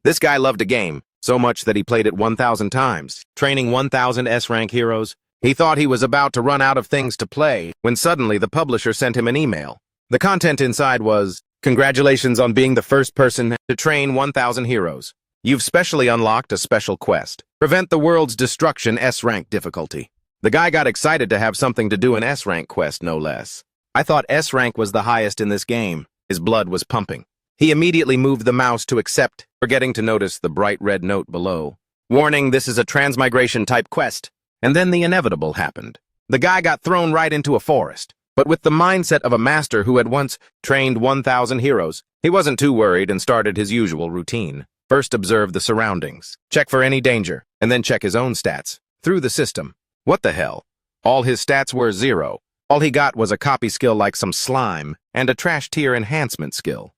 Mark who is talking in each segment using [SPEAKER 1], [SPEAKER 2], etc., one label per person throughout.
[SPEAKER 1] This guy loved a game, so much that he played it 1,000 times, training 1,000 S-rank heroes. He thought he was about to run out of things to play when suddenly the publisher sent him an email. The content inside was, "Congratulations on being the first person to train 1,000 heroes. You've specially unlocked a special quest. Prevent the world's destruction S-rank difficulty." The guy got excited to have something to do an S-rank quest, no less. I thought S-rank was the highest in this game. His blood was pumping. He immediately moved the mouse to accept, forgetting to notice the bright red note below. "Warning, this is a transmigration type quest." And then the inevitable happened. The guy got thrown right into a forest. But with the mindset of a master who had once trained 1,000 heroes, he wasn't too worried and started his usual routine. First observe the surroundings, check for any danger, and then check his own stats. Through the system. What the hell? All his stats were 0. All he got was a copy skill like some slime, and a trash tier enhancement skill.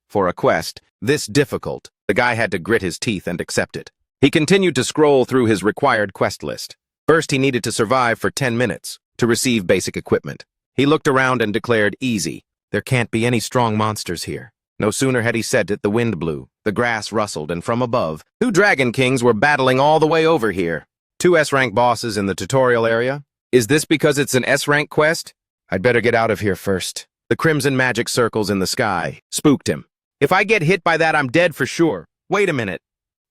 [SPEAKER 1] For a quest this difficult, the guy had to grit his teeth and accept it. He continued to scroll through his required quest list. First, he needed to survive for 10 minutes to receive basic equipment. He looked around and declared, "Easy. There can't be any strong monsters here." No sooner had he said it, the wind blew, the grass rustled, and from above, 2 Dragon Kings were battling all the way over here. 2 S-rank bosses in the tutorial area? Is this because it's an S-rank quest? I'd better get out of here first. The crimson magic circles in the sky spooked him. If I get hit by that, I'm dead for sure. Wait a minute.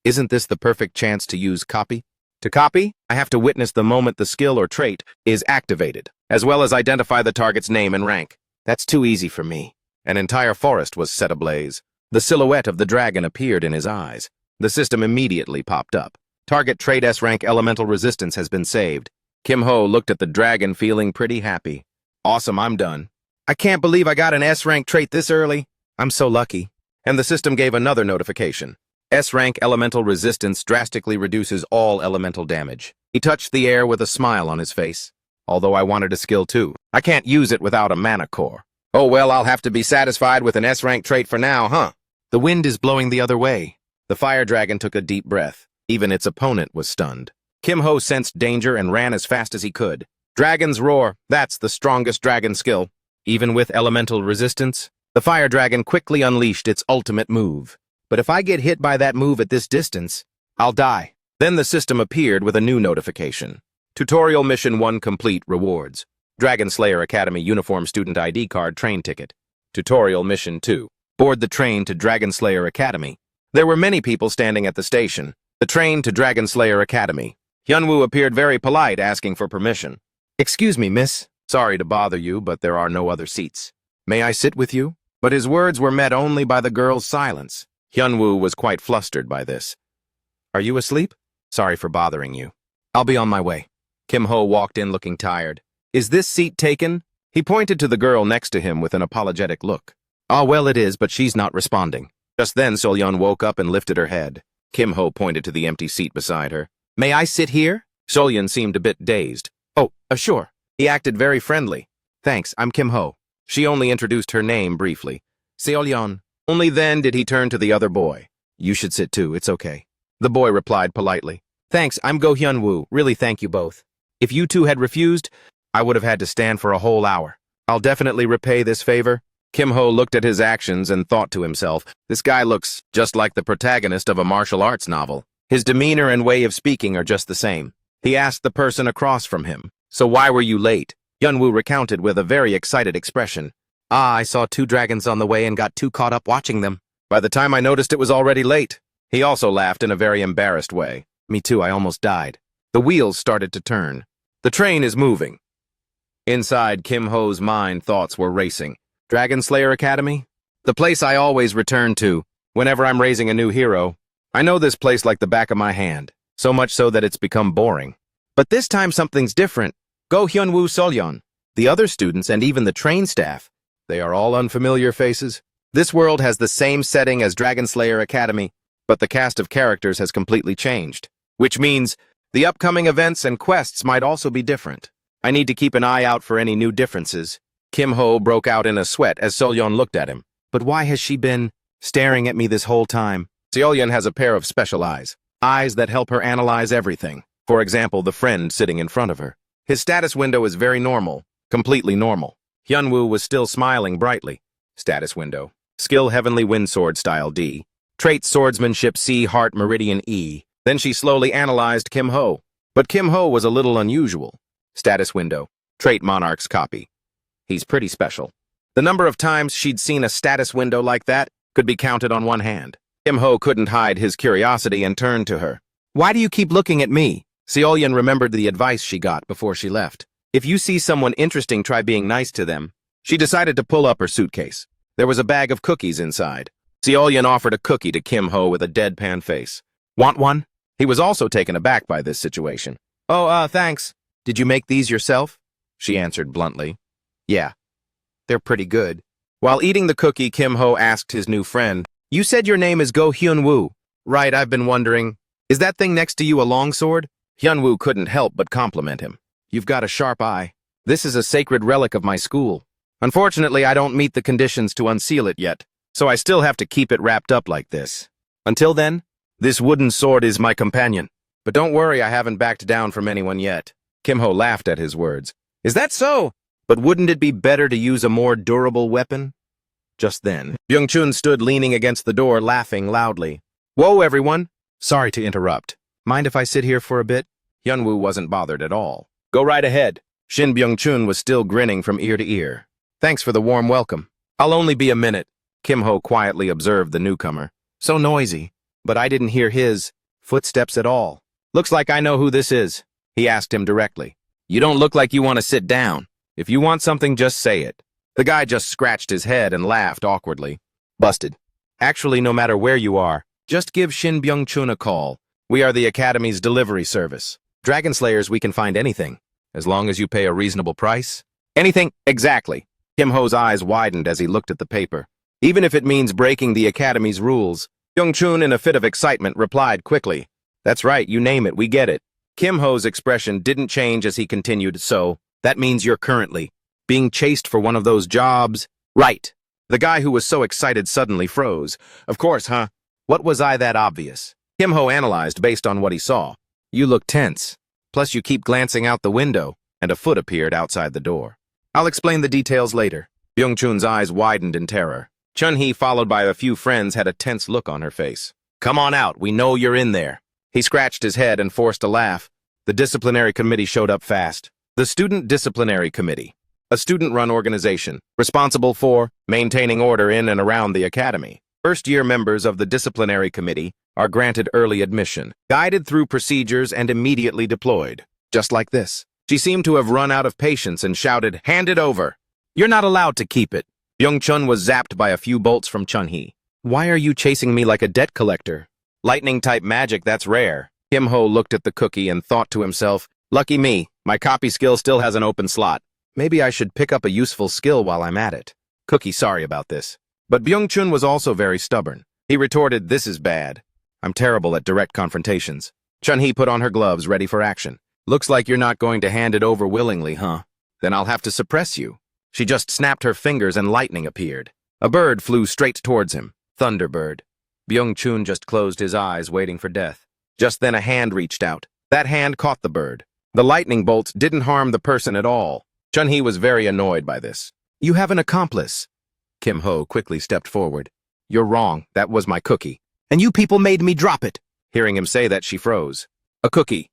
[SPEAKER 1] Isn't this the perfect chance to use copy? To copy, I have to witness the moment the skill or trait is activated, as well as identify the target's name and rank. That's too easy for me. An entire forest was set ablaze. The silhouette of the dragon appeared in his eyes. The system immediately popped up. Target trait S-rank elemental resistance has been saved. Kim Ho looked at the dragon feeling pretty happy. Awesome, I'm done. I can't believe I got an S-rank trait this early. I'm so lucky. And the system gave another notification. S-rank elemental resistance drastically reduces all elemental damage. He touched the air with a smile on his face. Although I wanted a skill too. I can't use it without a mana core. Oh well, I'll have to be satisfied with an S-rank trait for now, huh? The wind is blowing the other way. The fire dragon took a deep breath. Even its opponent was stunned. Kim Ho sensed danger and ran as fast as he could. Dragon's Roar, that's the strongest dragon skill. Even with elemental resistance, the fire dragon quickly unleashed its ultimate move. But if I get hit by that move at this distance, I'll die. Then the system appeared with a new notification. Tutorial Mission 1 complete rewards. Dragon Slayer Academy Uniform Student ID Card Train Ticket. Tutorial Mission 2. Board the train to Dragon Slayer Academy. There were many people standing at the station. The train to Dragon Slayer Academy. Hyunwoo appeared very polite, asking for permission. "Excuse me, miss. Sorry to bother you, but there are no other seats. May I sit with you?" But his words were met only by the girl's silence. Hyunwoo was quite flustered by this. "Are you asleep? Sorry for bothering you. I'll be on my way." Kim Ho walked in looking tired. "Is this seat taken?" He pointed to the girl next to him with an apologetic look. "Ah, well, it is, but she's not responding." Just then, Solyeon woke up and lifted her head. Kim Ho pointed to the empty seat beside her. "May I sit here?" Solyeon seemed a bit dazed. "Oh, sure." He acted very friendly. "Thanks, I'm Kim Ho." She only introduced her name briefly. "Solyeon." Only then did he turn to the other boy. "You should sit too, it's okay." The boy replied politely. "Thanks, I'm Go Hyunwoo. Really thank you both. If you two had refused, I would have had to stand for a whole hour. I'll definitely repay this favor." Kim Ho looked at his actions and thought to himself, this guy looks just like the protagonist of a martial arts novel. His demeanor and way of speaking are just the same. He asked the person across from him, "So why were you late?" Hyunwoo recounted with a very excited expression. "I saw 2 dragons on the way and got too caught up watching them. By the time I noticed it was already late." He also laughed in a very embarrassed way. "Me too, I almost died." The wheels started to turn. The train is moving. Inside Kim Ho's mind, thoughts were racing. Dragon Slayer Academy? The place I always return to whenever I'm raising a new hero. I know this place like the back of my hand, so much so that it's become boring. But this time something's different. Go Hyunwoo Solyeon, the other students, and even the train staff. They are all unfamiliar faces. This world has the same setting as Dragon Slayer Academy, but the cast of characters has completely changed. Which means the upcoming events and quests might also be different. I need to keep an eye out for any new differences. Kim Ho broke out in a sweat as Solyeon looked at him. But why has she been staring at me this whole time? Solyeon has a pair of special eyes that help her analyze everything. For example, the friend sitting in front of her. His status window is very normal, completely normal. Hyunwoo was still smiling brightly. Status window. Skill Heavenly Windsword Style D. Trait swordsmanship C, heart meridian E. Then she slowly analyzed Kim Ho. But Kim Ho was a little unusual. Status window. Trait monarch's copy. He's pretty special. The number of times she'd seen a status window like that could be counted on one hand. Kim Ho couldn't hide his curiosity and turned to her. Why do you keep looking at me? Seolyan remembered the advice she got before she left. If you see someone interesting, try being nice to them. She decided to pull up her suitcase. There was a bag of cookies inside. Seolyan offered a cookie to Kim Ho with a deadpan face. Want one? He was also taken aback by this situation. Oh, thanks. Did you make these yourself? She answered bluntly. Yeah. They're pretty good. While eating the cookie, Kim Ho asked his new friend, You said your name is Go Hyun-woo. Right, I've been wondering. Is that thing next to you a longsword? Hyun-woo couldn't help but compliment him. You've got a sharp eye. This is a sacred relic of my school. Unfortunately, I don't meet the conditions to unseal it yet, so I still have to keep it wrapped up like this. Until then, this wooden sword is my companion. But don't worry, I haven't backed down from anyone yet. Kim Ho laughed at his words. Is that so? But wouldn't it be better to use a more durable weapon? Just then, Byung-chun stood leaning against the door, laughing loudly. Whoa, everyone! Sorry to interrupt. Mind if I sit here for a bit? Hyun-woo wasn't bothered at all. Go right ahead. Shin Byung-chun was still grinning from ear to ear. Thanks for the warm welcome. I'll only be a minute. Kim Ho quietly observed the newcomer. So noisy. But I didn't hear his footsteps at all. Looks like I know who this is. He asked him directly. You don't look like you want to sit down. If you want something, just say it. The guy just scratched his head and laughed awkwardly. Busted. Actually, no matter where you are, just give Shin Byung-chun a call. We are the Academy's delivery service. Dragon Slayers, we can find anything, as long as you pay a reasonable price. Anything? Exactly. Kim Ho's eyes widened as he looked at the paper. Even if it means breaking the Academy's rules. Byung-chun, in a fit of excitement, replied quickly. That's right, you name it, we get it. Kim Ho's expression didn't change as he continued, so, that means you're currently being chased for one of those jobs. Right. The guy who was so excited suddenly froze. Of course, huh? What was I that obvious? Kim Ho analyzed based on what he saw. You look tense. Plus you keep glancing out the window, and a foot appeared outside the door. I'll explain the details later. Byung-chun's eyes widened in terror. Chun-hee, followed by a few friends, had a tense look on her face. Come on out, we know you're in there. He scratched his head and forced a laugh. The disciplinary committee showed up fast. The Student Disciplinary Committee, a student-run organization responsible for maintaining order in and around the academy. First-year members of the disciplinary committee are granted early admission, guided through procedures and immediately deployed. Just like this. She seemed to have run out of patience and shouted, Hand it over! You're not allowed to keep it. Byung-chun was zapped by a few bolts from Chun-hee. Why are you chasing me like a debt collector? Lightning-type magic, that's rare. Kim Ho looked at the cookie and thought to himself, Lucky me, my copy skill still has an open slot. Maybe I should pick up a useful skill while I'm at it. Cookie, sorry about this. But Byung-chun was also very stubborn. He retorted, This is bad. I'm terrible at direct confrontations. Chun-hee put on her gloves, ready for action. Looks like you're not going to hand it over willingly, huh? Then I'll have to suppress you. She just snapped her fingers and lightning appeared. A bird flew straight towards him. Thunderbird. Byung-chun just closed his eyes, waiting for death. Just then a hand reached out. That hand caught the bird. The lightning bolts didn't harm the person at all. Chun-hee was very annoyed by this. You have an accomplice. Kim Ho quickly stepped forward. You're wrong. That was my cookie. And you people made me drop it. Hearing him say that, she froze. A cookie.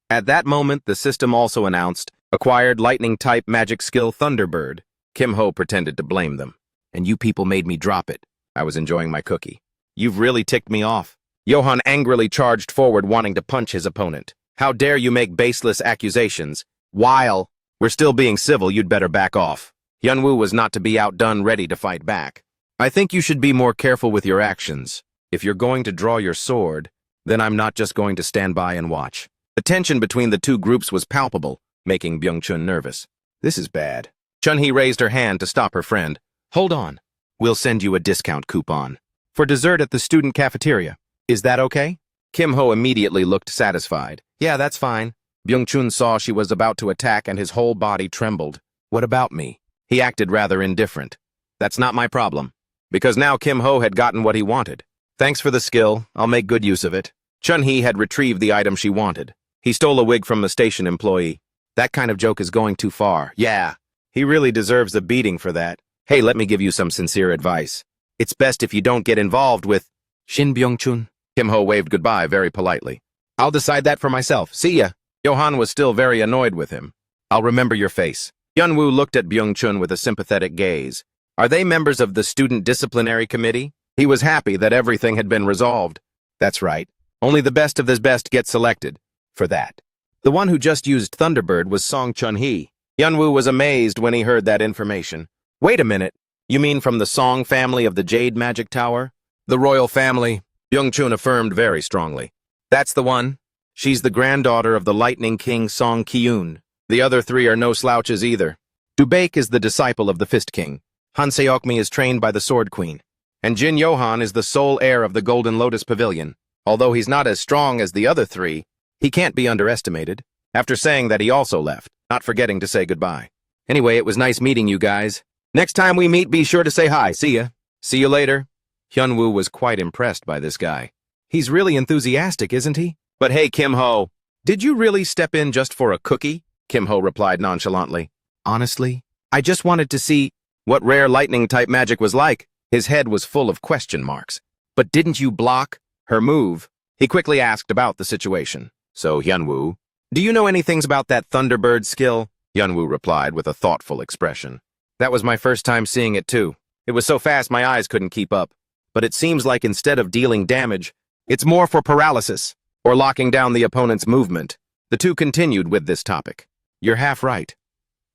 [SPEAKER 1] At that moment, the system also announced, Acquired lightning-type magic skill Thunderbird. Kim Ho pretended to blame them. And you people made me drop it. I was enjoying my cookie. You've really ticked me off. Johan angrily charged forward, wanting to punch his opponent. How dare you make baseless accusations? While we're still being civil, you'd better back off. Hyun-woo was not to be outdone, ready to fight back. I think you should be more careful with your actions. If you're going to draw your sword, then I'm not just going to stand by and watch. The tension between the two groups was palpable, making Byung-chun nervous. This is bad. Chun-hee raised her hand to stop her friend. Hold on. We'll send you a discount coupon. For dessert at the student cafeteria. Is that okay? Kim Ho immediately looked satisfied. Yeah, that's fine. Byung-chun saw she was about to attack and his whole body trembled. What about me? He acted rather indifferent. That's not my problem. Because now Kim Ho had gotten what he wanted. Thanks for the skill. I'll make good use of it. Chun-hee had retrieved the item she wanted. He stole a wig from the station employee. That kind of joke is going too far. Yeah, he really deserves a beating for that. Hey, let me give you some sincere advice. It's best if you don't get involved with Shin Byung-chun. Kim Ho waved goodbye very politely. I'll decide that for myself. See ya. Johan was still very annoyed with him. I'll remember your face. Hyunwoo looked at Byung-chun with a sympathetic gaze. Are they members of the Student Disciplinary Committee? He was happy that everything had been resolved. That's right. Only the best of the best get selected. For that. The one who just used Thunderbird was Song Chun-hee. Hyunwoo was amazed when he heard that information. Wait a minute. You mean from the Song family of the Jade Magic Tower? The royal family, Byung-chun affirmed very strongly. That's the one. She's the granddaughter of the Lightning King Song Kyun. The other three are no slouches either. Dubaek is the disciple of the Fist King. Han Seokmi is trained by the Sword Queen. And Jin Yohan is the sole heir of the Golden Lotus Pavilion. Although he's not as strong as the other three, he can't be underestimated. After saying that, he also left, not forgetting to say goodbye. Anyway, it was nice meeting you guys. Next time we meet, be sure to say hi. See ya. See you later. Hyunwoo was quite impressed by this guy. He's really enthusiastic, isn't he? But hey, Kim Ho, did you really step in just for a cookie? Kim Ho replied nonchalantly. Honestly, I just wanted to see what rare lightning-type magic was like. His head was full of question marks. But didn't you block her move? He quickly asked about the situation. So, Hyunwoo, do you know anything about that Thunderbird skill? Hyunwoo replied with a thoughtful expression. That was my first time seeing it too. It was so fast my eyes couldn't keep up. But it seems like instead of dealing damage, it's more for paralysis, or locking down the opponent's movement. The two continued with this topic. You're half right.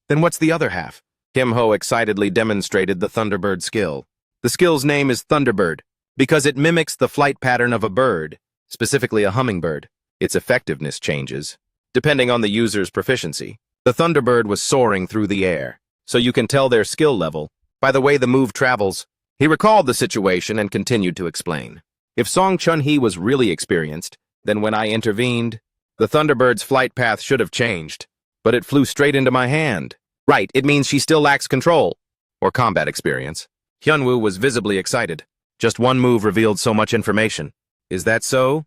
[SPEAKER 1] Then what's the other half? Kim Ho excitedly demonstrated the Thunderbird skill. The skill's name is Thunderbird, because it mimics the flight pattern of a bird, specifically a hummingbird. Its effectiveness changes, depending on the user's proficiency. The Thunderbird was soaring through the air, so you can tell their skill level by the way the move travels. He recalled the situation and continued to explain. If Song Chun-hee was really experienced, then when I intervened, the Thunderbird's flight path should have changed, but it flew straight into my hand. Right, it means she still lacks control, or combat experience. Hyunwoo was visibly excited. Just one move revealed so much information. Is that so?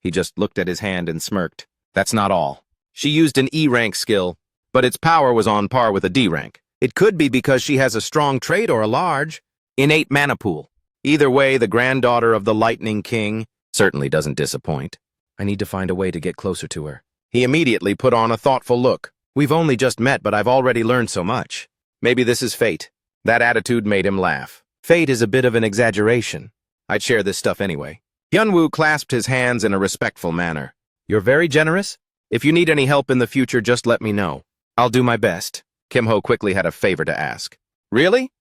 [SPEAKER 1] He just looked at his hand and smirked. That's not all. She used an E-rank skill, but its power was on par with a D rank. It could be because she has a strong trait or a large, innate mana pool. Either way, the granddaughter of the Lightning King certainly doesn't disappoint. I need to find a way to get closer to her. He immediately put on a thoughtful look. We've only just met, but I've already learned so much. Maybe this is fate. That attitude made him laugh. Fate is a bit of an exaggeration. I'd share this stuff anyway. Hyunwoo clasped his hands in a respectful manner. You're very generous? If you need any help in the future, just let me know. I'll do my best. Kim Ho quickly had a favor to ask. Really?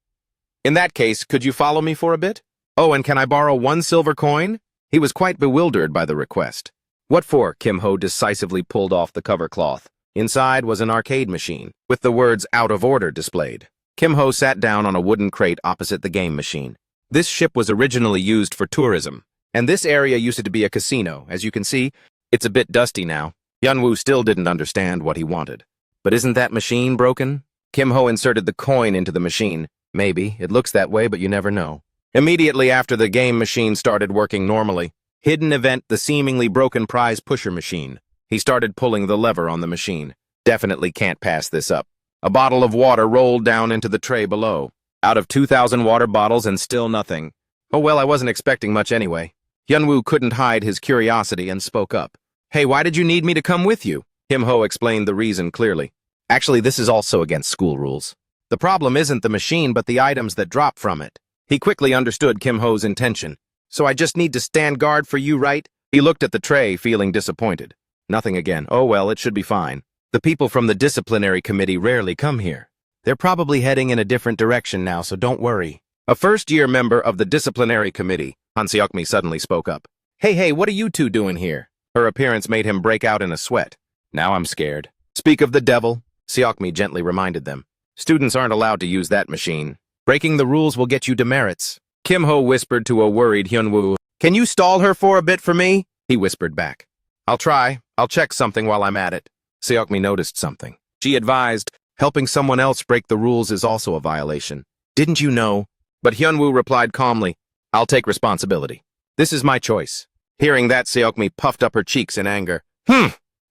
[SPEAKER 1] In that case, could you follow me for a bit? Oh, and can I borrow 1 silver coin? He was quite bewildered by the request. What for? Kim Ho decisively pulled off the cover cloth. Inside was an arcade machine, with the words out of order displayed. Kim Ho sat down on a wooden crate opposite the game machine. This ship was originally used for tourism, and this area used to be a casino. As you can see, it's a bit dusty now. Hyunwoo still didn't understand what he wanted. But isn't that machine broken? Kim Ho inserted the coin into the machine. Maybe. It looks that way, but you never know. Immediately after the game machine started working normally, hidden event the seemingly broken prize pusher machine. He started pulling the lever on the machine. Definitely can't pass this up. A bottle of water rolled down into the tray below. Out of 2,000 water bottles and still nothing. Oh well, I wasn't expecting much anyway. Hyunwoo couldn't hide his curiosity and spoke up. Hey, why did you need me to come with you? Kim Ho explained the reason clearly. Actually, this is also against school rules. The problem isn't the machine, but the items that drop from it. He quickly understood Kim Ho's intention. So I just need to stand guard for you, right? He looked at the tray, feeling disappointed. Nothing again. Oh well, it should be fine. The people from the disciplinary committee rarely come here. They're probably heading in a different direction now, so don't worry. A first-year member of the disciplinary committee, Han Seokmi suddenly spoke up. Hey, what are you two doing here? Her appearance made him break out in a sweat. Now I'm scared. Speak of the devil, Seokmi gently reminded them. Students aren't allowed to use that machine. Breaking the rules will get you demerits. Kim Ho whispered to a worried Hyunwoo. Can you stall her for a bit for me? He whispered back. I'll try. I'll check something while I'm at it. Seokmi noticed something. She advised, helping someone else break the rules is also a violation. Didn't you know? But Hyunwoo replied calmly, I'll take responsibility. This is my choice. Hearing that, Seokmi puffed up her cheeks in anger.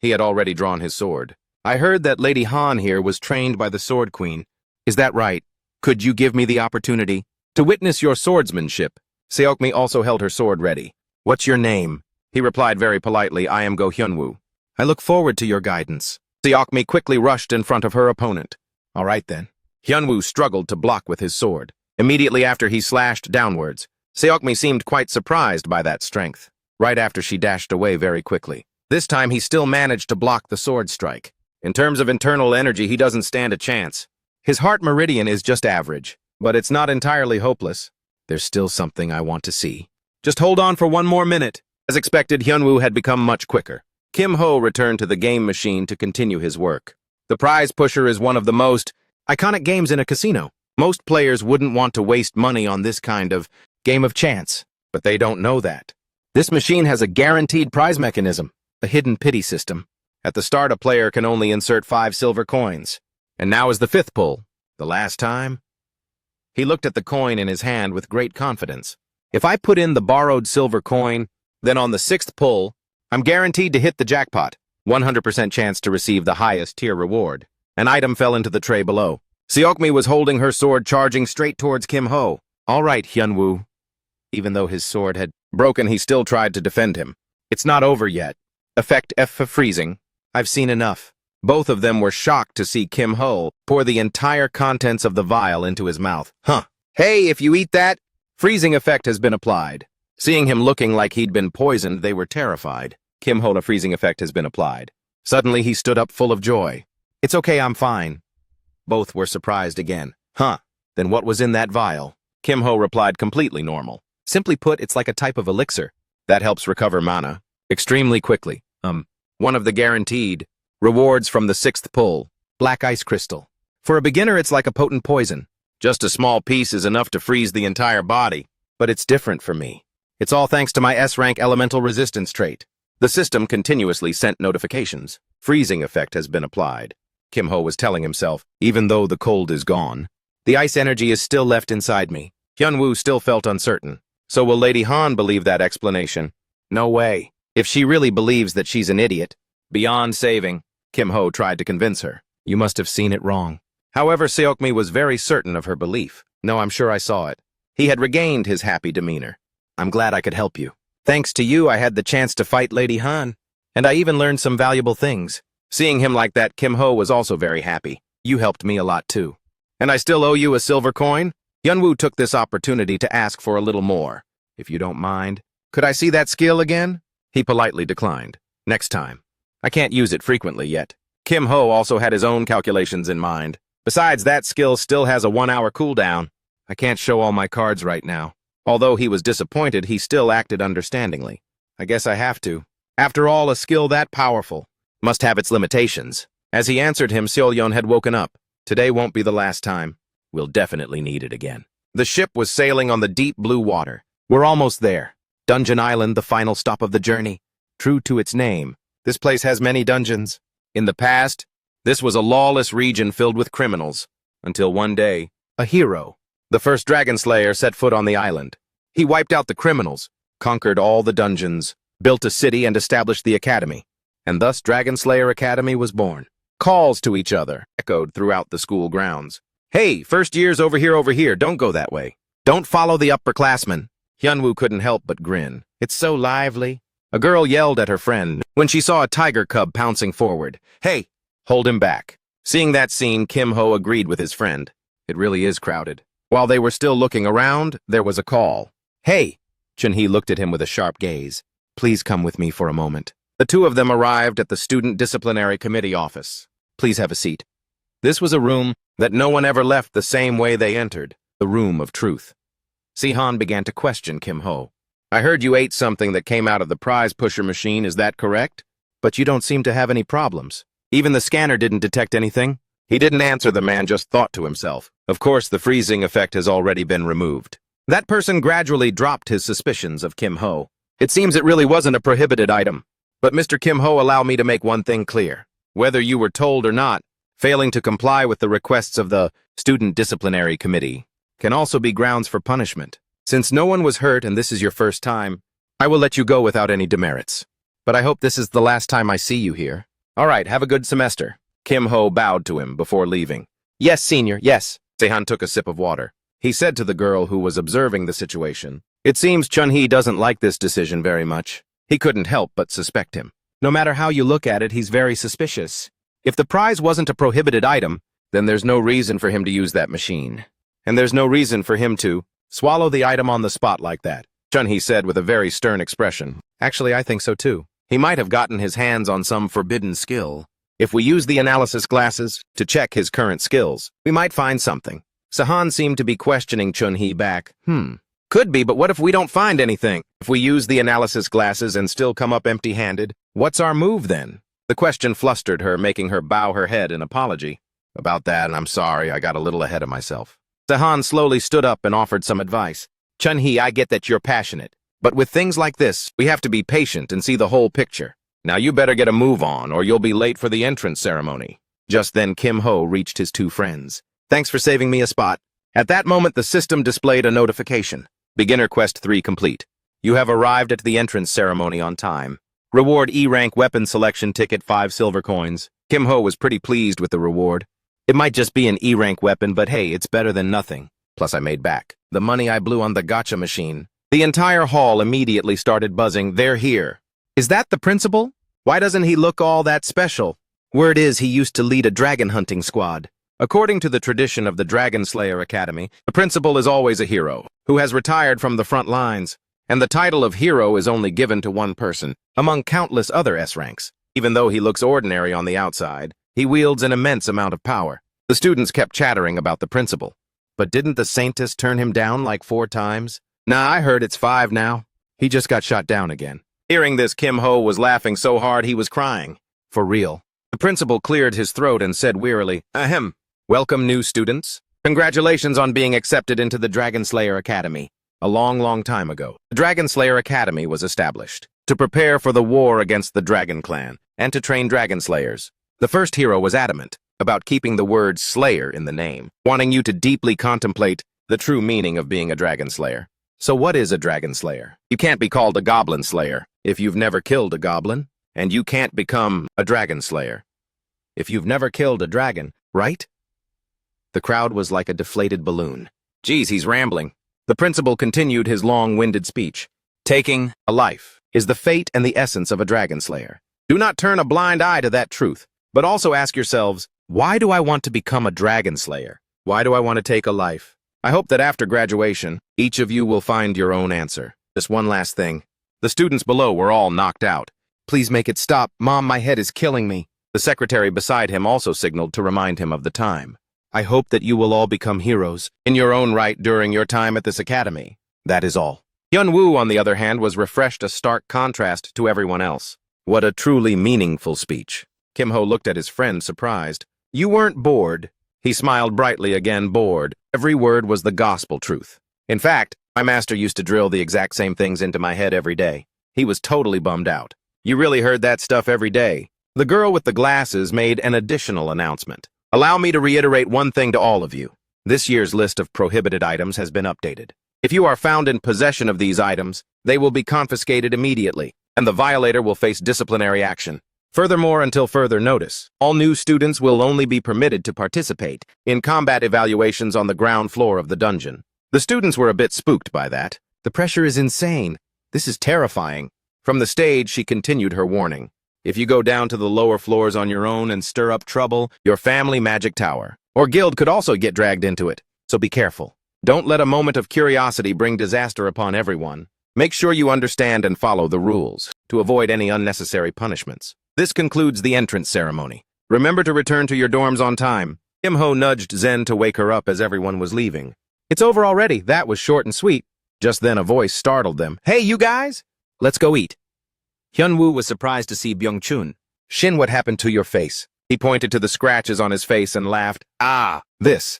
[SPEAKER 1] He had already drawn his sword. I heard that Lady Han here was trained by the Sword Queen. Is that right? Could you give me the opportunity? To witness your swordsmanship. Seokmi also held her sword ready. What's your name? He replied very politely, I am Go Hyunwoo. I look forward to your guidance. Seokmi quickly rushed in front of her opponent. All right then. Hyunwoo struggled to block with his sword. Immediately after he slashed downwards, Seokmi seemed quite surprised by that strength. Right after she dashed away very quickly. This time he still managed to block the sword strike. In terms of internal energy, he doesn't stand a chance. His heart meridian is just average, but it's not entirely hopeless. There's still something I want to see. Just hold on for one more minute. As expected, Hyunwoo had become much quicker. Kim Ho returned to the game machine to continue his work. The prize pusher is one of the most iconic games in a casino. Most players wouldn't want to waste money on this kind of game of chance, but they don't know that. This machine has a guaranteed prize mechanism, a hidden pity system. At the start, a player can only insert 5 silver coins. And now is the 5th pull. The last time? He looked at the coin in his hand with great confidence. If I put in the borrowed silver coin, then on the 6th pull, I'm guaranteed to hit the jackpot. 100% chance to receive the highest tier reward. An item fell into the tray below. Seokmi was holding her sword, charging straight towards Kim Ho. All right, Hyunwoo. Even though his sword had broken, he still tried to defend him. It's not over yet. Effect F for freezing. I've seen enough. Both of them were shocked to see Kim Ho pour the entire contents of the vial into his mouth. Huh. Hey, if you eat that! Freezing effect has been applied. Seeing him looking like he'd been poisoned, they were terrified. Kim Ho, a freezing effect has been applied. Suddenly, he stood up full of joy. It's okay, I'm fine. Both were surprised again. Huh. Then what was in that vial? Kim Ho replied completely normal. Simply put, it's like a type of elixir. That helps recover mana extremely quickly. One of the guaranteed rewards from the 6th pull, black ice crystal. For a beginner, it's like a potent poison. Just a small piece is enough to freeze the entire body. But it's different for me. It's all thanks to my S-rank elemental resistance trait. The system continuously sent notifications. Freezing effect has been applied. Kim Ho was telling himself, even though the cold is gone, the ice energy is still left inside me. Hyunwoo still felt uncertain. So will Lady Han believe that explanation? No way. If she really believes that she's an idiot, beyond saving, Kim Ho tried to convince her. You must have seen it wrong. However, Seokmi was very certain of her belief. No, I'm sure I saw it. He had regained his happy demeanor. I'm glad I could help you. Thanks to you, I had the chance to fight Lady Han. And I even learned some valuable things. Seeing him like that, Kim Ho was also very happy. You helped me a lot too. And I still owe you a silver coin? Hyunwoo took this opportunity to ask for a little more. If you don't mind. Could I see that skill again? He politely declined. Next time. I can't use it frequently yet. Kim Ho also had his own calculations in mind. Besides, that skill still has a 1-hour cooldown. I can't show all my cards right now. Although he was disappointed, he still acted understandingly. I guess I have to. After all, a skill that powerful must have its limitations. As he answered him, Seolyeon had woken up. Today won't be the last time. We'll definitely need it again. The ship was sailing on the deep blue water. We're almost there. Dungeon Island, the final stop of the journey. True to its name, this place has many dungeons. In the past, this was a lawless region filled with criminals. Until one day, a hero, the first dragon slayer, set foot on the island. He wiped out the criminals, conquered all the dungeons, built a city and established the academy. And thus Dragon Slayer Academy was born. Calls to each other echoed throughout the school grounds. Hey, first years over here, don't go that way. Don't follow the upperclassmen. Hyunwoo couldn't help but grin. It's so lively. A girl yelled at her friend when she saw a tiger cub pouncing forward. Hey, hold him back. Seeing that scene, Kim Ho agreed with his friend. It really is crowded. While they were still looking around, there was a call. Hey! Chun-hee looked at him with a sharp gaze. Please come with me for a moment. The two of them arrived at the Student Disciplinary Committee office. Please have a seat. This was a room that no one ever left the same way they entered, the room of truth. Si-han began to question Kim Ho. I heard you ate something that came out of the prize pusher machine, is that correct? But you don't seem to have any problems. Even the scanner didn't detect anything. He didn't answer. The man just thought to himself. Of course, the freezing effect has already been removed. That person gradually dropped his suspicions of Kim Ho. It seems it really wasn't a prohibited item. But Mr. Kim Ho, allow me to make one thing clear. Whether you were told or not, failing to comply with the requests of the Student Disciplinary Committee can also be grounds for punishment. Since no one was hurt and this is your first time, I will let you go without any demerits. But I hope this is the last time I see you here. All right, have a good semester. Kim Ho bowed to him before leaving. Yes, senior, yes. Se-han took a sip of water. He said to the girl who was observing the situation. It seems Chun-hee doesn't like this decision very much. He couldn't help but suspect him. No matter how you look at it, he's very suspicious. If the prize wasn't a prohibited item, then there's no reason for him to use that machine. And there's no reason for him to swallow the item on the spot like that, Chun-hee said with a very stern expression. Actually, I think so too. He might have gotten his hands on some forbidden skill. If we use the analysis glasses to check his current skills, we might find something. Sahan seemed to be questioning Chun-hee back. Could be, but what if we don't find anything? If we use the analysis glasses and still come up empty-handed, what's our move then? The question flustered her, making her bow her head in apology. About that, and I'm sorry, I got a little ahead of myself. Sahan slowly stood up and offered some advice. Chun-hee, I get that you're passionate, but with things like this, we have to be patient and see the whole picture. Now you better get a move on, or you'll be late for the entrance ceremony. Just then Kim Ho reached his two friends. Thanks for saving me a spot. At that moment, the system displayed a notification. Beginner Quest 3 complete. You have arrived at the entrance ceremony on time. Reward E-rank weapon selection ticket 5 silver coins. Kim Ho was pretty pleased with the reward. It might just be an E-rank weapon, but hey, it's better than nothing. Plus I made back the money I blew on the gacha machine. The entire hall immediately started buzzing. They're here. Is that the principal? Why doesn't he look all that special? Word is he used to lead a dragon hunting squad. According to the tradition of the Dragon Slayer Academy, the principal is always a hero, who has retired from the front lines, and the title of hero is only given to one person, among countless other S-ranks. Even though he looks ordinary on the outside, he wields an immense amount of power. The students kept chattering about the principal. But didn't the Saintess turn him down like 4 times? Nah, I heard it's 5 now. He just got shot down again. Hearing this, Kim Ho was laughing so hard he was crying. For real. The principal cleared his throat and said wearily, Ahem. Welcome, new students. Congratulations on being accepted into the Dragon Slayer Academy. A long time ago, the Dragon Slayer Academy was established to prepare for the war against the Dragon Clan and to train Dragon Slayers. The first hero was adamant about keeping the word Slayer in the name, wanting you to deeply contemplate the true meaning of being a Dragon Slayer. So what is a Dragon Slayer? You can't be called a Goblin Slayer if you've never killed a goblin, and you can't become a Dragon Slayer if you've never killed a dragon, right? The crowd was like a deflated balloon. Geez, he's rambling. The principal continued his long-winded speech. Taking a life is the fate and the essence of a Dragon Slayer. Do not turn a blind eye to that truth, but also ask yourselves, why do I want to become a Dragon Slayer? Why do I want to take a life? I hope that after graduation, each of you will find your own answer. Just one last thing. The students below were all knocked out. Please make it stop. Mom, my head is killing me. The secretary beside him also signaled to remind him of the time. I hope that you will all become heroes in your own right during your time at this academy. That is all. Hyun-woo, on the other hand, was refreshed, a stark contrast to everyone else. What a truly meaningful speech. Kim Ho looked at his friend, surprised. You weren't bored. He smiled brightly again, bored. Every word was the gospel truth. In fact, my master used to drill the exact same things into my head every day. He was totally bummed out. You really heard that stuff every day. The girl with the glasses made an additional announcement. Allow me to reiterate one thing to all of you. This year's list of prohibited items has been updated. If you are found in possession of these items, they will be confiscated immediately, and the violator will face disciplinary action. Furthermore, until further notice, all new students will only be permitted to participate in combat evaluations on the ground floor of the dungeon. The students were a bit spooked by that. The pressure is insane. This is terrifying. From the stage, she continued her warning. If you go down to the lower floors on your own and stir up trouble, your family magic tower or guild could also get dragged into it. So be careful. Don't let a moment of curiosity bring disaster upon everyone. Make sure you understand and follow the rules to avoid any unnecessary punishments. This concludes the entrance ceremony. Remember to return to your dorms on time. Kim Ho nudged Zen to wake her up as everyone was leaving. It's over already. That was short and sweet. Just then a voice startled them. Hey, you guys! Let's go eat. Hyun-woo was surprised to see Byung-chun. Shin, what happened to your face? He pointed to the scratches on his face and laughed. Ah, this.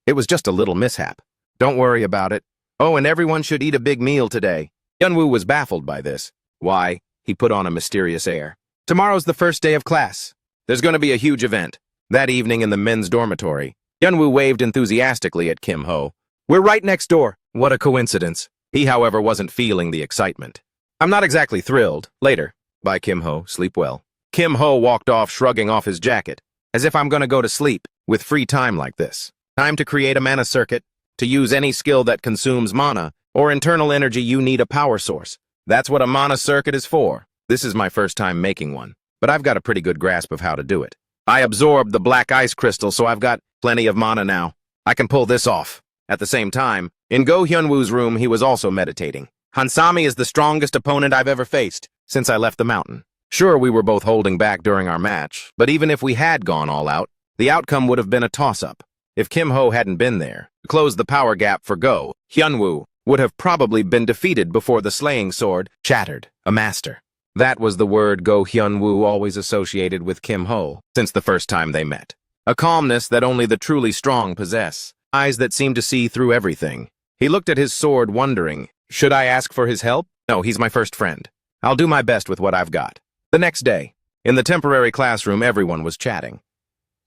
[SPEAKER 1] It was just a little mishap. Don't worry about it. Oh, and everyone should eat a big meal today. Hyun-woo was baffled by this. Why? He put on a mysterious air. Tomorrow's the first day of class. There's going to be a huge event. That evening in the men's dormitory, Hyun-woo waved enthusiastically at Kim Ho. We're right next door. What a coincidence. He, however, wasn't feeling the excitement. I'm not exactly thrilled. Later. Bye, Kim Ho. Sleep well. Kim Ho walked off, shrugging off his jacket. As if I'm going to go to sleep with free time like this. Time to create a mana circuit. To use any skill that consumes mana or internal energy, you need a power source. That's what a mana circuit is for. This is my first time making one, but I've got a pretty good grasp of how to do it. I absorbed the black ice crystal, so I've got plenty of mana now. I can pull this off. At the same time, in Go Hyunwoo's room, he was also meditating. Hansami is the strongest opponent I've ever faced since I left the mountain. Sure, we were both holding back during our match, but even if we had gone all out, the outcome would have been a toss-up. If Kim Ho hadn't been there to close the power gap for Go, Hyunwoo would have probably been defeated before the slaying sword shattered. A master. That was the word Go Hyunwoo always associated with Kim Ho since the first time they met. A calmness that only the truly strong possess. Eyes that seem to see through everything. He looked at his sword wondering, should I ask for his help? No, he's my first friend. I'll do my best with what I've got. The next day, in the temporary classroom, everyone was chatting.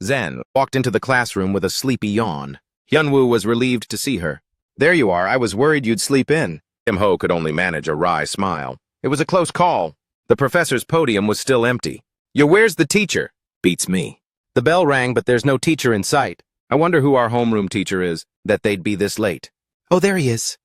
[SPEAKER 1] Zen walked into the classroom with a sleepy yawn. Hyunwoo was relieved to see her. There you are, I was worried you'd sleep in. Kim Ho could only manage a wry smile. It was a close call. The professor's podium was still empty. Yo, where's the teacher? Beats me. The bell rang, but there's no teacher in sight. I wonder who our homeroom teacher is, that they'd be this late. Oh, there he is.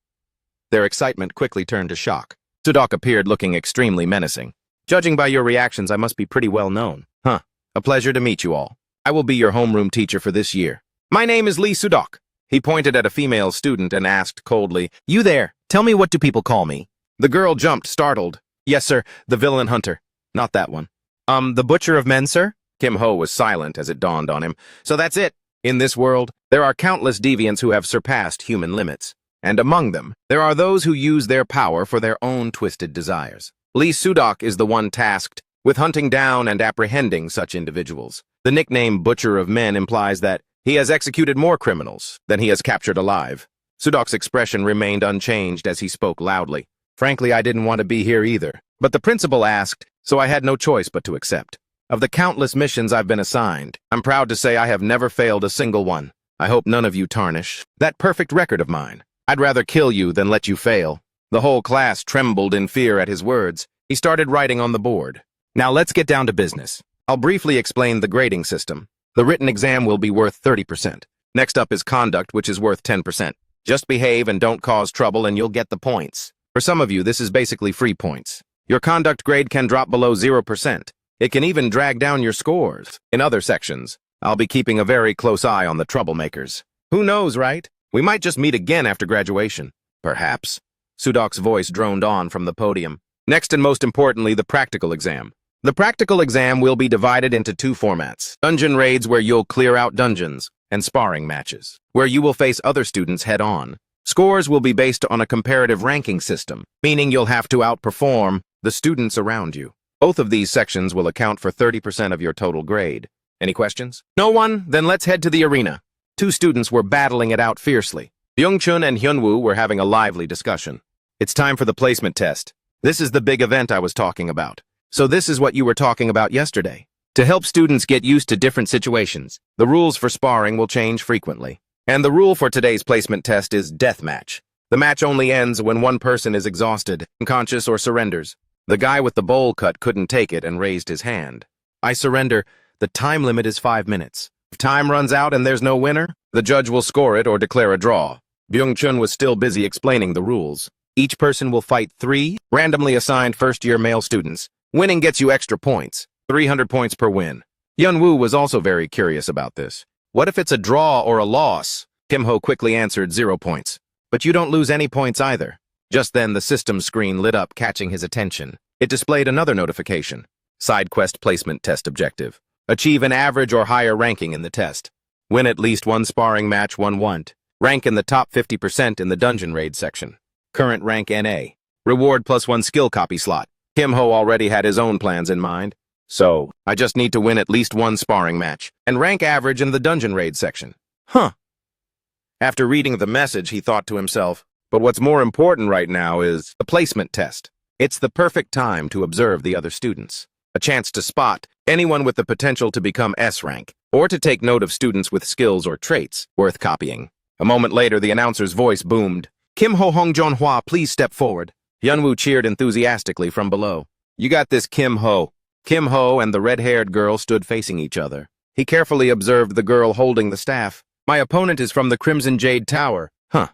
[SPEAKER 1] Their excitement quickly turned to shock. Sudok appeared looking extremely menacing. Judging by your reactions, I must be pretty well known. Huh. A pleasure to meet you all. I will be your homeroom teacher for this year. My name is Lee Sudok. He pointed at a female student and asked coldly, You there, tell me, what do people call me? The girl jumped, startled. Yes, sir, the villain hunter. Not that one. The butcher of men, sir? Kim Ho was silent as it dawned on him. So that's it. In this world, there are countless deviants who have surpassed human limits. And among them, there are those who use their power for their own twisted desires. Lee Sudok is the one tasked with hunting down and apprehending such individuals. The nickname Butcher of Men implies that he has executed more criminals than he has captured alive. Sudok's expression remained unchanged as he spoke loudly. Frankly, I didn't want to be here either, but the principal asked, so I had no choice but to accept. Of the countless missions I've been assigned, I'm proud to say I have never failed a single one. I hope none of you tarnish that perfect record of mine. I'd rather kill you than let you fail. The whole class trembled in fear at his words. He started writing on the board. Now let's get down to business. I'll briefly explain the grading system. The written exam will be worth 30%. Next up is conduct, which is worth 10%. Just behave and don't cause trouble and you'll get the points. For some of you, this is basically free points. Your conduct grade can drop below 0%. It can even drag down your scores. In other sections, I'll be keeping a very close eye on the troublemakers. Who knows, right? We might just meet again after graduation. Perhaps. Sudok's voice droned on from the podium. Next and most importantly, the practical exam. The practical exam will be divided into two formats. Dungeon raids, where you'll clear out dungeons, and sparring matches, where you will face other students head-on. Scores will be based on a comparative ranking system, meaning you'll have to outperform the students around you. Both of these sections will account for 30% of your total grade. Any questions? No one? Then let's head to the arena. Two students were battling it out fiercely. Byung-chun and Hyunwoo were having a lively discussion. It's time for the placement test. This is the big event I was talking about. So this is what you were talking about yesterday. To help students get used to different situations, the rules for sparring will change frequently. And the rule for today's placement test is deathmatch. The match only ends when one person is exhausted, unconscious, or surrenders. The guy with the bowl cut couldn't take it and raised his hand. I surrender. The time limit is 5 minutes. If time runs out and there's no winner, the judge will score it or declare a draw. Byung-chun was still busy explaining the rules. Each person will fight 3 randomly assigned first-year male students. Winning gets you extra points, 300 points per win. Hyunwoo was also very curious about this. What if it's a draw or a loss? Kim Ho quickly answered 0 points. But you don't lose any points either. Just then, the system screen lit up, catching his attention. It displayed another notification. Side quest placement test objective. Achieve an average or higher ranking in the test. Win at least one sparring match 1-1. Rank in the top 50% in the dungeon raid section. Current rank NA. Reward +1 skill copy slot. Kim Ho already had his own plans in mind. So, I just need to win at least one sparring match and rank average in the dungeon raid section. Huh. After reading the message, he thought to himself, but what's more important right now is the placement test. It's the perfect time to observe the other students. A chance to spot anyone with the potential to become S rank, or to take note of students with skills or traits worth copying. A moment later, the announcer's voice boomed. Kim Ho Hong Jonhwa, please step forward. Hyunwoo cheered enthusiastically from below. You got this, Kim Ho. Kim Ho and the red-haired girl stood facing each other. He carefully observed the girl holding the staff. My opponent is from the Crimson Jade Tower. Huh.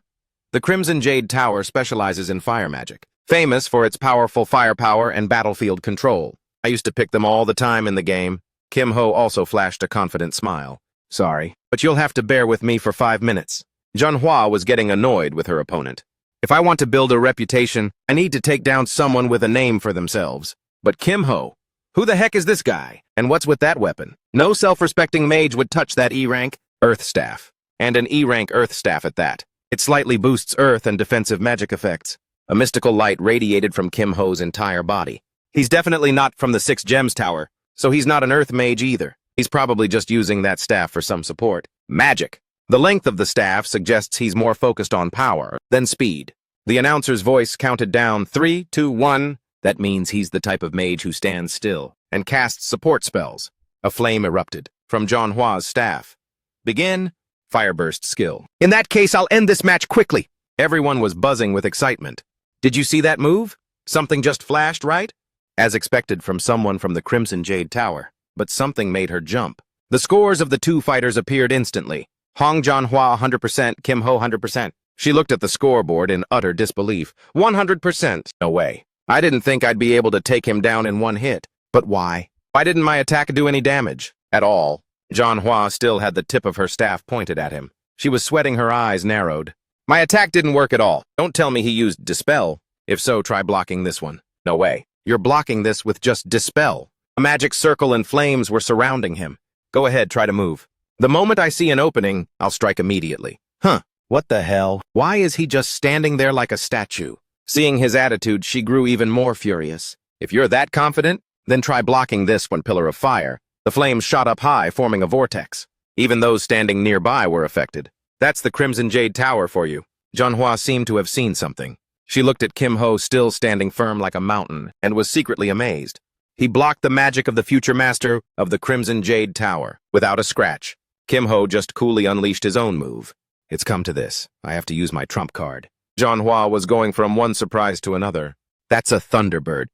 [SPEAKER 1] The Crimson Jade Tower specializes in fire magic, famous for its powerful firepower and battlefield control. I used to pick them all the time in the game. Kim Ho also flashed a confident smile. Sorry, but you'll have to bear with me for 5 minutes. Manhwa was getting annoyed with her opponent. If I want to build a reputation, I need to take down someone with a name for themselves. But Kim Ho, who the heck is this guy? And what's with that weapon? No self-respecting mage would touch that E-rank Earth Staff. And an E-rank Earth Staff at that. It slightly boosts earth and defensive magic effects. A mystical light radiated from Kim Ho's entire body. He's definitely not from the Six Gems Tower, so he's not an earth mage either. He's probably just using that staff for some support. Magic. The length of the staff suggests he's more focused on power than speed. The announcer's voice counted down 3, 2, 1. That means he's the type of mage who stands still and casts support spells. A flame erupted from Manhwa's staff. Begin. Fireburst skill. In that case, I'll end this match quickly. Everyone was buzzing with excitement. Did you see that move? Something just flashed, right? As expected from someone from the Crimson Jade Tower. But something made her jump. The scores of the two fighters appeared instantly. Hong Manhwa 100%, Kim Ho 100%. She looked at the scoreboard in utter disbelief. 100%. No way. I didn't think I'd be able to take him down in one hit. But why? Why didn't my attack do any damage? At all. Manhwa still had the tip of her staff pointed at him. She was sweating, her eyes narrowed. My attack didn't work at all. Don't tell me he used Dispel. If so, try blocking this one. No way. You're blocking this with just Dispel. A magic circle and flames were surrounding him. Go ahead, try to move. The moment I see an opening, I'll strike immediately. Huh. What the hell? Why is he just standing there like a statue? Seeing his attitude, she grew even more furious. If you're that confident, then try blocking this one pillar of fire. The flames shot up high, forming a vortex. Even those standing nearby were affected. That's the Crimson Jade Tower for you. Manhwa seemed to have seen something. She looked at Kim Ho still standing firm like a mountain, and was secretly amazed. He blocked the magic of the future master of the Crimson Jade Tower, without a scratch. Kim Ho just coolly unleashed his own move. It's come to this. I have to use my trump card. Manhwa was going from one surprise to another. That's a Thunderbird.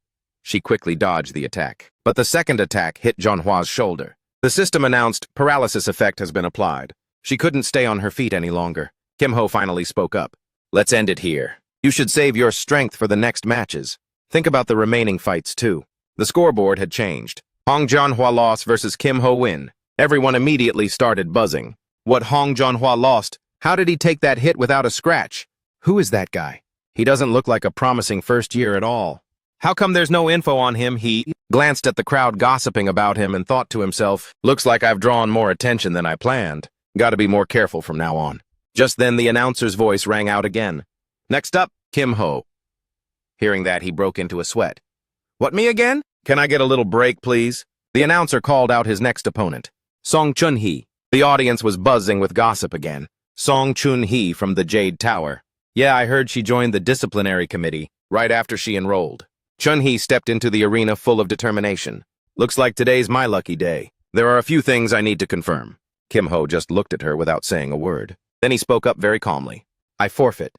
[SPEAKER 1] She quickly dodged the attack. But the second attack hit Manhwa's shoulder. The system announced paralysis effect has been applied. She couldn't stay on her feet any longer. Kim Ho finally spoke up. Let's end it here. You should save your strength for the next matches. Think about the remaining fights, too. The scoreboard had changed. Hong Manhwa lost versus Kim Ho win. Everyone immediately started buzzing. What, Hong Manhwa lost? How did he take that hit without a scratch? Who is that guy? He doesn't look like a promising first year at all. How come there's no info on him? He glanced at the crowd gossiping about him and thought to himself, looks like I've drawn more attention than I planned. Gotta be more careful from now on. Just then the announcer's voice rang out again. Next up, Kim Ho. Hearing that, he broke into a sweat. What, me again? Can I get a little break, please? The announcer called out his next opponent. Song Chun-hee. The audience was buzzing with gossip again. Song Chun-hee from the Jade Tower. Yeah, I heard she joined the disciplinary committee right after she enrolled. Chun-hee stepped into the arena full of determination. Looks like today's my lucky day. There are a few things I need to confirm. Kim Ho just looked at her without saying a word. Then he spoke up very calmly. I forfeit.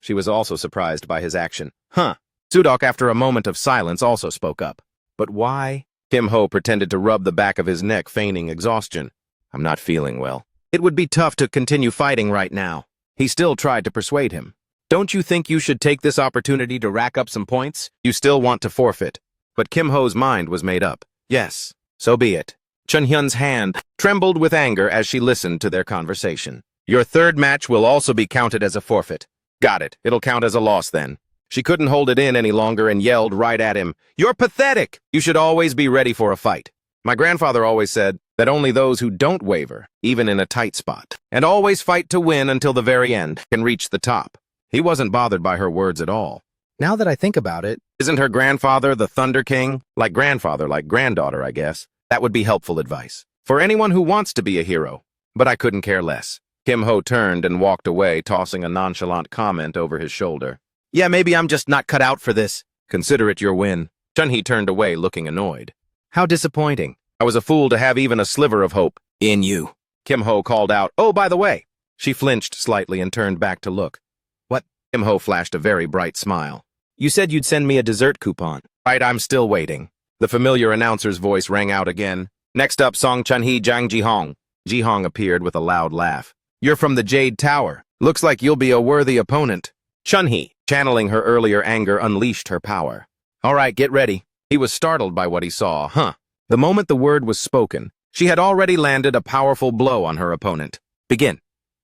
[SPEAKER 1] She was also surprised by his action. Huh. Sudok, after a moment of silence, also spoke up. But why? Kim Ho pretended to rub the back of his neck, feigning exhaustion. I'm not feeling well. It would be tough to continue fighting right now. He still tried to persuade him. Don't you think you should take this opportunity to rack up some points? You still want to forfeit. But Kim Ho's mind was made up. Yes, so be it. Chun Hyun's hand trembled with anger as she listened to their conversation. Your third match will also be counted as a forfeit. Got it. It'll count as a loss then. She couldn't hold it in any longer and yelled right at him. You're pathetic! You should always be ready for a fight. My grandfather always said that only those who don't waver, even in a tight spot, and always fight to win until the very end, can reach the top. He wasn't bothered by her words at all. Now that I think about it, isn't her grandfather the Thunder King? Like grandfather, like granddaughter, I guess. That would be helpful advice. For anyone who wants to be a hero. But I couldn't care less. Kim Ho turned and walked away, tossing a nonchalant comment over his shoulder. Yeah, maybe I'm just not cut out for this. Consider it your win. Chun-hee turned away, looking annoyed. How disappointing. I was a fool to have even a sliver of hope in you. Kim Ho called out, oh, by the way. She flinched slightly and turned back to look. What? Kim Ho flashed a very bright smile. You said you'd send me a dessert coupon. Right, I'm still waiting. The familiar announcer's voice rang out again. Next up, Song Chun-hee Jang Ji-hong. Ji-hong appeared with a loud laugh. You're from the Jade Tower. Looks like you'll be a worthy opponent. Chun-hee, channeling her earlier anger, unleashed her power. All right, get ready. He was startled by what he saw. The moment the word was spoken, she had already landed a powerful blow on her opponent. Begin.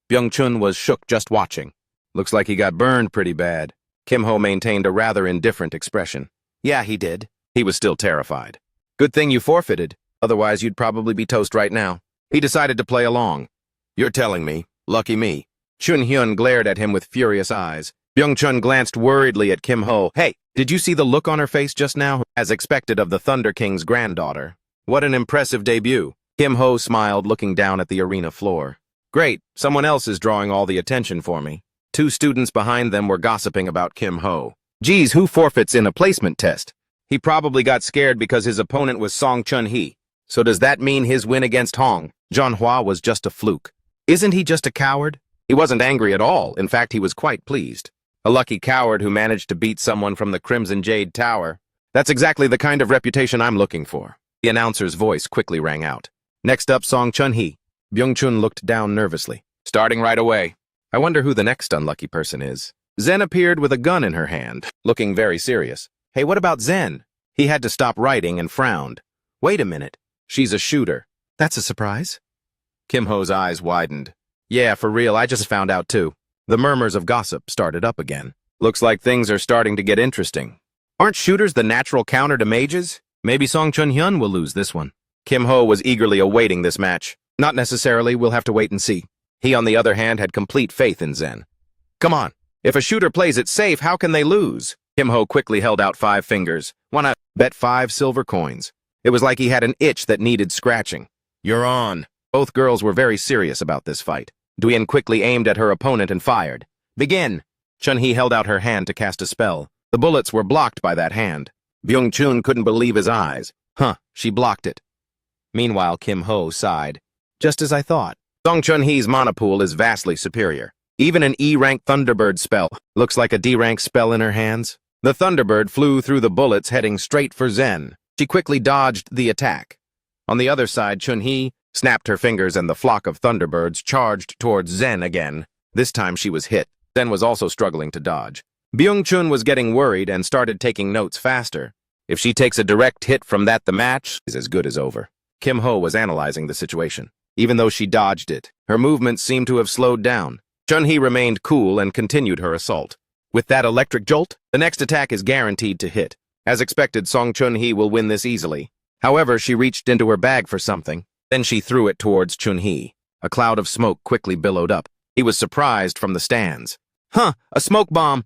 [SPEAKER 1] Byung-chun was shook just watching. Looks like he got burned pretty bad. Kim-ho maintained a rather indifferent expression. Yeah, he did. He was still terrified. Good thing you forfeited. Otherwise, you'd probably be toast right now. He decided to play along. You're telling me. Lucky me. Chun-hyun glared at him with furious eyes. Byung-chun glanced worriedly at Kim-ho. Hey, did you see the look on her face just now? As expected of the Thunder King's granddaughter. What an impressive debut. Kim-ho smiled, looking down at the arena floor. Great, someone else is drawing all the attention for me. Two students behind them were gossiping about Kim-ho. Geez, who forfeits in a placement test? He probably got scared because his opponent was Song Chun-hee. So does that mean his win against Hong Junhwa was just a fluke? Isn't he just a coward? He wasn't angry at all. In fact, he was quite pleased. A lucky coward who managed to beat someone from the Crimson Jade Tower. That's exactly the kind of reputation I'm looking for. The announcer's voice quickly rang out. Next up, Song Chun-hee. Byung-chun looked down nervously. Starting right away. I wonder who the next unlucky person is. Zen appeared with a gun in her hand, looking very serious. Hey, what about Zen? He had to stop writing and frowned. Wait a minute. She's a shooter. That's a surprise. Kim-ho's eyes widened. Yeah, for real, I just found out too. The murmurs of gossip started up again. Looks like things are starting to get interesting. Aren't shooters the natural counter to mages? Maybe Song Chun-hyun will lose this one. Kim-ho was eagerly awaiting this match. Not necessarily, we'll have to wait and see. He, on the other hand, had complete faith in Zen. Come on, if a shooter plays it safe, how can they lose? Kim-ho quickly held out 5 fingers. Wanna bet 5 silver coins. It was like he had an itch that needed scratching. You're on. Both girls were very serious about this fight. Duyen quickly aimed at her opponent and fired. Begin! Chun-hee held out her hand to cast a spell. The bullets were blocked by that hand. Byung-chun couldn't believe his eyes. She blocked it. Meanwhile, Kim-ho sighed. Just as I thought. Song Chun-hee's mana pool is vastly superior. Even an E-rank Thunderbird spell looks like a D-rank spell in her hands. The Thunderbird flew through the bullets, heading straight for Zen. She quickly dodged the attack. On the other side, Chun-hee snapped her fingers and the flock of Thunderbirds charged towards Zen again. This time she was hit. Zen was also struggling to dodge. Byung-chun was getting worried and started taking notes faster. If she takes a direct hit from that, the match is as good as over. Kim-ho was analyzing the situation. Even though she dodged it, her movements seemed to have slowed down. Chun-hee remained cool and continued her assault. With that electric jolt, the next attack is guaranteed to hit. As expected, Song Chun-hee will win this easily. However, she reached into her bag for something. Then she threw it towards Chun-hee. A cloud of smoke quickly billowed up. He was surprised from the stands. A smoke bomb!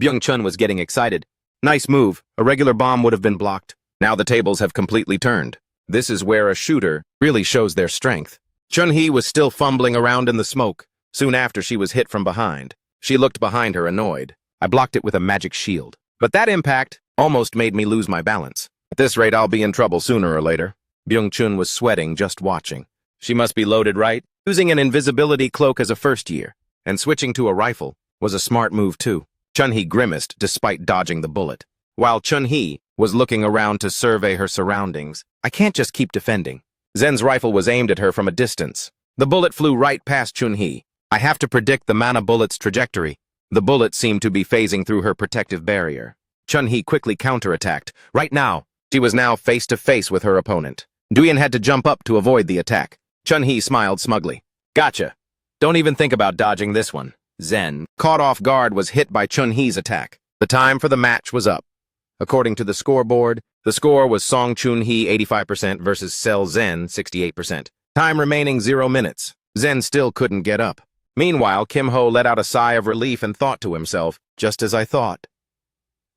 [SPEAKER 1] Byung-chun was getting excited. Nice move. A regular bomb would have been blocked. Now the tables have completely turned. This is where a shooter really shows their strength. Chun-hee was still fumbling around in the smoke. Soon after, she was hit from behind. She looked behind her, annoyed. I blocked it with a magic shield. But that impact almost made me lose my balance. At this rate, I'll be in trouble sooner or later. Byung-chun was sweating just watching. She must be loaded, right? Using an invisibility cloak as a first year, and switching to a rifle, was a smart move too. Chun-hee grimaced despite dodging the bullet. While Chun-hee was looking around to survey her surroundings, I can't just keep defending. Zen's rifle was aimed at her from a distance. The bullet flew right past Chun-hee. I have to predict the mana bullet's trajectory. The bullet seemed to be phasing through her protective barrier. Chun-hee quickly counterattacked. Right now, she was now face-to-face with her opponent. Duyen had to jump up to avoid the attack. Chun-hee smiled smugly. Gotcha. Don't even think about dodging this one. Zen, caught off guard, was hit by Chun-hee's attack. The time for the match was up. According to the scoreboard, the score was Song Chun-hee 85% versus Sel Zen 68%. Time remaining 0 minutes. Zen still couldn't get up. Meanwhile, Kim-ho let out a sigh of relief and thought to himself, just as I thought.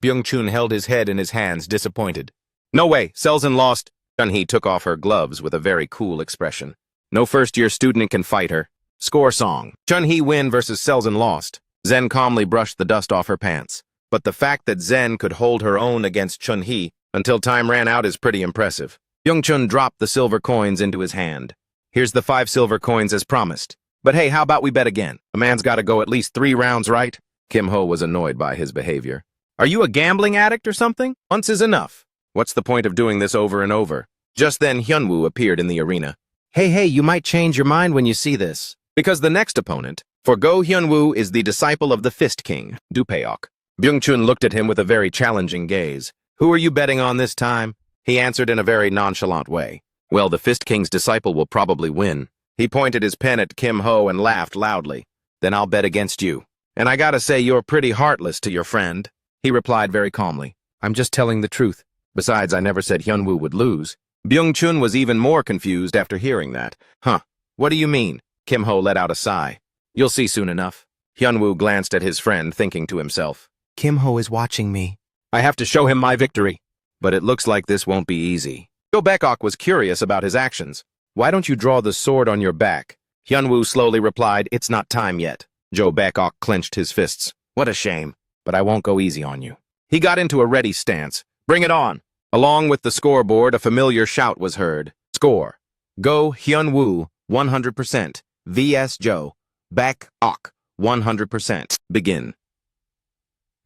[SPEAKER 1] Byung-chun held his head in his hands, disappointed. No way, Selzen lost. Chun-hee took off her gloves with a very cool expression. No first-year student can fight her. Score song. Chun-hee win versus Selzen lost. Zen calmly brushed the dust off her pants. But the fact that Zen could hold her own against Chun-hee until time ran out is pretty impressive. Byung-chun dropped the silver coins into his hand. Here's the 5 silver coins as promised. But hey, how about we bet again? A man's got to go at least 3 rounds, right? Kim-ho was annoyed by his behavior. Are you a gambling addict or something? Once is enough. What's the point of doing this over and over? Just then, Hyunwoo appeared in the arena. Hey, you might change your mind when you see this. Because the next opponent For Go Hyunwoo is the disciple of the Fist King, Dupeok. Byung-chun looked at him with a very challenging gaze. Who are you betting on this time? He answered in a very nonchalant way. Well, the Fist King's disciple will probably win. He pointed his pen at Kim Ho and laughed loudly. Then I'll bet against you. And I gotta say you're pretty heartless to your friend. He replied very calmly. I'm just telling the truth. Besides, I never said Hyunwoo would lose. Byung-chun was even more confused after hearing that. Huh, what do you mean? Kim Ho let out a sigh. You'll see soon enough. Hyunwoo glanced at his friend, thinking to himself. Kim Ho is watching me. I have to show him my victory. But it looks like this won't be easy. Jo Baek-ok was curious about his actions. Why don't you draw the sword on your back? Hyunwoo slowly replied, it's not time yet. Jo Baek-ok clenched his fists. What a shame, but I won't go easy on you. He got into a ready stance. Bring it on. Along with the scoreboard, a familiar shout was heard. Score. Go Hyunwoo, 100%. vs Jo Baek-ok, 100%. Begin.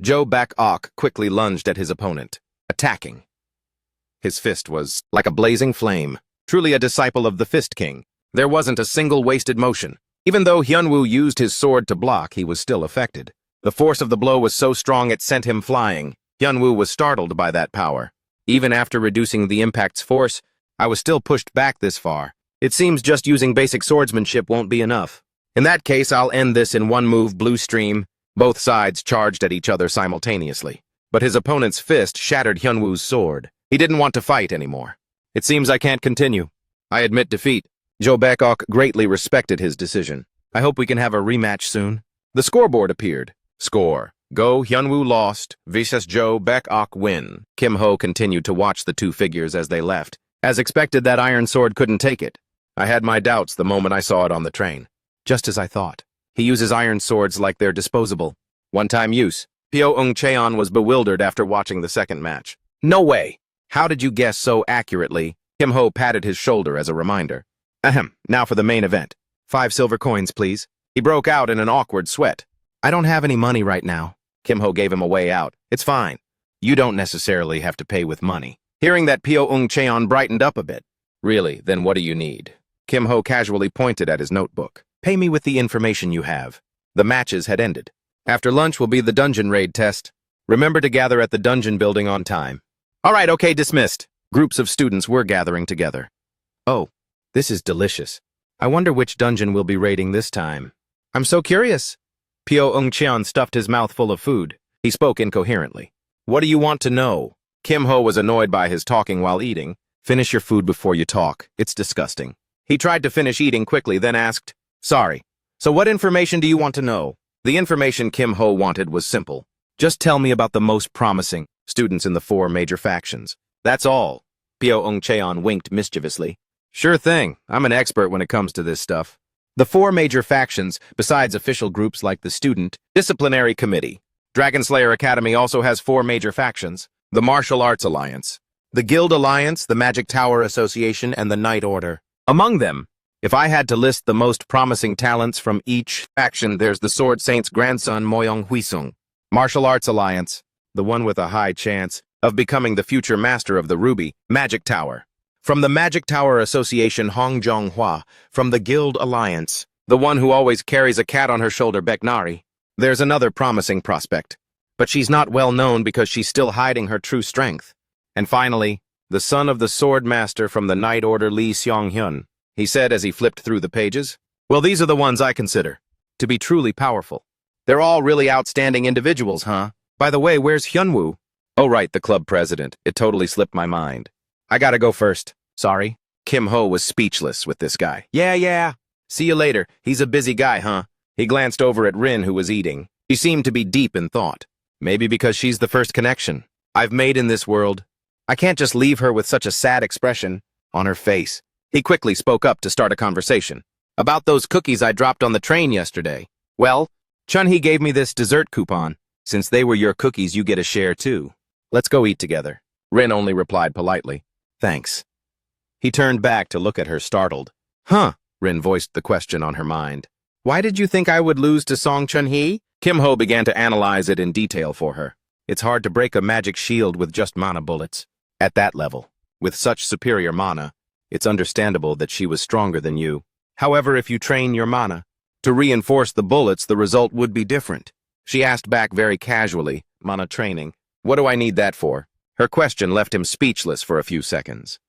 [SPEAKER 1] Jo Baek-ok quickly lunged at his opponent, attacking. His fist was like a blazing flame, truly a disciple of the Fist King. There wasn't a single wasted motion. Even though Hyunwoo used his sword to block, he was still affected. The force of the blow was so strong it sent him flying. Hyunwoo was startled by that power. Even after reducing the impact's force, I was still pushed back this far. It seems just using basic swordsmanship won't be enough. In that case, I'll end this in one move, Blue Stream. Both sides charged at each other simultaneously. But his opponent's fist shattered Hyunwoo's sword. He didn't want to fight anymore. It seems I can't continue. I admit defeat. Jo Baek-ok greatly respected his decision. I hope we can have a rematch soon. The scoreboard appeared. Score. Go Hyunwoo lost, vs Jo Baek-ok win. Kim Ho continued to watch the two figures as they left. As expected, that iron sword couldn't take it. I had my doubts the moment I saw it on the train. Just as I thought. He uses iron swords like they're disposable. One-time use. Pyo Eun-cheon was bewildered after watching the second match. No way! How did you guess so accurately? Kim Ho patted his shoulder as a reminder. Ahem, now for the main event. 5 silver coins, please. He broke out in an awkward sweat. I don't have any money right now. Kim Ho gave him a way out. It's fine. You don't necessarily have to pay with money. Hearing that, Pyo Eun-cheon brightened up a bit. Really, then what do you need? Kim Ho casually pointed at his notebook. Pay me with the information you have. The matches had ended. After lunch will be the dungeon raid test. Remember to gather at the dungeon building on time. All right, okay, dismissed. Groups of students were gathering together. Oh, this is delicious. I wonder which dungeon we'll be raiding this time. I'm so curious. Pyo Eun-cheon stuffed his mouth full of food. He spoke incoherently. What do you want to know? Kim Ho was annoyed by his talking while eating. Finish your food before you talk. It's disgusting. He tried to finish eating quickly, then asked, Sorry. So what information do you want to know? The information Kim Ho wanted was simple. Just tell me about the most promising students in the 4 major factions. That's all. Pyo Eun-cheon winked mischievously. Sure thing. I'm an expert when it comes to this stuff. The 4 major factions, besides official groups like the Student Disciplinary Committee. Dragonslayer Academy also has 4 major factions. The Martial Arts Alliance, the Guild Alliance, the Magic Tower Association, and the Knight Order. Among them, if I had to list the most promising talents from each faction, there's the Sword Saint's grandson, Moyong Huisung. Martial Arts Alliance, the one with a high chance of becoming the future master of the Ruby Magic Tower. From the Magic Tower Association, Hong Jong-hwa. From the Guild Alliance, the one who always carries a cat on her shoulder, Baeknari. There's another promising prospect, but she's not well known because she's still hiding her true strength. And finally, the son of the Sword Master from the Knight Order, Lee Seong-hyun. He said as he flipped through the pages. Well, these are the ones I consider to be truly powerful. They're all really outstanding individuals, huh? By the way, where's Hyunwoo? Oh, right, the club president. It totally slipped my mind. I gotta go first. Sorry. Kim Ho was speechless with this guy. Yeah. See you later. He's a busy guy, huh? He glanced over at Rin, who was eating. She seemed to be deep in thought. Maybe because she's the first connection I've made in this world. I can't just leave her with such a sad expression on her face. He quickly spoke up to start a conversation. About those cookies I dropped on the train yesterday. Well, Chun-hee gave me this dessert coupon. Since they were your cookies, you get a share too. Let's go eat together. Rin only replied politely. Thanks. He turned back to look at her, startled. Huh? Rin voiced the question on her mind. Why did you think I would lose to Song Chun-hee? Kim Ho began to analyze it in detail for her. It's hard to break a magic shield with just mana bullets. At that level, with such superior mana, it's understandable that she was stronger than you. However, if you train your mana, To reinforce the bullets, the result would be different. She asked back very casually, "Mana training. What do I need that for?" Her question left him speechless for a few seconds.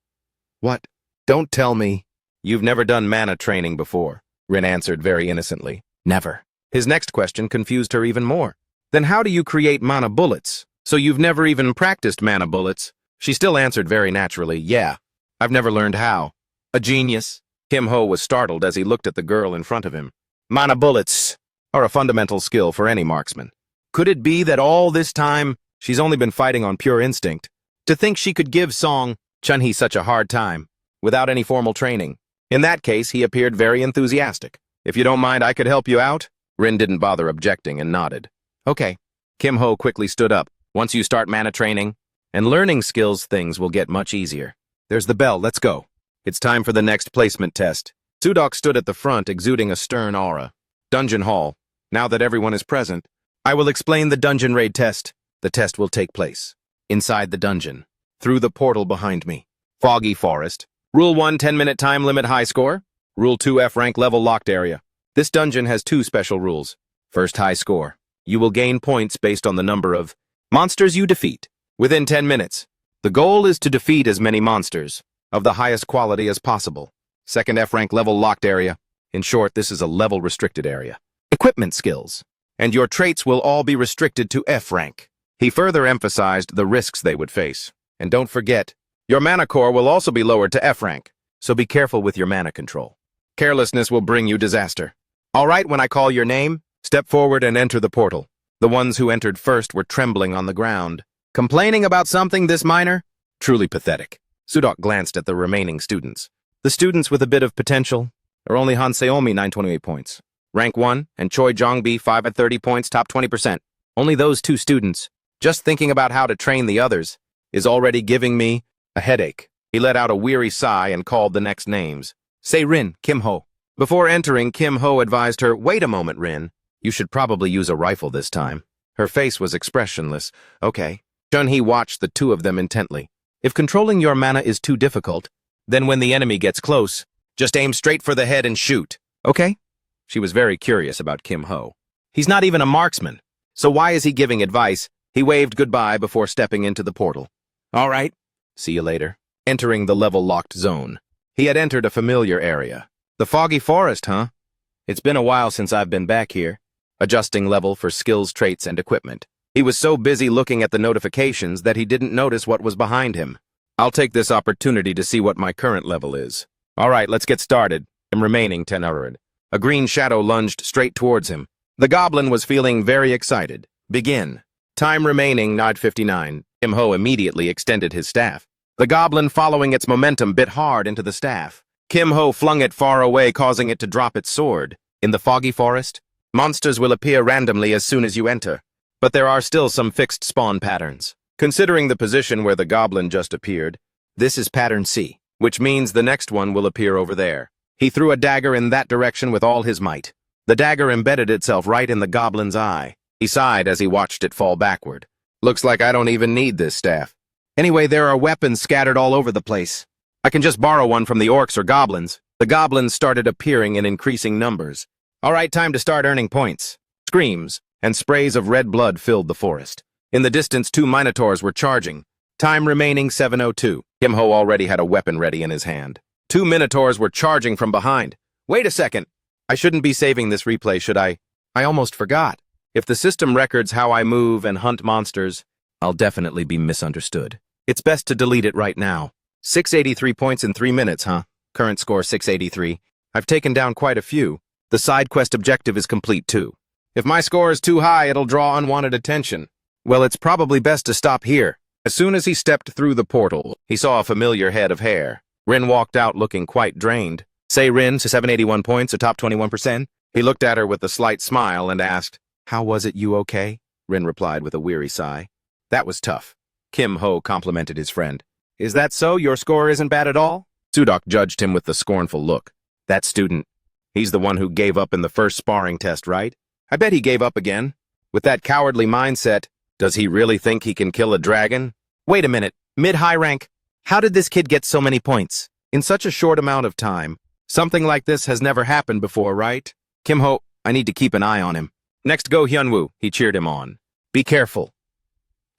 [SPEAKER 1] "What? Don't tell me." "You've never done mana training before," Rin answered very innocently. "Never." His next question confused her even more. "Then how do you create mana bullets? So you've never even practiced mana bullets?" She still answered very naturally, "Yeah, I've never learned how." "A genius." Kim Ho was startled as he looked at the girl in front of him. "Mana bullets are a fundamental skill for any marksman. Could it be that all this time she's only been fighting on pure instinct? To think she could give Song Chun-hee such a hard time without any formal training." In that case, he appeared very enthusiastic. "If you don't mind, I could help you out?" Rin didn't bother objecting and nodded. "Okay." Kim Ho quickly stood up. "Once you start mana training and learning skills, things will get much easier. There's the bell, let's go. It's time for the next placement test." Sudok stood at the front, exuding a stern aura. "Dungeon hall. Now that everyone is present, I will explain the dungeon raid test. The test will take place inside the dungeon, through the portal behind me. Foggy forest. Rule 1, 10-minute time limit high score. Rule 2, F rank level locked area. This dungeon has 2 special rules. First, high score. You will gain points based on the number of monsters you defeat within 10 minutes. The goal is to defeat as many monsters of the highest quality as possible. Second, F rank level locked area. In short, this is a level restricted area. Equipment skills. And your traits will all be restricted to F rank. He further emphasized the risks they would face. And don't forget, your mana core will also be lowered to F rank, so be careful with your mana control. Carelessness will bring you disaster. All right, when I call your name, step forward and enter the portal. The ones who entered first were trembling on the ground. Complaining about something this minor? Truly pathetic. Sudok glanced at the remaining students. The students with a bit of potential are only Han Seomi, 928 points. Rank 1, and Choi Jongbi, 5 at 30 points, top 20%. Only those 2 students. Just thinking about how to train the others is already giving me a headache. He let out a weary sigh and called the next names. Say Rin, Kim Ho. Before entering, Kim Ho advised her, "Wait a moment, Rin. You should probably use a rifle this time." Her face was expressionless. "Okay." Chun-hee watched the 2 of them intently. "If controlling your mana is too difficult, then when the enemy gets close, just aim straight for the head and shoot. Okay?" She was very curious about Kim Ho. He's not even a marksman, so why is he giving advice? He waved goodbye before stepping into the portal. "All right. See you later." Entering the level-locked zone. He had entered a familiar area. The foggy forest, huh? It's been a while since I've been back here. Adjusting level for skills, traits, and equipment. He was so busy looking at the notifications that he didn't notice what was behind him. I'll take this opportunity to see what my current level is. All right, let's get started. I'm remaining 10-hour'd. A green shadow lunged straight towards him. The goblin was feeling very excited. Begin. Time remaining, Nod 59. Kim Ho immediately extended his staff. The goblin, following its momentum, bit hard into the staff. Kim Ho flung it far away, causing it to drop its sword. In the foggy forest, monsters will appear randomly as soon as you enter, but there are still some fixed spawn patterns. Considering the position where the goblin just appeared, this is pattern C, which means the next one will appear over there. He threw a dagger in that direction with all his might. The dagger embedded itself right in the goblin's eye. He sighed as he watched it fall backward. Looks like I don't even need this staff. Anyway, there are weapons scattered all over the place. I can just borrow one from the orcs or goblins. The goblins started appearing in increasing numbers. All right, time to start earning points. Screams and sprays of red blood filled the forest. In the distance, 2 minotaurs were charging. Time remaining 7:02. Kim Ho already had a weapon ready in his hand. 2 minotaurs were charging from behind. Wait a second. I shouldn't be saving this replay, should I? I almost forgot. If the system records how I move and hunt monsters, I'll definitely be misunderstood. It's best to delete it right now. 683 points in 3 minutes, huh? Current score 683. I've taken down quite a few. The side quest objective is complete too. If my score is too high, it'll draw unwanted attention. Well, it's probably best to stop here. As soon as he stepped through the portal, he saw a familiar head of hair. Rin walked out looking quite drained. Say Rin, 781 points, a top 21%. He looked at her with a slight smile and asked, "How was it, you okay?" Rin replied with a weary sigh. "That was tough." Kim Ho complimented his friend. "Is that so? Your score isn't bad at all?" Sudok judged him with a scornful look. "That student, he's the one who gave up in the first sparring test, right? I bet he gave up again. With that cowardly mindset, does he really think he can kill a dragon?" "Wait a minute, mid-high rank. How did this kid get so many points? In such a short amount of time. Something like this has never happened before, right?" Kim-ho, I need to keep an eye on him. Next go Hyunwoo, he cheered him on. Be careful.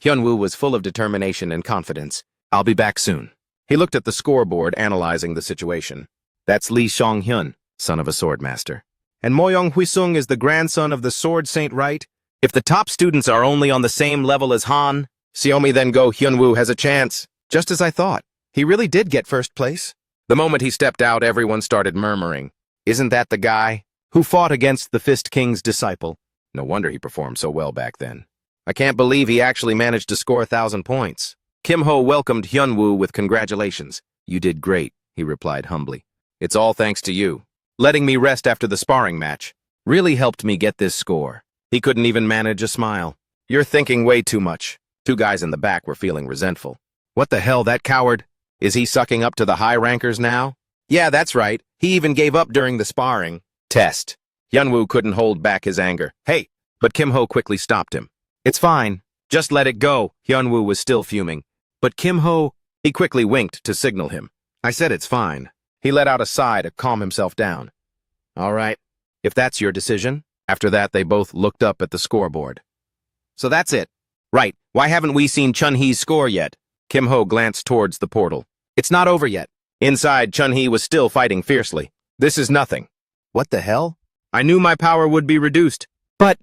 [SPEAKER 1] Hyunwoo was full of determination and confidence. I'll be back soon. He looked at the scoreboard, analyzing the situation. That's Lee Song-hyun, son of a swordmaster. And Moyong Huisung is the grandson of the sword saint, right? If the top students are only on the same level as Han, Xiaomi then go Hyunwoo has a chance. Just as I thought. He really did get first place. The moment he stepped out, everyone started murmuring. Isn't that the guy who fought against the Fist King's disciple? No wonder he performed so well back then. I can't believe he actually managed to score 1,000 points. Kim-ho welcomed Hyunwoo with congratulations. You did great, he replied humbly. It's all thanks to you. Letting me rest after the sparring match really helped me get this score. He couldn't even manage a smile. You're thinking way too much. Two guys in the back were feeling resentful. What the hell, that coward? Is he sucking up to the high rankers now? Yeah, that's right. He even gave up during the sparring test. Hyunwoo couldn't hold back his anger. Hey! But Kim-ho quickly stopped him. It's fine. Just let it go. Hyunwoo was still fuming. But Kim-ho, he quickly winked to signal him. I said it's fine. He let out a sigh to calm himself down. All right, if that's your decision. After that, they both looked up at the scoreboard. So that's it. Right, why haven't we seen Chun-hee's score yet? Kim-ho glanced towards the portal. It's not over yet. Inside, Chun-hee was still fighting fiercely. This is nothing. What the hell? I knew my power would be reduced. But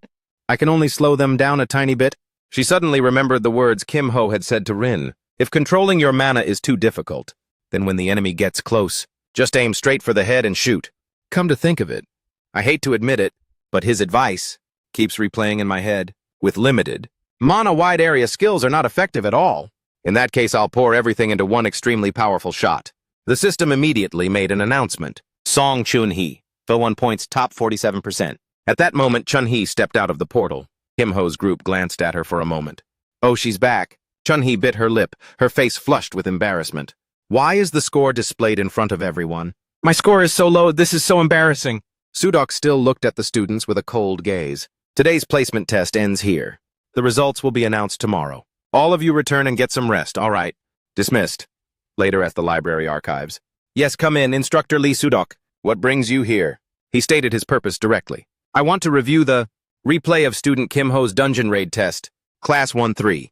[SPEAKER 1] I can only slow them down a tiny bit. She suddenly remembered the words Kim-ho had said to Rin. If controlling your mana is too difficult, then when the enemy gets close, just aim straight for the head and shoot. Come to think of it, I hate to admit it, but his advice keeps replaying in my head. With limited, mana-wide area skills are not effective at all. In that case, I'll pour everything into one extremely powerful shot. The system immediately made an announcement. Song Chun-hee, fill 1 points, top 47%. At that moment, Chun-hee stepped out of the portal. Kim-ho's group glanced at her for a moment. Oh, she's back. Chun-hee bit her lip, her face flushed with embarrassment. Why is the score displayed in front of everyone? My score is so low, this is so embarrassing. Sudok still looked at the students with a cold gaze. Today's placement test ends here. The results will be announced tomorrow. All of you return and get some rest, all right. Dismissed. Later at the library archives. Yes, come in, Instructor Lee Sudok. What brings you here? He stated his purpose directly. I want to review the replay of student Kim-ho's dungeon raid test, Class 1-3.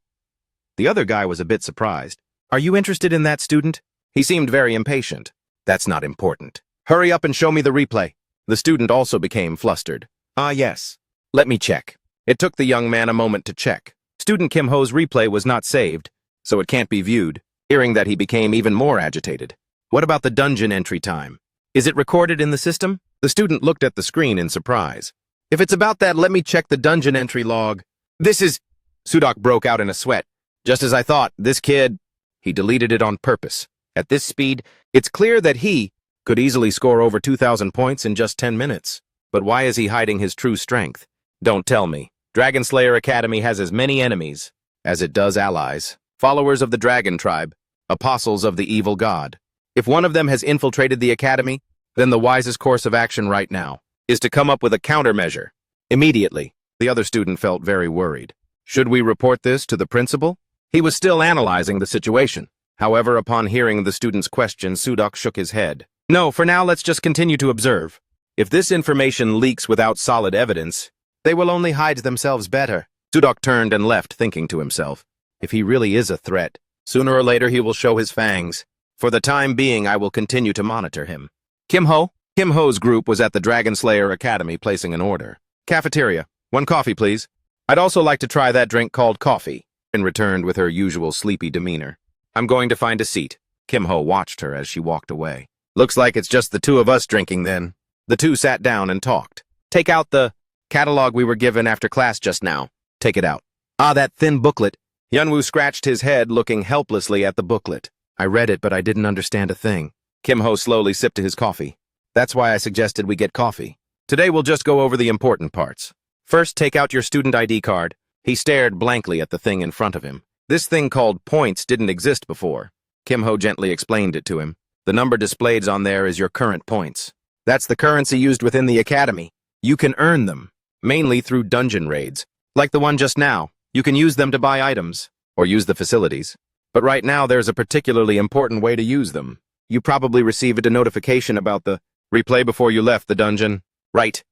[SPEAKER 1] The other guy was a bit surprised. Are you interested in that, student? He seemed very impatient. That's not important. Hurry up and show me the replay. The student also became flustered. Yes. Let me check. It took the young man a moment to check. Student Kim-ho's replay was not saved, so it can't be viewed. Hearing that, he became even more agitated. What about the dungeon entry time? Is it recorded in the system? The student looked at the screen in surprise. If it's about that, let me check the dungeon entry log. This is... Sudok broke out in a sweat. Just as I thought, this kid... He deleted it on purpose. At this speed, it's clear that he could easily score over 2,000 points in just 10 minutes. But why is he hiding his true strength? Don't tell me. Dragon Slayer Academy has as many enemies as it does allies. Followers of the Dragon Tribe, apostles of the evil god. If one of them has infiltrated the academy, then the wisest course of action right now is to come up with a countermeasure. Immediately, the other student felt very worried. Should we report this to the principal? He was still analyzing the situation. However, upon hearing the student's question, Sudok shook his head. No, for now, let's just continue to observe. If this information leaks without solid evidence, they will only hide themselves better. Sudok turned and left, thinking to himself, if he really is a threat, sooner or later he will show his fangs. For the time being, I will continue to monitor him. Kim-ho? Kim-ho's group was at the Dragon Slayer Academy placing an order. Cafeteria. 1 coffee, please. I'd also like to try that drink called coffee. And returned with her usual sleepy demeanor. I'm going to find a seat. Kim-ho watched her as she walked away. Looks like it's just the two of us drinking then. The two sat down and talked. Take out the catalog we were given after class just now. Take it out. Ah, that thin booklet. Hyunwoo scratched his head, looking helplessly at the booklet. I read it, but I didn't understand a thing. Kim-ho slowly sipped his coffee. That's why I suggested we get coffee. Today we'll just go over the important parts. First, take out your student ID card. He stared blankly at the thing in front of him. This thing called points didn't exist before. Kim-ho gently explained it to him. The number displayed on there is your current points. That's the currency used within the academy. You can earn them, mainly through dungeon raids. Like the one just now, you can use them to buy items, or use the facilities. But right now there's a particularly important way to use them. You probably received a notification about the replay before you left the dungeon. Right.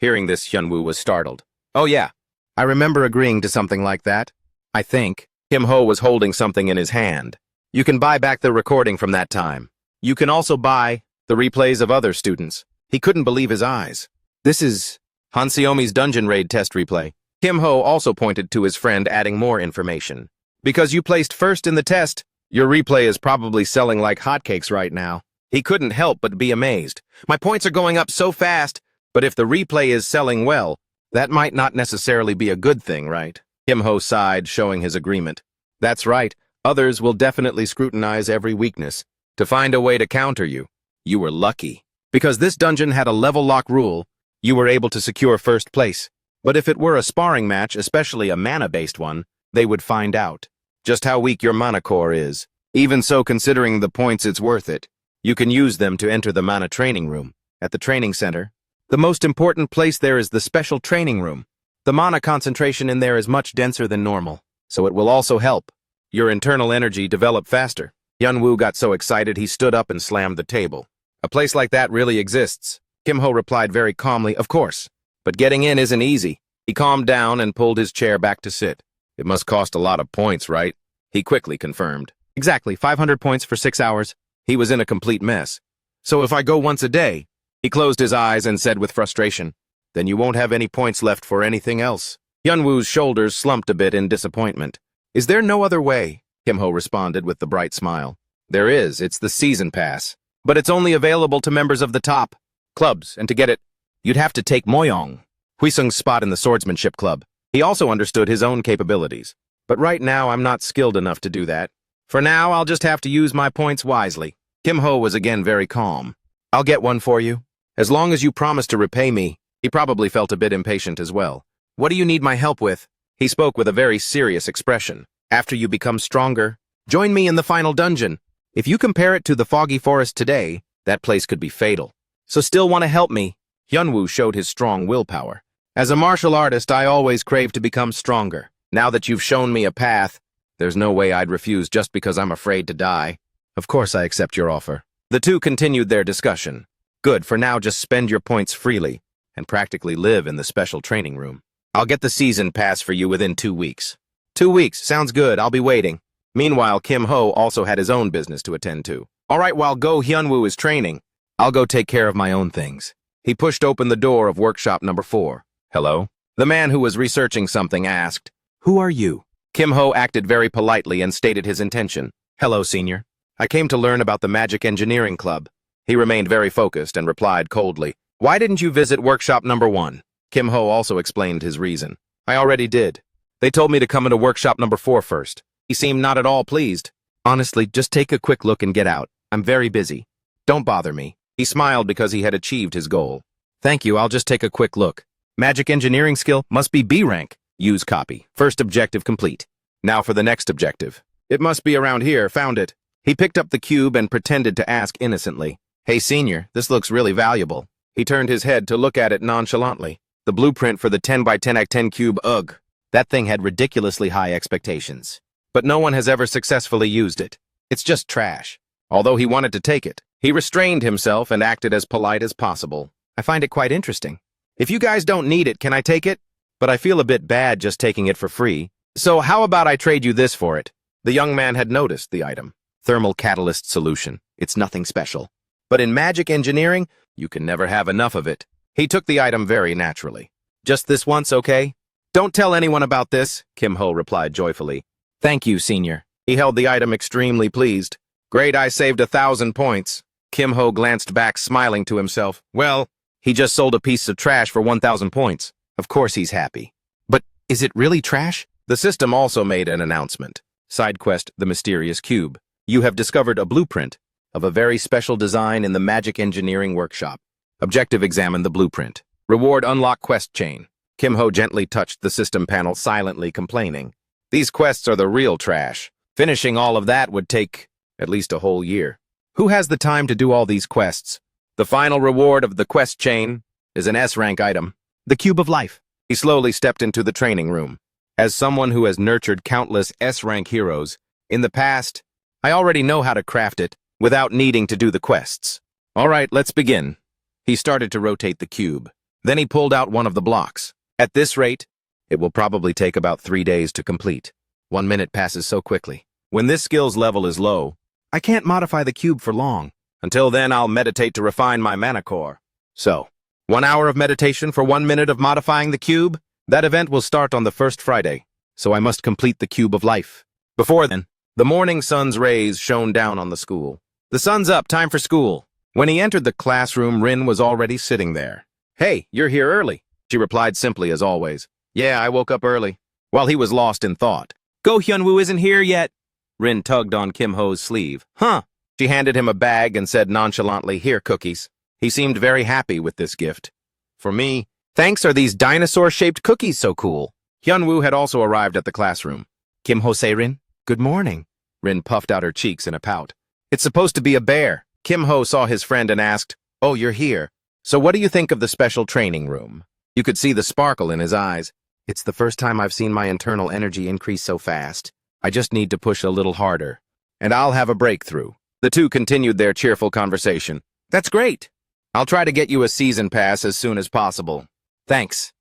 [SPEAKER 1] Hearing this, Hyunwoo was startled. Oh yeah, I remember agreeing to something like that. I think. Kim Ho was holding something in his hand. You can buy back the recording from that time. You can also buy the replays of other students. He couldn't believe his eyes. This is Hanseomi's dungeon raid test replay. Kim Ho also pointed to his friend, adding more information. Because you placed first in the test, your replay is probably selling like hotcakes right now. He couldn't help but be amazed. My points are going up so fast, but if the replay is selling well, that might not necessarily be a good thing, right? Kim Ho sighed, showing his agreement. That's right. Others will definitely scrutinize every weakness to find a way to counter you. You were lucky. Because this dungeon had a level lock rule, you were able to secure first place. But if it were a sparring match, especially a mana-based one, they would find out just how weak your mana core is. Even so, considering the points, it's worth it. You can use them to enter the mana training room at the training center. The most important place there is the special training room. The mana concentration in there is much denser than normal, so it will also help your internal energy develop faster. Hyunwoo got so excited he stood up and slammed the table. A place like that really exists. Kim Ho replied very calmly, of course. But getting in isn't easy. He calmed down and pulled his chair back to sit. It must cost a lot of points, right? He quickly confirmed. Exactly, 500 points for 6 hours. He was in a complete mess. So if I go once a day? He closed his eyes and said with frustration, then you won't have any points left for anything else. Hyunwoo's shoulders slumped a bit in disappointment. Is there no other way? Kim Ho responded with the bright smile. There is, it's the season pass. But it's only available to members of the top clubs, and to get it, you'd have to take Moyong, Huisung's spot in the swordsmanship club. He also understood his own capabilities. But right now, I'm not skilled enough to do that. For now, I'll just have to use my points wisely. Kim Ho was again very calm. I'll get one for you. As long as you promise to repay me. He probably felt a bit impatient as well. What do you need my help with? He spoke with a very serious expression. After you become stronger, join me in the final dungeon. If you compare it to the foggy forest today, that place could be fatal. So still want to help me? Hyunwoo showed his strong willpower. As a martial artist, I always crave to become stronger. Now that you've shown me a path, there's no way I'd refuse just because I'm afraid to die. Of course I accept your offer. The two continued their discussion. Good, for now just spend your points freely and practically live in the special training room. I'll get the season pass for you within 2 weeks. 2 weeks, sounds good, I'll be waiting. Meanwhile, Kim Ho also had his own business to attend to. All right, while Go Hyunwoo is training, I'll go take care of my own things. He pushed open the door of workshop number 4. Hello? The man who was researching something asked, Who are you? Kim Ho acted very politely and stated his intention. Hello, senior. I came to learn about the Magic Engineering Club. He remained very focused and replied coldly, Why didn't you visit workshop number 1? Kim Ho also explained his reason. I already did. They told me to come into workshop number 4 first. He seemed not at all pleased. Honestly, just take a quick look and get out. I'm very busy. Don't bother me. He smiled because he had achieved his goal. Thank you, I'll just take a quick look. Magic engineering skill must be B rank. Use copy. First objective complete. Now for the next objective. It must be around here, found it. He picked up the cube and pretended to ask innocently. Hey senior, this looks really valuable. He turned his head to look at it nonchalantly. The blueprint for the 10x10x10 cube, ugh. That thing had ridiculously high expectations. But no one has ever successfully used it. It's just trash. Although he wanted to take it, he restrained himself and acted as polite as possible. I find it quite interesting. If you guys don't need it, can I take it? But I feel a bit bad just taking it for free. So how about I trade you this for it? The young man had noticed the item. Thermal catalyst solution. It's nothing special. But in magic engineering, you can never have enough of it. He took the item very naturally. Just this once, okay? Don't tell anyone about this, Kim Ho replied joyfully. Thank you, senior. He held the item extremely pleased. Great, I saved 1,000 points. Kim Ho glanced back, smiling to himself. Well, he just sold a piece of trash for 1,000 points. Of course he's happy. But is it really trash? The system also made an announcement. Side quest, The Mysterious Cube. You have discovered a blueprint of a very special design in the Magic Engineering Workshop. Objective, examine the blueprint. Reward, unlock quest chain. Kim Ho gently touched the system panel, silently complaining. These quests are the real trash. Finishing all of that would take at least a whole year. Who has the time to do all these quests? The final reward of the quest chain is an S-rank item, the Cube of Life. He slowly stepped into the training room. As someone who has nurtured countless S-rank heroes in the past, I already know how to craft it without needing to do the quests. All right, let's begin. He started to rotate the cube. Then he pulled out one of the blocks. At this rate, it will probably take about 3 days to complete. 1 minute passes so quickly. When this skills level is low, I can't modify the cube for long. Until then, I'll meditate to refine my mana core. So, 1 hour of meditation for 1 minute of modifying the cube? That event will start on the first Friday, so I must complete the cube of life. Before then, the morning sun's rays shone down on the school. The sun's up, time for school. When he entered the classroom, Rin was already sitting there. Hey, you're here early, she replied simply as always. Yeah, I woke up early. While he was lost in thought. Go Hyunwoo isn't here yet. Rin tugged on Kim Ho's sleeve. Huh. She handed him a bag and said nonchalantly, here, cookies. He seemed very happy with this gift. For me, thanks, are these dinosaur-shaped cookies so cool? Hyunwoo had also arrived at the classroom. Kim Ho say Rin, good morning. Rin puffed out her cheeks in a pout. It's supposed to be a bear. Kim Ho saw his friend and asked, oh, you're here. So what do you think of the special training room? You could see the sparkle in his eyes. It's the first time I've seen my internal energy increase so fast. I just need to push a little harder. And I'll have a breakthrough. The two continued their cheerful conversation. That's great. I'll try to get you a season pass as soon as possible. Thanks.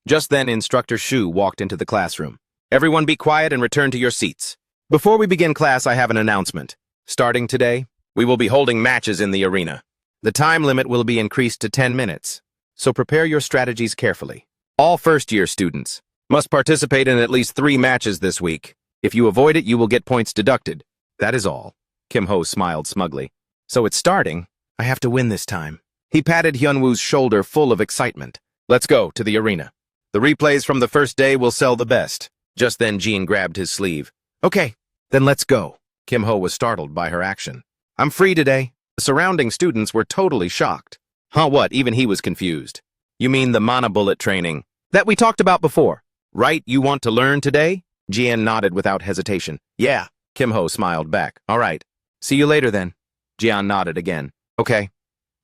[SPEAKER 1] Just then, Instructor Shu walked into the classroom. Everyone be quiet and return to your seats. Before we begin class, I have an announcement. Starting today, we will be holding matches in the arena. The time limit will be increased to 10 minutes, so prepare your strategies carefully. All first-year students must participate in at least 3 matches this week. If you avoid it, you will get points deducted. That is all. Kim Ho smiled smugly. So it's starting. I have to win this time. He patted Hyunwoo's shoulder full of excitement. Let's go to the arena. The replays from the first day will sell the best. Just then, Jean grabbed his sleeve. Okay, then let's go. Kim Ho was startled by her action. I'm free today. The surrounding students were totally shocked. Huh, what? Even he was confused. You mean the mana bullet training that we talked about before, right? You want to learn today? Jian nodded without hesitation. Yeah. Kim Ho smiled back. All right. See you later then. Jian nodded again. Okay.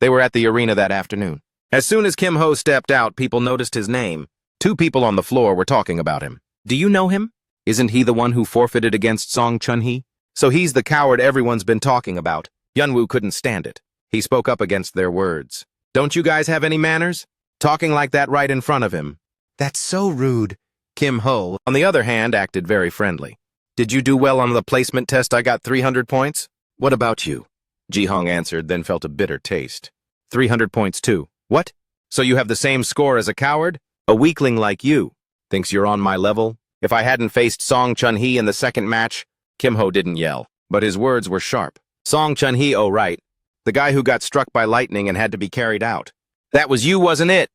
[SPEAKER 1] They were at the arena that afternoon. As soon as Kim Ho stepped out, people noticed his name. 2 people on the floor were talking about him. Do you know him? Isn't he the one who forfeited against Song Chun-hee? So he's the coward everyone's been talking about. Hyunwoo couldn't stand it. He spoke up against their words. Don't you guys have any manners? Talking like that right in front of him. That's so rude. Kim Ho, on the other hand, acted very friendly. Did you do well on the placement test? I got 300 points. What about you? Ji-hong answered, then felt a bitter taste. 300 points too. What? So you have the same score as a coward? A weakling like you. Thinks you're on my level? If I hadn't faced Song Chun-hee in the second match, Kim Ho didn't yell, but his words were sharp. Song Chun-hee, oh right. The guy who got struck by lightning and had to be carried out. That was you, wasn't it?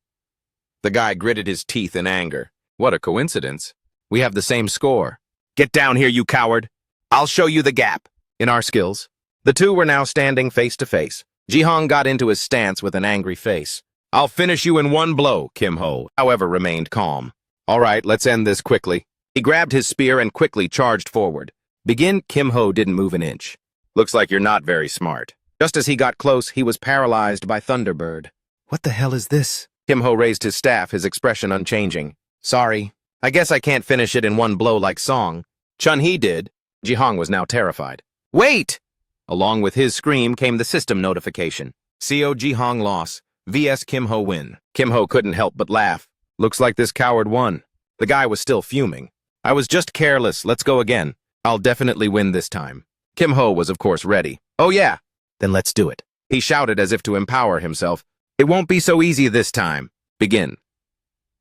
[SPEAKER 1] The guy gritted his teeth in anger. What a coincidence. We have the same score. Get down here, you coward. I'll show you the gap in our skills. The two were now standing face to face. Ji-hong got into his stance with an angry face. I'll finish you in one blow, Kim Ho, however, remained calm. All right, let's end this quickly. He grabbed his spear and quickly charged forward. Begin, Kim Ho didn't move an inch. Looks like you're not very smart. Just as he got close, he was paralyzed by Thunderbird. What the hell is this? Kim Ho raised his staff, his expression unchanging. Sorry. I guess I can't finish it in one blow like Song. Chun-hee did. Ji-hong was now terrified. Wait! Along with his scream came the system notification. CO Ji-hong loss. VS Kim Ho win. Kim Ho couldn't help but laugh. Looks like this coward won. The guy was still fuming. I was just careless. Let's go again. I'll definitely win this time. Kim Ho was of course ready. Oh yeah. Then let's do it. He shouted as if to empower himself. It won't be so easy this time. Begin.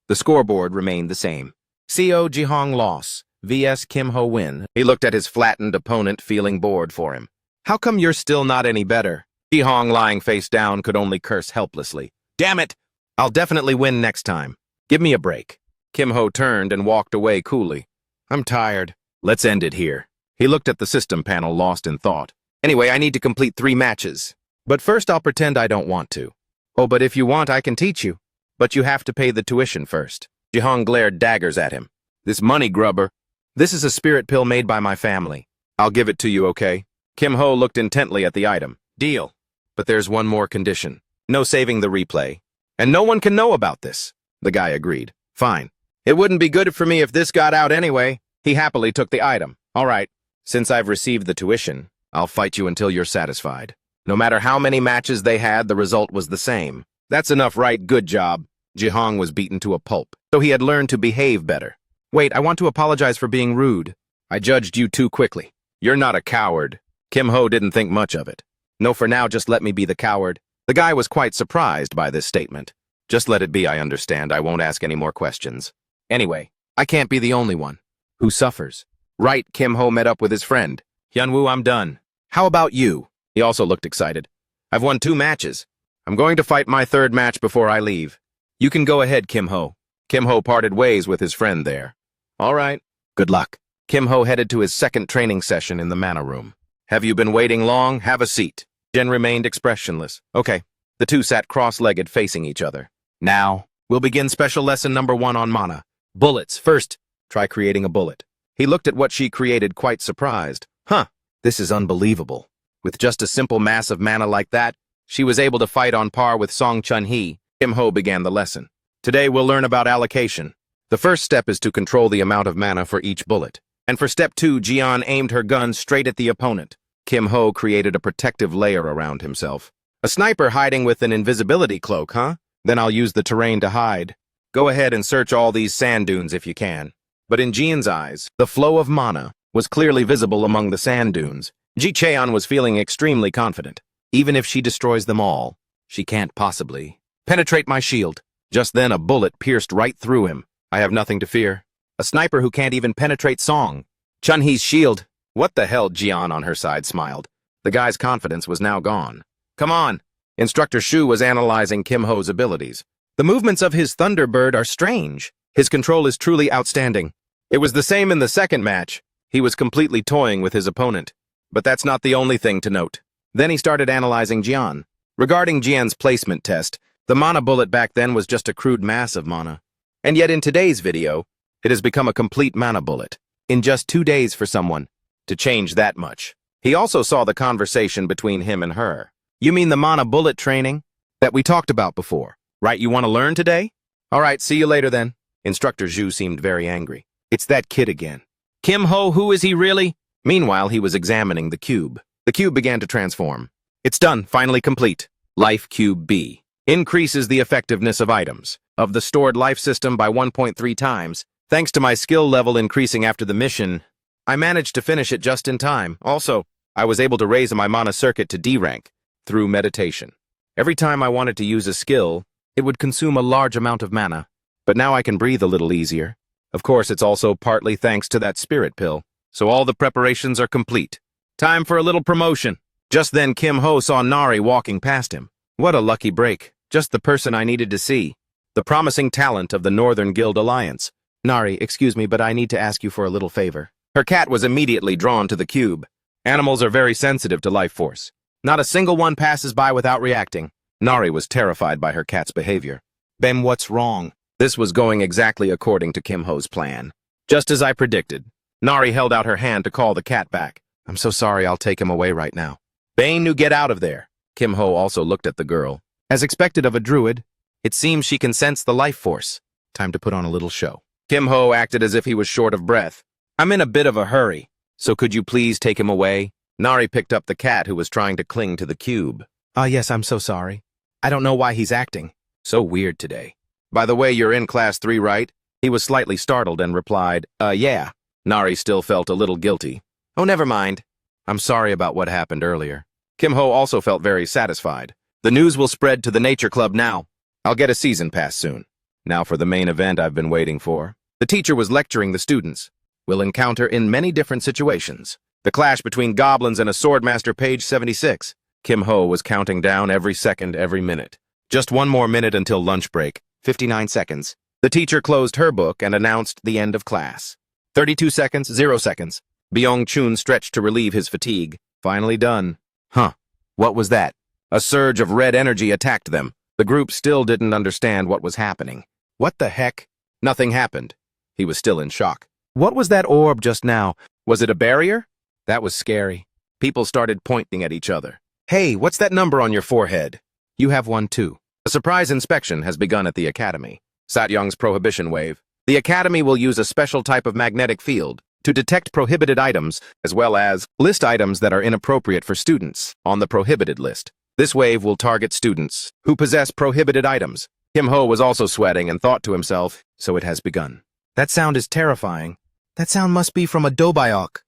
[SPEAKER 1] The scoreboard remained the same. CO Ji-hong loss. VS Kim Ho win. He looked at his flattened opponent, feeling bored for him. How come you're still not any better? Ji-hong, lying face down, could only curse helplessly. Damn it! I'll definitely win next time. Give me a break. Kim Ho turned and walked away coolly. I'm tired. Let's end it here. He looked at the system panel, lost in thought. Anyway, I need to complete 3 matches. But first I'll pretend I don't want to. Oh, but if you want, I can teach you. But you have to pay the tuition first. Ji-hong glared daggers at him. This money grubber. This is a spirit pill made by my family. I'll give it to you, okay? Kim Ho looked intently at the item. Deal. But there's one more condition. No saving the replay. And no one can know about this. The guy agreed. Fine. It wouldn't be good for me if this got out anyway. He happily took the item. All right. Since I've received the tuition, I'll fight you until you're satisfied. No matter how many matches they had, the result was the same. That's enough, right? Good job. Jihong was beaten to a pulp, so he had learned to behave better. Wait, I want to apologize for being rude. I judged you too quickly. You're not a coward. Kim Ho didn't think much of it. No, for now, just let me be the coward. The guy was quite surprised by this statement. Just let it be, I understand. I won't ask any more questions. Anyway, I can't be the only one who suffers. Right, Kim Ho met up with his friend. Hyunwoo, I'm done. How about you? He also looked excited. I've won 2 matches. I'm going to fight my 3rd match before I leave. You can go ahead, Kim Ho. Kim Ho parted ways with his friend there. All right, good luck. Kim Ho headed to his 2nd training session in the mana room. Have you been waiting long? Have a seat. Jen remained expressionless. Okay. The two sat cross-legged facing each other. Now, we'll begin special lesson number 1 on mana. Bullets. First, try creating a bullet. He looked at what she created quite surprised. Huh, this is unbelievable. With just a simple mass of mana like that, she was able to fight on par with Song Chun-hee. Kim Ho began the lesson. Today we'll learn about allocation. The first step is to control the amount of mana for each bullet. And for step 2, Jian aimed her gun straight at the opponent. Kim Ho created a protective layer around himself. A sniper hiding with an invisibility cloak, huh? Then I'll use the terrain to hide. Go ahead and search all these sand dunes if you can. But in Jian's eyes, the flow of mana was clearly visible among the sand dunes. Ji Cheon was feeling extremely confident. Even if she destroys them all, she can't possibly penetrate my shield. Just then a bullet pierced right through him. I have nothing to fear. A sniper who can't even penetrate Song Chun-hee's shield. What the hell? Jian on her side smiled. The guy's confidence was now gone. Come on. Instructor Shu was analyzing Kim Ho's abilities. The movements of his Thunderbird are strange. His control is truly outstanding. It was the same in the 2nd match. He was completely toying with his opponent. But that's not the only thing to note. Then he started analyzing Jian. Regarding Jian's placement test, the mana bullet back then was just a crude mass of mana. And yet in today's video, it has become a complete mana bullet. In just 2 days for someone to change that much. He also saw the conversation between him and her. You mean the mana bullet training that we talked about before, right? You want to learn today? All right, see you later then. Instructor Zhu seemed very angry. It's that kid again. Kim Ho, who is he really? Meanwhile, he was examining the cube. The cube began to transform. It's done, finally complete. Life Cube B. Increases the effectiveness of items of the stored life system by 1.3 times. Thanks to my skill level increasing after the mission, I managed to finish it just in time. Also, I was able to raise my mana circuit to D rank through meditation. Every time I wanted to use a skill, it would consume a large amount of mana. But now I can breathe a little easier. Of course, it's also partly thanks to that spirit pill. So all the preparations are complete. Time for a little promotion. Just then Kim Ho saw Nari walking past him. What a lucky break. Just the person I needed to see. The promising talent of the Northern Guild Alliance. Nari, excuse me, but I need to ask you for a little favor. Her cat was immediately drawn to the cube. Animals are very sensitive to life force. Not a single one passes by without reacting. Nari was terrified by her cat's behavior. Ben, what's wrong? This was going exactly according to Kim Ho's plan. Just as I predicted. Nari held out her hand to call the cat back. I'm so sorry, I'll take him away right now. Bane, you get out of there. Kim Ho also looked at the girl. As expected of a druid, it seems she can sense the life force. Time to put on a little show. Kim Ho acted as if he was short of breath. I'm in a bit of a hurry, so could you please take him away? Nari picked up the cat who was trying to cling to the cube. Yes, I'm so sorry. I don't know why he's acting so weird today. By the way, you're in class 3, right? He was slightly startled and replied, yeah. Nari still felt a little guilty. Oh, never mind. I'm sorry about what happened earlier. Kim Ho also felt very satisfied. The news will spread to the Nature Club now. I'll get a season pass soon. Now for the main event I've been waiting for. The teacher was lecturing the students. We'll encounter in many different situations. The clash between goblins and a swordmaster, page 76. Kim Ho was counting down every second, every minute. Just 1 more minute until lunch break. 59 seconds. The teacher closed her book and announced the end of class. 32 seconds, 0 seconds. Byung-chun stretched to relieve his fatigue. Finally done. Huh. What was that? A surge of red energy attacked them. The group still didn't understand what was happening. What the heck? Nothing happened. He was still in shock. What was that orb just now? Was it a barrier? That was scary. People started pointing at each other. Hey, what's that number on your forehead? You have one too. A surprise inspection has begun at the academy. Satyong's prohibition wave. The academy will use a special type of magnetic field to detect prohibited items, as well as list items that are inappropriate for students on the prohibited list. This wave will target students who possess prohibited items. Kim Ho was also sweating and thought to himself, so it has begun. That sound is terrifying. That sound must be from a Dobyok.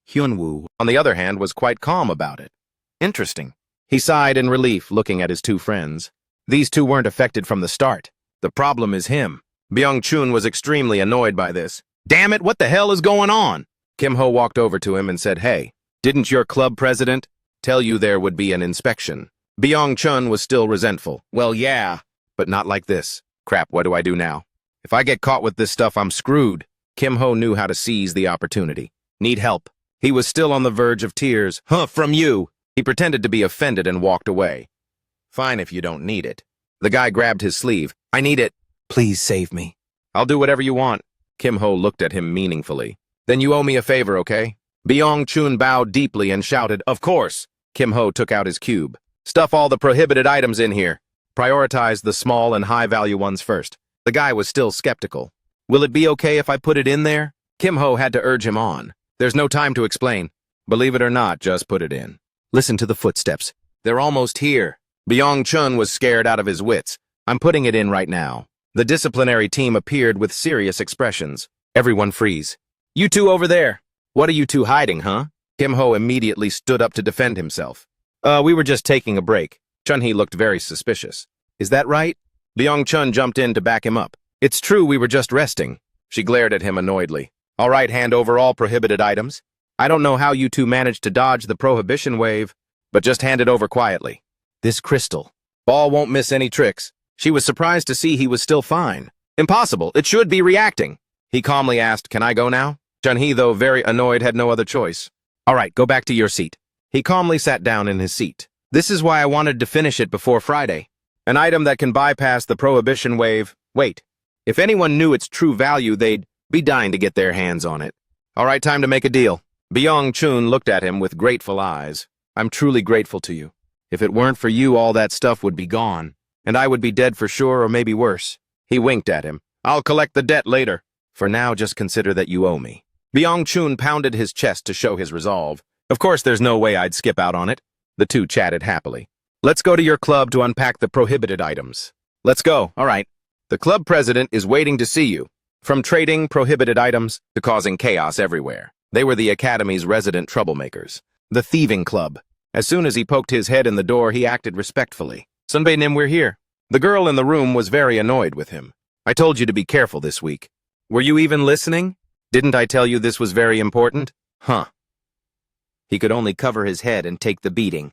[SPEAKER 1] Hyunwoo, on the other hand, was quite calm about it. Interesting. He sighed in relief, looking at his two friends. These two weren't affected from the start. The problem is him. Byung-chun was extremely annoyed by this. Damn it, what the hell is going on? Kim Ho walked over to him and said, Hey, didn't your club president tell you there would be an inspection? Byung-chun was still resentful. Well, yeah, but not like this. Crap, what do I do now? If I get caught with this stuff, I'm screwed. Kim Ho knew how to seize the opportunity. Need help. He was still on the verge of tears. From you. He pretended to be offended and walked away. Fine if you don't need it. The guy grabbed his sleeve. I need it. Please save me. I'll do whatever you want. Kim Ho looked at him meaningfully. Then you owe me a favor, okay? Byung-chun bowed deeply and shouted, Of course. Kim Ho took out his cube. Stuff all the prohibited items in here. Prioritize the small and high-value ones first. The guy was still skeptical. Will it be okay if I put it in there? Kim Ho had to urge him on. There's no time to explain. Believe it or not, just put it in. Listen to the footsteps. They're almost here. Byung-chun was scared out of his wits. I'm putting it in right now. The disciplinary team appeared with serious expressions. Everyone freeze. You two over there. What are you two hiding, huh? Kim Ho immediately stood up to defend himself. We were just taking a break. Chun-hee looked very suspicious. Is that right? Byung-chun jumped in to back him up. It's true, we were just resting. She glared at him annoyedly. All right, hand over all prohibited items. I don't know how you two managed to dodge the prohibition wave, but just hand it over quietly. This crystal. Ball won't miss any tricks. She was surprised to see he was still fine. Impossible, it should be reacting. He calmly asked, Can I go now? Chun-hee, though very annoyed, had no other choice. All right, go back to your seat. He calmly sat down in his seat. This is why I wanted to finish it before Friday. An item that can bypass the prohibition wave. Wait, if anyone knew its true value, they'd be dying to get their hands on it. All right, time to make a deal. Byung-chun looked at him with grateful eyes. I'm truly grateful to you. If it weren't for you, all that stuff would be gone, and I would be dead for sure or maybe worse. He winked at him. I'll collect the debt later. For now, just consider that you owe me. Byung-chun pounded his chest to show his resolve. Of course, there's no way I'd skip out on it. The two chatted happily. Let's go to your club to unpack the prohibited items. Let's go, all right. The club president is waiting to see you. From trading prohibited items to causing chaos everywhere. They were the academy's resident troublemakers. The thieving club. As soon as he poked his head in the door, he acted respectfully. Sunbae-nim, we're here. The girl in the room was very annoyed with him. I told you to be careful this week. Were you even listening? Didn't I tell you this was very important? Huh. He could only cover his head and take the beating.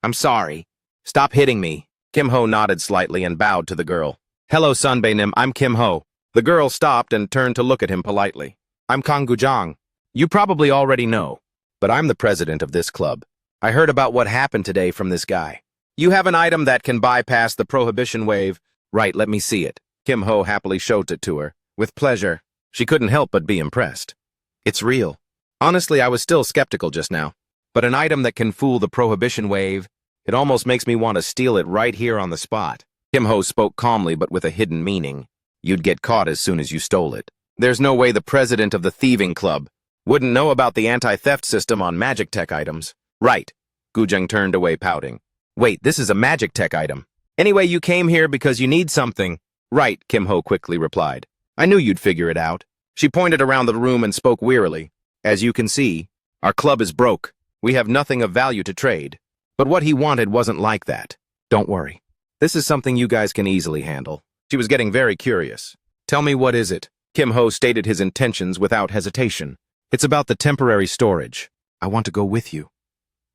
[SPEAKER 1] I'm sorry. Stop hitting me. Kim Ho nodded slightly and bowed to the girl. Hello, Sunbae-nim, I'm Kim Ho. The girl stopped and turned to look at him politely. I'm Kang Gujang. You probably already know, but I'm the president of this club. I heard about what happened today from this guy. You have an item that can bypass the prohibition wave. Right, let me see it. Kim Ho happily showed it to her. With pleasure. She couldn't help but be impressed. It's real. Honestly, I was still skeptical just now. But an item that can fool the prohibition wave, it almost makes me want to steal it right here on the spot. Kim Ho spoke calmly but with a hidden meaning. You'd get caught as soon as you stole it. There's no way the president of the thieving club wouldn't know about the anti-theft system on magic tech items. Right. Gujang turned away pouting. Wait, this is a magic tech item. Anyway, you came here because you need something. Right, Kim Ho quickly replied. I knew you'd figure it out. She pointed around the room and spoke wearily. As you can see, our club is broke. We have nothing of value to trade. But what he wanted wasn't like that. Don't worry. This is something you guys can easily handle. She was getting very curious. Tell me, what is it? Kim Ho stated his intentions without hesitation. It's about the temporary storage. I want to go with you.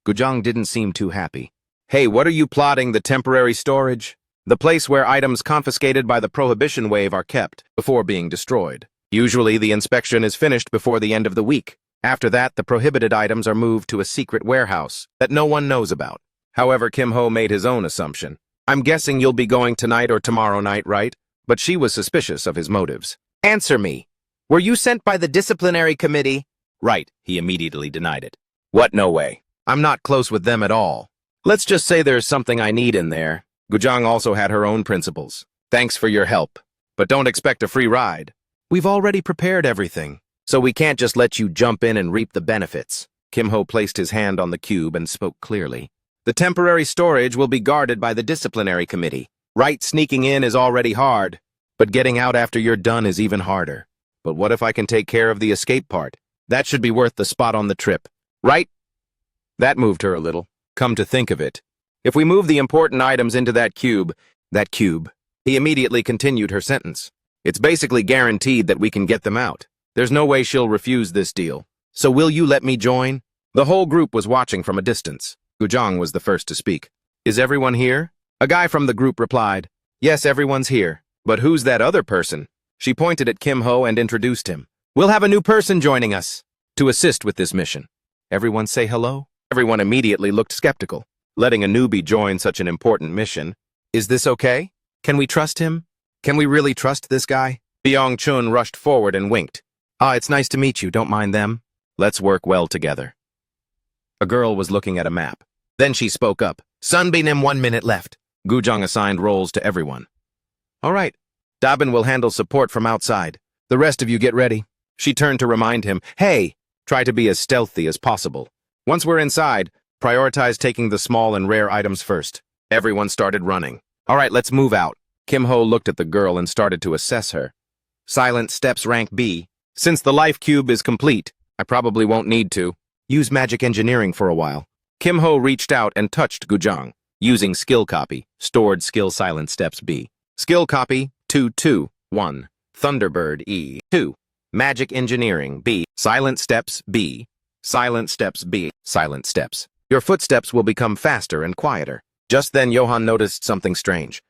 [SPEAKER 1] Gujang didn't seem too happy. Hey, what are you plotting, the temporary storage? The place where items confiscated by the prohibition wave are kept before being destroyed. Usually, the inspection is finished before the end of the week. After that, the prohibited items are moved to a secret warehouse that no one knows about. However, Kim Ho made his own assumption. I'm guessing you'll be going tonight or tomorrow night, right? But she was suspicious of his motives. Answer me. Were you sent by the disciplinary committee? Right, he immediately denied it. What, no way. I'm not close with them at all. Let's just say there's something I need in there. Gujang also had her own principles. Thanks for your help, but don't expect a free ride. We've already prepared everything, so we can't just let you jump in and reap the benefits. Kim Ho placed his hand on the cube and spoke clearly. The temporary storage will be guarded by the disciplinary committee. Right, sneaking in is already hard, but getting out after you're done is even harder. But what if I can take care of the escape part? That should be worth the spot on the trip. Right? That moved her a little. Come to think of it, if we move the important items into that cube, he immediately continued her sentence. It's basically guaranteed that we can get them out. There's no way she'll refuse this deal. So will you let me join? The whole group was watching from a distance. Gujang was the first to speak. Is everyone here? A guy from the group replied. Yes, everyone's here. But who's that other person? She pointed at Kim Ho and introduced him. We'll have a new person joining us to assist with this mission. Everyone say hello? Everyone immediately looked skeptical. Letting a newbie join such an important mission. Is this okay? Can we trust him? Can we really trust this guy? Byung Chun rushed forward and winked. It's nice to meet you, don't mind them. Let's work well together. A girl was looking at a map. Then she spoke up. Sunbeam, 1 minute left. Gujang assigned roles to everyone. All right. Dabin will handle support from outside. The rest of you get ready. She turned to remind him, hey, try to be as stealthy as possible. Once we're inside, prioritize taking the small and rare items first. Everyone started running. All right, let's move out. Kim Ho looked at the girl and started to assess her. Silent steps rank B. Since the life cube is complete, I probably won't need to. Use magic engineering for a while. Kim Ho reached out and touched Gujang. Using skill copy, stored skill silent steps B. Skill copy 221. Thunderbird E. 2. Magic engineering B. Silent steps B. Silent steps B. Silent steps. Your footsteps will become faster and quieter. Just then Johan noticed something strange.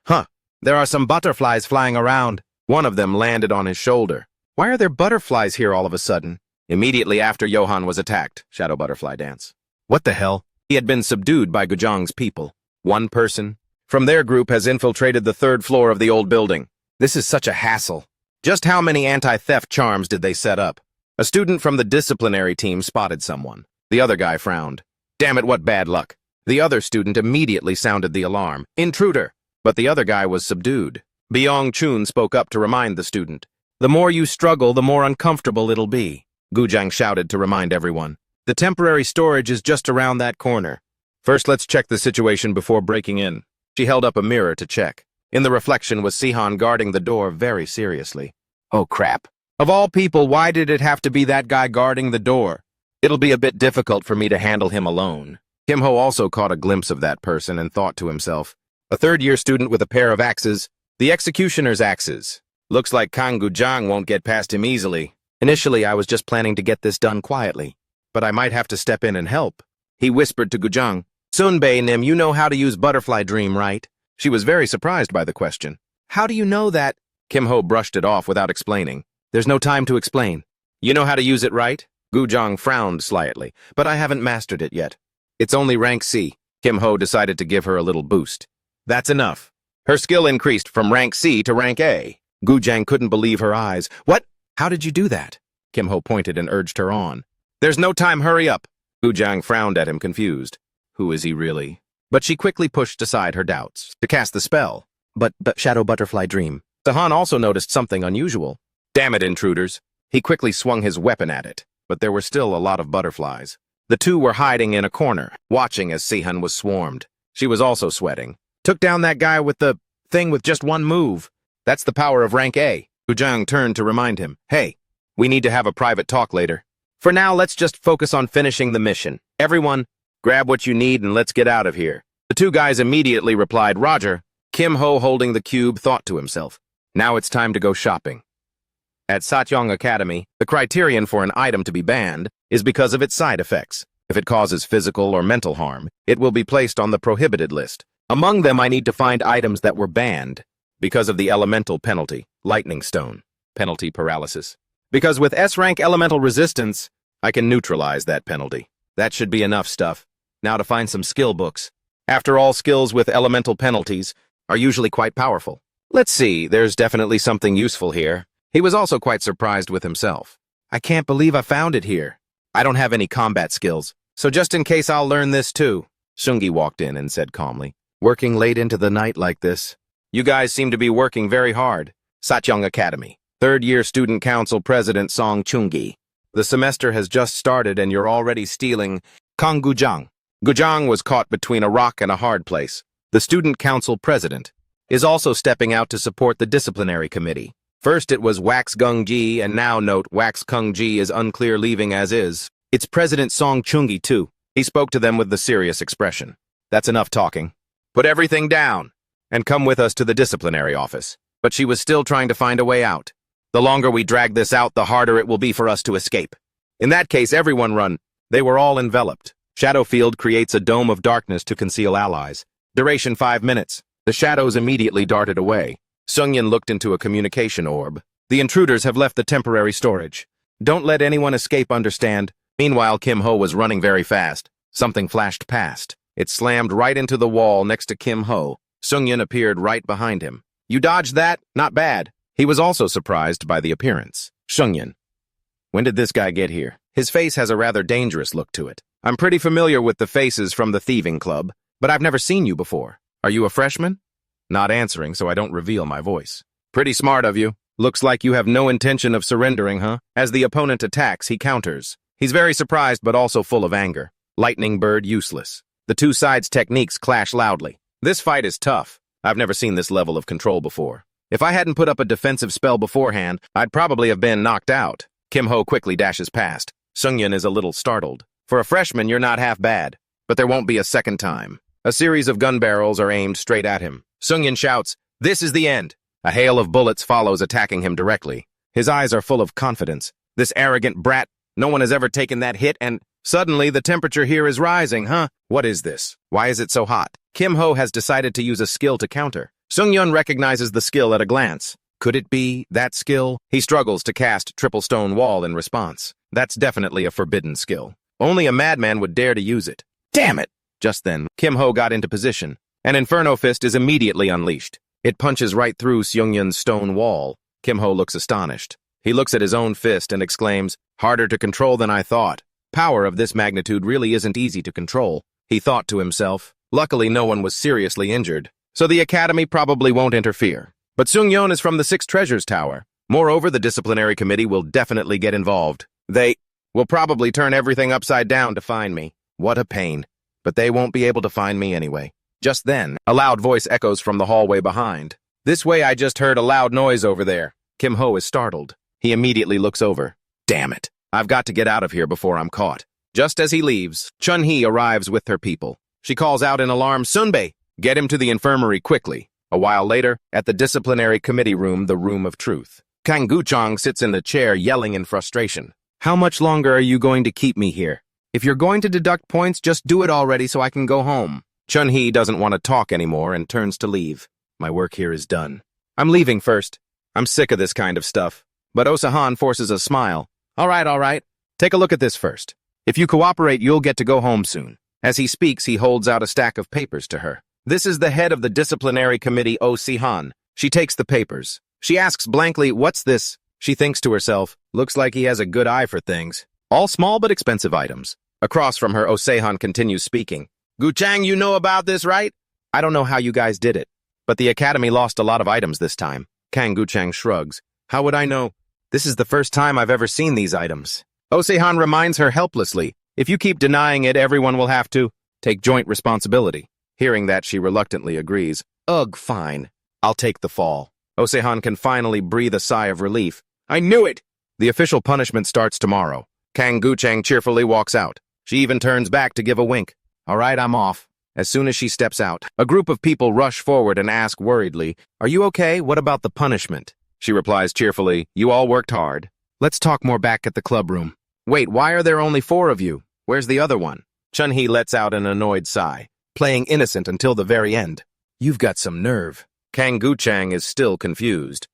[SPEAKER 1] There are some butterflies flying around. One of them landed on his shoulder. Why are there butterflies here all of a sudden? Immediately after Johan was attacked. Shadow butterfly dance. What the hell? He had been subdued by Gujang's people. One person from their group has infiltrated the 3rd floor of the old building. This is such a hassle. Just how many anti-theft charms did they set up? A student from the disciplinary team spotted someone. The other guy frowned. Damn it, what bad luck. The other student immediately sounded the alarm. Intruder! But the other guy was subdued. Byung Chun spoke up to remind the student. The more you struggle, the more uncomfortable it'll be. Gujang shouted to remind everyone. The temporary storage is just around that corner. First, let's check the situation before breaking in. She held up a mirror to check. In the reflection was Sihan guarding the door very seriously. Oh crap. Of all people, why did it have to be that guy guarding the door? It'll be a bit difficult for me to handle him alone. Kim Ho also caught a glimpse of that person and thought to himself, a 3rd-year student with a pair of axes, the executioner's axes. Looks like Kang Gujang won't get past him easily. Initially, I was just planning to get this done quietly, but I might have to step in and help. He whispered to Gujang, Sunbae Nim, you know how to use Butterfly Dream, right? She was very surprised by the question. How do you know that? Kim Ho brushed it off without explaining. There's no time to explain. You know how to use it, right? Gujang frowned slightly, but I haven't mastered it yet. It's only rank C. Kim Ho decided to give her a little boost. That's enough. Her skill increased from rank C to rank A. Gujang couldn't believe her eyes. What? How did you do that? Kim Ho pointed and urged her on. There's no time, hurry up. Gujang frowned at him, confused. Who is he really? But she quickly pushed aside her doubts to cast the spell. But Shadow Butterfly Dream. Sahan also noticed something unusual. Damn it, intruders. He quickly swung his weapon at it, but there were still a lot of butterflies. The two were hiding in a corner, watching as Sihan was swarmed. She was also sweating. Took down that guy with the thing with just one move. That's the power of rank A. Gujang turned to remind him. Hey, we need to have a private talk later. For now, let's just focus on finishing the mission. Everyone, grab what you need and let's get out of here. The two guys immediately replied, Roger. Kim Ho, holding the cube, thought to himself. Now it's time to go shopping. At Satyong Academy, the criterion for an item to be banned is because of its side effects. If it causes physical or mental harm, it will be placed on the prohibited list. Among them, I need to find items that were banned because of the elemental penalty, lightning stone, penalty paralysis. Because with S-rank elemental resistance, I can neutralize that penalty. That should be enough stuff. Now to find some skill books. After all, skills with elemental penalties are usually quite powerful. Let's see, there's definitely something useful here. He was also quite surprised with himself. I can't believe I found it here. I don't have any combat skills, so just in case I'll learn this too. Sungi walked in and said calmly, working late into the night like this. You guys seem to be working very hard. Satyong Academy. 3rd-year Student Council President Song Chungi. The semester has just started and you're already stealing Kang Gujang. Gujang was caught between a rock and a hard place. The Student Council President. is also stepping out to support the disciplinary committee. First it was Wax Gung Ji, and now note Wax Kung Ji is unclear leaving as is. It's President Song Chung-gi too. He spoke to them with the serious expression. That's enough talking. Put everything down and come with us to the disciplinary office. But she was still trying to find a way out. The longer we drag this out, the harder it will be for us to escape. In that case, everyone run. They were all enveloped. Shadowfield creates a dome of darkness to conceal allies. Duration 5 minutes. The shadows immediately darted away. Sungyeon looked into a communication orb. The intruders have left the temporary storage. Don't let anyone escape, understand? Meanwhile, Kim Ho was running very fast. Something flashed past. It slammed right into the wall next to Kim Ho. Sungyeon appeared right behind him. You dodged that? Not bad. He was also surprised by the appearance. Sungyeon. When did this guy get here? His face has a rather dangerous look to it. I'm pretty familiar with the faces from the thieving club, but I've never seen you before. Are you a freshman? Not answering, so I don't reveal my voice. Pretty smart of you. Looks like you have no intention of surrendering, huh? As the opponent attacks, he counters. He's very surprised, but also full of anger. Lightning bird useless. The two sides' techniques clash loudly. This fight is tough. I've never seen this level of control before. If I hadn't put up a defensive spell beforehand, I'd probably have been knocked out. Kim Ho quickly dashes past. Sungyeon is a little startled. For a freshman, you're not half bad. But there won't be a second time. A series of gun barrels are aimed straight at him. Sungyeon shouts, "This is the end!" A hail of bullets follows, attacking him directly. His eyes are full of confidence. This arrogant brat, no one has ever taken that hit, and suddenly the temperature here is rising, huh? What is this? Why is it so hot? Kim Ho has decided to use a skill to counter. Sungyeon recognizes the skill at a glance. Could it be that skill? He struggles to cast Triple Stone Wall in response. That's definitely a forbidden skill. Only a madman would dare to use it. Damn it! Just then, Kim Ho got into position. An Inferno Fist is immediately unleashed. It punches right through Sungyeon's stone wall. Kim Ho looks astonished. He looks at his own fist and exclaims, "Harder to control than I thought. Power of this magnitude really isn't easy to control," he thought to himself. Luckily, no one was seriously injured, so the Academy probably won't interfere. But Sungyeon is from the Six Treasures Tower. Moreover, the disciplinary committee will definitely get involved. They will probably turn everything upside down to find me. What a pain. But they won't be able to find me anyway. Just then, a loud voice echoes from the hallway behind. "This way, I just heard a loud noise over there." Kim Ho is startled. He immediately looks over. Damn it. I've got to get out of here before I'm caught. Just as he leaves, Chun-hee arrives with her people. She calls out in alarm, "Sunbae, get him to the infirmary quickly." A while later, at the disciplinary committee room, the room of truth, Kang Gu-chang sits in the chair yelling in frustration. "How much longer are you going to keep me here? If you're going to deduct points, just do it already so I can go home." Chun-hee doesn't want to talk anymore and turns to leave. "My work here is done. I'm leaving first. I'm sick of this kind of stuff." But Osahan forces a smile. All right. Take a look at this first. If you cooperate, you'll get to go home soon." As he speaks, he holds out a stack of papers to her. This is the head of the disciplinary committee, Oh Si-han. She takes the papers. She asks blankly, "What's this?" She thinks to herself, "Looks like he has a good eye for things." All small but expensive items. Across from her, Oh Si-han continues speaking. "Gu-chang, you know about this, right?" "I don't know how you guys did it, but the Academy lost a lot of items this time." Kang Gu-chang shrugs. "How would I know? This is the first time I've ever seen these items." Oh Si-han reminds her helplessly, "If you keep denying it, everyone will have to take joint responsibility." Hearing that, she reluctantly agrees. "Ugh, fine. I'll take the fall." Oh Si-han can finally breathe a sigh of relief. "I knew it!" The official punishment starts tomorrow. Kang Gu-chang cheerfully walks out. She even turns back to give a wink. "All right, I'm off." As soon as she steps out, a group of people rush forward and ask worriedly, "Are you okay? What about the punishment?" She replies cheerfully, "You all worked hard. Let's talk more back at the club room." "Wait, why are there only 4 of you? Where's the other one?" Chun-hee lets out an annoyed sigh, playing innocent until the very end. "You've got some nerve." Kang Gu-chang is still confused.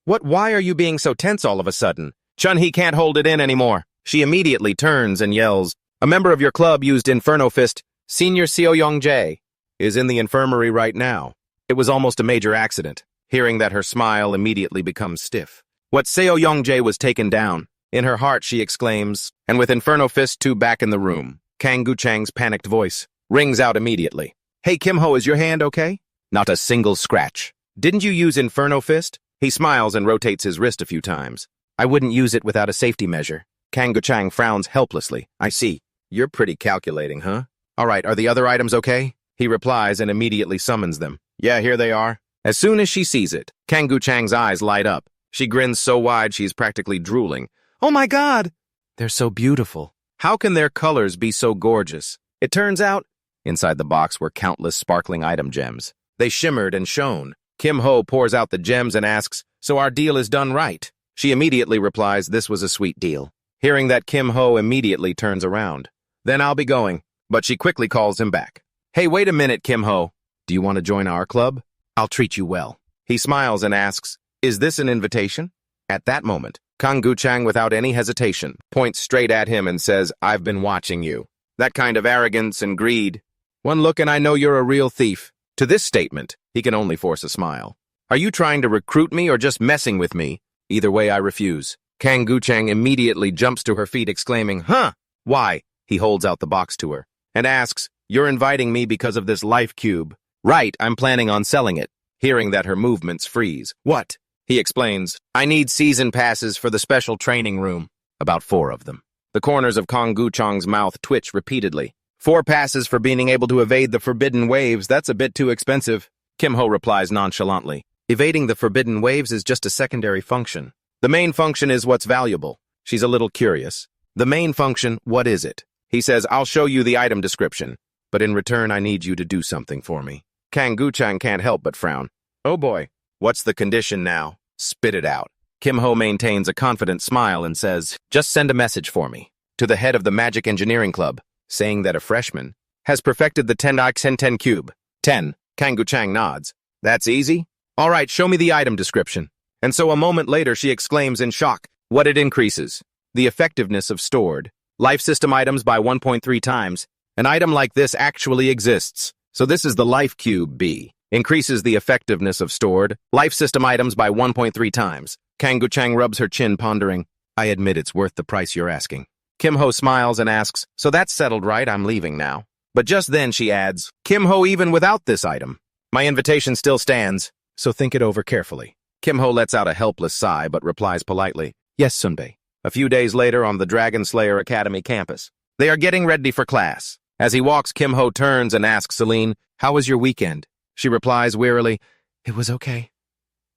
[SPEAKER 1] Why are you being so tense all of a sudden?" Chun-hee can't hold it in anymore. She immediately turns and yells, "A member of your club used Inferno Fist. Senior Seo Young-jae is in the infirmary right now. It was almost a major accident." Hearing that, her smile immediately becomes stiff. What Seo Young-jae was taken down. In her heart, she exclaims, and with Inferno Fist 2 back in the room, Kang Gu-chang's panicked voice rings out immediately. "Hey, Kim Ho, is your hand okay?" "Not a single scratch." "Didn't you use Inferno Fist?" He smiles and rotates his wrist a few times. "I wouldn't use it without a safety measure." Kang Gu-chang frowns helplessly. "I see. You're pretty calculating, huh? All right, are the other items okay?" He replies and immediately summons them. "Yeah, here they are." As soon as she sees it, Kang Chang's eyes light up. She grins so wide she's practically drooling. Oh my God! They're so beautiful. How can their colors be so gorgeous? It turns out, inside the box were countless sparkling item gems. They shimmered and shone. Kim Ho pours out the gems and asks, so our deal is done right? She immediately replies this was a sweet deal. Hearing that, Kim Ho immediately turns around. Then I'll be going, but she quickly calls him back. Hey, wait a minute, Kim Ho. Do you want to join our club? I'll treat you well. He smiles and asks, is this an invitation? At that moment, Kang Chang, without any hesitation, points straight at him and says, I've been watching you. That kind of arrogance and greed. One look and I know you're a real thief. To this statement, he can only force a smile. Are you trying to recruit me or just messing with me? Either way, I refuse. Kang Chang immediately jumps to her feet, exclaiming, huh? Why? He holds out the box to her and asks, you're inviting me because of this life cube. Right, I'm planning on selling it. Hearing that, her movements freeze. What? He explains, I need season passes for the special training room. About 4 of them. The corners of Kang Chang's mouth twitch repeatedly. 4 passes for being able to evade the forbidden waves, that's a bit too expensive. Kim Ho replies nonchalantly. Evading the forbidden waves is just a secondary function. The main function is what's valuable. She's a little curious. The main function, what is it? He says, I'll show you the item description, but in return I need you to do something for me. Kang Chang can't help but frown. Oh boy, what's the condition now? Spit it out. Kim Ho maintains a confident smile and says, just send a message for me to the head of the Magic Engineering Club, saying that a freshman has perfected the 10x10 cube. 10. Kang Chang nods. That's easy? All right, show me the item description. And so a moment later she exclaims in shock, what it increases? The effectiveness of stored life system items by 1.3 times. An item like this actually exists. So this is the life cube B. Increases the effectiveness of stored life system items by 1.3 times. Kang Chang rubs her chin, pondering. I admit it's worth the price you're asking. Kim Ho smiles and asks, so that's settled, right? I'm leaving now. But just then she adds, Kim Ho, even without this item, my invitation still stands, so think it over carefully. Kim Ho lets out a helpless sigh but replies politely, yes, Sunbae. A few days later on the Dragon Slayer Academy campus, they are getting ready for class. As he walks, Kim Ho turns and asks Celine, how was your weekend? She replies wearily, it was okay.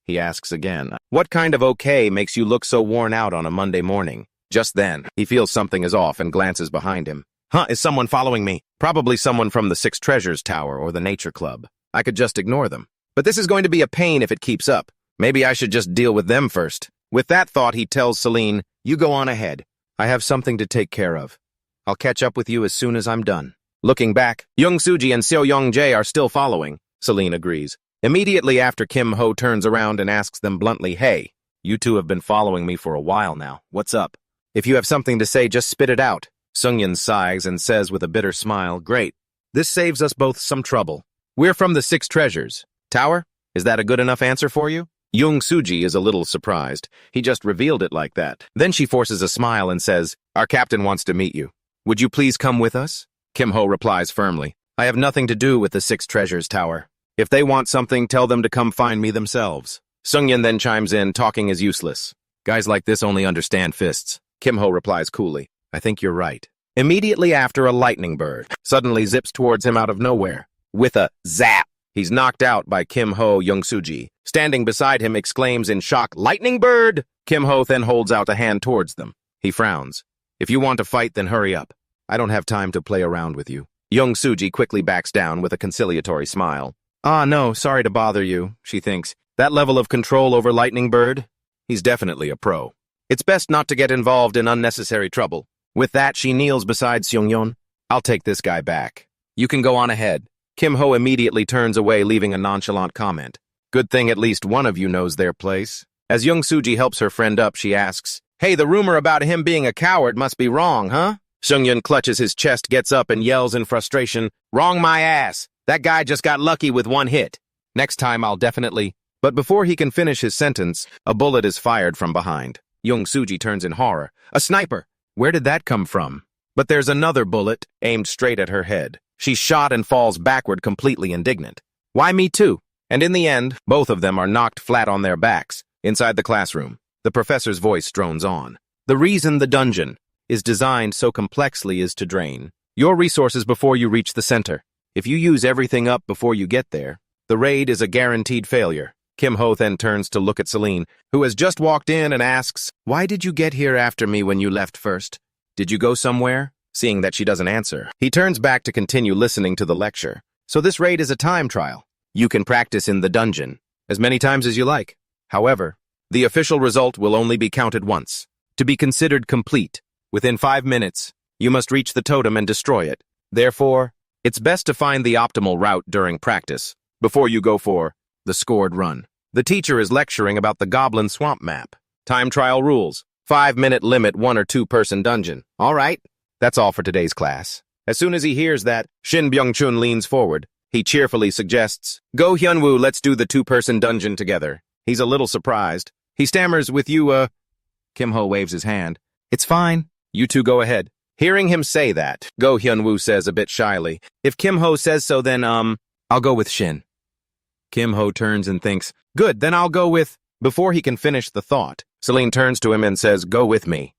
[SPEAKER 1] He asks again, what kind of okay makes you look so worn out on a Monday morning? Just then, he feels something is off and glances behind him. Huh, is someone following me? Probably someone from the Six Treasures Tower or the Nature Club. I could just ignore them. But this is going to be a pain if it keeps up. Maybe I should just deal with them first. With that thought, he tells Celine, you go on ahead. I have something to take care of. I'll catch up with you as soon as I'm done. Looking back, Young Suji and Seo Young Jae are still following. Celine agrees. Immediately after, Kim Ho turns around and asks them bluntly, hey, you two have been following me for a while now. What's up? If you have something to say, just spit it out. Sungyeon sighs and says with a bitter smile, great. This saves us both some trouble. We're from the Six Treasures Tower? Is that a good enough answer for you? Young Suji is a little surprised. He just revealed it like that. Then she forces a smile and says, our captain wants to meet you. Would you please come with us? Kim Ho replies firmly, I have nothing to do with the Six Treasures Tower. If they want something, tell them to come find me themselves. Sungyeon then chimes in, talking is useless. Guys like this only understand fists. Kim Ho replies coolly, I think you're right. Immediately after, a lightning bird suddenly zips towards him out of nowhere. With a zap, he's knocked out by Kim Ho. Young Suji, standing beside him, exclaims in shock, lightning bird! Kim Ho then holds out a hand towards them. He frowns. If you want to fight, then hurry up. I don't have time to play around with you. Young Suji quickly backs down with a conciliatory smile. Ah, no, sorry to bother you, she thinks. That level of control over Lightning Bird? He's definitely a pro. It's best not to get involved in unnecessary trouble. With that, she kneels beside Seungyeon. I'll take this guy back. You can go on ahead. Kim Ho immediately turns away, leaving a nonchalant comment. Good thing at least one of you knows their place. As Young Suji helps her friend up, she asks, hey, the rumor about him being a coward must be wrong, huh? Seungyeon clutches his chest, gets up, and yells in frustration, wrong my ass. That guy just got lucky with one hit. Next time I'll definitely... But before he can finish his sentence, a bullet is fired from behind. Young Suji turns in horror. A sniper! Where did that come from? But there's another bullet aimed straight at her head. She's shot and falls backward, completely indignant. Why me too? And in the end, both of them are knocked flat on their backs. Inside the classroom, the professor's voice drones on. The reason the dungeon is designed so complexly is to drain your resources before you reach the center. If you use everything up before you get there, The raid is a guaranteed failure. Kim Ho then turns to look at Celine, who has just walked in, and asks, "Why did you get here after me when you left first? Did you go somewhere?" Seeing that she doesn't answer, he turns back to continue listening to the lecture. So this raid is a time trial. You can practice in the dungeon as many times as you like. However, the official result will only be counted once. To be considered complete, within 5 minutes, you must reach the totem and destroy it. Therefore, it's best to find the optimal route during practice, before you go for the scored run. The teacher is lecturing about the Goblin Swamp map. Time trial rules. 5-minute limit 1 or 2 person dungeon. All right. That's all for today's class. As soon as he hears that, Shin Byung-chun leans forward. He cheerfully suggests, "Go Hyunwoo, let's do the 2-person dungeon together." He's a little surprised. He stammers, "With you, Kim Ho waves his hand. "It's fine. You two go ahead." Hearing him say that, Go Hyunwoo says a bit shyly, "If Kim Ho says so, then, I'll go with Shin." Kim Ho turns and thinks, "Good, then I'll go with..." Before he can finish the thought, Celine turns to him and says, "Go with me."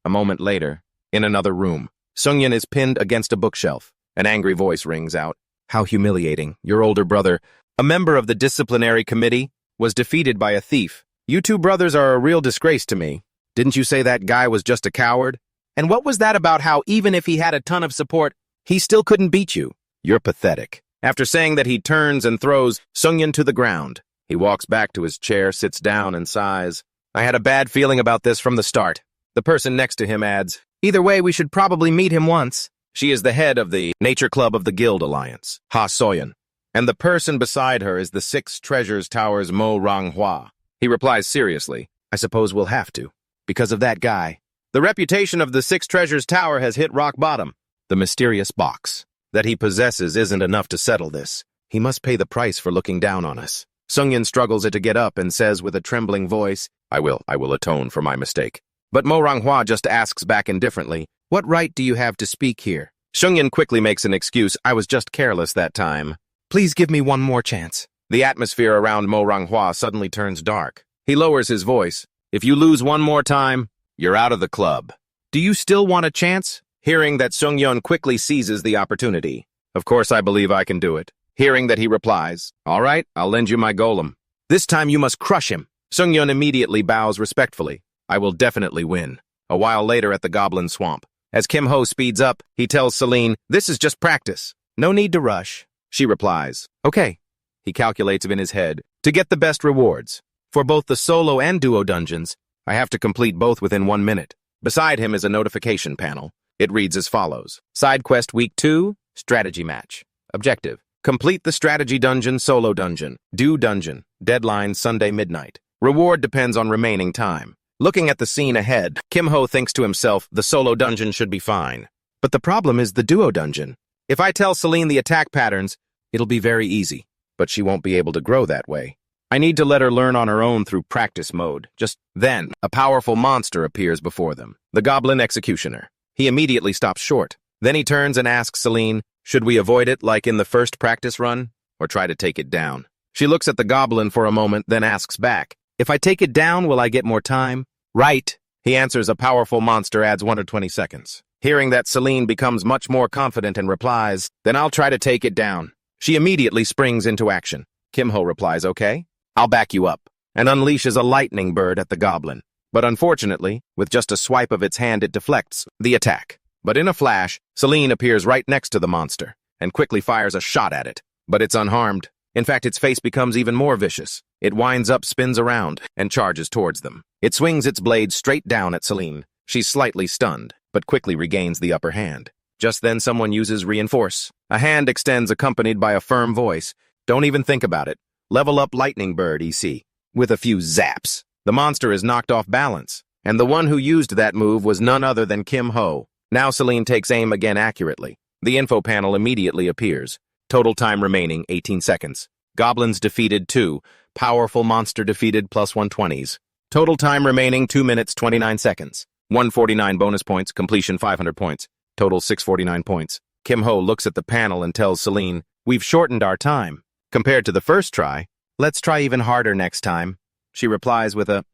[SPEAKER 1] A moment later, in another room, Sungyun is pinned against a bookshelf. An angry voice rings out. "How humiliating. Your older brother, a member of the disciplinary committee, was defeated by a thief. You two brothers are a real disgrace to me. Didn't you say that guy was just a coward? And what was that about how even if he had a ton of support, he still couldn't beat you? You're pathetic." After saying that, he turns and throws Sungyun to the ground. He walks back to his chair, sits down, and sighs. "I had a bad feeling about this from the start." The person next to him adds, "Either way, we should probably meet him once." She is the head of the Nature Club of the Guild Alliance, Ha Soyeon, and the person beside her is the Six Treasures Tower's Mo Ranghua. He replies seriously, "I suppose we'll have to, because of that guy. The reputation of the Six Treasures Tower has hit rock bottom. The mysterious box that he possesses isn't enough to settle this. He must pay the price for looking down on us." Sungyun struggles to get up and says with a trembling voice, I will atone for my mistake." But Mo Ranghua just asks back indifferently, "What right do you have to speak here?" Sungyun quickly makes an excuse, "I was just careless that time. Please give me one more chance." The atmosphere around Mo Ranghua suddenly turns dark. He lowers his voice, "If you lose one more time, you're out of the club. Do you still want a chance?" Hearing that, Sungyun quickly seizes the opportunity. "Of course I believe I can do it." Hearing that, he replies, "All right, I'll lend you my golem. This time you must crush him." Sungyun immediately bows respectfully. "I will definitely win." A while later at the Goblin Swamp, as Kim Ho speeds up, he tells Celine, "This is just practice. No need to rush." She replies, "Okay." He calculates in his head, "To get the best rewards for both the solo and duo dungeons, I have to complete both within 1 minute." Beside him is a notification panel. It reads as follows. Side Quest Week 2, Strategy Match. Objective: complete the Strategy Dungeon Solo Dungeon. Due Dungeon. Deadline Sunday midnight. Reward depends on remaining time. Looking at the scene ahead, Kim Ho thinks to himself, the solo dungeon should be fine. But the problem is the duo dungeon. If I tell Celine the attack patterns, it'll be very easy. But she won't be able to grow that way. I need to let her learn on her own through practice mode. Just then, a powerful monster appears before them. The Goblin Executioner. He immediately stops short. Then he turns and asks Celine, should we avoid it like in the first practice run, or try to take it down? She looks at the goblin for a moment, then asks back, if I take it down, will I get more time? Right. He answers. A powerful monster adds 1 or 20 seconds. Hearing that, Celine becomes much more confident and replies, then I'll try to take it down. She immediately springs into action. Kim Ho replies, okay, I'll back you up, and unleashes a lightning bird at the goblin. But unfortunately, with just a swipe of its hand, it deflects the attack. But in a flash, Celine appears right next to the monster, and quickly fires a shot at it. But it's unharmed. In fact, its face becomes even more vicious. It winds up, spins around, and charges towards them. It swings its blade straight down at Celine. She's slightly stunned, but quickly regains the upper hand. Just then, someone uses reinforce. A hand extends accompanied by a firm voice. Don't even think about it. Level up Lightning Bird, EC. With a few zaps, the monster is knocked off balance, and the one who used that move was none other than Kim Ho. Now Celine takes aim again accurately. The info panel immediately appears. Total time remaining, 18 seconds. Goblins defeated 2. Powerful monster defeated plus 120s. Total time remaining 2 minutes, 29 seconds. 149 bonus points, completion 500 points. Total 649 points. Kim Ho looks at the panel and tells Celine, we've shortened our time. Compared to the first try, let's try even harder next time. She replies with a,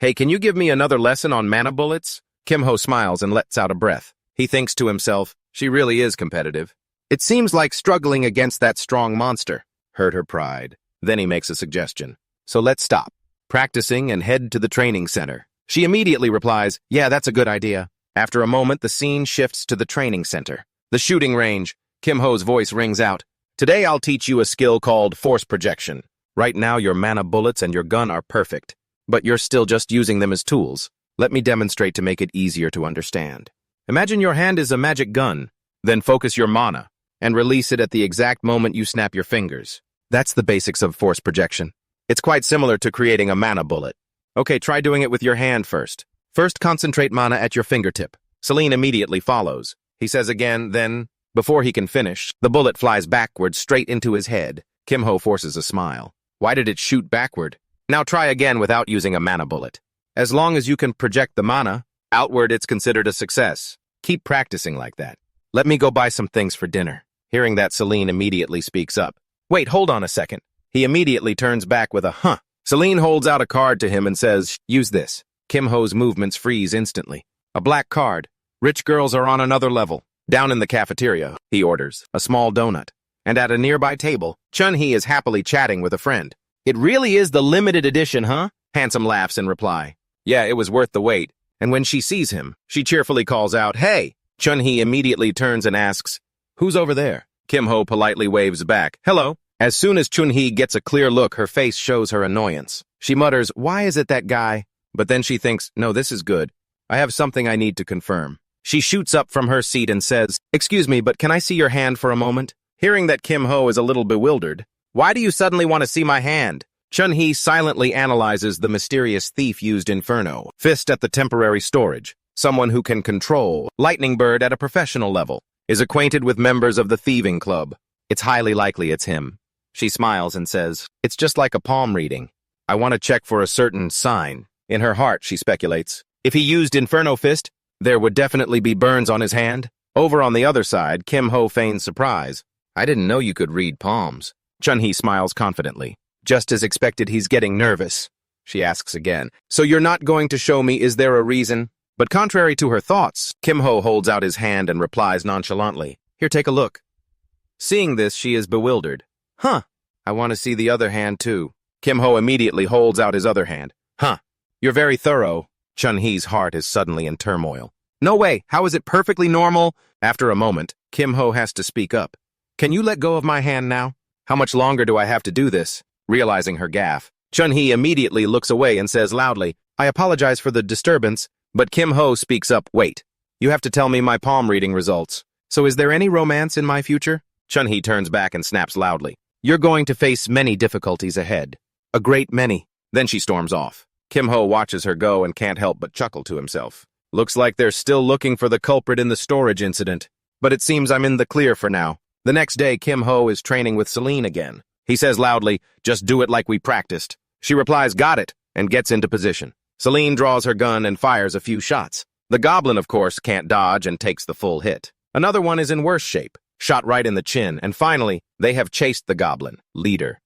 [SPEAKER 1] Hey, can you give me another lesson on mana bullets? Kim Ho smiles and lets out a breath. He thinks to himself, she really is competitive. It seems like struggling against that strong monster. hurt her pride. Then he makes a suggestion. So let's stop practicing and head to the training center. She immediately replies, yeah, that's a good idea. After a moment, the scene shifts to the training center. The shooting range. Kim Ho's voice rings out. Today I'll teach you a skill called force projection. Right now your mana bullets and your gun are perfect, but you're still just using them as tools. Let me demonstrate to make it easier to understand. Imagine your hand is a magic gun, then focus your mana and release it at the exact moment you snap your fingers. That's the basics of force projection. It's quite similar to creating a mana bullet. Okay, try doing it with your hand first. First, concentrate mana at your fingertip. Celine immediately follows. He says again, then, before he can finish, the bullet flies backwards straight into his head. Kim Ho forces a smile. Why did it shoot backward? Now try again without using a mana bullet. As long as you can project the mana, outward it's considered a success. Keep practicing like that. Let me go buy some things for dinner. Hearing that, Celine immediately speaks up. Wait, hold on a second. He immediately turns back with a huh. Celine holds out a card to him and says, use this. Kim Ho's movements freeze instantly. A black card. Rich girls are on another level. Down in the cafeteria, he orders a small donut. And at a nearby table, Chun-hee is happily chatting with a friend. It really is the limited edition, huh? Handsome laughs in reply. Yeah, it was worth the wait. And when she sees him, she cheerfully calls out, hey! Chun-hee immediately turns and asks, who's over there? Kim Ho politely waves back, hello. As soon as Chun-hee gets a clear look, her face shows her annoyance. She mutters, why is it that guy? But then she thinks, no, this is good. I have something I need to confirm. She shoots up from her seat and says, excuse me, but can I see your hand for a moment? Hearing that Kim Ho is a little bewildered, why do you suddenly want to see my hand? Chun-hee silently analyzes the mysterious thief used Inferno, Fist at the temporary storage, someone who can control Lightning Bird at a professional level, is acquainted with members of the thieving club. It's highly likely it's him. She smiles and says, it's just like a palm reading. I want to check for a certain sign. In her heart, she speculates, if he used Inferno Fist, there would definitely be burns on his hand. Over on the other side, Kim Ho feigns surprise. I didn't know you could read palms. Chun-hee smiles confidently. Just as expected, he's getting nervous. She asks again, so you're not going to show me, is there a reason? But contrary to her thoughts, Kim Ho holds out his hand and replies nonchalantly, here, take a look. Seeing this, she is bewildered. Huh, I want to see the other hand too. Kim Ho immediately holds out his other hand. Huh, you're very thorough. Chun-hee's heart is suddenly in turmoil. No way, how is it perfectly normal? After a moment, Kim Ho has to speak up. Can you let go of my hand now? How much longer do I have to do this? Realizing her gaffe, Chun-hee immediately looks away and says loudly, I apologize for the disturbance, but Kim Ho speaks up, wait. You have to tell me my palm reading results. So is there any romance in my future? Chun-hee turns back and snaps loudly. You're going to face many difficulties ahead. A great many. Then she storms off. Kim Ho watches her go and can't help but chuckle to himself. Looks like they're still looking for the culprit in the storage incident. But it seems I'm in the clear for now. The next day, Kim Ho is training with Celine again. He says loudly, just do it like we practiced. She replies, got it, and gets into position. Celine draws her gun and fires a few shots. The goblin, of course, can't dodge and takes the full hit. Another one is in worse shape, shot right in the chin, and finally, they have chased the goblin, leader.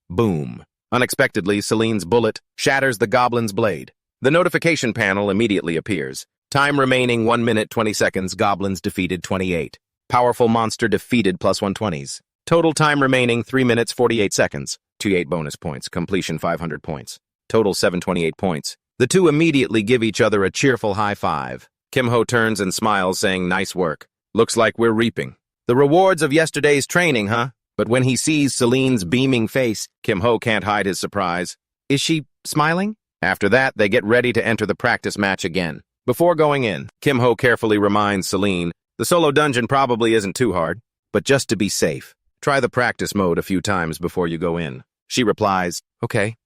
[SPEAKER 1] Boom. Unexpectedly, Celine's bullet shatters the goblin's blade. The notification panel immediately appears. Time remaining 1 minute 20 seconds, goblins defeated 28. Powerful monster defeated plus 120s. Total time remaining 3 minutes 48 seconds. 28 bonus points. Completion 500 points. Total 728 points. The two immediately give each other a cheerful high five. Kim Ho turns and smiles, saying, nice work. Looks like we're reaping the rewards of yesterday's training, huh? But when he sees Celine's beaming face, Kim Ho can't hide his surprise. Is she smiling? After that, they get ready to enter the practice match again. Before going in, Kim Ho carefully reminds Celine, the solo dungeon probably isn't too hard, but just to be safe, try the practice mode a few times before you go in. She replies, okay.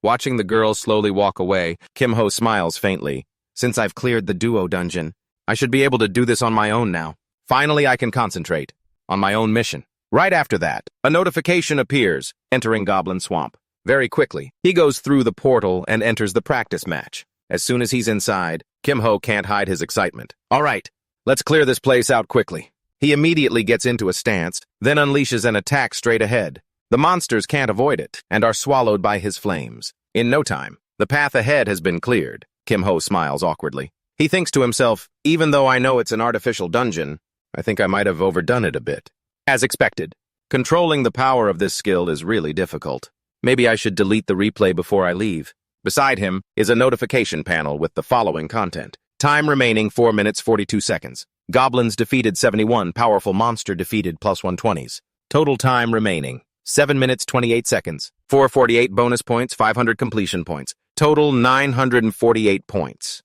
[SPEAKER 1] Watching the girls slowly walk away, Kim Ho smiles faintly. Since I've cleared the duo dungeon, I should be able to do this on my own now. Finally, I can concentrate on my own mission. Right after that, a notification appears, entering Goblin Swamp. Very quickly, he goes through the portal and enters the practice match. As soon as he's inside, Kim Ho can't hide his excitement. All right, let's clear this place out quickly. He immediately gets into a stance, then unleashes an attack straight ahead. The monsters can't avoid it and are swallowed by his flames. In no time, the path ahead has been cleared. Kim Ho smiles awkwardly. He thinks to himself, even though I know it's an artificial dungeon, I think I might have overdone it a bit. As expected, Controlling the power of this skill is really difficult. Maybe I should delete the replay before I leave. Beside him is a notification panel with the following content. Time remaining 4 minutes 42 seconds. Goblins defeated 71, powerful monster defeated plus 120s. Total time remaining 7 minutes 28 seconds. 448 bonus points, 500 completion points. Total 948 points.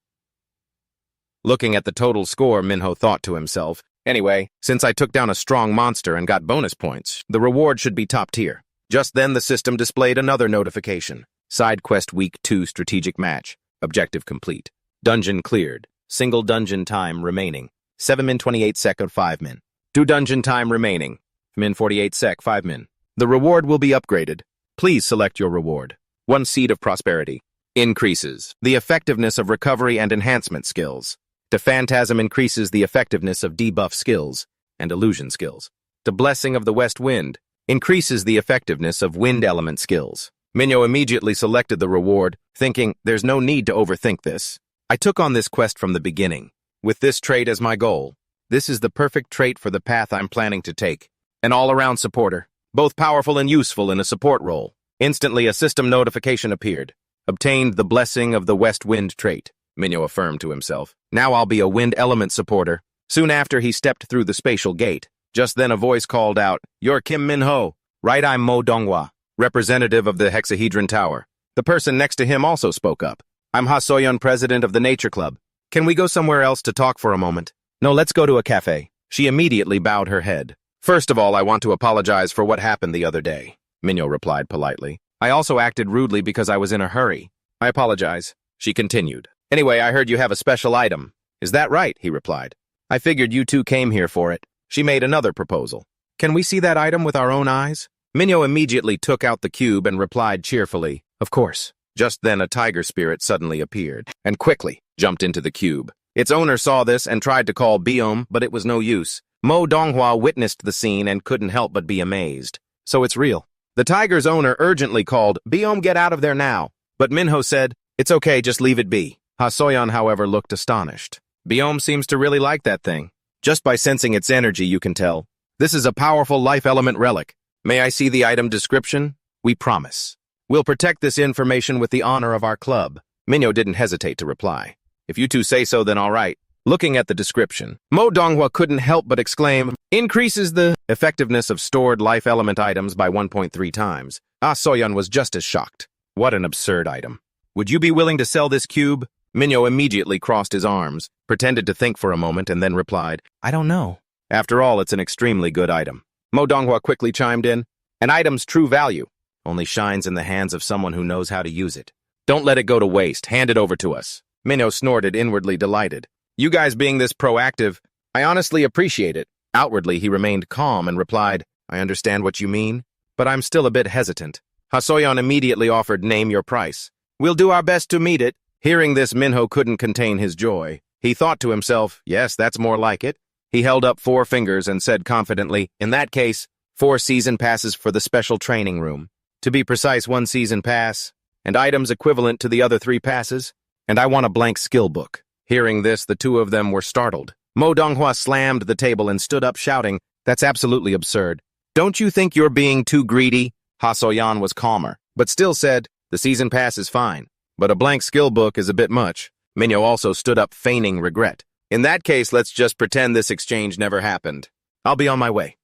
[SPEAKER 1] Looking at the total score, Minho thought to himself, anyway, since I took down a strong monster and got bonus points, the reward should be top tier. Just then the system displayed another notification. Side quest week 2 strategic match. Objective complete. Dungeon cleared. Single dungeon time remaining. 7 min 28 sec of 5 min. 2 dungeon time remaining. Min 48 sec 5 min. The reward will be upgraded. Please select your reward. 1 seed of prosperity. Increases the effectiveness of recovery and enhancement skills. To Phantasm increases the effectiveness of debuff skills and illusion skills. To Blessing of the West Wind increases the effectiveness of wind element skills. Minho immediately selected the reward, thinking, there's no need to overthink this. I took on this quest from the beginning, with this trait as my goal. This is the perfect trait for the path I'm planning to take. An all-around supporter, both powerful and useful in a support role. Instantly, a system notification appeared. Obtained the Blessing of the West Wind trait. Minho affirmed to himself. Now I'll be a wind element supporter. Soon after, he stepped through the spatial gate. Just then a voice called out, You're Kim Min-ho. Right, I'm Mo Donghua, representative of the Hexahedron Tower. The person next to him also spoke up. I'm Ha Soyeon, president of the Nature Club. Can we go somewhere else to talk for a moment? No, let's go to a cafe. She immediately bowed her head. First of all, I want to apologize for what happened the other day, Minho replied politely. I also acted rudely because I was in a hurry. I apologize, she continued. Anyway, I heard you have a special item. Is that right? He replied. I figured you two came here for it. She made another proposal. Can we see that item with our own eyes? Minho immediately took out the cube and replied cheerfully, Of course. Just then a tiger spirit suddenly appeared and quickly jumped into the cube. Its owner saw this and tried to call Biome, but it was no use. Mo Donghua witnessed the scene and couldn't help but be amazed. So it's real. The tiger's owner urgently called, Biome, get out of there now. But Minho said, It's okay, just leave it be. Ha Soyeon, however, looked astonished. Biome seems to really like that thing. Just by sensing its energy, you can tell. This is a powerful life element relic. May I see the item description? We promise. We'll protect this information with the honor of our club. Minho didn't hesitate to reply. If you two say so, then all right. Looking at the description, Mo Donghua couldn't help but exclaim, Increases the effectiveness of stored life element items by 1.3 times. Ah Soyeon was just as shocked. What an absurd item. Would you be willing to sell this cube? Minho immediately crossed his arms, pretended to think for a moment, and then replied, I don't know. After all, it's an extremely good item. Mo Donghua quickly chimed in, An item's true value only shines in the hands of someone who knows how to use it. Don't let it go to waste. Hand it over to us. Minho snorted, inwardly delighted. You guys being this proactive, I honestly appreciate it. Outwardly, he remained calm and replied, I understand what you mean, but I'm still a bit hesitant. Ha Soyeon immediately offered, Name your price. We'll do our best to meet it. Hearing this, Minho couldn't contain his joy. He thought to himself, Yes, that's more like it. He held up 4 fingers and said confidently, In that case, 4 season passes for the special training room. To be precise, 1 season pass, and items equivalent to the other 3 passes, and I want a blank skill book. Hearing this, the two of them were startled. Mo Donghua slammed the table and stood up shouting, That's absolutely absurd. Don't you think you're being too greedy? Ha Soyeon was calmer, but still said, The season pass is fine, but a blank skill book is a bit much. Minho also stood up, feigning regret. In that case, let's just pretend this exchange never happened. I'll be on my way.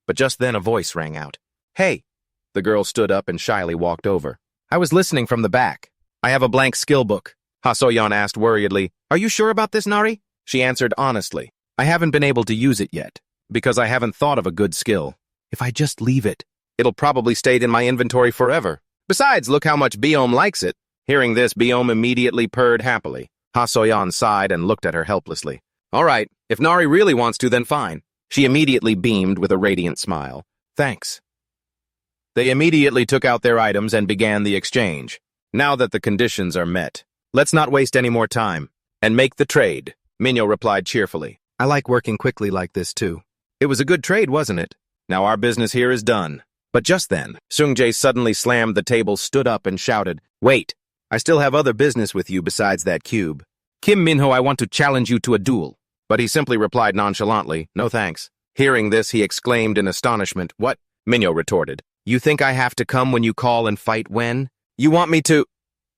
[SPEAKER 1] But just then a voice rang out. Hey! The girl stood up and shyly walked over. I was listening from the back. I have a blank skill book. Ha Soyeon asked worriedly, Are you sure about this, Nari? She answered honestly, I haven't been able to use it yet, because I haven't thought of a good skill. If I just leave it, it'll probably stay in my inventory forever. Besides, look how much Biome likes it. Hearing this, Biome immediately purred happily. Ha Soyeon sighed and looked at her helplessly. All right, if Nari really wants to, then fine. She immediately beamed with a radiant smile. Thanks. They immediately took out their items and began the exchange. Now that the conditions are met, let's not waste any more time and make the trade, Minho replied cheerfully. I like working quickly like this too. It was a good trade, wasn't it? Now our business here is done. But just then, Seungjae suddenly slammed the table, stood up and shouted, Wait, I still have other business with you besides that cube. Kim Minho, I want to challenge you to a duel. But he simply replied nonchalantly, No thanks. Hearing this, he exclaimed in astonishment, What? Minho retorted. You think I have to come when you call and fight when? You want me to?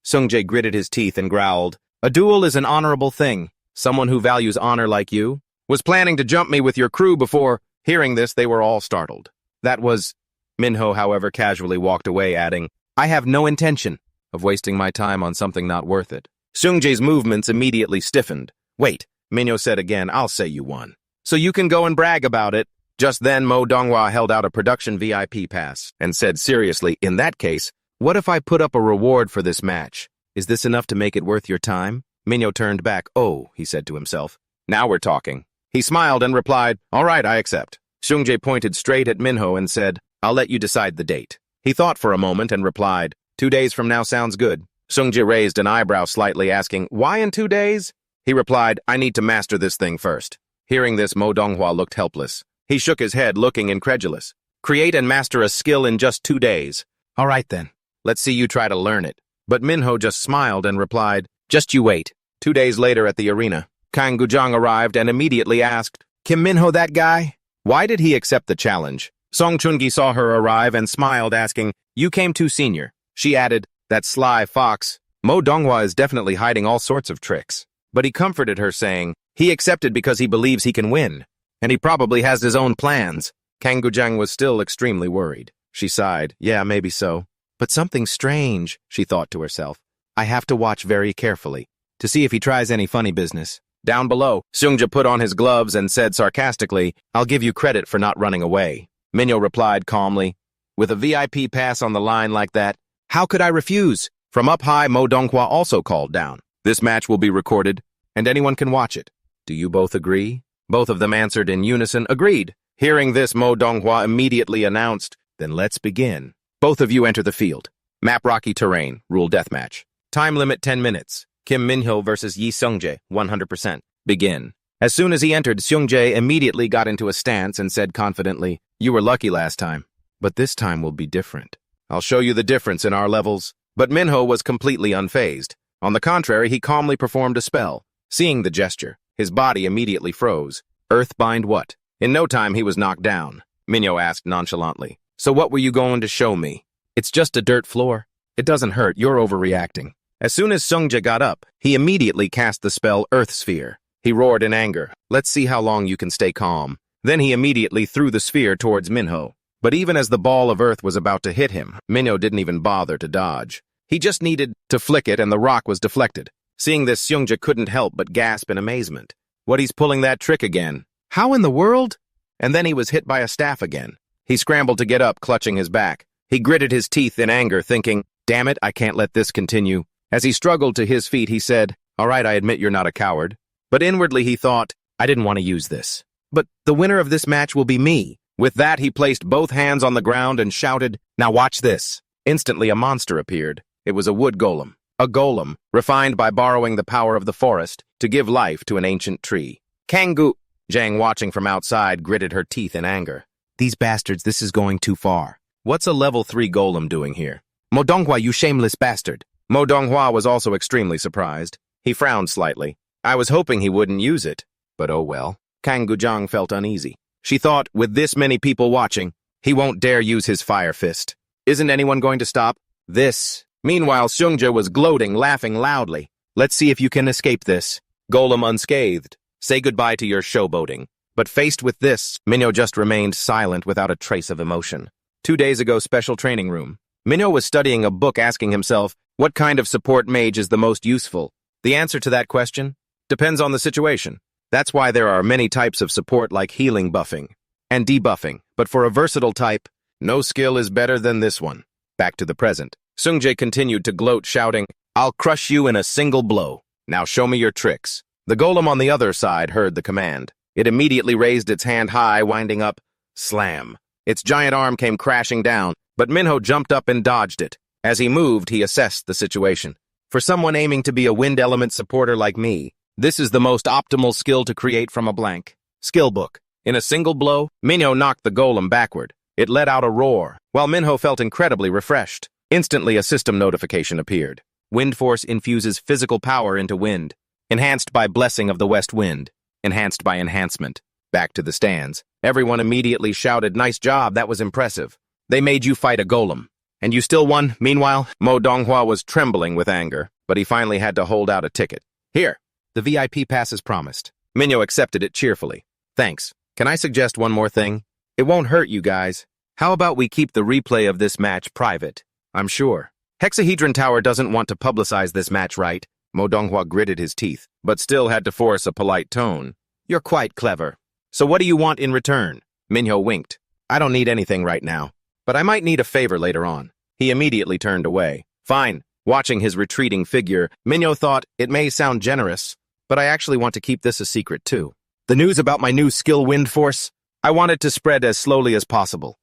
[SPEAKER 1] Sungjae gritted his teeth and growled. A duel is an honorable thing. Someone who values honor like you was planning to jump me with your crew before. Hearing this, they were all startled. That was... Minho, however, casually walked away, adding, I have no intention of wasting my time on something not worth it. Sungjae's movements immediately stiffened. Wait, Minho said again, I'll say you won. So you can go and brag about it. Just then, Mo Donghua held out a production VIP pass and said seriously, in that case, what if I put up a reward for this match? Is this enough to make it worth your time? Minho turned back. Oh, he said to himself. Now we're talking. He smiled and replied, all right, I accept. Sungjae pointed straight at Minho and said, I'll let you decide the date. He thought for a moment and replied, 2 days from now sounds good. Sungjae raised an eyebrow slightly, asking, why in 2 days? He replied, I need to master this thing first. Hearing this, Mo Donghua looked helpless. He shook his head, looking incredulous. Create and master a skill in just 2 days. All right then, let's see you try to learn it. But Minho just smiled and replied, just you wait. 2 days later at the arena, Kang Gujang arrived and immediately asked, Kim Minho that guy? Why did he accept the challenge? Song Chungi saw her arrive and smiled, asking, you came too senior. She added, that sly fox. Mo Donghua is definitely hiding all sorts of tricks. But he comforted her, saying, he accepted because he believes he can win. And he probably has his own plans. Kang Gujang was still extremely worried. She sighed, yeah, maybe so. But something strange, she thought to herself. I have to watch very carefully to see if he tries any funny business. Down below, Sungjae put on his gloves and said sarcastically, I'll give you credit for not running away. Minho replied calmly, with a VIP pass on the line like that, how could I refuse? From up high, Mo Donghua also called down. This match will be recorded, and anyone can watch it. Do you both agree? Both of them answered in unison, agreed. Hearing this, Mo Donghua immediately announced, then let's begin. Both of you enter the field. Map rocky terrain, rule deathmatch. Time limit 10 minutes. Kim Minho versus Yi Sungjae, 100%. Begin. As soon as he entered, Sungjae immediately got into a stance and said confidently, you were lucky last time, but this time will be different. I'll show you the difference in our levels. But Minho was completely unfazed. On the contrary, he calmly performed a spell. Seeing the gesture, his body immediately froze. Earthbind what? In no time, he was knocked down. Minho asked nonchalantly, so what were you going to show me? It's just a dirt floor. It doesn't hurt, you're overreacting. As soon as Sungjae got up, he immediately cast the spell Earth Sphere. He roared in anger, let's see how long you can stay calm. Then he immediately threw the sphere towards Minho. But even as the ball of earth was about to hit him, Minho didn't even bother to dodge. He just needed to flick it and the rock was deflected. Seeing this, Sungjae couldn't help but gasp in amazement. What, he's pulling that trick again? How in the world? And then he was hit by a staff again. He scrambled to get up, clutching his back. He gritted his teeth in anger, thinking, damn it, I can't let this continue. As he struggled to his feet, he said, all right, I admit you're not a coward. But inwardly he thought, I didn't want to use this. But the winner of this match will be me. With that, he placed both hands on the ground and shouted, now watch this. Instantly, a monster appeared. It was a wood golem. A golem, refined by borrowing the power of the forest to give life to an ancient tree. Kangoo! Jang, watching from outside, gritted her teeth in anger. These bastards, this is going too far. What's a level 3 golem doing here? Mo Donghua, you shameless bastard. Mo Donghua was also extremely surprised. He frowned slightly. I was hoping he wouldn't use it. But oh well. Kang Gujang felt uneasy. She thought, with this many people watching, he won't dare use his fire fist. Isn't anyone going to stop this? Meanwhile, Sungjae was gloating, laughing loudly. Let's see if you can escape this. Golem unscathed. Say goodbye to your showboating. But faced with this, Minho just remained silent without a trace of emotion. 2 days ago, special training room. Minho was studying a book, asking himself, what kind of support mage is the most useful? The answer to that question depends on the situation. That's why there are many types of support like healing buffing and debuffing, but for a versatile type, no skill is better than this one. Back to the present. Sungjae continued to gloat, shouting, I'll crush you in a single blow. Now show me your tricks. The golem on the other side heard the command. It immediately raised its hand high, winding up. Slam. Its giant arm came crashing down, but Minho jumped up and dodged it. As he moved, he assessed the situation. For someone aiming to be a wind element supporter like me, this is the most optimal skill to create from a blank skill book. In a single blow, Minho knocked the golem backward. It let out a roar, while Minho felt incredibly refreshed. Instantly, a system notification appeared. Wind Force infuses physical power into wind. Enhanced by blessing of the west wind. Enhanced by enhancement. Back to the stands. Everyone immediately shouted, "Nice job, that was impressive. They made you fight a golem. And you still won?" Meanwhile, Mo Donghua was trembling with anger, but he finally had to hold out a ticket. "Here, the VIP pass as promised." Minho accepted it cheerfully. "Thanks. Can I suggest one more thing? It won't hurt you guys. How about we keep the replay of this match private? I'm sure. Hexahedron Tower doesn't want to publicize this match, right?" Mo Donghua gritted his teeth, but still had to force a polite tone. "You're quite clever. So what do you want in return?" Minho winked. "I don't need anything right now, but I might need a favor later on." He immediately turned away. "Fine." Watching his retreating figure, Minho thought, "It may sound generous, but I actually want to keep this a secret too. The news about my new skill Wind Force, I want it to spread as slowly as possible."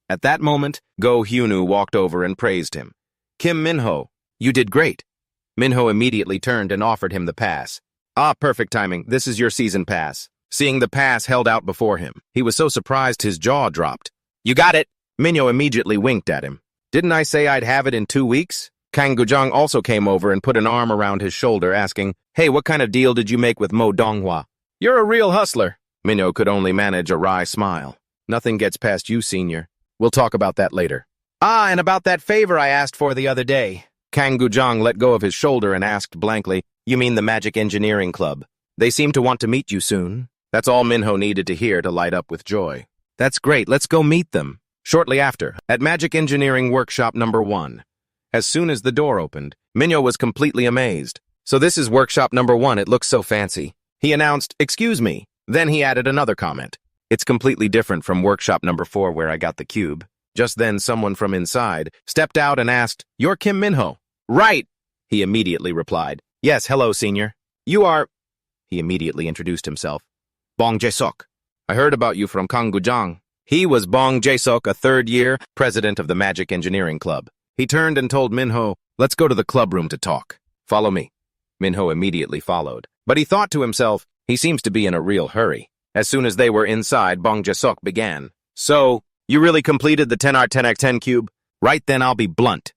[SPEAKER 1] At that moment, Go Hyunu walked over and praised him. "Kim Minho, you did great." Minho immediately turned and offered him the pass. "Ah, perfect timing. This is your season pass." Seeing the pass held out before him, he was so surprised his jaw dropped. "You got it!" Minho immediately winked at him. "Didn't I say I'd have it in 2 weeks?" Kang Gujang also came over and put an arm around his shoulder, asking, "Hey, what kind of deal did you make with Mo Donghua?" "You're a real hustler." Minho could only manage a wry smile. "Nothing gets past you, senior. We'll talk about that later." "Ah, and about that favor I asked for the other day." Kang Gujang let go of his shoulder and asked blankly, "You mean the Magic Engineering Club? They seem to want to meet you soon." That's all Minho needed to hear to light up with joy. "That's great, let's go meet them." Shortly after, at Magic Engineering Workshop number 1. As soon as the door opened, Minho was completely amazed. "So this is Workshop number 1, it looks so fancy." He announced, "Excuse me." Then he added another comment. "It's completely different from Workshop number 4 where I got the cube." Just then someone from inside stepped out and asked, "You're Kim Minho?" "Right," he immediately replied. "Yes, hello, senior. You are—" He immediately introduced himself. "Bong Jae-sok. I heard about you from Kang Gujang." He was Bong Jae-sok, a third-year president of the Magic Engineering Club. He turned and told Minho, "Let's go to the club room to talk. Follow me." Minho immediately followed. But he thought to himself, he seems to be in a real hurry. As soon as they were inside, Bong Jae-sok began. "So, you really completed the 10R10X10 cube? Right then, I'll be blunt.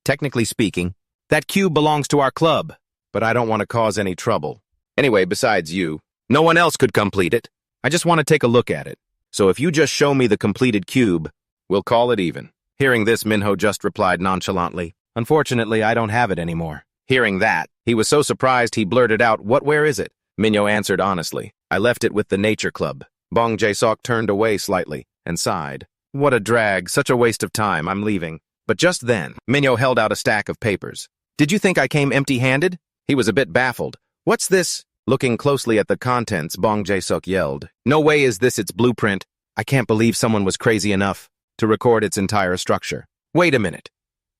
[SPEAKER 1] Technically speaking, that cube belongs to our club, but I don't want to cause any trouble. Anyway, besides you, no one else could complete it. I just want to take a look at it. So if you just show me the completed cube, we'll call it even." Hearing this, Minho just replied nonchalantly, "Unfortunately, I don't have it anymore." Hearing that, he was so surprised he blurted out, "Where is it?" Minho answered honestly, "I left it with the Nature Club." Bong Jae-sok turned away slightly and sighed. "What a drag, such a waste of time, I'm leaving." But just then, Minho held out a stack of papers. "Did you think I came empty-handed?" He was a bit baffled. "What's this?" Looking closely at the contents, Bong Jae-sok yelled, "No way is this its blueprint. I can't believe someone was crazy enough to record its entire structure. Wait a minute.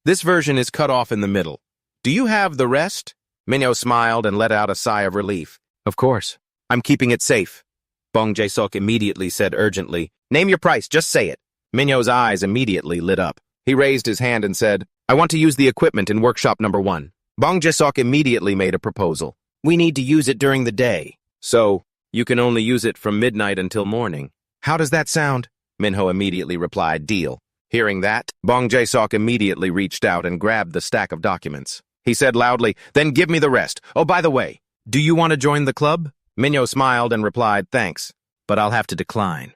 [SPEAKER 1] This version is cut off in the middle. Do you have the rest?" Minho smiled and let out a sigh of relief. "Of course. I'm keeping it safe." Bong Jae-sok immediately said urgently, "Name your price, just say it." Minho's eyes immediately lit up. He raised his hand and said, "I want to use the equipment in Workshop number 1. Bong Jae-sok immediately made a proposal. "We need to use it during the day. So, you can only use it from midnight until morning." "How does that sound?" Minho immediately replied, "Deal." Hearing that, Bong Jae-sok immediately reached out and grabbed the stack of documents. He said loudly, "Then give me the rest. Oh, by the way, do you want to join the club?" Minho smiled and replied, "Thanks, but I'll have to decline."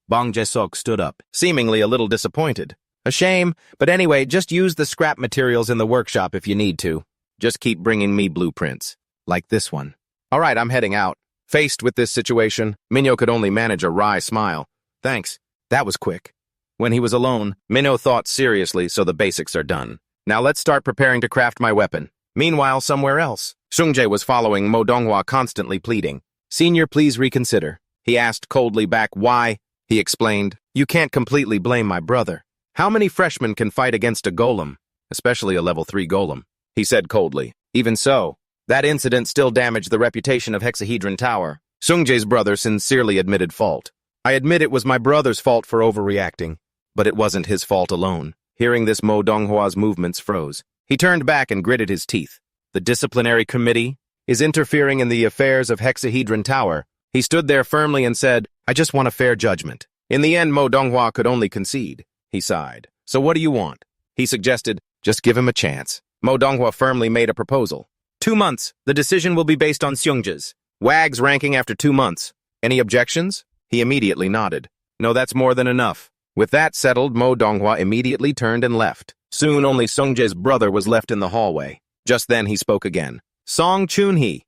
[SPEAKER 1] Bong Jae-sok stood up, seemingly a little disappointed. "A shame, but anyway, just use the scrap materials in the workshop if you need to. Just keep bringing me blueprints, like this one." "All right, I'm heading out." Faced with this situation, Minho could only manage a wry smile. "Thanks, that was quick." When he was alone, Minho thought seriously, so the basics are done. Now let's start preparing to craft my weapon. Meanwhile, somewhere else, Sungjae was following Mo Donghua, constantly pleading. "Senior, please reconsider." He asked coldly back, "Why?" He explained, "You can't completely blame my brother. How many freshmen can fight against a golem, especially a level 3 golem?" He said coldly. "Even so, that incident still damaged the reputation of Hexahedron Tower." Sungjae's brother sincerely admitted fault. "I admit it was my brother's fault for overreacting, but it wasn't his fault alone." Hearing this, Mo Donghua's movements froze. He turned back and gritted his teeth. The disciplinary committee is interfering in the affairs of Hexahedron Tower. He stood there firmly and said, "I just want a fair judgment." In the end, Mo Donghua could only concede. He sighed. "So what do you want?" He suggested, "Just give him a chance." Mo Donghua firmly made a proposal. 2 months. The decision will be based on Seungja's WAG's ranking after 2 months. Any objections? He immediately nodded. No, that's more than enough. With that settled, Mo Donghua immediately turned and left. Soon only Sungjae's brother was left in the hallway. Just then he spoke again. Song Chun-hee.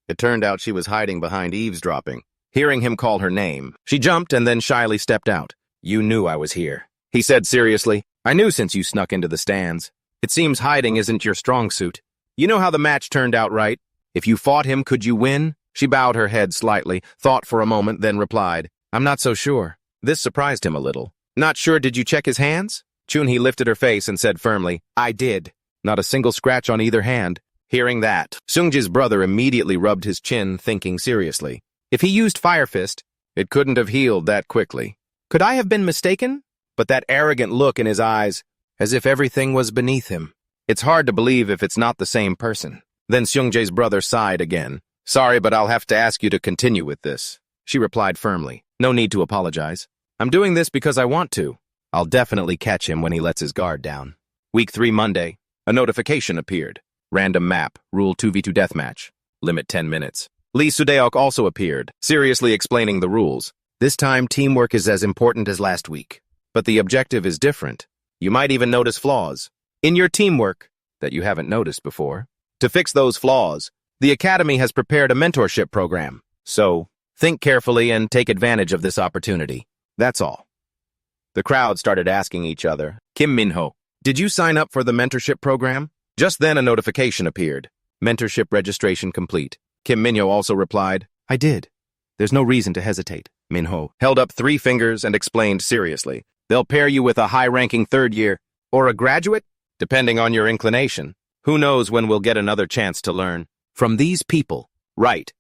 [SPEAKER 1] It turned out she was hiding behind eavesdropping. Hearing him call her name, she jumped and then shyly stepped out. You knew I was here, he said seriously. I knew since you snuck into the stands. It seems hiding isn't your strong suit. You know how the match turned out, right? If you fought him, could you win? She bowed her head slightly, thought for a moment, then replied, I'm not so sure. This surprised him a little. Not sure, did you check his hands? Chun-hee lifted her face and said firmly, I did. Not a single scratch on either hand. Hearing that, Sungjae's brother immediately rubbed his chin, thinking seriously. If he used Fire Fist, it couldn't have healed that quickly. Could I have been mistaken? But that arrogant look in his eyes, as if everything was beneath him. It's hard to believe if it's not the same person. Then Sungjae's brother sighed again. Sorry, but I'll have to ask you to continue with this. She replied firmly. No need to apologize. I'm doing this because I want to. I'll definitely catch him when he lets his guard down. Week 3 Monday, a notification appeared. Random map, rule 2v2 deathmatch. Limit 10 minutes. Lee Sudeok also appeared, seriously explaining the rules. This time, teamwork is as important as last week. But the objective is different. You might even notice flaws in your teamwork that you haven't noticed before. To fix those flaws, the Academy has prepared a mentorship program. So, think carefully and take advantage of this opportunity. That's all. The crowd started asking each other, Kim Minho, did you sign up for the mentorship program? Just then a notification appeared. Mentorship registration complete. Kim Minho also replied, I did. There's no reason to hesitate. Minho held up 3 fingers and explained seriously. They'll pair you with a high-ranking 3rd year, or a graduate, depending on your inclination. Who knows when we'll get another chance to learn from these people. Right.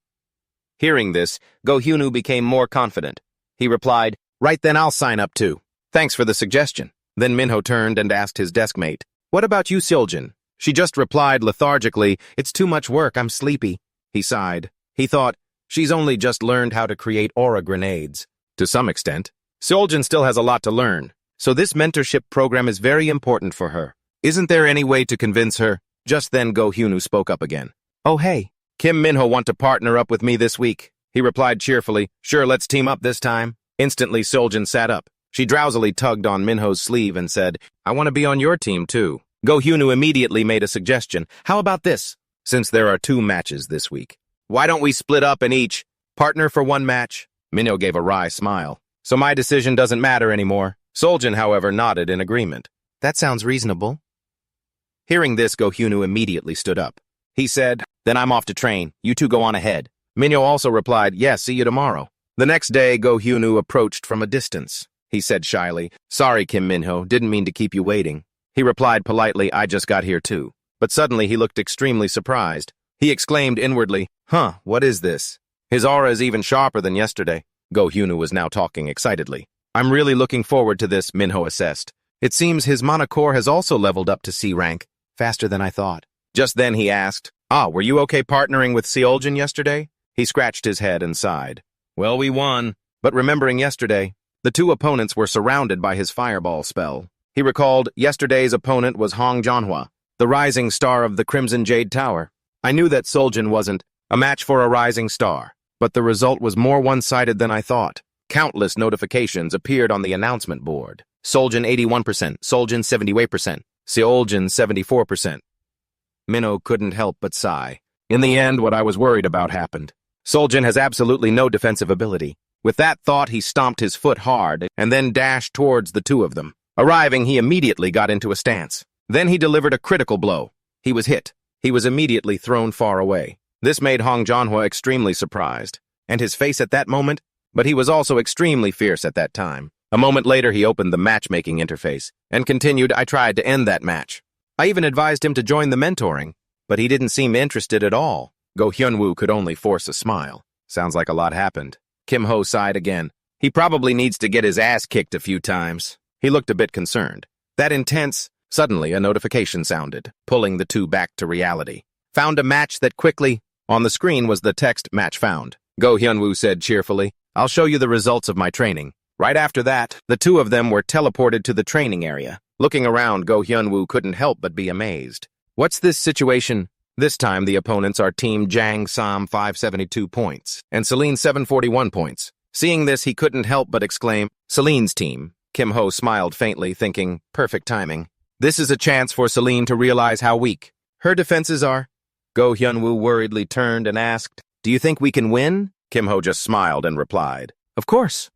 [SPEAKER 1] Hearing this, Go Hyunu became more confident. He replied, Right then, I'll sign up too. Thanks for the suggestion. Then Minho turned and asked his desk mate, What about you, Seoljin? She just replied lethargically, It's too much work, I'm sleepy. He sighed. He thought, She's only just learned how to create aura grenades. To some extent. Seoljin still has a lot to learn, so this mentorship program is very important for her. Isn't there any way to convince her? Just then Go Hyunu spoke up again. Oh hey, Kim Minho want to partner up with me this week. He replied cheerfully, Sure, let's team up this time. Instantly Seoljin sat up. She drowsily tugged on Minho's sleeve and said, I want to be on your team too. Go Hyunu immediately made a suggestion. How about this? Since there are 2 matches this week, why don't we split up and each partner for 1 match? Minho gave a wry smile. So my decision doesn't matter anymore. Seoljin, however, nodded in agreement. That sounds reasonable. Hearing this, Go Hyunu immediately stood up. He said, Then I'm off to train. You 2 go on ahead. Minho also replied, Yes, see you tomorrow. The next day, Go Hyunu approached from a distance. He said shyly, Sorry, Kim Minho, didn't mean to keep you waiting. He replied politely, I just got here too. But suddenly he looked extremely surprised. He exclaimed inwardly, Huh, what is this? His aura is even sharper than yesterday. Go Hyunu was now talking excitedly. I'm really looking forward to this, Minho assessed. It seems his Monocore has also leveled up to C rank, faster than I thought. Just then he asked, Were you okay partnering with Seoljin yesterday? He scratched his head and sighed. Well, we won. But remembering yesterday, the 2 opponents were surrounded by his fireball spell. He recalled yesterday's opponent was Hong Janhwa, the rising star of the Crimson Jade Tower. I knew that Seoljin wasn't a match for a rising star, but the result was more one-sided than I thought. Countless notifications appeared on the announcement board. Seoljin 81%, Seoljin 78%, Seoljin 74%. Minho couldn't help but sigh. In the end, what I was worried about happened. Seoljin has absolutely no defensive ability. With that thought, he stomped his foot hard and then dashed towards the 2 of them. Arriving, he immediately got into a stance. Then he delivered a critical blow. He was hit. He was immediately thrown far away. This made Hong Janhwa extremely surprised, and his face at that moment, but he was also extremely fierce at that time. A moment later, he opened the matchmaking interface and continued, I tried to end that match. I even advised him to join the mentoring, but he didn't seem interested at all. Go Hyunwoo could only force a smile. Sounds like a lot happened. Kim Ho sighed again. He probably needs to get his ass kicked a few times. He looked a bit concerned. That intense. Suddenly, a notification sounded, pulling the 2 back to reality. Found a match that quickly. On the screen was the text, Match found. Go Hyunwoo said cheerfully, I'll show you the results of my training. Right after that, the 2 of them were teleported to the training area. Looking around, Go Hyunwoo couldn't help but be amazed. What's this situation? This time, the opponents are Team Jang Sam 572 points, and Celine 741 points. Seeing this, he couldn't help but exclaim, Celine's team. Kim Ho smiled faintly, thinking, perfect timing. This is a chance for Celine to realize how weak her defenses are. Go Hyun-woo worriedly turned and asked, do you think we can win? Kim Ho just smiled and replied, of course.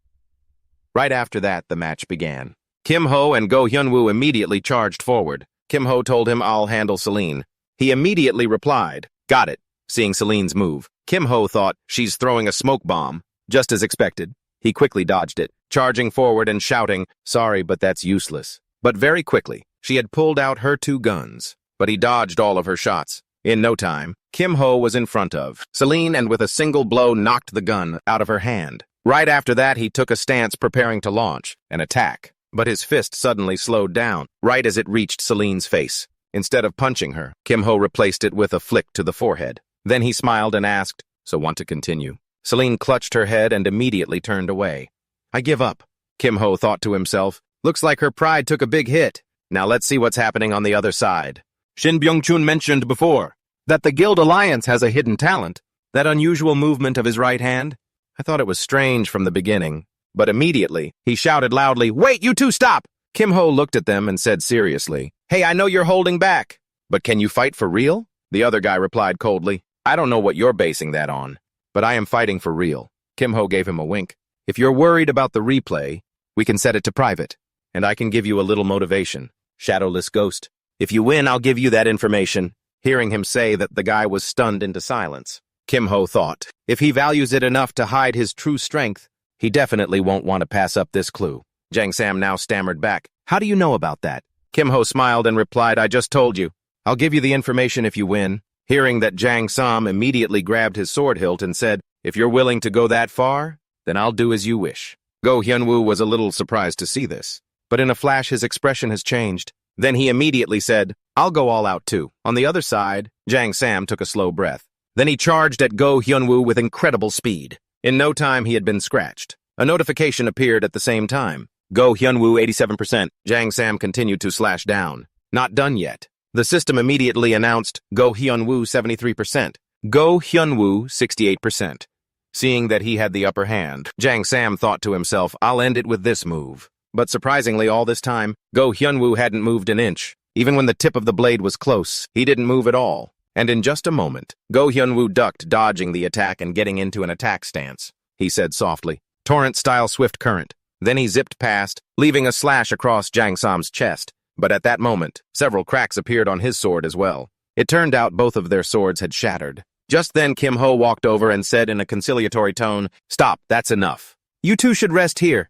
[SPEAKER 1] Right after that, the match began. Kim Ho and Go Hyun-woo immediately charged forward. Kim Ho told him, I'll handle Celine. He immediately replied, got it. Seeing Celine's move, Kim Ho thought, she's throwing a smoke bomb. Just as expected, he quickly dodged it, charging forward and shouting, sorry, but that's useless. But very quickly, she had pulled out her 2 guns, but he dodged all of her shots. In no time, Kim Ho was in front of Celine and with a single blow knocked the gun out of her hand. Right after that, he took a stance preparing to launch an attack, but his fist suddenly slowed down, right as it reached Celine's face. Instead of punching her, Kim Ho replaced it with a flick to the forehead. Then he smiled and asked, so want to continue? Celine clutched her head and immediately turned away. I give up, Kim Ho thought to himself. Looks like her pride took a big hit. Now let's see what's happening on the other side. Shin Byung-chun mentioned before that the Guild Alliance has a hidden talent, that unusual movement of his right hand. I thought it was strange from the beginning, but immediately he shouted loudly, wait, you two stop! Kim Ho looked at them and said seriously, hey, I know you're holding back, but can you fight for real? The other guy replied coldly, I don't know what you're basing that on, but I am fighting for real. Kim Ho gave him a wink. If you're worried about the replay, we can set it to private, and I can give you a little motivation. Shadowless Ghost. If you win, I'll give you that information. Hearing him say that, the guy was stunned into silence. Kim Ho thought, if he values it enough to hide his true strength, he definitely won't want to pass up this clue. Jang Sam now stammered back, how do you know about that? Kim Ho smiled and replied, I just told you. I'll give you the information if you win. Hearing that, Jang Sam immediately grabbed his sword hilt and said, if you're willing to go that far, then I'll do as you wish. Go Hyun-woo was a little surprised to see this, but in a flash his expression has changed. Then he immediately said, I'll go all out too. On the other side, Jang Sam took a slow breath. Then he charged at Go Hyun-woo with incredible speed. In no time he had been scratched. A notification appeared at the same time. Go Hyun-woo 87%. Jang Sam continued to slash down. Not done yet. The system immediately announced Go Hyun-woo 73%. Go Hyun-woo 68%. Seeing that he had the upper hand, Jang Sam thought to himself, I'll end it with this move. But surprisingly, all this time, Go Hyun-woo hadn't moved an inch. Even when the tip of the blade was close, he didn't move at all. And in just a moment, Go Hyun-woo ducked, dodging the attack and getting into an attack stance. He said softly, torrent-style swift current. Then he zipped past, leaving a slash across Jang Sam's chest. But at that moment, several cracks appeared on his sword as well. It turned out both of their swords had shattered. Just then, Kim Ho walked over and said in a conciliatory tone, stop, that's enough. You two should rest here.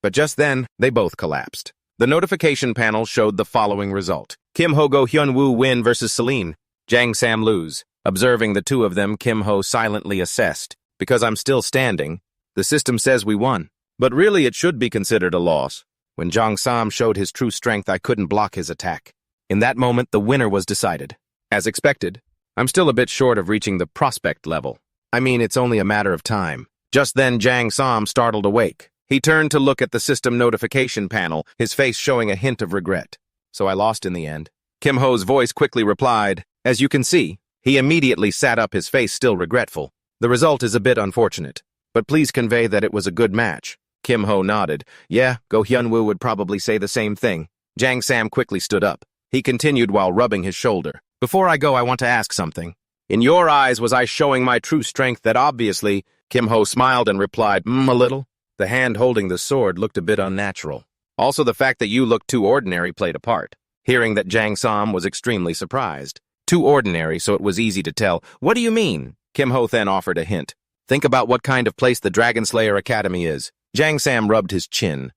[SPEAKER 1] But just then, they both collapsed. The notification panel showed the following result. Kim Ho Go Hyun-woo win versus Celine. Jang Sam lose. Observing the two of them, Kim Ho silently assessed. Because I'm still standing, the system says we won. But really it should be considered a loss. When Jang Sam showed his true strength, I couldn't block his attack. In that moment, the winner was decided. As expected, I'm still a bit short of reaching the prospect level. I mean, it's only a matter of time. Just then, Jang Sam startled awake. He turned to look at the system notification panel, his face showing a hint of regret. So I lost in the end. Kim Ho's voice quickly replied, as you can see. He immediately sat up, his face still regretful. The result is a bit unfortunate, but please convey that it was a good match. Kim Ho nodded. Yeah, Go Hyun-woo would probably say the same thing. Jang Sam quickly stood up. He continued while rubbing his shoulder. Before I go, I want to ask something. In your eyes, was I showing my true strength that obviously? Kim Ho smiled and replied, a little. The hand holding the sword looked a bit unnatural. Also, the fact that you looked too ordinary played a part. Hearing that, Jang Sam was extremely surprised. Too ordinary, so it was easy to tell. What do you mean? Kim Ho then offered a hint. Think about what kind of place the Dragon Slayer Academy is. Jang Sam rubbed his chin,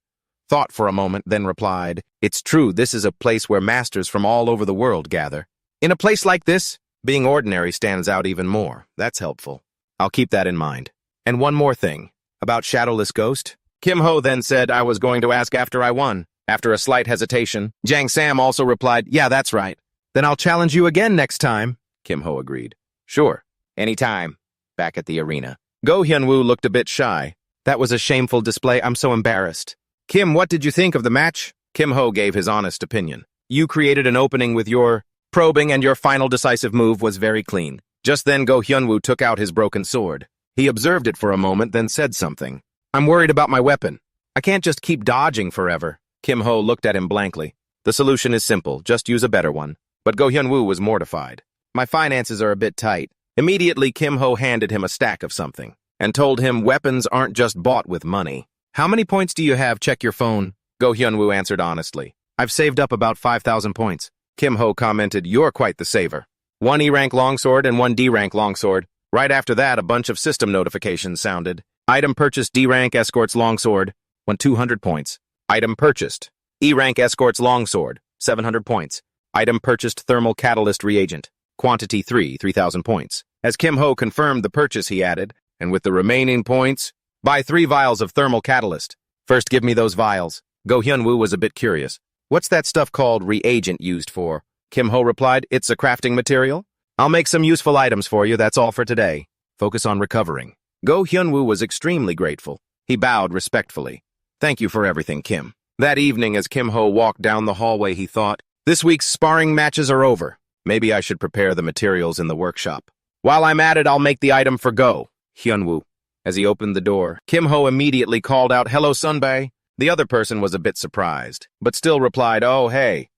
[SPEAKER 1] thought for a moment, then replied, it's true, this is a place where masters from all over the world gather. In a place like this, being ordinary stands out even more. That's helpful. I'll keep that in mind. And one more thing, about Shadowless Ghost. Kim Ho then said I was going to ask after I won. After a slight hesitation, Jang Sam also replied, yeah, that's right. Then I'll challenge you again next time. Kim Ho agreed. Sure, anytime. Back at the arena. Go Hyun-woo looked a bit shy. That was a shameful display. I'm so embarrassed. Kim, what did you think of the match? Kim Ho gave his honest opinion. You created an opening with your probing, and your final decisive move was very clean. Just then Go Hyunwoo took out his broken sword. He observed it for a moment, then said something. I'm worried about my weapon. I can't just keep dodging forever. Kim Ho looked at him blankly. The solution is simple, just use a better one. But Go Hyunwoo was mortified. My finances are a bit tight. Immediately Kim Ho handed him a stack of something and told him weapons aren't just bought with money. How many points do you have? Check your phone. Go Hyunwoo answered honestly. I've saved up about 5,000 points. Kim Ho commented, you're quite the saver. 1 E-rank longsword and 1 D-rank longsword. Right after that, a bunch of system notifications sounded. Item purchased D-rank escorts longsword, 200 points. Item purchased E-rank escorts longsword, 700 points. Item purchased thermal catalyst reagent. Quantity 3,000 points. As Kim Ho confirmed the purchase, he added, and with the remaining points, buy 3 vials of thermal catalyst. First, give me those vials. Go Hyunwoo was a bit curious. What's that stuff called reagent used for? Kim Ho replied, it's a crafting material. I'll make some useful items for you, that's all for today. Focus on recovering. Go Hyunwoo was extremely grateful. He bowed respectfully. Thank you for everything, Kim. That evening, as Kim Ho walked down the hallway, he thought, this week's sparring matches are over. Maybe I should prepare the materials in the workshop. While I'm at it, I'll make the item for Go Hyunwoo. As he opened the door, Kim Ho immediately called out, hello, Sunbae. The other person was a bit surprised, but still replied, oh, hey.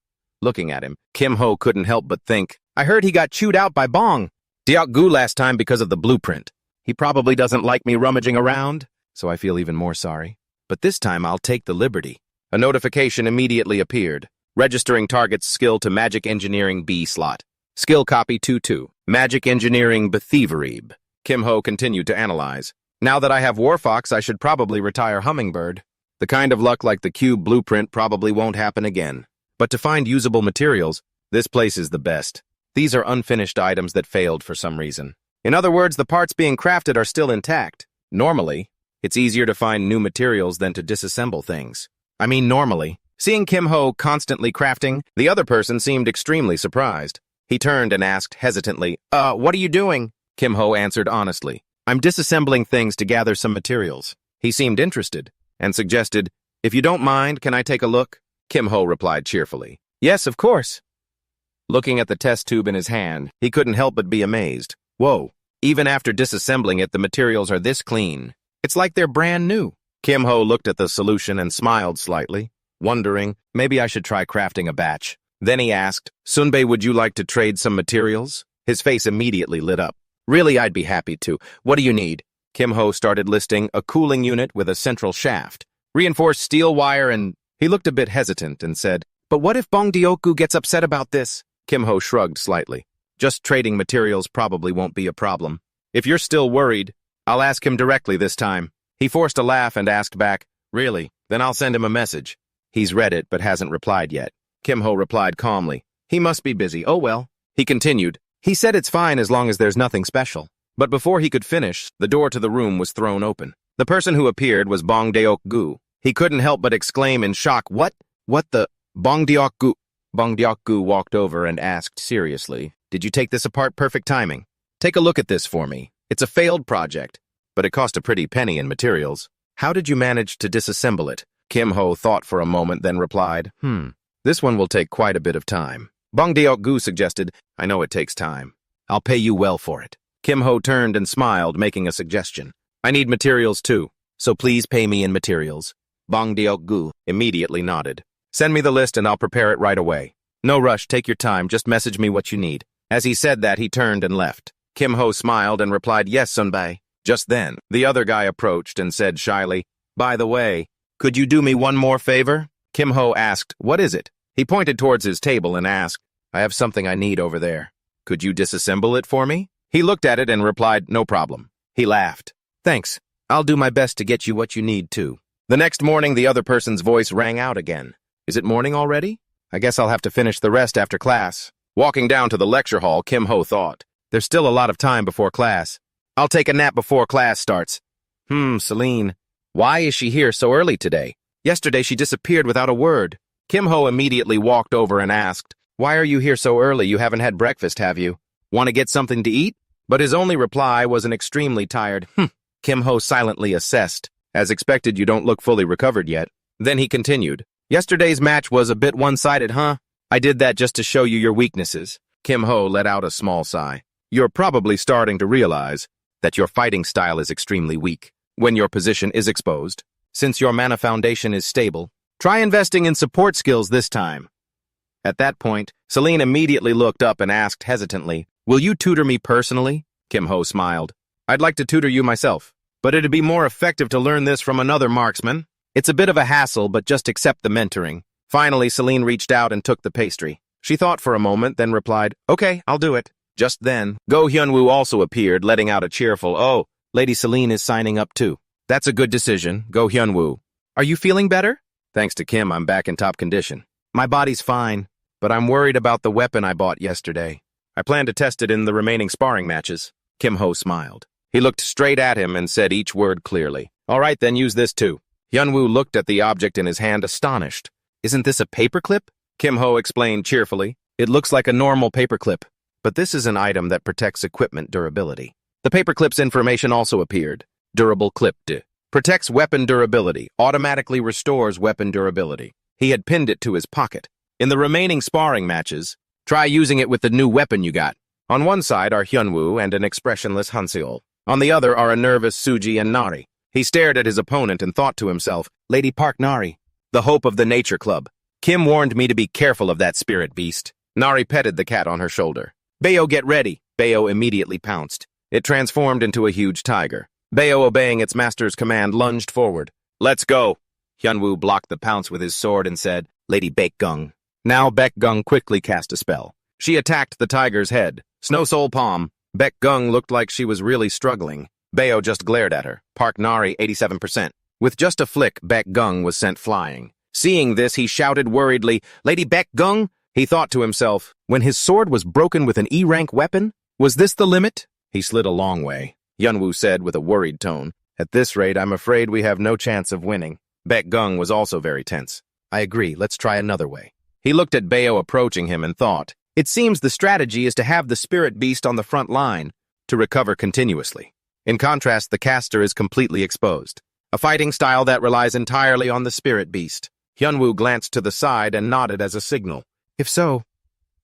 [SPEAKER 1] Looking at him, Kim Ho couldn't help but think, I heard he got chewed out by Bong Deok-gu last time because of the blueprint. He probably doesn't like me rummaging around, so I feel even more sorry. But this time I'll take the liberty. A notification immediately appeared, registering target's skill to Magic Engineering B slot. Skill copy 2-2. Magic Engineering Bethievery. Kim Ho continued to analyze. Now that I have Warfox, I should probably retire Hummingbird. The kind of luck like the cube blueprint probably won't happen again. But to find usable materials, this place is the best. These are unfinished items that failed for some reason. In other words, the parts being crafted are still intact. Normally, it's easier to find new materials than to disassemble things. Normally. Seeing Kim Ho constantly crafting, the other person seemed extremely surprised. He turned and asked hesitantly, what are you doing? Kim Ho answered honestly, I'm disassembling things to gather some materials. He seemed interested and suggested, if you don't mind, can I take a look? Kim Ho replied cheerfully, yes, of course. Looking at the test tube in his hand, he couldn't help but be amazed. Whoa, even after disassembling it, the materials are this clean. It's like they're brand new. Kim Ho looked at the solution and smiled slightly, wondering, maybe I should try crafting a batch. Then he asked, Sunbae, would you like to trade some materials? His face immediately lit up. Really, I'd be happy to. What do you need? Kim Ho started listing a cooling unit with a central shaft, reinforced steel wire, and he looked a bit hesitant and said, but what if Bong Deok-gu gets upset about this? Kim Ho shrugged slightly. Just trading materials probably won't be a problem. If you're still worried, I'll ask him directly this time. He forced a laugh and asked back, really? Then I'll send him a message. He's read it but hasn't replied yet. Kim Ho replied calmly, he must be busy. Oh well. He continued, he said it's fine as long as there's nothing special. But before he could finish, the door to the room was thrown open. The person who appeared was Bong Deok-gu. He couldn't help but exclaim in shock, What the? Bong Deok-gu? Bong Deok-gu walked over and asked seriously, did you take this apart? Perfect timing. Take a look at this for me. It's a failed project, but it cost a pretty penny in materials. How did you manage to disassemble it? Kim Ho thought for a moment, then replied, this one will take quite a bit of time. Bong Deok-gu suggested, I know it takes time. I'll pay you well for it. Kim Ho turned and smiled, making a suggestion. I need materials too, so please pay me in materials. Bong Deok-gu immediately nodded. Send me the list and I'll prepare it right away. No rush, take your time, just message me what you need. As he said that, he turned and left. Kim Ho smiled and replied, yes, Sunbae. Just then, the other guy approached and said shyly, by the way, could you do me one more favor? Kim Ho asked, what is it? He pointed towards his table and asked, I have something I need over there. Could you disassemble it for me? He looked at it and replied, no problem. He laughed. Thanks. I'll do my best to get you what you need too. The next morning, the other person's voice rang out again. Is it morning already? I guess I'll have to finish the rest after class. Walking down to the lecture hall, Kim Ho thought, there's still a lot of time before class. I'll take a nap before class starts. Celine. Why is she here so early today? Yesterday she disappeared without a word. Kim Ho immediately walked over and asked, why are you here so early? You haven't had breakfast, have you? Want to get something to eat? But his only reply was an extremely tired, Kim Ho silently assessed. As expected, you don't look fully recovered yet. Then he continued, yesterday's match was a bit one-sided, huh? I did that just to show you your weaknesses. Kim Ho let out a small sigh. You're probably starting to realize that your fighting style is extremely weak when your position is exposed. Since your mana foundation is stable, try investing in support skills this time. At that point, Celine immediately looked up and asked hesitantly, Will you tutor me personally? Kim Ho smiled. I'd like to tutor you myself, but it'd be more effective to learn this from another marksman. It's a bit of a hassle, but just accept the mentoring. Finally, Celine reached out and took the pastry. She thought for a moment, then replied, Okay, I'll do it. Just then, Go Hyunwoo also appeared, letting out a cheerful, Oh, Lady Celine is signing up too. That's a good decision, Go Hyunwoo. Are you feeling better? Thanks to Kim, I'm back in top condition. My body's fine, but I'm worried about the weapon I bought yesterday. I plan to test it in the remaining sparring matches. Kim Ho smiled. He looked straight at him and said each word clearly. All right, then use this too. Hyunwoo looked at the object in his hand astonished. Isn't this a paperclip? Kim Ho explained cheerfully. It looks like a normal paperclip, but this is an item that protects equipment durability. The paperclip's information also appeared. Durable clip. Protects weapon durability. Automatically restores weapon durability. He had pinned it to his pocket. In the remaining sparring matches, try using it with the new weapon you got. On one side are Hyunwoo and an expressionless Hanseol. On the other are a nervous Suji and Nari. He stared at his opponent and thought to himself, Lady Park Nari, the hope of the nature club. Kim warned me to be careful of that spirit beast. Nari petted the cat on her shoulder. Bayo, get ready. Bayo immediately pounced. It transformed into a huge tiger. Bayo, obeying its master's command, lunged forward. Let's go. Hyunwoo blocked the pounce with his sword and said, Lady Baekgung. Now Baekgung quickly cast a spell. She attacked the tiger's head. Snow Soul Palm. Baekgung looked like she was really struggling. Bayo just glared at her. Park Nari, 87%. With just a flick, Baekgung was sent flying. Seeing this, he shouted worriedly, Lady Baekgung? He thought to himself, when his sword was broken with an E-rank weapon? Was this the limit? He slid a long way. Hyunwoo said with a worried tone, At this rate, I'm afraid we have no chance of winning. Baekgung was also very tense. I agree, let's try another way. He looked at Bayo approaching him and thought, It seems the strategy is to have the spirit beast on the front line to recover continuously. In contrast, the caster is completely exposed. A fighting style that relies entirely on the spirit beast. Hyunwoo glanced to the side and nodded as a signal. If so,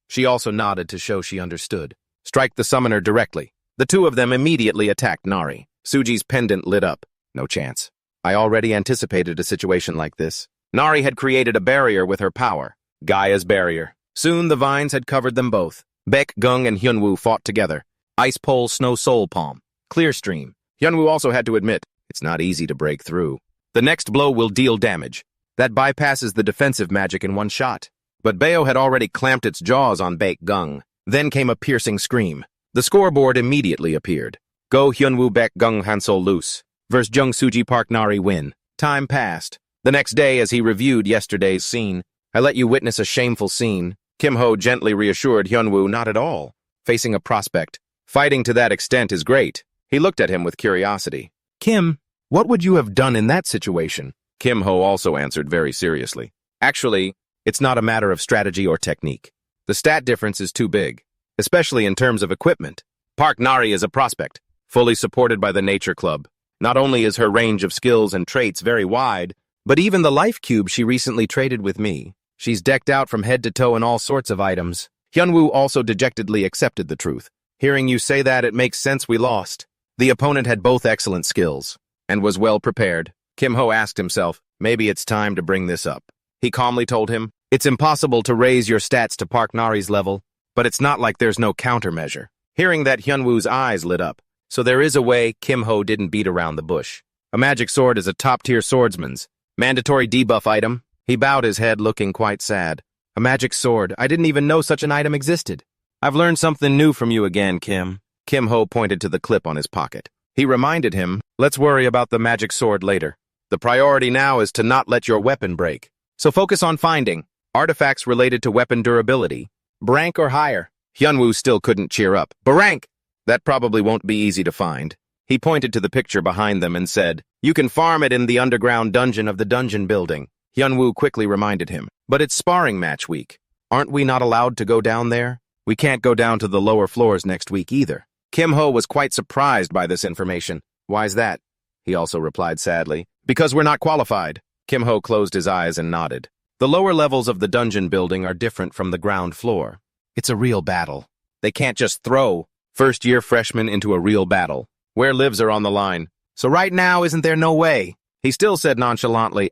[SPEAKER 1] she also nodded to show she understood. Strike the summoner directly. The two of them immediately attacked Nari. Suji's pendant lit up. No chance. I already anticipated a situation like this. Nari had created a barrier with her power. Gaia's barrier. Soon the vines had covered them both. Baekgung and Hyunwoo fought together. Ice Pole, Snow Soul Palm. Clear Stream. Hyunwoo also had to admit, it's not easy to break through. The next blow will deal damage. That bypasses the defensive magic in one shot. But Bayo had already clamped its jaws on Baekgung. Then came a piercing scream. The scoreboard immediately appeared. Go Hyunwoo Baekgung Hansol loose. Versus Jung Suji Park Nari win. Time passed. The next day, as he reviewed yesterday's scene, I let you witness a shameful scene. Kim Ho gently reassured Hyunwoo not at all. Facing a prospect. Fighting to that extent is great. He looked at him with curiosity. Kim, what would you have done in that situation? Kim Ho also answered very seriously. Actually, it's not a matter of strategy or technique. The stat difference is too big, especially in terms of equipment. Park Nari is a prospect, fully supported by the Nature Club. Not only is her range of skills and traits very wide, but even the life cube she recently traded with me. She's decked out from head to toe in all sorts of items. Hyunwoo also dejectedly accepted the truth. Hearing you say that, it makes sense we lost. The opponent had both excellent skills, and was well prepared. Kim Ho asked himself, maybe it's time to bring this up. He calmly told him, it's impossible to raise your stats to Park Nari's level, but it's not like there's no countermeasure. Hearing that, Hyunwoo's eyes lit up. So there is a way. Kim Ho didn't beat around the bush. A magic sword is a top-tier swordsman's. Mandatory debuff item. He bowed his head, looking quite sad. A magic sword. I didn't even know such an item existed. I've learned something new from you again, Kim. Kim Ho pointed to the clip on his pocket. He reminded him, let's worry about the magic sword later. The priority now is to not let your weapon break. So focus on finding artifacts related to weapon durability. Brank or higher. Hyunwoo still couldn't cheer up. Barank! That probably won't be easy to find. He pointed to the picture behind them and said, you can farm it in the underground dungeon of the dungeon building. Hyunwoo quickly reminded him, but it's sparring match week. Aren't we not allowed to go down there? We can't go down to the lower floors next week either. Kim Ho was quite surprised by this information. Why's that? He also replied sadly, because we're not qualified. Kim Ho closed his eyes and nodded. The lower levels of the dungeon building are different from the ground floor. It's a real battle. They can't just throw first-year freshmen into a real battle, where lives are on the line. So right now, isn't there no way? He still said nonchalantly,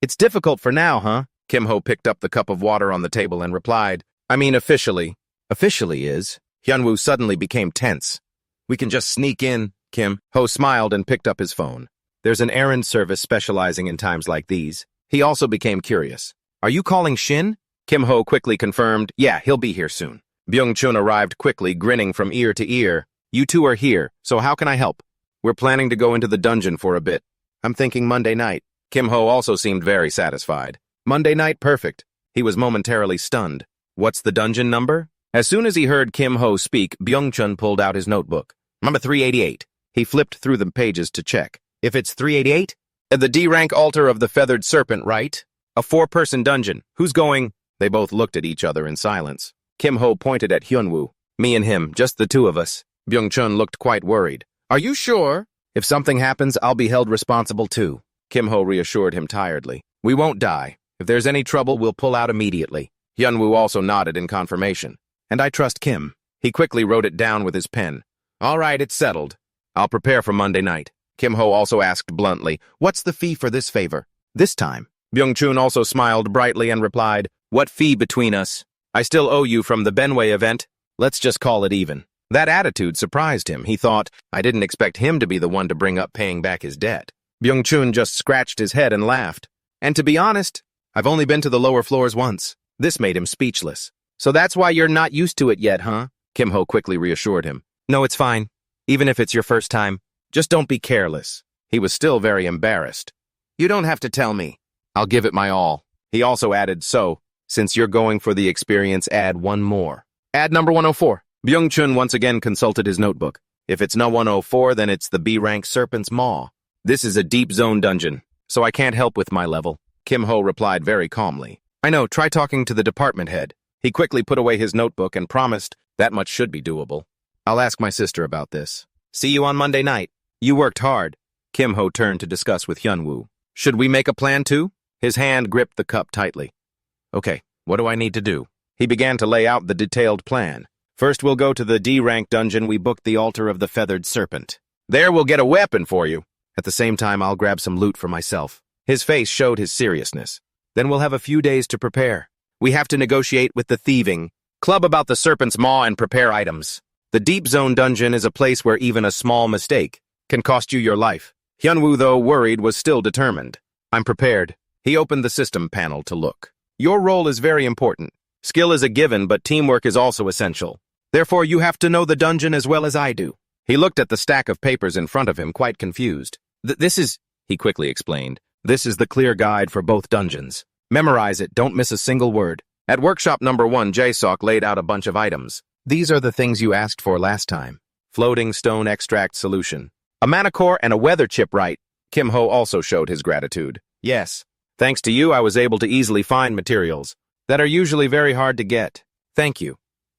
[SPEAKER 1] it's difficult for now, huh? Kim Ho picked up the cup of water on the table and replied, I mean officially. Officially is? Hyunwoo suddenly became tense. We can just sneak in, Kim. Ho smiled and picked up his phone. There's an errand service specializing in times like these. He also became curious. Are you calling Shin? Kim Ho quickly confirmed, yeah, he'll be here soon. Byung-chun arrived quickly, grinning from ear to ear. You two are here, so how can I help? We're planning to go into the dungeon for a bit. I'm thinking Monday night. Kim Ho also seemed very satisfied. Monday night, perfect. He was momentarily stunned. What's the dungeon number? As soon as he heard Kim Ho speak, Byung-chun pulled out his notebook. Number 388. He flipped through the pages to check. If it's 388? The D-rank altar of the feathered serpent, right? A 4-person dungeon. Who's going? They both looked at each other in silence. Kim Ho pointed at Hyunwoo. Me and him, just the two of us. Byung-chun looked quite worried. Are you sure? If something happens, I'll be held responsible too. Kim Ho reassured him tiredly. We won't die. If there's any trouble, we'll pull out immediately. Hyunwoo also nodded in confirmation. And I trust Kim. He quickly wrote it down with his pen. All right, it's settled. I'll prepare for Monday night. Kim Ho also asked bluntly, what's the fee for this favor? This time. Byung-chun also smiled brightly and replied, what fee between us? I still owe you from the Benway event. Let's just call it even. That attitude surprised him. He thought, I didn't expect him to be the one to bring up paying back his debt. Byung-chun just scratched his head and laughed. And to be honest, I've only been to the lower floors once. This made him speechless. So that's why you're not used to it yet, huh? Kim Ho quickly reassured him. No, it's fine. Even if it's your first time, just don't be careless. He was still very embarrassed. You don't have to tell me. I'll give it my all. He also added, so, since you're going for the experience, add one more. Add number 104. Byung-chun once again consulted his notebook. If it's no 104, then it's the B-rank Serpent's Maw. This is a deep zone dungeon, so I can't help with my level. Kim Ho replied very calmly. I know, try talking to the department head. He quickly put away his notebook and promised that much should be doable. I'll ask my sister about this. See you on Monday night. You worked hard. Kim Ho turned to discuss with Hyunwoo. Should we make a plan too? His hand gripped the cup tightly. Okay, what do I need to do? He began to lay out the detailed plan. First, we'll go to the D-rank dungeon we booked the altar of the feathered serpent. There we'll get a weapon for you. At the same time, I'll grab some loot for myself. His face showed his seriousness. Then we'll have a few days to prepare. We have to negotiate with the thieving club about the Serpent's Maw and prepare items. The Deep Zone dungeon is a place where even a small mistake can cost you your life. Hyunwoo, though worried, was still determined. I'm prepared. He opened the system panel to look. Your role is very important. Skill is a given, but teamwork is also essential. Therefore, you have to know the dungeon as well as I do. He looked at the stack of papers in front of him, quite confused. This is, he quickly explained, this is the clear guide for both dungeons. Memorize it, don't miss a single word. At workshop number 1, Jae-sok laid out a bunch of items. These are the things you asked for last time. Floating stone extract solution. A manicore and a weather chip, right? Kim Ho also showed his gratitude. Yes. Thanks to you, I was able to easily find materials that are usually very hard to get. Thank you.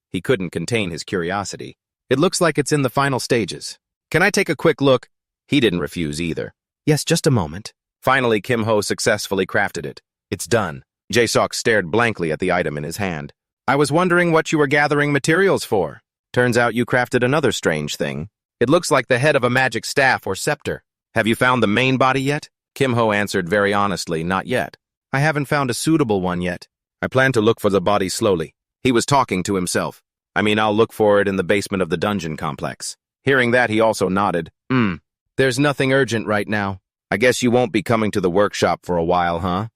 [SPEAKER 1] He couldn't contain his curiosity. It looks like it's in the final stages. Can I take a quick look? He didn't refuse either. Yes, just a moment. Finally, Kim Ho successfully crafted it. It's done. Jae-sok stared blankly at the item in his hand. I was wondering what you were gathering materials for. Turns out you crafted another strange thing. It looks like the head of a magic staff or scepter. Have you found the main body yet? Kim Ho answered very honestly, not yet. I haven't found a suitable one yet. I plan to look for the body slowly. He was talking to himself. I'll look for it in the basement of the dungeon complex. Hearing that, he also nodded. There's nothing urgent right now. I guess you won't be coming to the workshop for a while, huh?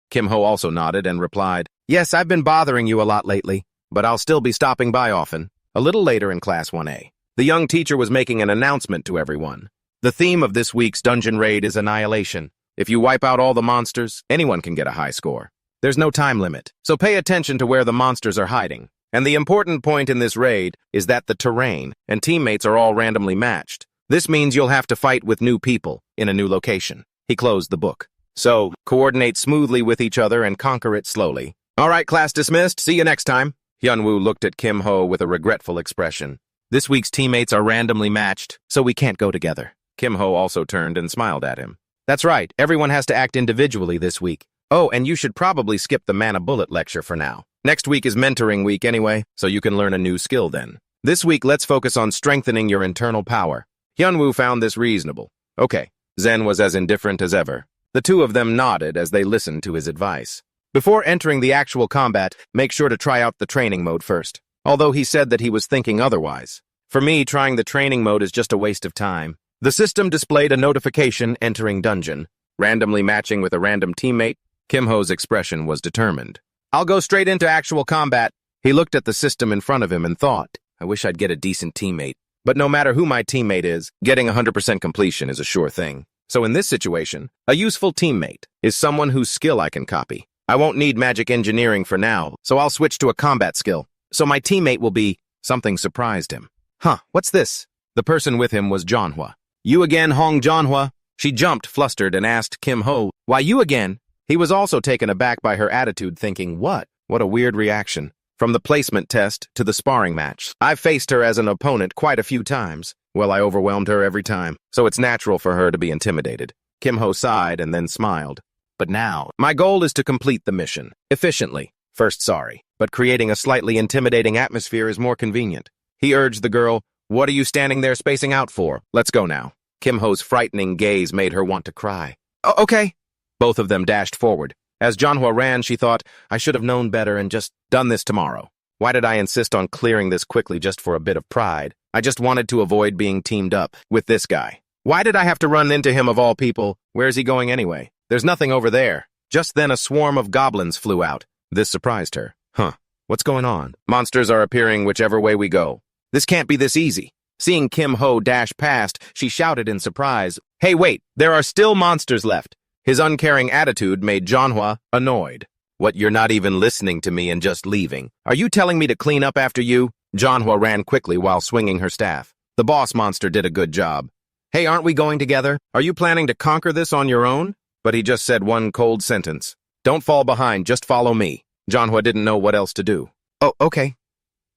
[SPEAKER 1] Kim Ho also nodded and replied, Yes, I've been bothering you a lot lately, but I'll still be stopping by often. A little later in Class 1A, the young teacher was making an announcement to everyone. The theme of this week's dungeon raid is annihilation. If you wipe out all the monsters, anyone can get a high score. There's no time limit, so pay attention to where the monsters are hiding. And the important point in this raid is that the terrain and teammates are all randomly matched. This means you'll have to fight with new people in a new location. He closed the book. So, coordinate smoothly with each other and conquer it slowly. All right, class dismissed. See you next time. Hyunwoo looked at Kim Ho with a regretful expression. This week's teammates are randomly matched, so we can't go together. Kim Ho also turned and smiled at him. That's right, everyone has to act individually this week. Oh, and you should probably skip the Mana Bullet lecture for now. Next week is mentoring week anyway, so you can learn a new skill then. This week, let's focus on strengthening your internal power. Hyunwoo found this reasonable. Okay, Zen was as indifferent as ever. The two of them nodded as they listened to his advice. Before entering the actual combat, make sure to try out the training mode first, although he said that he was thinking otherwise. For me, trying the training mode is just a waste of time. The system displayed a notification entering dungeon, randomly matching with a random teammate. Kim-ho's expression was determined. I'll go straight into actual combat. He looked at the system in front of him and thought, I wish I'd get a decent teammate. But no matter who my teammate is, getting 100% completion is a sure thing. So in this situation, a useful teammate is someone whose skill I can copy. I won't need magic engineering for now, so I'll switch to a combat skill. So my teammate will be... Something surprised him. Huh, what's this? The person with him was Manhwa. You again, Hong Manhwa? She jumped, flustered, and asked Kim-ho, why you again? He was also taken aback by her attitude, thinking, what? What a weird reaction. From the placement test to the sparring match, I've faced her as an opponent quite a few times. Well, I overwhelmed her every time, so it's natural for her to be intimidated. Kim-ho sighed and then smiled. But now, my goal is to complete the mission, efficiently. First, sorry, but creating a slightly intimidating atmosphere is more convenient. He urged the girl, what are you standing there spacing out for? Let's go now. Kim-ho's frightening gaze made her want to cry. Okay. Both of them dashed forward. As Manhwa ran, she thought, I should have known better and just done this tomorrow. Why did I insist on clearing this quickly just for a bit of pride? I just wanted to avoid being teamed up with this guy. Why did I have to run into him of all people? Where's he going anyway? There's nothing over there. Just then a swarm of goblins flew out. This surprised her. Huh, what's going on? Monsters are appearing whichever way we go. This can't be this easy. Seeing Kim-ho dash past, she shouted in surprise, hey wait, there are still monsters left. His uncaring attitude made Manhwa annoyed. What, you're not even listening to me and just leaving? Are you telling me to clean up after you? Manhwa ran quickly while swinging her staff. The boss monster did a good job. Hey, aren't we going together? Are you planning to conquer this on your own? But he just said one cold sentence. Don't fall behind, just follow me. Manhwa didn't know what else to do. Oh, okay.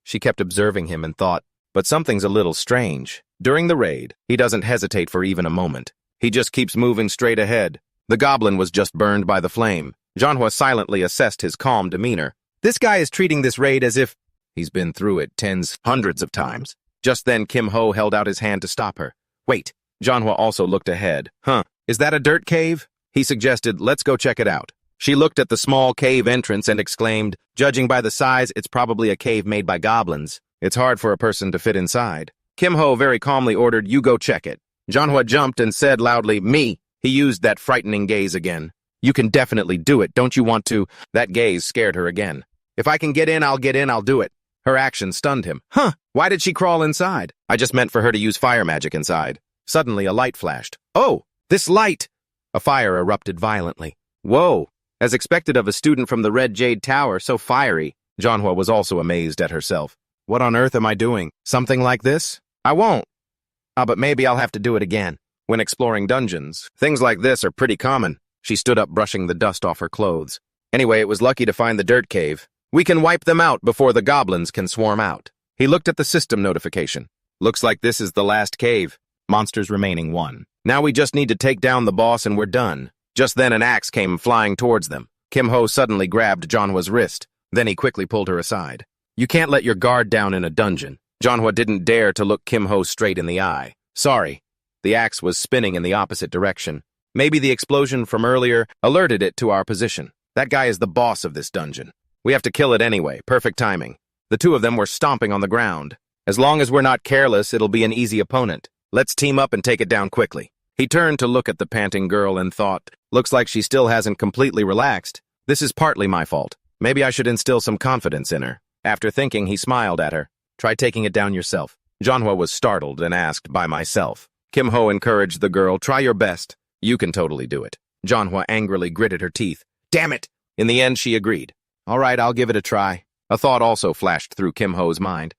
[SPEAKER 1] She kept observing him and thought, but something's a little strange. During the raid, he doesn't hesitate for even a moment. He just keeps moving straight ahead. The goblin was just burned by the flame. Manhwa silently assessed his calm demeanor. This guy is treating this raid as if he's been through it tens, hundreds of times. Just then, Kim-ho held out his hand to stop her. Wait. Manhwa also looked ahead. Huh, is that a dirt cave? He suggested, let's go check it out. She looked at the small cave entrance and exclaimed, judging by the size, it's probably a cave made by goblins. It's hard for a person to fit inside. Kim-ho very calmly ordered, you go check it. Manhwa jumped and said loudly, me. He used that frightening gaze again. You can definitely do it, don't you want to? That gaze scared her again. If I can get in, I'll do it. Her action stunned him. Huh, why did she crawl inside? I just meant for her to use fire magic inside. Suddenly, a light flashed. Oh, this light! A fire erupted violently. Whoa, as expected of a student from the Red Jade Tower, so fiery. Manhwa was also amazed at herself. What on earth am I doing? Something like this? I won't. But maybe I'll have to do it again. When exploring dungeons, things like this are pretty common. She stood up, brushing the dust off her clothes. Anyway, it was lucky to find the dirt cave. We can wipe them out before the goblins can swarm out. He looked at the system notification. Looks like this is the last cave. Monsters remaining 1. Now we just need to take down the boss and we're done. Just then an axe came flying towards them. Kim-ho suddenly grabbed Manhwa's wrist. Then he quickly pulled her aside. You can't let your guard down in a dungeon. Manhwa didn't dare to look Kim-ho straight in the eye. Sorry. The axe was spinning in the opposite direction. Maybe the explosion from earlier alerted it to our position. That guy is the boss of this dungeon. We have to kill it anyway. Perfect timing. The two of them were stomping on the ground. As long as we're not careless, it'll be an easy opponent. Let's team up and take it down quickly. He turned to look at the panting girl and thought, looks like she still hasn't completely relaxed. This is partly my fault. Maybe I should instill some confidence in her. After thinking, he smiled at her. Try taking it down yourself. Manhwa was startled and asked, by myself. Kim-ho encouraged the girl, try your best. You can totally do it. Manhwa angrily gritted her teeth. Damn it! In the end, she agreed. All right, I'll give it a try. A thought also flashed through Kim-ho's mind.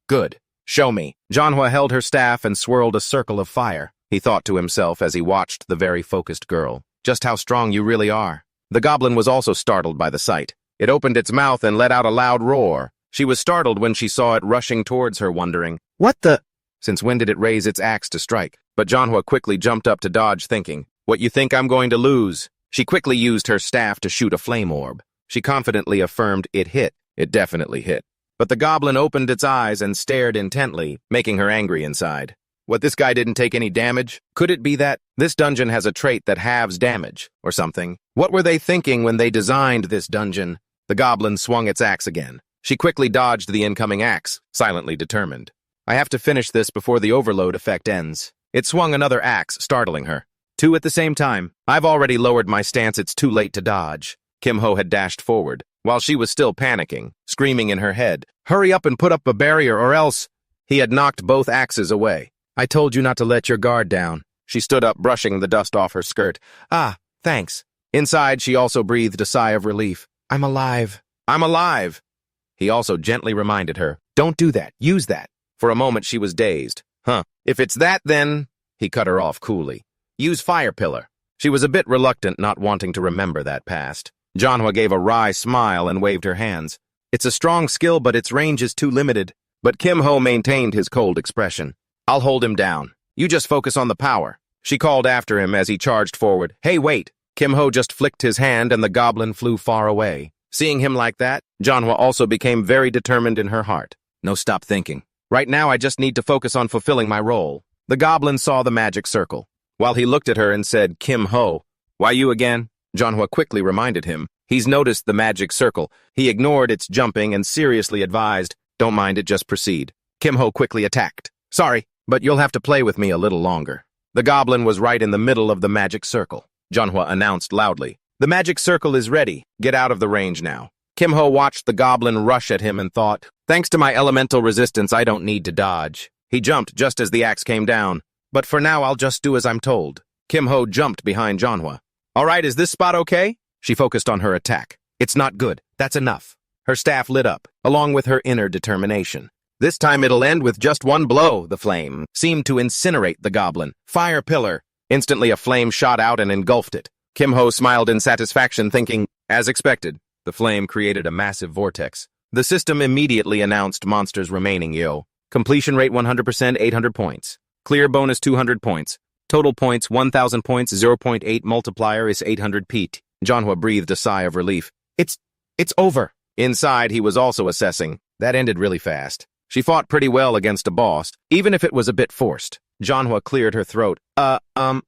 [SPEAKER 1] Good. Show me. Manhwa held her staff and swirled a circle of fire. He thought to himself as he watched the very focused girl. Just how strong you really are. The goblin was also startled by the sight. It opened its mouth and let out a loud roar. She was startled when she saw it rushing towards her, wondering, what the? Since when did it raise its axe to strike? But Manhwa quickly jumped up to dodge, thinking, what, you think I'm going to lose? She quickly used her staff to shoot a flame orb. She confidently affirmed it hit. It definitely hit. But the goblin opened its eyes and stared intently, making her angry inside. What, this guy didn't take any damage? Could it be that this dungeon has a trait that halves damage, or something? What were they thinking when they designed this dungeon? The goblin swung its axe again. She quickly dodged the incoming axe, silently determined. I have to finish this before the overload effect ends. It swung another axe, startling her. Two at the same time. I've already lowered my stance, it's too late to dodge. Kim Ho had dashed forward, while she was still panicking, screaming in her head, "Hurry up and put up a barrier or else—" He had knocked both axes away. "I told you not to let your guard down." She stood up, brushing the dust off her skirt. "Ah, thanks." Inside, she also breathed a sigh of relief. "I'm alive. I'm alive." He also gently reminded her, "Don't do that. Use that." For a moment, she was dazed. "Huh. If it's that, then—" He cut her off coolly. "Use Fire Pillar." She was a bit reluctant, not wanting to remember that past. Manhwa gave a wry smile and waved her hands. "It's a strong skill, but its range is too limited." But Kim Ho maintained his cold expression. "I'll hold him down. You just focus on the power." She called after him as he charged forward. "Hey, wait!" Kim Ho just flicked his hand and the goblin flew far away. Seeing him like that, Manhwa also became very determined in her heart. "No, stop thinking. Right now I just need to focus on fulfilling my role." The goblin saw the magic circle. While he looked at her and said, "Kim Ho, why you again?" Manhwa quickly reminded him. He's noticed the magic circle. He ignored its jumping and seriously advised, "Don't mind it, just proceed." Kim Ho quickly attacked. "Sorry, but you'll have to play with me a little longer." The goblin was right in the middle of the magic circle. Manhwa announced loudly, "The magic circle is ready. Get out of the range now." Kim Ho watched the goblin rush at him and thought, "Thanks to my elemental resistance, I don't need to dodge." He jumped just as the axe came down. "But for now, I'll just do as I'm told." Kim Ho jumped behind Manhwa. "All right, is this spot okay?" She focused on her attack. "It's not good. That's enough." Her staff lit up, along with her inner determination. "This time it'll end with just one blow." The flame seemed to incinerate the goblin. "Fire Pillar." Instantly a flame shot out and engulfed it. Kim Ho smiled in satisfaction, thinking, as expected. The flame created a massive vortex. The system immediately announced monsters remaining, Completion rate 100%, 800 points. Clear bonus 200 points. Total points 1,000 points, 0.8 multiplier is 800 pt. Manhwa breathed a sigh of relief. It's over." Inside, he was also assessing. That ended really fast. She fought pretty well against a boss, even if it was a bit forced. Manhwa cleared her throat. I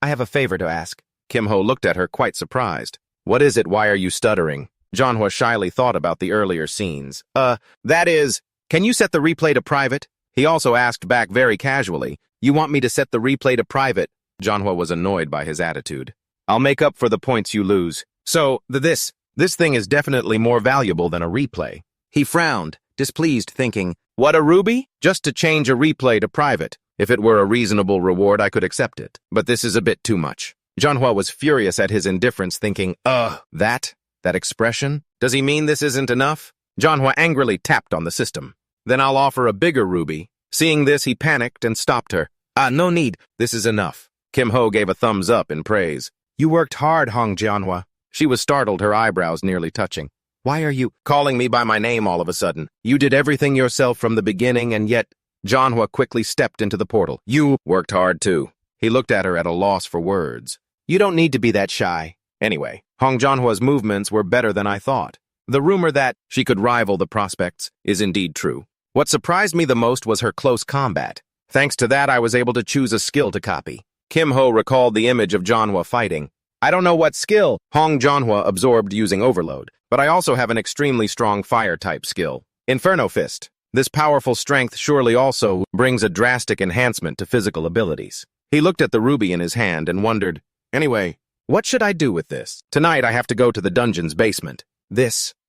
[SPEAKER 1] have a favor to ask." Kim Ho looked at her quite surprised. "What is it? Why are you stuttering?" Manhwa shyly thought about the earlier scenes. That is, can you set the replay to private?" He also asked back very casually. "You want me to set the replay to private?" Manhwa was annoyed by his attitude. "I'll make up for the points you lose. So, this thing is definitely more valuable than a replay." He frowned, displeased, thinking, "What, a ruby? Just to change a replay to private. If it were a reasonable reward, I could accept it. But this is a bit too much." Manhwa was furious at his indifference, thinking, that expression? Does he mean this isn't enough?" Manhwa angrily tapped on the system. "Then I'll offer a bigger ruby." Seeing this, he panicked and stopped her. No need. This is enough." Kim Ho gave a thumbs up in praise. "You worked hard, Manhwa." She was startled, her eyebrows nearly touching. "Why are you calling me by my name all of a sudden? You did everything yourself from the beginning, and yet—" Manhwa quickly stepped into the portal. "You worked hard, too." He looked at her at a loss for words. "You don't need to be that shy." Anyway, Manhwa's movements were better than I thought. The rumor that she could rival the prospects is indeed true. What surprised me the most was her close combat. Thanks to that, I was able to choose a skill to copy. Kim Ho recalled the image of Manhwa fighting. "I don't know what skill Manhwa absorbed using overload, but I also have an extremely strong fire-type skill. Inferno Fist. This powerful strength surely also brings a drastic enhancement to physical abilities." He looked at the ruby in his hand and wondered, "Anyway, what should I do with this? Tonight I have to go to the dungeon's basement.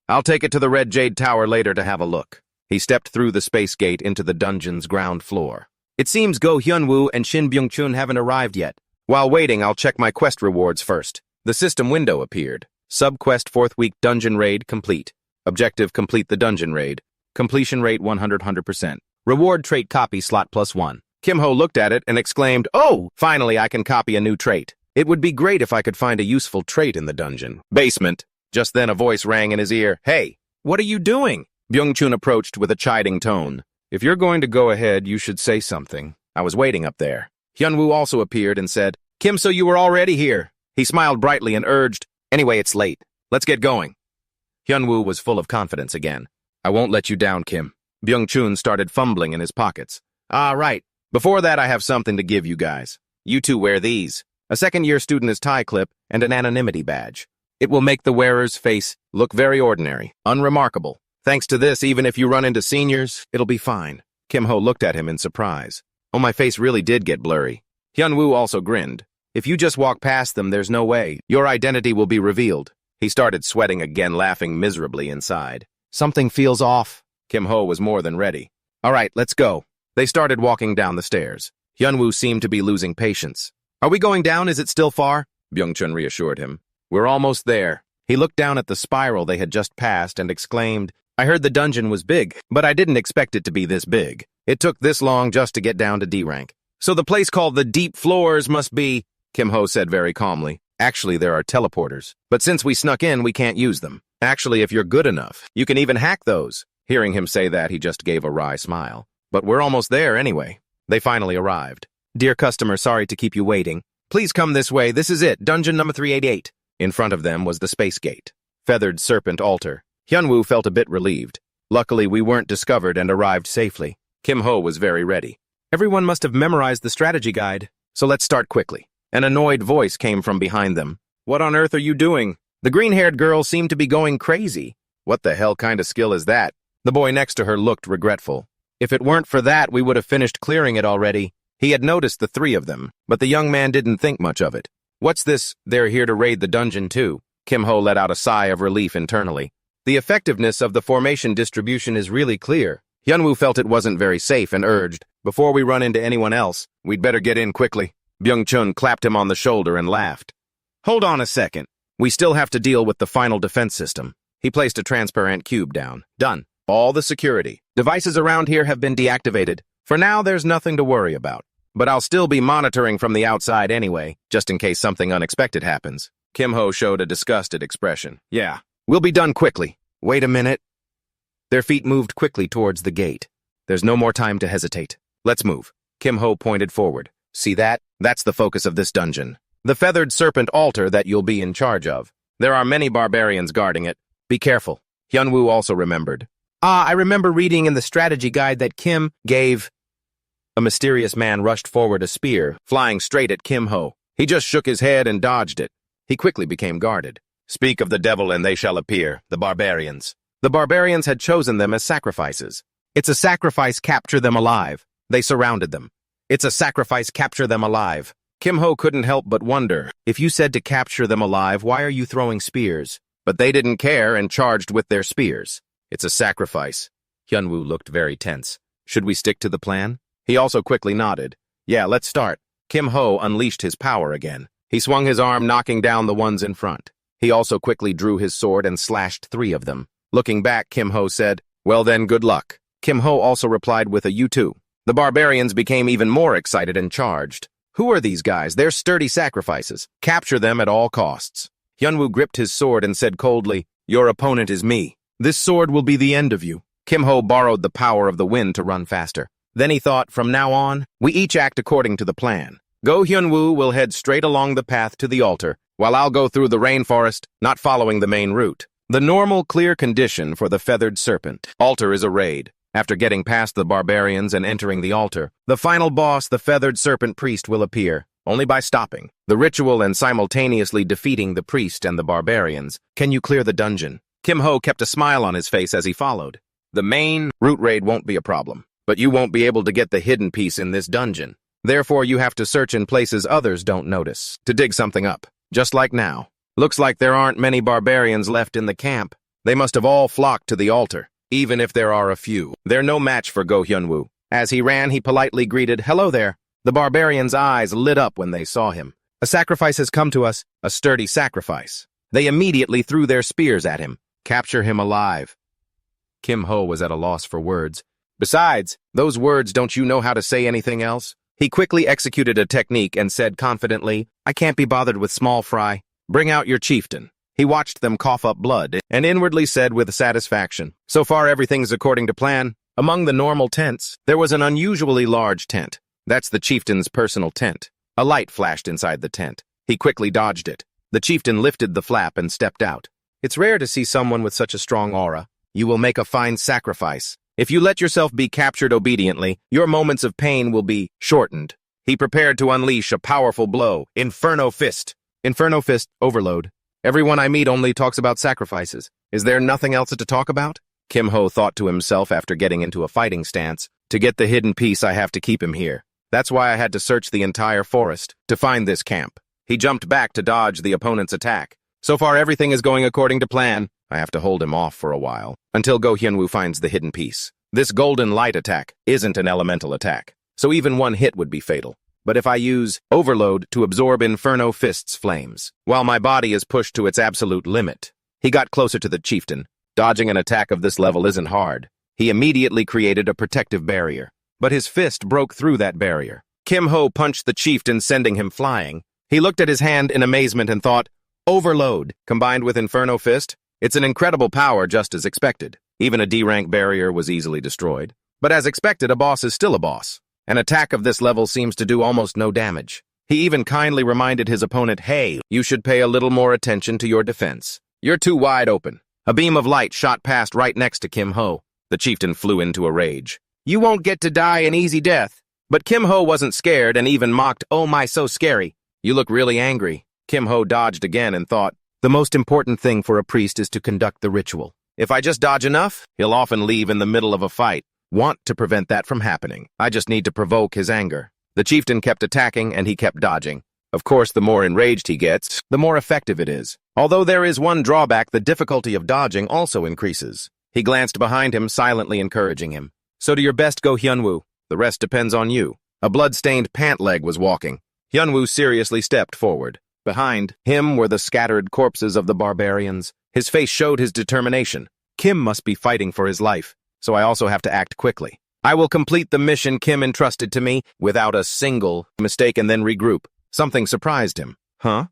[SPEAKER 1] I'll take it to the Red Jade Tower later to have a look." He stepped through the space gate into the dungeon's ground floor. "It seems Go Hyunwoo and Shin Byung-chun haven't arrived yet. While waiting, I'll check my quest rewards first." The system window appeared. Sub-quest 4th week dungeon raid complete. Objective: complete the dungeon raid. Completion rate 100%. Reward trait copy slot +1. Kim Ho looked at it and exclaimed, "Oh, finally I can copy a new trait. It would be great if I could find a useful trait in the dungeon." Basement. Just then a voice rang in his ear. "Hey, what are you doing?" Byung-chun approached with a chiding tone. "If you're going to go ahead, you should say something. I was waiting up there." Hyunwoo also appeared and said, "Kim, so you were already here." He smiled brightly and urged, "Anyway, it's late. Let's get going." Hyunwoo was full of confidence again. I won't let you down, Kim. Byung-chun started fumbling in his pockets. Ah, right. Before that, I have something to give you guys. You two wear these. A second-year student's tie clip and an anonymity badge. It will make the wearer's face look very ordinary, unremarkable. Thanks to this, even if you run into seniors, it'll be fine. Kim-ho looked at him in surprise. Oh, my face really did get blurry. Hyun-woo also grinned. If you just walk past them, there's no way. Your identity will be revealed. He started sweating again, laughing miserably inside. Something feels off. Kim-ho was more than ready. All right, let's go. They started walking down the stairs. Hyun-woo seemed to be losing patience. Are we going down? Is it still far? Byung-chun reassured him. We're almost there. He looked down at the spiral they had just passed and exclaimed, I heard the dungeon was big, but I didn't expect it to be this big. It took this long just to get down to D rank. So the place called the Deep Floors must be, Kim-ho said very calmly. Actually, there are teleporters. But since we snuck in, we can't use them. Actually, if you're good enough, you can even hack those. Hearing him say that, he just gave a wry smile. But we're almost there anyway. They finally arrived. Dear customer, sorry to keep you waiting. Please come this way. This is it, dungeon number 388. In front of them was the space gate. Feathered serpent altar. Hyun-woo felt a bit relieved. Luckily, we weren't discovered and arrived safely. Kim-ho was very ready. Everyone must have memorized the strategy guide, so let's start quickly. An annoyed voice came from behind them. What on earth are you doing? The green-haired girl seemed to be going crazy. What the hell kind of skill is that? The boy next to her looked regretful. If it weren't for that, we would have finished clearing it already. He had noticed the three of them, but the young man didn't think much of it. What's this? They're here to raid the dungeon too. Kim-ho let out a sigh of relief internally. The effectiveness of the formation distribution is really clear. Hyun-woo felt it wasn't very safe and urged, before we run into anyone else, we'd better get in quickly. Byung-chun clapped him on the shoulder and laughed. Hold on a second. We still have to deal with the final defense system. He placed a transparent cube down. Done. All the security devices around here have been deactivated. For now, there's nothing to worry about. But I'll still be monitoring from the outside anyway, just in case something unexpected happens. Kim-ho showed a disgusted expression. Yeah, we'll be done quickly. Wait a minute. Their feet moved quickly towards the gate. There's no more time to hesitate. Let's move. Kim-ho pointed forward. See that? That's the focus of this dungeon. The feathered serpent altar that you'll be in charge of. There are many barbarians guarding it. Be careful. Hyun-woo also remembered. I remember reading in the strategy guide that Kim gave... A mysterious man rushed forward, a spear, flying straight at Kim-ho. He just shook his head and dodged it. He quickly became guarded. Speak of the devil and they shall appear, the barbarians. The barbarians had chosen them as sacrifices. It's a sacrifice, capture them alive. They surrounded them. It's a sacrifice, capture them alive. Kim-ho couldn't help but wonder, if you said to capture them alive, why are you throwing spears? But they didn't care and charged with their spears. It's a sacrifice. Hyun-woo looked very tense. Should we stick to the plan? He also quickly nodded. Yeah, let's start. Kim-ho unleashed his power again. He swung his arm, knocking down the ones in front. He also quickly drew his sword and slashed 3 of them. Looking back, Kim-ho said, well then, good luck. Kim-ho also replied with a you too. The barbarians became even more excited and charged. Who are these guys? They're sturdy sacrifices. Capture them at all costs. Hyun-woo gripped his sword and said coldly, your opponent is me. This sword will be the end of you. Kim-ho borrowed the power of the wind to run faster. Then he thought, from now on, we each act according to the plan. Go Hyun-woo will head straight along the path to the altar, while I'll go through the rainforest, not following the main route. The normal, clear condition for the feathered serpent altar is a raid. After getting past the barbarians and entering the altar, the final boss, the feathered serpent priest, will appear, only by stopping the ritual and simultaneously defeating the priest and the barbarians. Can you clear the dungeon? Kim-ho kept a smile on his face as he followed. The main route raid won't be a problem, but you won't be able to get the hidden piece in this dungeon. Therefore, you have to search in places others don't notice to dig something up, just like now. Looks like there aren't many barbarians left in the camp. They must have all flocked to the altar. Even if there are a few, they're no match for Go Hyun-woo. As he ran, he politely greeted, hello there. The barbarians' eyes lit up when they saw him. A sacrifice has come to us, a sturdy sacrifice. They immediately threw their spears at him. Capture him alive. Kim-ho was at a loss for words. Besides, those words, don't you know how to say anything else? He quickly executed a technique and said confidently, I can't be bothered with small fry. Bring out your chieftain. He watched them cough up blood and inwardly said with satisfaction, so far everything's according to plan. Among the normal tents, there was an unusually large tent. That's the chieftain's personal tent. A light flashed inside the tent. He quickly dodged it. The chieftain lifted the flap and stepped out. It's rare to see someone with such a strong aura. You will make a fine sacrifice. If you let yourself be captured obediently, your moments of pain will be shortened. He prepared to unleash a powerful blow. Inferno Fist. Inferno Fist, overload. Everyone I meet only talks about sacrifices. Is there nothing else to talk about? Kim Ho thought to himself after getting into a fighting stance. To get the hidden piece, I have to keep him here. That's why I had to search the entire forest to find this camp. He jumped back to dodge the opponent's attack. So far, everything is going according to plan. I have to hold him off for a while, until Go Hyunwoo finds the hidden piece. This golden light attack isn't an elemental attack, so even one hit would be fatal. But if I use overload to absorb Inferno Fist's flames, while my body is pushed to its absolute limit. He got closer to the chieftain. Dodging an attack of this level isn't hard. He immediately created a protective barrier, but his fist broke through that barrier. Kim Ho punched the chieftain, sending him flying. He looked at his hand in amazement and thought, overload, combined with Inferno Fist? It's an incredible power, just as expected. Even a D-rank barrier was easily destroyed. But as expected, a boss is still a boss. An attack of this level seems to do almost no damage. He even kindly reminded his opponent, hey, you should pay a little more attention to your defense. You're too wide open. A beam of light shot past right next to Kim Ho. The chieftain flew into a rage. You won't get to die an easy death. But Kim Ho wasn't scared and even mocked, oh my, so scary. You look really angry. Kim Ho dodged again and thought, the most important thing for a priest is to conduct the ritual. If I just dodge enough, he'll often leave in the middle of a fight. Want to prevent that from happening. I just need to provoke his anger. The chieftain kept attacking and he kept dodging. Of course, the more enraged he gets, the more effective it is. Although there is one drawback, the difficulty of dodging also increases. He glanced behind him, silently encouraging him. So do your best, Go Hyunwoo. The rest depends on you. A blood-stained pant leg was walking. Hyunwoo seriously stepped forward. Behind him were the scattered corpses of the barbarians. His face showed his determination. Kim must be fighting for his life, so I also have to act quickly. I will complete the mission Kim entrusted to me without a single mistake and then regroup. Something surprised him. Huh?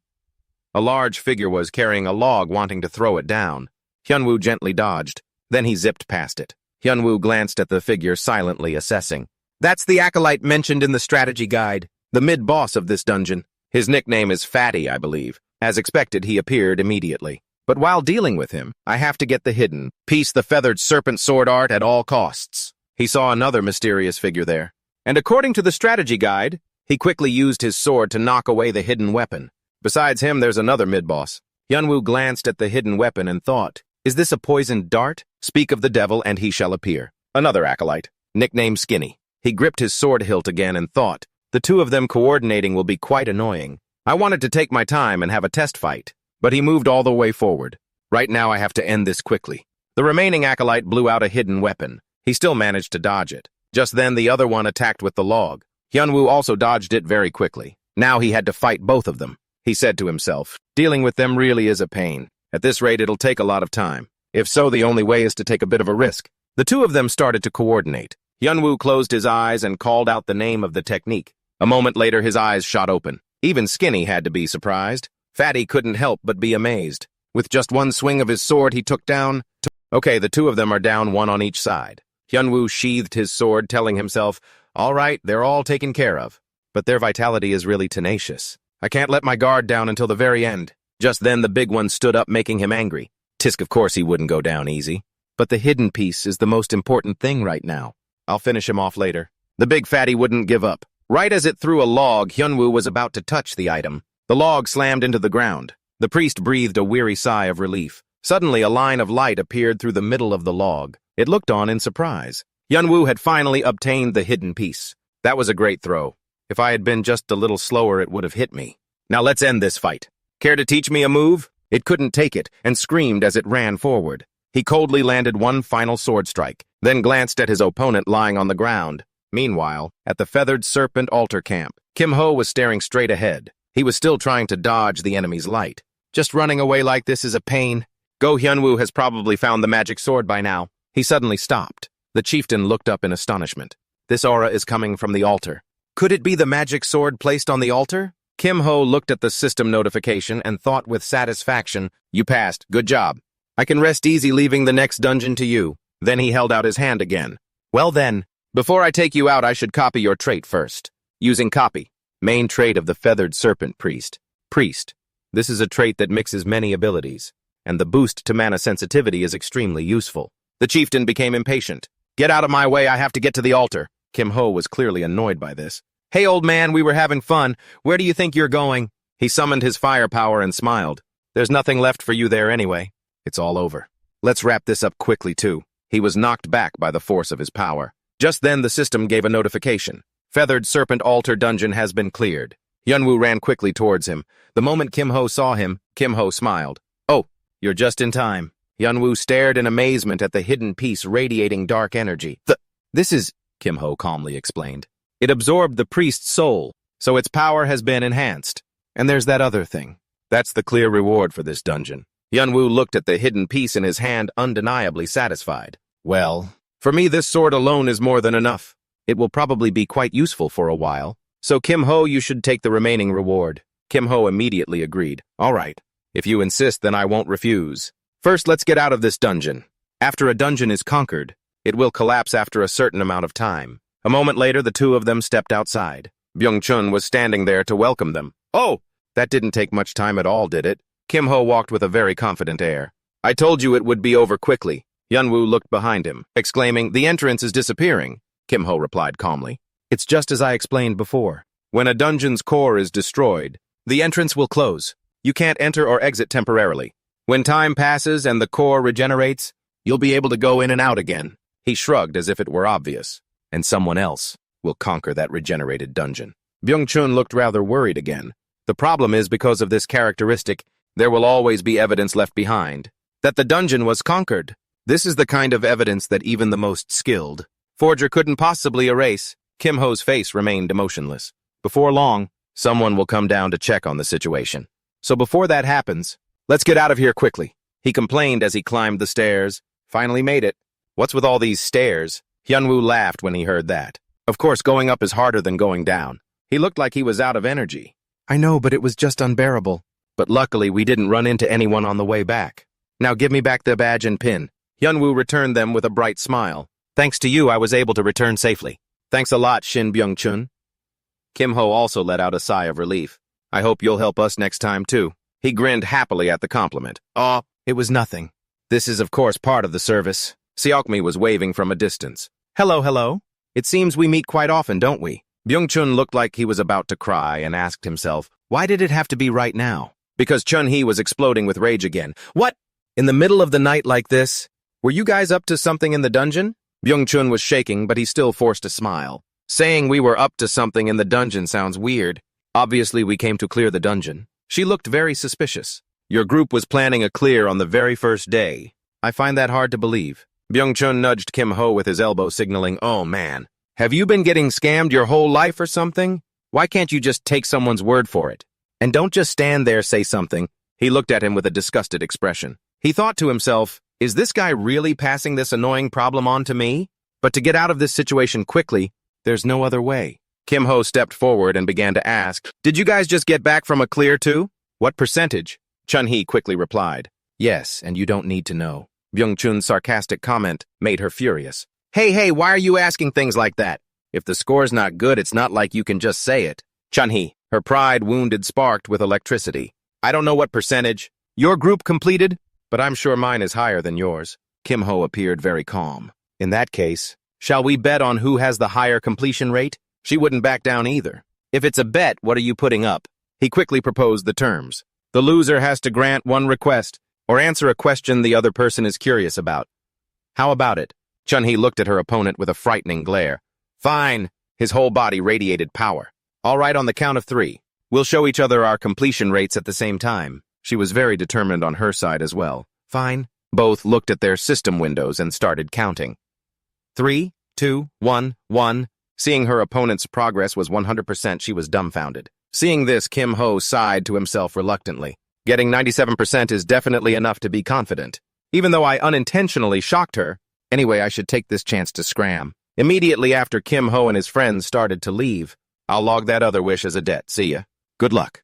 [SPEAKER 1] A large figure was carrying a log, wanting to throw it down. Hyunwoo gently dodged. Then he zipped past it. Hyunwoo glanced at the figure, silently assessing. That's the acolyte mentioned in the strategy guide, the mid-boss of this dungeon. His nickname is Fatty, I believe. As expected, he appeared immediately. But while dealing with him, I have to get the hidden piece, the feathered serpent sword art, at all costs. He saw another mysterious figure there. And according to the strategy guide, he quickly used his sword to knock away the hidden weapon. Besides him, there's another mid-boss. Hyunwoo glanced at the hidden weapon and thought, is this a poisoned dart? Speak of the devil and he shall appear. Another acolyte, nicknamed Skinny. He gripped his sword hilt again and thought, the two of them coordinating will be quite annoying. I wanted to take my time and have a test fight, but he moved all the way forward. Right now I have to end this quickly. The remaining acolyte blew out a hidden weapon. He still managed to dodge it. Just then the other one attacked with the log. Hyunwoo also dodged it very quickly. Now he had to fight both of them. He said to himself, dealing with them really is a pain. At this rate it'll take a lot of time. If so, the only way is to take a bit of a risk. The two of them started to coordinate. Hyunwoo closed his eyes and called out the name of the technique. A moment later his eyes shot open. Even Skinny had to be surprised. Fatty couldn't help but be amazed. With just one swing of his sword he took down... Okay, the two of them are down, one on each side. Hyunwoo sheathed his sword, telling himself, all right, they're all taken care of. But their vitality is really tenacious. I can't let my guard down until the very end. Just then the big one stood up, making him angry. Tisk, of course he wouldn't go down easy. But the hidden piece is the most important thing right now. I'll finish him off later. The big fatty wouldn't give up. Right as it threw a log, Hyunwoo was about to touch the item. The log slammed into the ground. The priest breathed a weary sigh of relief. Suddenly a line of light appeared through the middle of the log. It looked on in surprise. Hyunwoo had finally obtained the hidden piece. That was a great throw. If I had been just a little slower, it would have hit me. Now let's end this fight. Care to teach me a move? It couldn't take it, and screamed as it ran forward. He coldly landed one final sword strike, then glanced at his opponent lying on the ground. Meanwhile, at the feathered serpent altar camp, Kim Ho was staring straight ahead. He was still trying to dodge the enemy's light. Just running away like this is a pain. Go Hyunwoo has probably found the magic sword by now. He suddenly stopped. The chieftain looked up in astonishment. This aura is coming from the altar. Could it be the magic sword placed on the altar? Kim Ho looked at the system notification and thought with satisfaction, you passed, good job. I can rest easy leaving the next dungeon to you. Then he held out his hand again. Well then, before I take you out, I should copy your trait first. Using copy. Main trait of the feathered serpent priest. Priest. This is a trait that mixes many abilities, and the boost to mana sensitivity is extremely useful. The chieftain became impatient. Get out of my way, I have to get to the altar. Kim Ho was clearly annoyed by this. Hey, old man, we were having fun. Where do you think you're going? He summoned his firepower and smiled. There's nothing left for you there anyway. It's all over. Let's wrap this up quickly, too. He was knocked back by the force of his power. Just then, the system gave a notification. Feathered Serpent Altar Dungeon has been cleared. Yunwoo ran quickly towards him. The moment Kim Ho saw him, Kim Ho smiled. Oh, you're just in time. Yunwoo stared in amazement at the hidden piece radiating dark energy. This is, Kim Ho calmly explained. It absorbed the priest's soul, so its power has been enhanced. And there's that other thing. That's the clear reward for this dungeon. Yunwoo looked at the hidden piece in his hand, undeniably satisfied. Well, for me this sword alone is more than enough. It will probably be quite useful for a while. So Kim Ho, you should take the remaining reward. Kim Ho immediately agreed. All right. If you insist, then I won't refuse. First, let's get out of this dungeon. After a dungeon is conquered, it will collapse after a certain amount of time. A moment later, the two of them stepped outside. Byung-chun was standing there to welcome them. Oh, that didn't take much time at all, did it? Kim Ho walked with a very confident air. I told you it would be over quickly. Yunwoo looked behind him, exclaiming, the entrance is disappearing. Kim Ho replied calmly. It's just as I explained before. When a dungeon's core is destroyed, the entrance will close. You can't enter or exit temporarily. When time passes and the core regenerates, you'll be able to go in and out again. He shrugged as if it were obvious. And someone else will conquer that regenerated dungeon. Byung-chun looked rather worried again. The problem is because of this characteristic, there will always be evidence left behind. That the dungeon was conquered. This is the kind of evidence that even the most skilled forger couldn't possibly erase. Kim Ho's face remained emotionless. Before long, someone will come down to check on the situation. So before that happens, let's get out of here quickly. He complained as he climbed the stairs. Finally made it. What's with all these stairs? Hyunwoo laughed when he heard that. Of course, going up is harder than going down. He looked like he was out of energy. I know, but it was just unbearable. But luckily, we didn't run into anyone on the way back. Now give me back the badge and pin. Hyunwoo returned them with a bright smile. Thanks to you, I was able to return safely. Thanks a lot, Shin Byung-chun. Kim Ho also let out a sigh of relief. I hope you'll help us next time, too. He grinned happily at the compliment. Oh, it was nothing. This is, of course, part of the service. Seokmi was waving from a distance. Hello, hello. It seems we meet quite often, don't we? Byung-chun looked like he was about to cry and asked himself, why did it have to be right now? Because Chun-hee was exploding with rage again. What? In the middle of the night like this? Were you guys up to something in the dungeon? Byung-chun was shaking, but he still forced a smile. Saying we were up to something in the dungeon sounds weird. Obviously, we came to clear the dungeon. She looked very suspicious. Your group was planning a clear on the very first day. I find that hard to believe. Byung-chun nudged Kim Ho with his elbow, signaling, oh man. Have you been getting scammed your whole life or something? Why can't you just take someone's word for it? And don't just stand there, say something. He looked at him with a disgusted expression. He thought to himself, is this guy really passing this annoying problem on to me? But to get out of this situation quickly, there's no other way. Kim Ho stepped forward and began to ask, did you guys just get back from a clear too? What percentage? Chun-hee quickly replied, yes, and you don't need to know. Byung-chun's sarcastic comment made her furious. Hey, why are you asking things like that? If the score's not good, it's not like you can just say it. Chun-hee, her pride wounded, sparked with electricity. I don't know what percentage. Your group completed? But I'm sure mine is higher than yours. Kim Ho appeared very calm. In that case, shall we bet on who has the higher completion rate? She wouldn't back down either. If it's a bet, what are you putting up? He quickly proposed the terms. The loser has to grant one request, or answer a question the other person is curious about. How about it? Chun-hee looked at her opponent with a frightening glare. Fine. His whole body radiated power. All right, on the count of 3. We'll show each other our completion rates at the same time. She was very determined on her side as well. Fine. Both looked at their system windows and started counting. 3, 2, 1, 1. Seeing her opponent's progress was 100%, she was dumbfounded. Seeing this, Kim Ho sighed to himself reluctantly. Getting 97% is definitely enough to be confident. Even though I unintentionally shocked her, anyway, I should take this chance to scram. Immediately after Kim Ho and his friends started to leave, I'll log that other wish as a debt. See ya. Good luck.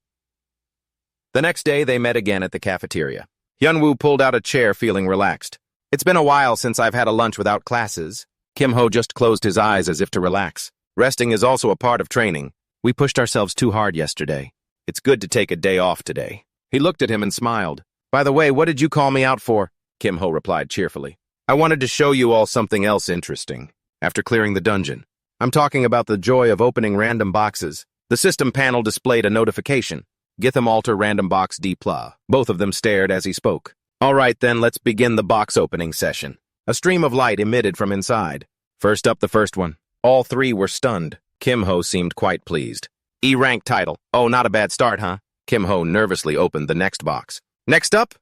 [SPEAKER 1] The next day, they met again at the cafeteria. Hyunwoo pulled out a chair, feeling relaxed. It's been a while since I've had a lunch without classes. Kim Ho just closed his eyes as if to relax. Resting is also a part of training. We pushed ourselves too hard yesterday. It's good to take a day off today. He looked at him and smiled. By the way, what did you call me out for? Kim Ho replied cheerfully. I wanted to show you all something else interesting. After clearing the dungeon, I'm talking about the joy of opening random boxes. The system panel displayed a notification. Githam alter random box dpla. Both of them stared as he spoke. All right then, let's begin the box opening session. A stream of light emitted from inside. First up, the first one. All three were stunned. Kim Ho seemed quite pleased. E-rank title. Oh, not a bad start, huh? Kim Ho nervously opened the next box. Next up?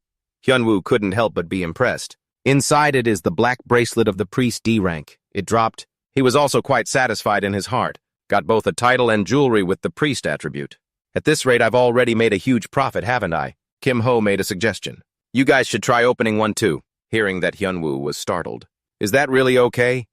[SPEAKER 1] Hyunwoo couldn't help but be impressed. Inside it is the black bracelet of the priest D-rank. It dropped. He was also quite satisfied in his heart. Got both a title and jewelry with the priest attribute. At this rate, I've already made a huge profit, haven't I? Kim Ho made a suggestion. You guys should try opening one too. Hearing that, Hyunwoo was startled. Is that really okay?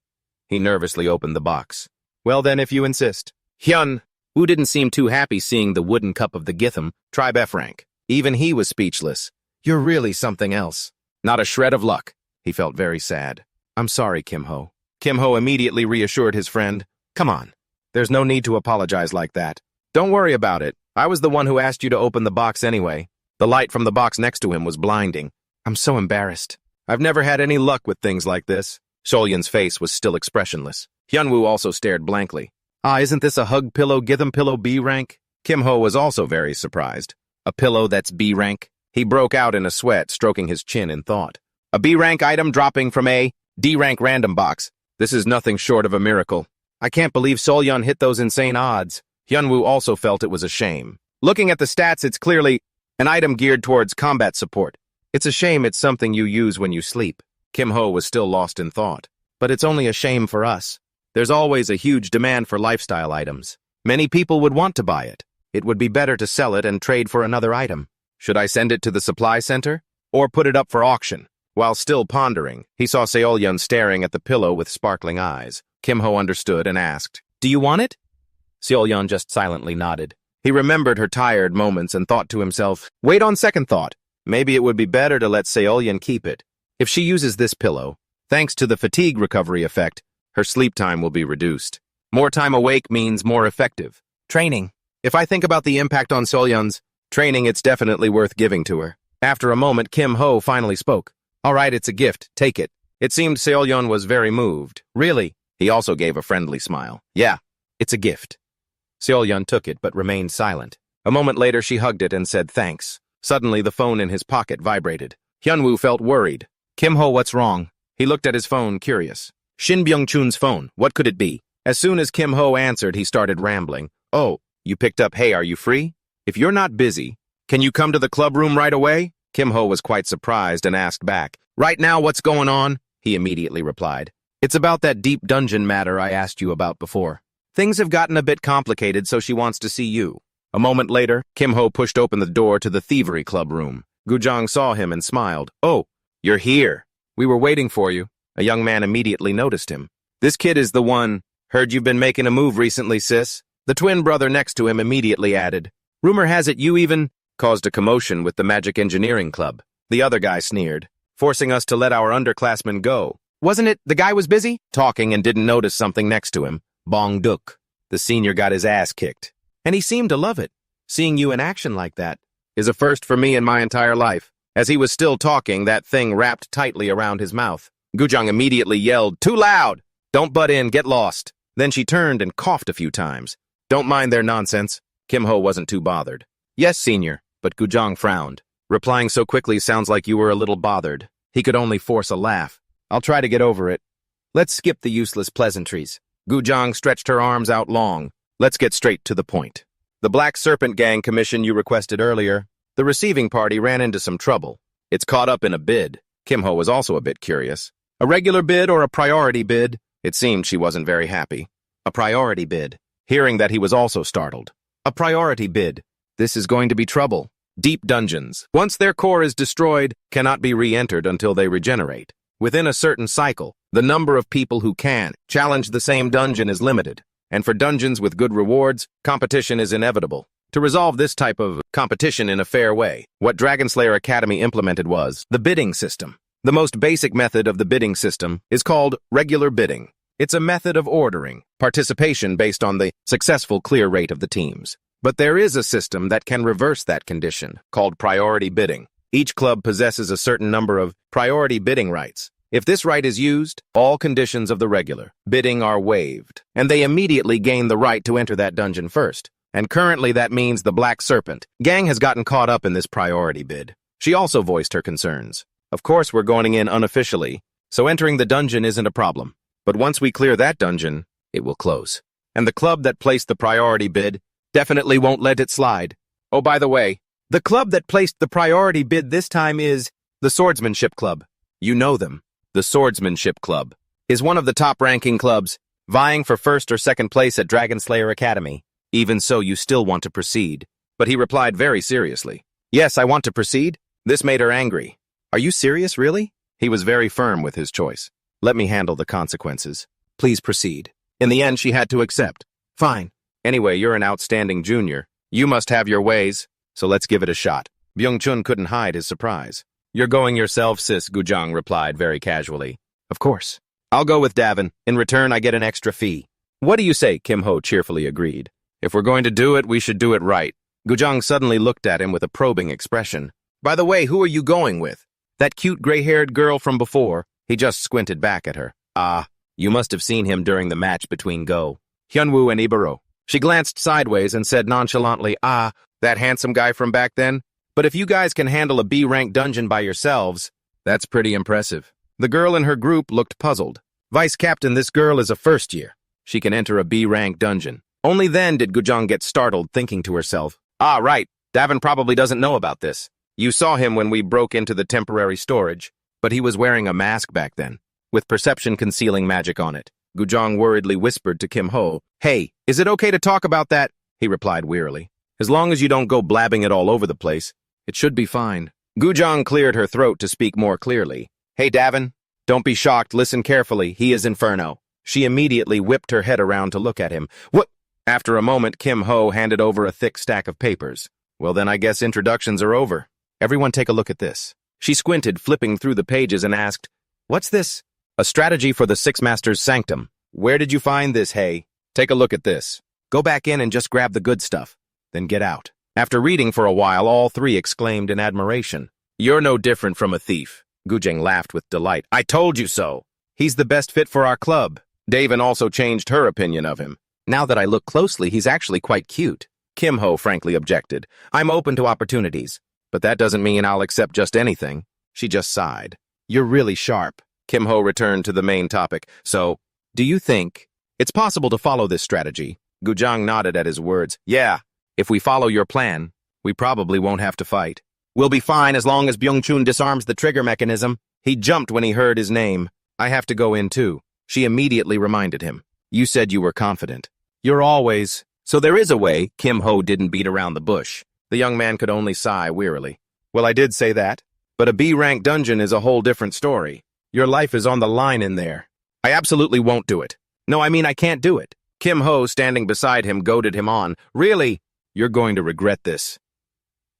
[SPEAKER 1] He nervously opened the box. Well then, if you insist. Hyunwoo didn't seem too happy seeing the wooden cup of the Githam, tribe F rank. Even he was speechless. You're really something else. Not a shred of luck. He felt very sad. I'm sorry, Kim Ho. Kim Ho immediately reassured his friend. Come on. There's no need to apologize like that. Don't worry about it. I was the one who asked you to open the box anyway. The light from the box next to him was blinding. I'm so embarrassed. I've never had any luck with things like this. Solyan's face was still expressionless. Hyunwoo also stared blankly. Isn't this a hug pillow Githam pillow B rank? Kim Ho was also very surprised. A pillow that's B rank? He broke out in a sweat, stroking his chin in thought. A B rank item dropping from a D rank random box. This is nothing short of a miracle. I can't believe Solyan hit those insane odds. Hyunwoo also felt it was a shame. Looking at the stats, it's clearly an item geared towards combat support. It's a shame it's something you use when you sleep. Kim Ho was still lost in thought. But it's only a shame for us. There's always a huge demand for lifestyle items. Many people would want to buy it. It would be better to sell it and trade for another item. Should I send it to the supply center? Or put it up for auction? While still pondering, he saw Seolyan staring at the pillow with sparkling eyes. Kim Ho understood and asked, Do you want it? Seolyan just silently nodded. He remembered her tired moments and thought to himself, Wait, on second thought. Maybe it would be better to let Seolyan keep it. If she uses this pillow, thanks to the fatigue recovery effect, her sleep time will be reduced. More time awake means more effective. Training. If I think about the impact on Seolyan's training, it's definitely worth giving to her. After a moment, Kim Ho finally spoke. All right, it's a gift. Take it. It seemed Seolyan was very moved. Really? He also gave a friendly smile. Yeah, it's a gift. Seolyan took it but remained silent. A moment later, she hugged it and said thanks. Suddenly, the phone in his pocket vibrated. Hyunwoo felt worried. Kim Ho, what's wrong? He looked at his phone, curious. Shin Byung-chun's phone. What could it be? As soon as Kim Ho answered, he started rambling. Oh, you picked up. Hey, are you free? If you're not busy, can you come to the club room right away? Kim Ho was quite surprised and asked back. Right now, what's going on? He immediately replied. It's about that deep dungeon matter I asked you about before. Things have gotten a bit complicated, so she wants to see you. A moment later, Kim Ho pushed open the door to the thievery club room. Gujang saw him and smiled. Oh, you're here. We were waiting for you. A young man immediately noticed him. This kid is the one. Heard you've been making a move recently, sis. The twin brother next to him immediately added. Rumor has it you even caused a commotion with the Magic Engineering Club. The other guy sneered, forcing us to let our underclassmen go. Wasn't it the guy was busy? Talking and didn't notice something next to him. Bong Duk. The senior got his ass kicked. And he seemed to love it. Seeing you in action like that is a first for me in my entire life. As he was still talking, that thing wrapped tightly around his mouth. Gujang immediately yelled, Too loud! Don't butt in, get lost. Then she turned and coughed a few times. Don't mind their nonsense. Kim Ho wasn't too bothered. Yes, senior, but Gujang frowned. Replying so quickly sounds like you were a little bothered. He could only force a laugh. I'll try to get over it. Let's skip the useless pleasantries. Gujang stretched her arms out long. Let's get straight to the point. The Black Serpent Gang commission you requested earlier, the receiving party ran into some trouble. It's caught up in a bid. Kim Ho was also a bit curious. A regular bid or a priority bid? It seemed she wasn't very happy. A priority bid. Hearing that, he was also startled. A priority bid. This is going to be trouble. Deep dungeons, once their core is destroyed, cannot be re-entered until they regenerate. Within a certain cycle, the number of people who can challenge the same dungeon is limited. And for dungeons with good rewards, competition is inevitable. To resolve this type of competition in a fair way, what Dragonslayer Academy implemented was the bidding system. The most basic method of the bidding system is called regular bidding. It's a method of ordering participation based on the successful clear rate of the teams. But there is a system that can reverse that condition, called priority bidding. Each club possesses a certain number of priority bidding rights. If this right is used, all conditions of the regular bidding are waived, and they immediately gain the right to enter that dungeon first. And currently that means the Black Serpent gang has gotten caught up in this priority bid. She also voiced her concerns. Of course, we're going in unofficially, so entering the dungeon isn't a problem. But once we clear that dungeon, it will close. And the club that placed the priority bid definitely won't let it slide. Oh, by the way, the club that placed the priority bid this time is the Swordsmanship Club. You know them. The Swordsmanship Club is one of the top-ranking clubs, vying for first or second place at Dragon Slayer Academy. Even so, you still want to proceed. But he replied very seriously. Yes, I want to proceed. This made her angry. Are you serious, really? He was very firm with his choice. Let me handle the consequences. Please proceed. In the end, she had to accept. Fine. Anyway, you're an outstanding junior. You must have your ways, so let's give it a shot. Byung-chun couldn't hide his surprise. You're going yourself, sis, Gujang replied very casually. Of course. I'll go with Davin. In return, I get an extra fee. What do you say? Kim Ho cheerfully agreed. If we're going to do it, we should do it right. Gujang suddenly looked at him with a probing expression. By the way, who are you going with? That cute gray-haired girl from before? He just squinted back at her. Ah, you must have seen him during the match between Go, Hyunwoo and Ibaro. She glanced sideways and said nonchalantly, ah, that handsome guy from back then? But if you guys can handle a B-rank dungeon by yourselves, that's pretty impressive. The girl in her group looked puzzled. Vice Captain, this girl is a first year. She can enter a B-rank dungeon. Only then did Gujang get startled, thinking to herself, ah, right, Davin probably doesn't know about this. You saw him when we broke into the temporary storage, but he was wearing a mask back then, with perception concealing magic on it. Gujang worriedly whispered to Kim Ho, Hey, is it okay to talk about that? He replied wearily. As long as you don't go blabbing it all over the place, it should be fine. Gujang cleared her throat to speak more clearly. Hey, Davin, don't be shocked, listen carefully, he is Inferno. She immediately whipped her head around to look at him. What? After a moment, Kim Ho handed over a thick stack of papers. Well, then I guess introductions are over. Everyone take a look at this. She squinted, flipping through the pages, and asked, What's this? A strategy for the Six Masters' Sanctum. Where did you find this, hey? Take a look at this. Go back in and just grab the good stuff. Then get out. After reading for a while, all three exclaimed in admiration. You're no different from a thief. Gujang laughed with delight. I told you so. He's the best fit for our club. Davin also changed her opinion of him. Now that I look closely, he's actually quite cute. Kim Ho frankly objected. I'm open to opportunities, but that doesn't mean I'll accept just anything. She just sighed. You're really sharp. Kim Ho returned to the main topic. So, do you think it's possible to follow this strategy? Gujang nodded at his words. Yeah, if we follow your plan, we probably won't have to fight. We'll be fine as long as Byung-chun disarms the trigger mechanism. He jumped when he heard his name. I have to go in too. She immediately reminded him. You said you were confident. You're always. So there is a way. Kim Ho didn't beat around the bush. The young man could only sigh wearily. Well, I did say that, but a B-rank dungeon is a whole different story. Your life is on the line in there. I absolutely won't do it. No, I mean I can't do it. Kim Ho, standing beside him, goaded him on. Really? You're going to regret this.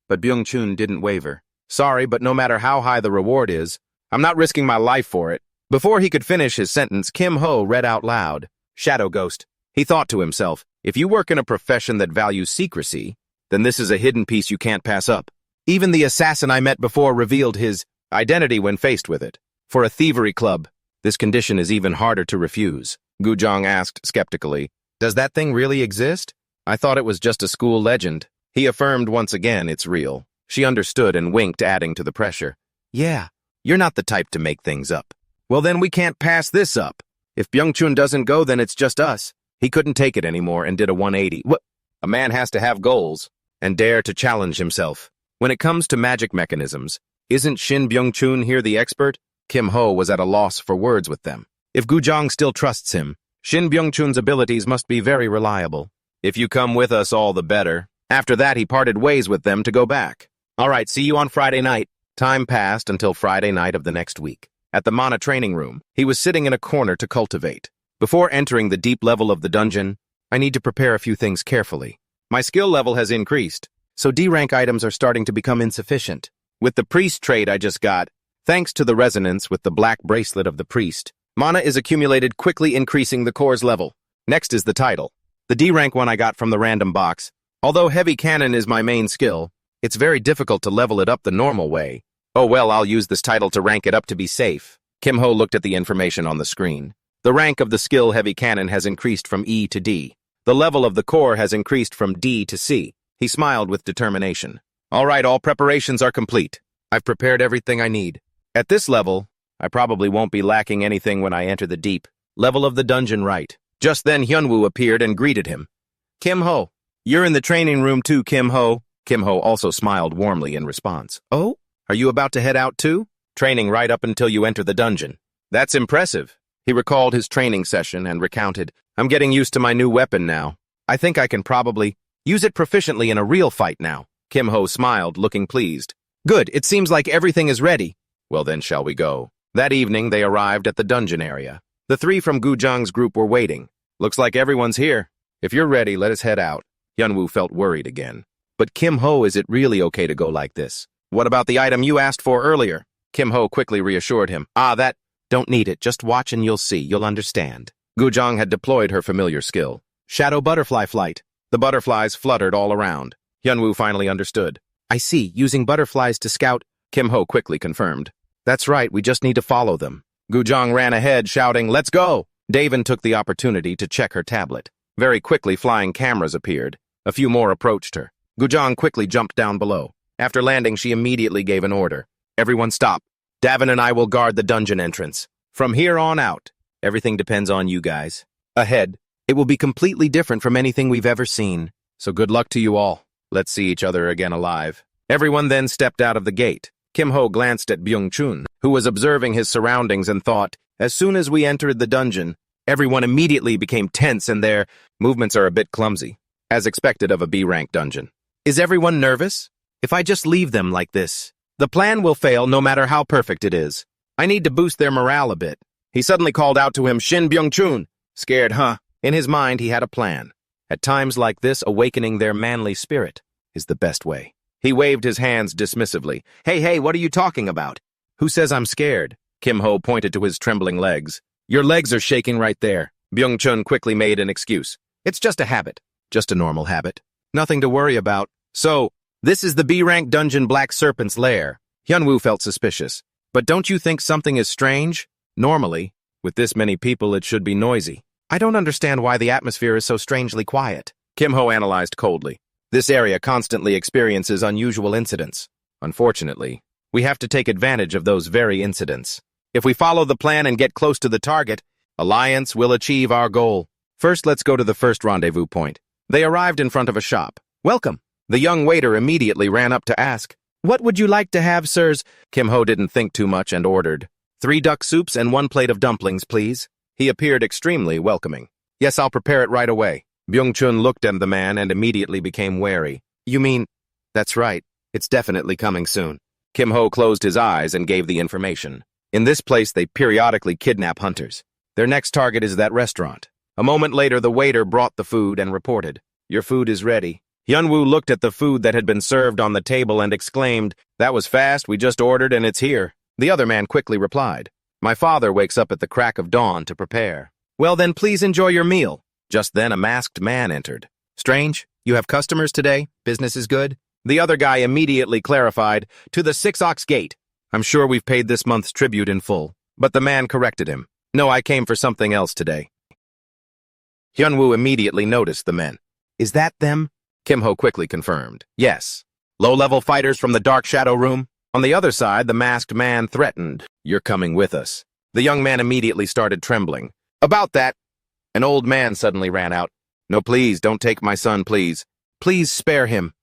[SPEAKER 1] But Byung-chun didn't waver. Sorry, but no matter how high the reward is, I'm not risking my life for it. Before he could finish his sentence, Kim Ho read out loud. Shadow Ghost. He thought to himself, if you work in a profession that values secrecy, then this is a hidden piece you can't pass up. Even the assassin I met before revealed his identity when faced with it. For a thievery club, this condition is even harder to refuse. Gujang asked skeptically, Does that thing really exist? I thought it was just a school legend. He affirmed once again it's real. She understood and winked, adding to the pressure. Yeah, you're not the type to make things up. Well, then we can't pass this up. If Byung-chun doesn't go, then it's just us. He couldn't take it anymore and did a 180. What? A man has to have goals and dare to challenge himself. When it comes to magic mechanisms, isn't Shin Byung-chun here the expert? Kim Ho was at a loss for words with them. If Gujang still trusts him, Shin Byung-chun's abilities must be very reliable. If you come with us, all the better. After that, he parted ways with them to go back. All right, see you on Friday night. Time passed until Friday night of the next week. At the Mana training room, he was sitting in a corner to cultivate. Before entering the deep level of the dungeon, I need to prepare a few things carefully. My skill level has increased, so D-rank items are starting to become insufficient. With the priest trait I just got, thanks to the resonance with the black bracelet of the priest, mana is accumulated, quickly increasing the core's level. Next is the title. The D-rank one I got from the random box. Although heavy cannon is my main skill, it's very difficult to level it up the normal way. Oh well, I'll use this title to rank it up to be safe. Kim Ho looked at the information on the screen. The rank of the skill-heavy cannon has increased from E to D. The level of the core has increased from D to C. He smiled with determination. All right, all preparations are complete. I've prepared everything I need. At this level, I probably won't be lacking anything when I enter the deep level of the dungeon, right? Just then Hyunwoo appeared and greeted him. Kim Ho, you're in the training room too, Kim Ho. Kim Ho also smiled warmly in response. Oh, are you about to head out too? Training right up until you enter the dungeon. That's impressive. He recalled his training session and recounted, I'm getting used to my new weapon now. I think I can probably use it proficiently in a real fight now. Kim Ho smiled, looking pleased. Good, it seems like everything is ready. Well then, shall we go? That evening, they arrived at the dungeon area. The three from Gujang's group were waiting. Looks like everyone's here. If you're ready, let us head out. Hyunwoo felt worried again. But Kim Ho, is it really okay to go like this? What about the item you asked for earlier? Kim Ho quickly reassured him. That, don't need it, just watch and you'll see, you'll understand. Gujang had deployed her familiar skill. Shadow butterfly flight. The butterflies fluttered all around. Hyunwoo finally understood. I see, using butterflies to scout, Kim Ho quickly confirmed. That's right, we just need to follow them. Gujang ran ahead, shouting, let's go! Daven took the opportunity to check her tablet. Very quickly, flying cameras appeared. A few more approached her. Gujang quickly jumped down below. After landing, she immediately gave an order. Everyone stop. Davin and I will guard the dungeon entrance. From here on out, everything depends on you guys. Ahead, it will be completely different from anything we've ever seen. So good luck to you all. Let's see each other again alive. Everyone then stepped out of the gate. Kim Ho glanced at Byung-chun, who was observing his surroundings and thought, as soon as we entered the dungeon, everyone immediately became tense and their movements are a bit clumsy, as expected of a B-rank dungeon. Is everyone nervous? If I just leave them like this, the plan will fail no matter how perfect it is. I need to boost their morale a bit. He suddenly called out to him, Shin Byung-chun. Scared, huh? In his mind, he had a plan. At times like this, awakening their manly spirit is the best way. He waved his hands dismissively. Hey, what are you talking about? Who says I'm scared? Kim Ho pointed to his trembling legs. Your legs are shaking right there. Byung-chun quickly made an excuse. It's just a habit. Just a normal habit. Nothing to worry about. So, this is the B-rank dungeon Black Serpent's lair. Hyunwoo felt suspicious. But don't you think something is strange? Normally, with this many people, it should be noisy. I don't understand why the atmosphere is so strangely quiet. Kim Ho analyzed coldly. This area constantly experiences unusual incidents. Unfortunately, we have to take advantage of those very incidents. If we follow the plan and get close to the target, Alliance will achieve our goal. First, let's go to the first rendezvous point. They arrived in front of a shop. Welcome. The young waiter immediately ran up to ask, What would you like to have, sirs? Kim Ho didn't think too much and ordered, 3 duck soups and 1 plate of dumplings, please. He appeared extremely welcoming. Yes, I'll prepare it right away. Byung-chun looked at the man and immediately became wary. You mean? That's right. It's definitely coming soon. Kim Ho closed his eyes and gave the information. In this place, they periodically kidnap hunters. Their next target is that restaurant. A moment later, the waiter brought the food and reported, Your food is ready. Hyunwoo looked at the food that had been served on the table and exclaimed, That was fast, we just ordered and it's here. The other man quickly replied, My father wakes up at the crack of dawn to prepare. Well then, please enjoy your meal. Just then, a masked man entered. Strange, you have customers today? Business is good? The other guy immediately clarified, To the 6 Ox Gate. I'm sure we've paid this month's tribute in full. But the man corrected him. No, I came for something else today. Hyunwoo immediately noticed the men. Is that them? Kim Ho quickly confirmed. Yes. Low-level fighters from the Dark Shadow Room. On the other side, the masked man threatened, You're coming with us. The young man immediately started trembling. About that, an old man suddenly ran out. No, please, don't take my son, please. Please spare him.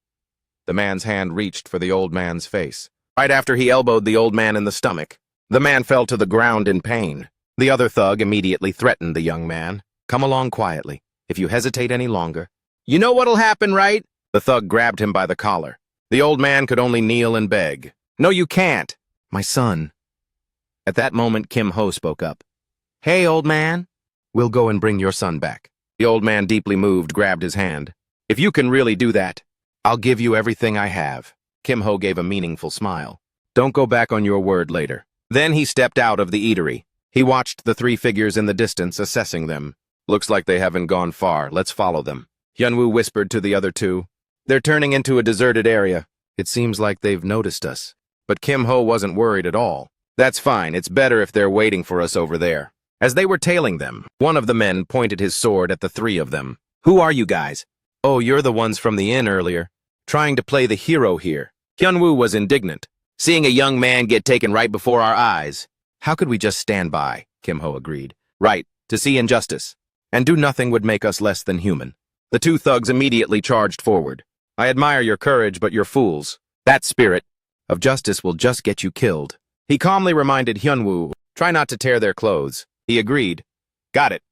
[SPEAKER 1] The man's hand reached for the old man's face. Right after he elbowed the old man in the stomach, the man fell to the ground in pain. The other thug immediately threatened the young man. Come along quietly. If you hesitate any longer. You know what'll happen, right? The thug grabbed him by the collar. The old man could only kneel and beg. No, you can't. My son. At that moment, Kim Ho spoke up. Hey, old man. We'll go and bring your son back. The old man, deeply moved, grabbed his hand. If you can really do that, I'll give you everything I have. Kim Ho gave a meaningful smile. Don't go back on your word later. Then he stepped out of the eatery. He watched the 3 figures in the distance, assessing them. Looks like they haven't gone far. Let's follow them. Hyunwoo whispered to the other 2. They're turning into a deserted area. It seems like they've noticed us. But Kim Ho wasn't worried at all. That's fine, it's better if they're waiting for us over there. As they were tailing them, one of the men pointed his sword at the three of them. Who are you guys? Oh, you're the ones from the inn earlier, trying to play the hero here. Hyunwoo was indignant, seeing a young man get taken right before our eyes. How could we just stand by? Kim Ho agreed. Right, to see injustice. And do nothing would make us less than human. The two thugs immediately charged forward. I admire your courage, but you're fools. That spirit of justice will just get you killed. He calmly reminded Hyunwoo, try not to tear their clothes. He agreed. Got it.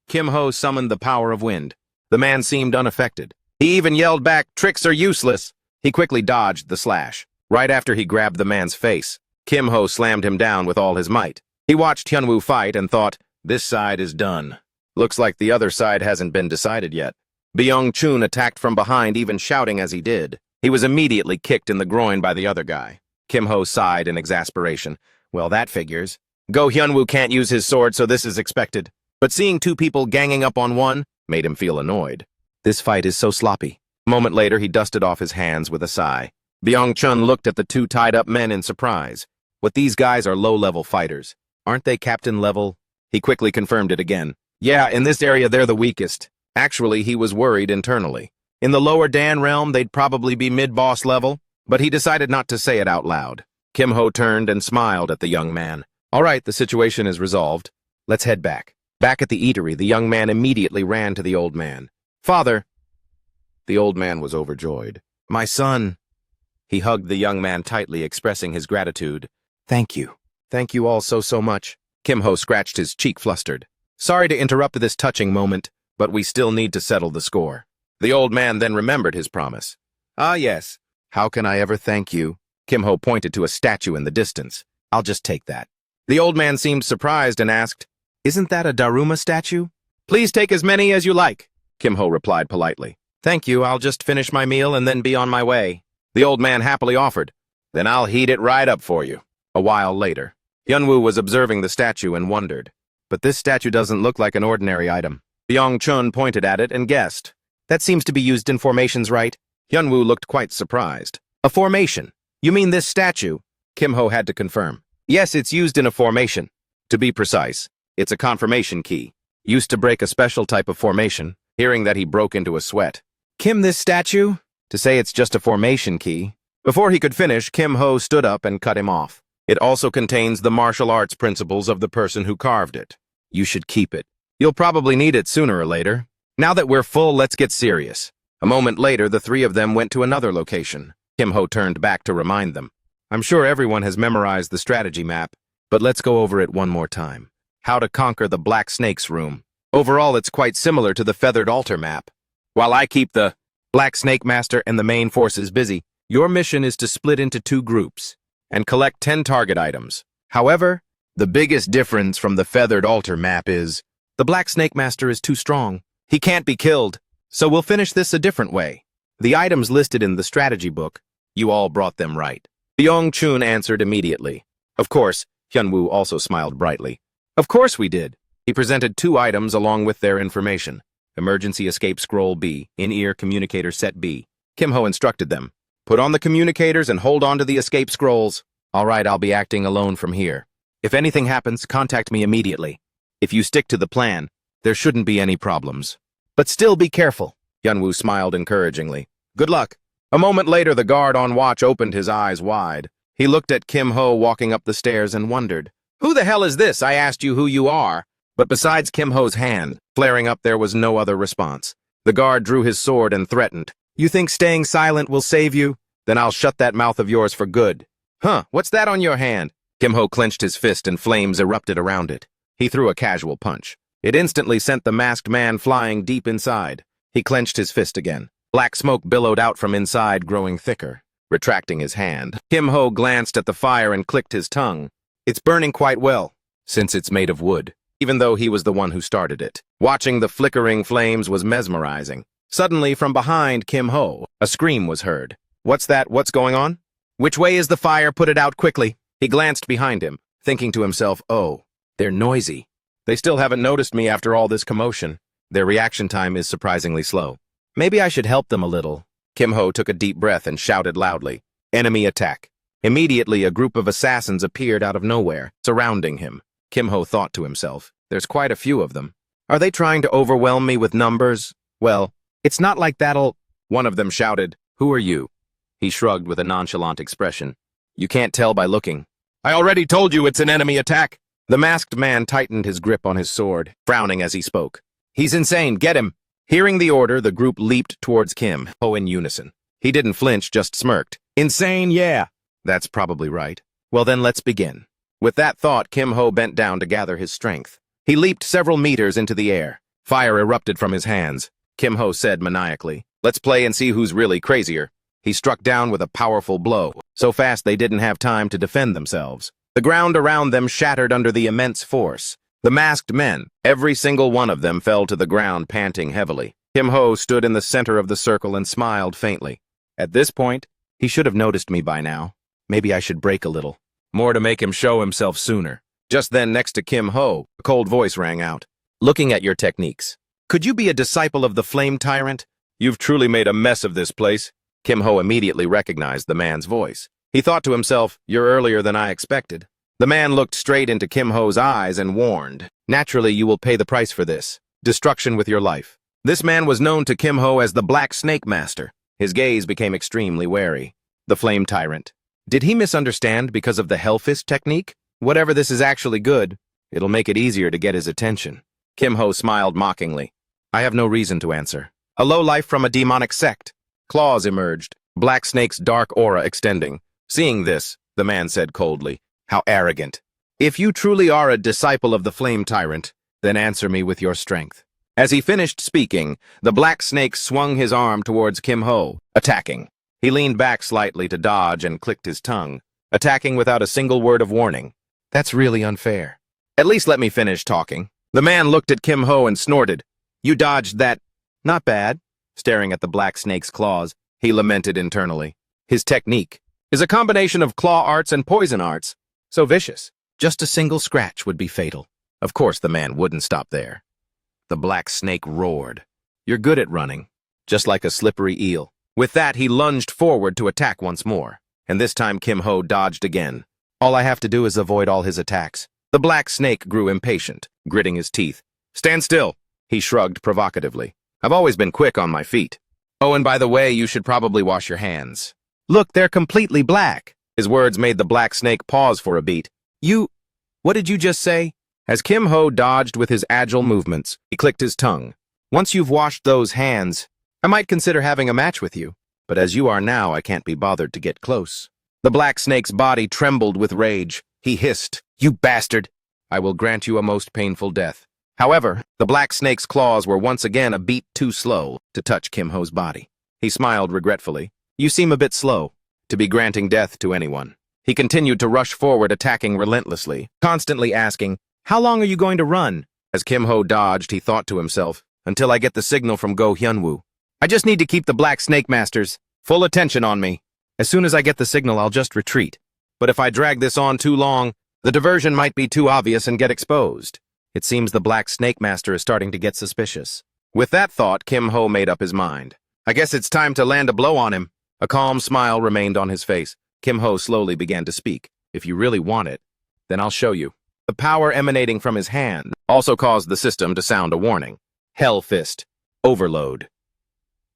[SPEAKER 1] Kim Ho summoned the power of wind. The man seemed unaffected. He even yelled back, tricks are useless. He quickly dodged the slash. Right after he grabbed the man's face, Kim Ho slammed him down with all his might. He watched Hyunwoo fight and thought, this side is done. Looks like the other side hasn't been decided yet. Byung-chun attacked from behind, even shouting as he did. He was immediately kicked in the groin by the other guy. Kim Ho sighed in exasperation. Well, that figures. Go Hyunwoo can't use his sword, so this is expected. But seeing two people ganging up on one made him feel annoyed. This fight is so sloppy. A moment later, he dusted off his hands with a sigh. Byung-chun looked at the two tied-up men in surprise. What these guys are low-level fighters. Aren't they captain level? He quickly confirmed it again. Yeah, in this area they're the weakest. Actually, he was worried internally. In the lower Dan realm, they'd probably be mid-boss level, but he decided not to say it out loud. Kim Ho turned and smiled at the young man. All right, the situation is resolved. Let's head back. Back at the eatery, the young man immediately ran to the old man. Father! The old man was overjoyed. My son! He hugged the young man tightly, expressing his gratitude. Thank you. Thank you all so much. Kim Ho scratched his cheek flustered. Sorry to interrupt this touching moment, but we still need to settle the score. The old man then remembered his promise. Ah, yes. How can I ever thank you? Kim Ho pointed to a statue in the distance. I'll just take that. The old man seemed surprised and asked, Isn't that a Daruma statue? Please take as many as you like, Kim Ho replied politely. Thank you, I'll just finish my meal and then be on my way. The old man happily offered. Then I'll heat it right up for you. A while later, Hyunwoo was observing the statue and wondered. But this statue doesn't look like an ordinary item. Byung-chun pointed at it and guessed. That seems to be used in formations, right? Hyunwoo looked quite surprised. A formation? You mean this statue? Kim Ho had to confirm. Yes, it's used in a formation. To be precise, it's a confirmation key. Used to break a special type of formation. Hearing that, he broke into a sweat. Kim, this statue? To say it's just a formation key. Before he could finish, Kim Ho stood up and cut him off. It also contains the martial arts principles of the person who carved it. You should keep it. You'll probably need it sooner or later. Now that we're full, let's get serious. A moment later, the three of them went to another location. Kim Ho turned back to remind them. I'm sure everyone has memorized the strategy map, but let's go over it one more time. How to conquer the Black Snake's room. Overall, it's quite similar to the Feathered Altar map. While I keep the Black Snake Master and the main forces busy, your mission is to split into two groups and collect 10 target items. However, the biggest difference from the Feathered Altar map is the Black Snake Master is too strong. He can't be killed, so we'll finish this a different way. The items listed in the strategy book, you all brought them right. Byung-chun answered immediately. Of course, Hyunwoo also smiled brightly. Of course we did. He presented 2 items along with their information. Emergency escape scroll B, in-ear communicator set B. Kim Ho instructed them. Put on the communicators and hold on to the escape scrolls. All right, I'll be acting alone from here. If anything happens, contact me immediately. If you stick to the plan, there shouldn't be any problems. But still be careful. Hyunwoo smiled encouragingly. Good luck. A moment later, the guard on watch opened his eyes wide. He looked at Kim Ho walking up the stairs and wondered. Who the hell is this? I asked you who you are. But besides Kim Ho's hand flaring up, there was no other response. The guard drew his sword and threatened. You think staying silent will save you? Then I'll shut that mouth of yours for good. Huh, what's that on your hand? Kim Ho clenched his fist and flames erupted around it. He threw a casual punch. It instantly sent the masked man flying deep inside. He clenched his fist again. Black smoke billowed out from inside, growing thicker. Retracting his hand, Kim Ho glanced at the fire and clicked his tongue. It's burning quite well, since it's made of wood, even though he was the one who started it. Watching the flickering flames was mesmerizing. Suddenly, from behind Kim Ho, a scream was heard. What's that? What's going on? Which way is the fire? Put it out quickly. He glanced behind him, thinking to himself, oh, they're noisy. They still haven't noticed me after all this commotion. Their reaction time is surprisingly slow. Maybe I should help them a little. Kim Ho took a deep breath and shouted loudly. Enemy attack. Immediately, a group of assassins appeared out of nowhere, surrounding him. Kim Ho thought to himself, there's quite a few of them. Are they trying to overwhelm me with numbers? Well, it's not like that'll... One of them shouted, "Who are you?" He shrugged with a nonchalant expression. You can't tell by looking. I already told you it's an enemy attack. The masked man tightened his grip on his sword, frowning as he spoke. He's insane, get him! Hearing the order, the group leaped towards Kim Ho in unison. He didn't flinch, just smirked. Insane, yeah. That's probably right. Well then, let's begin. With that thought, Kim Ho bent down to gather his strength. He leaped several meters into the air. Fire erupted from his hands. Kim Ho said maniacally, let's play and see who's really crazier. He struck down with a powerful blow, so fast they didn't have time to defend themselves. The ground around them shattered under the immense force. The masked men, every single one of them, fell to the ground, panting heavily. Kim Ho stood in the center of the circle and smiled faintly. At this point, he should have noticed me by now. Maybe I should break a little. More to make him show himself sooner. Just then, next to Kim Ho, a cold voice rang out. Looking at your techniques, could you be a disciple of the Flame Tyrant? You've truly made a mess of this place. Kim Ho immediately recognized the man's voice. He thought to himself, you're earlier than I expected. The man looked straight into Kim Ho's eyes and warned, naturally you will pay the price for this. Destruction with your life. This man was known to Kim Ho as the Black Snake Master. His gaze became extremely wary. The Flame Tyrant. Did he misunderstand because of the Hellfist technique? Whatever this is actually good, it'll make it easier to get his attention. Kim Ho smiled mockingly. I have no reason to answer. A lowlife from a demonic sect. Claws emerged, Black Snake's dark aura extending. Seeing this, the man said coldly, how arrogant. If you truly are a disciple of the Flame Tyrant, then answer me with your strength. As he finished speaking, the Black Snake swung his arm towards Kim Ho, attacking. He leaned back slightly to dodge and clicked his tongue, attacking without a single word of warning. That's really unfair. At least let me finish talking. The man looked at Kim Ho and snorted. You dodged that. Not bad. Staring at the Black Snake's claws, he lamented internally. His technique is a combination of claw arts and poison arts. So vicious. Just a single scratch would be fatal. Of course, the man wouldn't stop there. The Black Snake roared. You're good at running, just like a slippery eel. With that, he lunged forward to attack once more, and this time Kim Ho dodged again. All I have to do is avoid all his attacks. The Black Snake grew impatient, gritting his teeth. Stand still, he shrugged provocatively. I've always been quick on my feet. Oh, and by the way, you should probably wash your hands. Look, they're completely black. His words made the Black Snake pause for a beat. What did you just say? As Kim Ho dodged with his agile movements, he clicked his tongue. Once you've washed those hands, I might consider having a match with you, but as you are now, I can't be bothered to get close. The Black Snake's body trembled with rage. He hissed, You bastard! I will grant you a most painful death. However, the Black Snake's claws were once again a beat too slow to touch Kim Ho's body. He smiled regretfully. You seem a bit slow to be granting death to anyone. He continued to rush forward, attacking relentlessly, constantly asking, How long are you going to run? As Kim Ho dodged, he thought to himself, Until I get the signal from Go Hyunwoo. I just need to keep the Black Snake Masters full attention on me. As soon as I get the signal, I'll just retreat. But if I drag this on too long, the diversion might be too obvious and get exposed. It seems the Black Snake Master is starting to get suspicious. With that thought, Kim Ho made up his mind. I guess it's time to land a blow on him. A calm smile remained on his face. Kim Ho slowly began to speak. If you really want it, then I'll show you. The power emanating from his hand also caused the system to sound a warning. Hell Fist. Overload.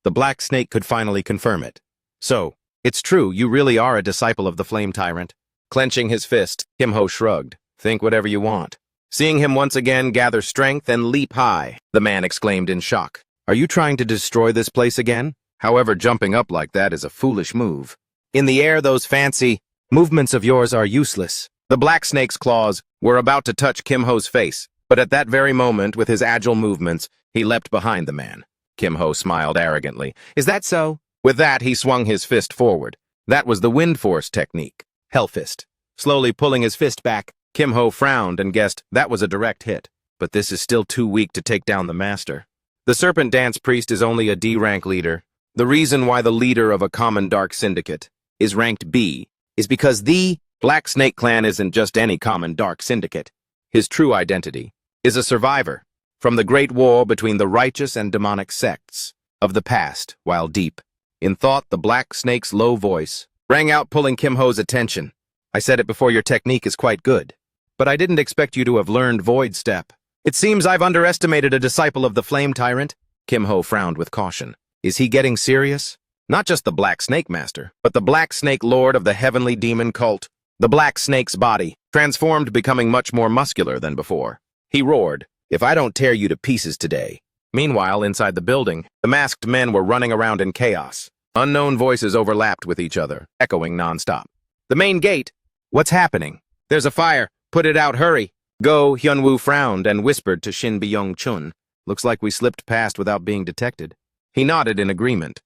[SPEAKER 1] The Black Snake could finally confirm it. So, it's true, you really are a disciple of the Flame Tyrant. Clenching his fist, Kim Ho shrugged. Think whatever you want. Seeing him once again gather strength and leap high, the man exclaimed in shock. Are you trying to destroy this place again? However, jumping up like that is a foolish move. In the air, those fancy movements of yours are useless. The Black Snake's claws were about to touch Kim Ho's face, but at that very moment, with his agile movements, he leapt behind the man. Kim Ho smiled arrogantly. Is that so? With that, he swung his fist forward. That was the Wind Force technique. Hell Fist. Slowly pulling his fist back, Kim Ho frowned and guessed that was a direct hit. But this is still too weak to take down the master. The Serpent Dance Priest is only a D-rank leader. The reason why the leader of a common dark syndicate is ranked B is because the Black Snake Clan isn't just any common dark syndicate. His true identity is a survivor from the great war between the righteous and demonic sects of the past. While deep in thought, the Black Snake's low voice rang out, pulling Kim Ho's attention. I said it before, your technique is quite good. But I didn't expect you to have learned Void Step. It seems I've underestimated a disciple of the Flame Tyrant. Kim Ho frowned with caution. Is he getting serious? Not just the Black Snake Master, but the Black Snake Lord of the Heavenly Demon Cult. The Black Snake's body, transformed, becoming much more muscular than before. He roared, "If I don't tear you to pieces today." Meanwhile, inside the building, the masked men were running around in chaos. Unknown voices overlapped with each other, echoing nonstop. The main gate. What's happening? There's a fire. Put it out, hurry. Go Hyunwoo frowned and whispered to Shin Byung-chun. Looks like we slipped past without being detected. He nodded in agreement.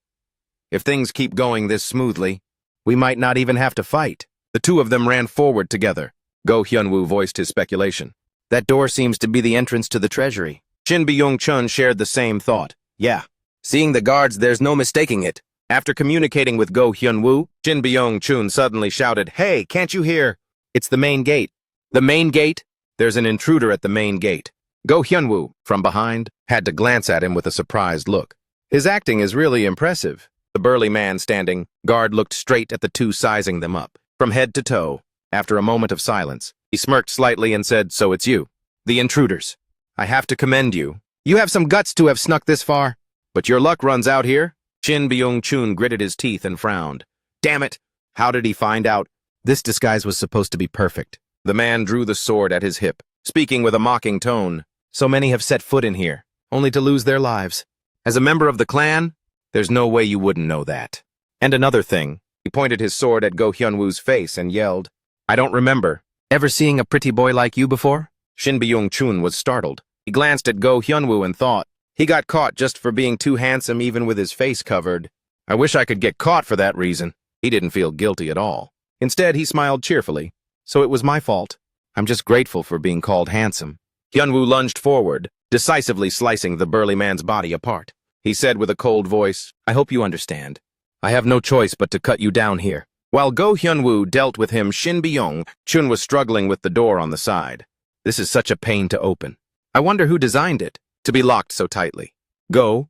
[SPEAKER 1] If things keep going this smoothly, we might not even have to fight. The two of them ran forward together. Go Hyunwoo voiced his speculation. That door seems to be the entrance to the treasury. Shin Byung-chun shared the same thought. Yeah. Seeing the guards, there's no mistaking it. After communicating with Go Hyunwoo, Shin Byung-chun suddenly shouted, "Hey, can't you hear? It's the main gate." The main gate? There's an intruder at the main gate. Go Hyunwoo, from behind, had to glance at him with a surprised look. His acting is really impressive. The burly man standing guard looked straight at the two, sizing them up, from head to toe. After a moment of silence, he smirked slightly and said, "So it's you. The intruders. I have to commend you. You have some guts to have snuck this far. But your luck runs out here." Shin Byung-chun gritted his teeth and frowned. Damn it! How did he find out? This disguise was supposed to be perfect. The man drew the sword at his hip, speaking with a mocking tone. So many have set foot in here, only to lose their lives. As a member of the clan, there's no way you wouldn't know that. And another thing, he pointed his sword at Go Hyunwoo's face and yelled, "I don't remember ever seeing a pretty boy like you before?" Shin Byung-chun was startled. He glanced at Go Hyunwoo and thought, he got caught just for being too handsome even with his face covered. I wish I could get caught for that reason. He didn't feel guilty at all. Instead, he smiled cheerfully. So it was my fault. I'm just grateful for being called handsome. Hyunwoo lunged forward, decisively slicing the burly man's body apart. He said with a cold voice, "I hope you understand. I have no choice but to cut you down here." While Go Hyunwoo dealt with him, Shin Byung-chun was struggling with the door on the side. This is such a pain to open. I wonder who designed it, to be locked so tightly. Go.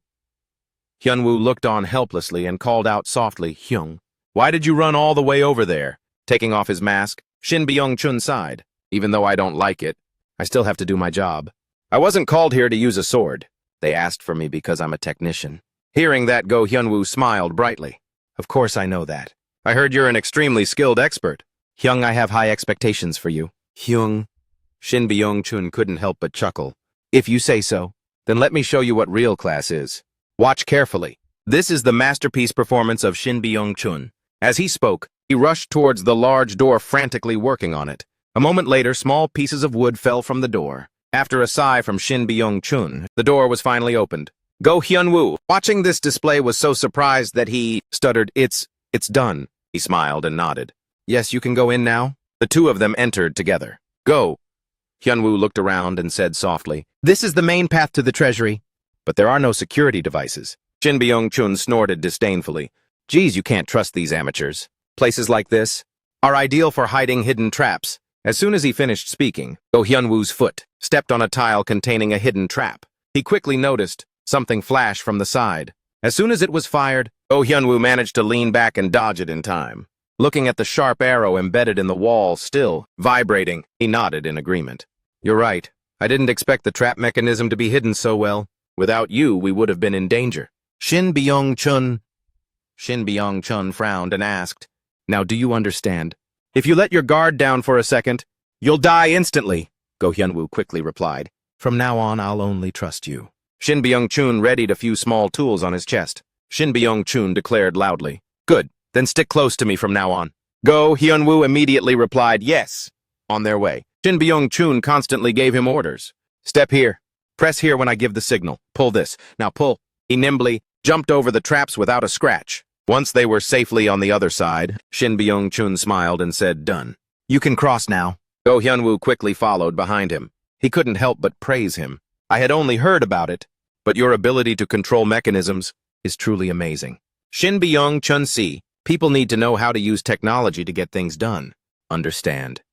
[SPEAKER 1] Hyunwoo looked on helplessly and called out softly, "Hyung, why did you run all the way over there?" Taking off his mask, Shin Byung-chun sighed. Even though I don't like it, I still have to do my job. I wasn't called here to use a sword. They asked for me because I'm a technician. Hearing that, Go Hyunwoo smiled brightly. Of course I know that. I heard you're an extremely skilled expert. Hyung, I have high expectations for you. Hyung. Shin Byung-chun couldn't help but chuckle. If you say so, then let me show you what real class is. Watch carefully. This is the masterpiece performance of Shin Byung-chun. As he spoke, he rushed towards the large door, frantically working on it. A moment later, small pieces of wood fell from the door. After a sigh from Shin Byung-chun, the door was finally opened. Go Hyunwoo, watching this display, was so surprised that he stuttered, It's done." He smiled and nodded. "Yes, you can go in now." The two of them entered together. "Go." Hyunwoo looked around and said softly, "This is the main path to the treasury." "But there are no security devices." Shin Byung-chun snorted disdainfully. "Geez, you can't trust these amateurs. Places like this are ideal for hiding hidden traps." As soon as he finished speaking, Go Hyunwoo's foot stepped on a tile containing a hidden trap. He quickly noticed something flash from the side. As soon as it was fired, Go Hyunwoo managed to lean back and dodge it in time. Looking at the sharp arrow embedded in the wall, still vibrating, he nodded in agreement. "You're right. I didn't expect the trap mechanism to be hidden so well. Without you, we would have been in danger." Shin Byung-chun frowned and asked, "Now do you understand? If you let your guard down for a second, you'll die instantly." Go Hyunwoo quickly replied, "From now on, I'll only trust you." Shin Byung-chun readied a few small tools on his chest. Shin Byung-chun declared loudly, "Good, then stick close to me from now on." Go Hyunwoo immediately replied, "Yes." On their way, Shin Byung-chun constantly gave him orders. "Step here. Press here when I give the signal. Pull this. Now pull." He nimbly jumped over the traps without a scratch. Once they were safely on the other side, Shin Byung-chun smiled and said, "Done. You can cross now." Go Hyunwoo quickly followed behind him. He couldn't help but praise him. "I had only heard about it, but your ability to control mechanisms is truly amazing." Shin Byung-chun see, people need to know how to use technology to get things done. Understand.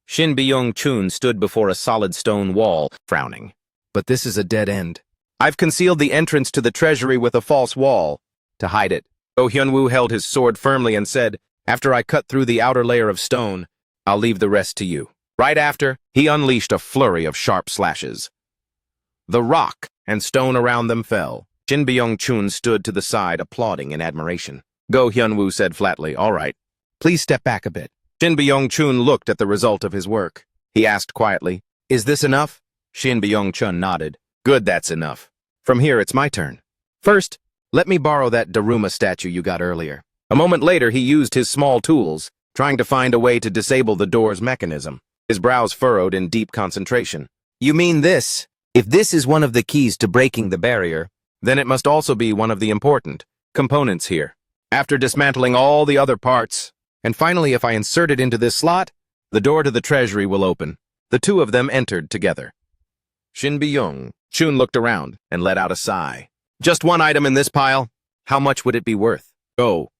[SPEAKER 1] Shin Byung-chun stood before a solid stone wall, frowning. "But this is a dead end. I've concealed the entrance to the treasury with a false wall to hide it. Go Hyunwoo held his sword firmly and said, "After I cut through the outer layer of stone, I'll leave the rest to you." Right after, he unleashed a flurry of sharp slashes. The rock and stone around them fell. Shin Byung-chun stood to the side, applauding in admiration. Go Hyunwoo said flatly, "All right, please step back a bit." Shin Byung-chun looked at the result of his work. He asked quietly, "Is this enough?" Shin Byung-chun nodded. "Good, that's enough. From here, it's my turn. First, let me borrow that Daruma statue you got earlier." A moment later, he used his small tools, trying to find a way to disable the door's mechanism. His brows furrowed in deep concentration. "You mean this? If this is one of the keys to breaking the barrier, then it must also be one of the important components here. After dismantling all the other parts, and finally if I insert it into this slot, the door to the treasury will open." The two of them entered together. Shin Byung-chun looked around and let out a sigh. "Just one item in this pile? How much would it be worth?" "Go."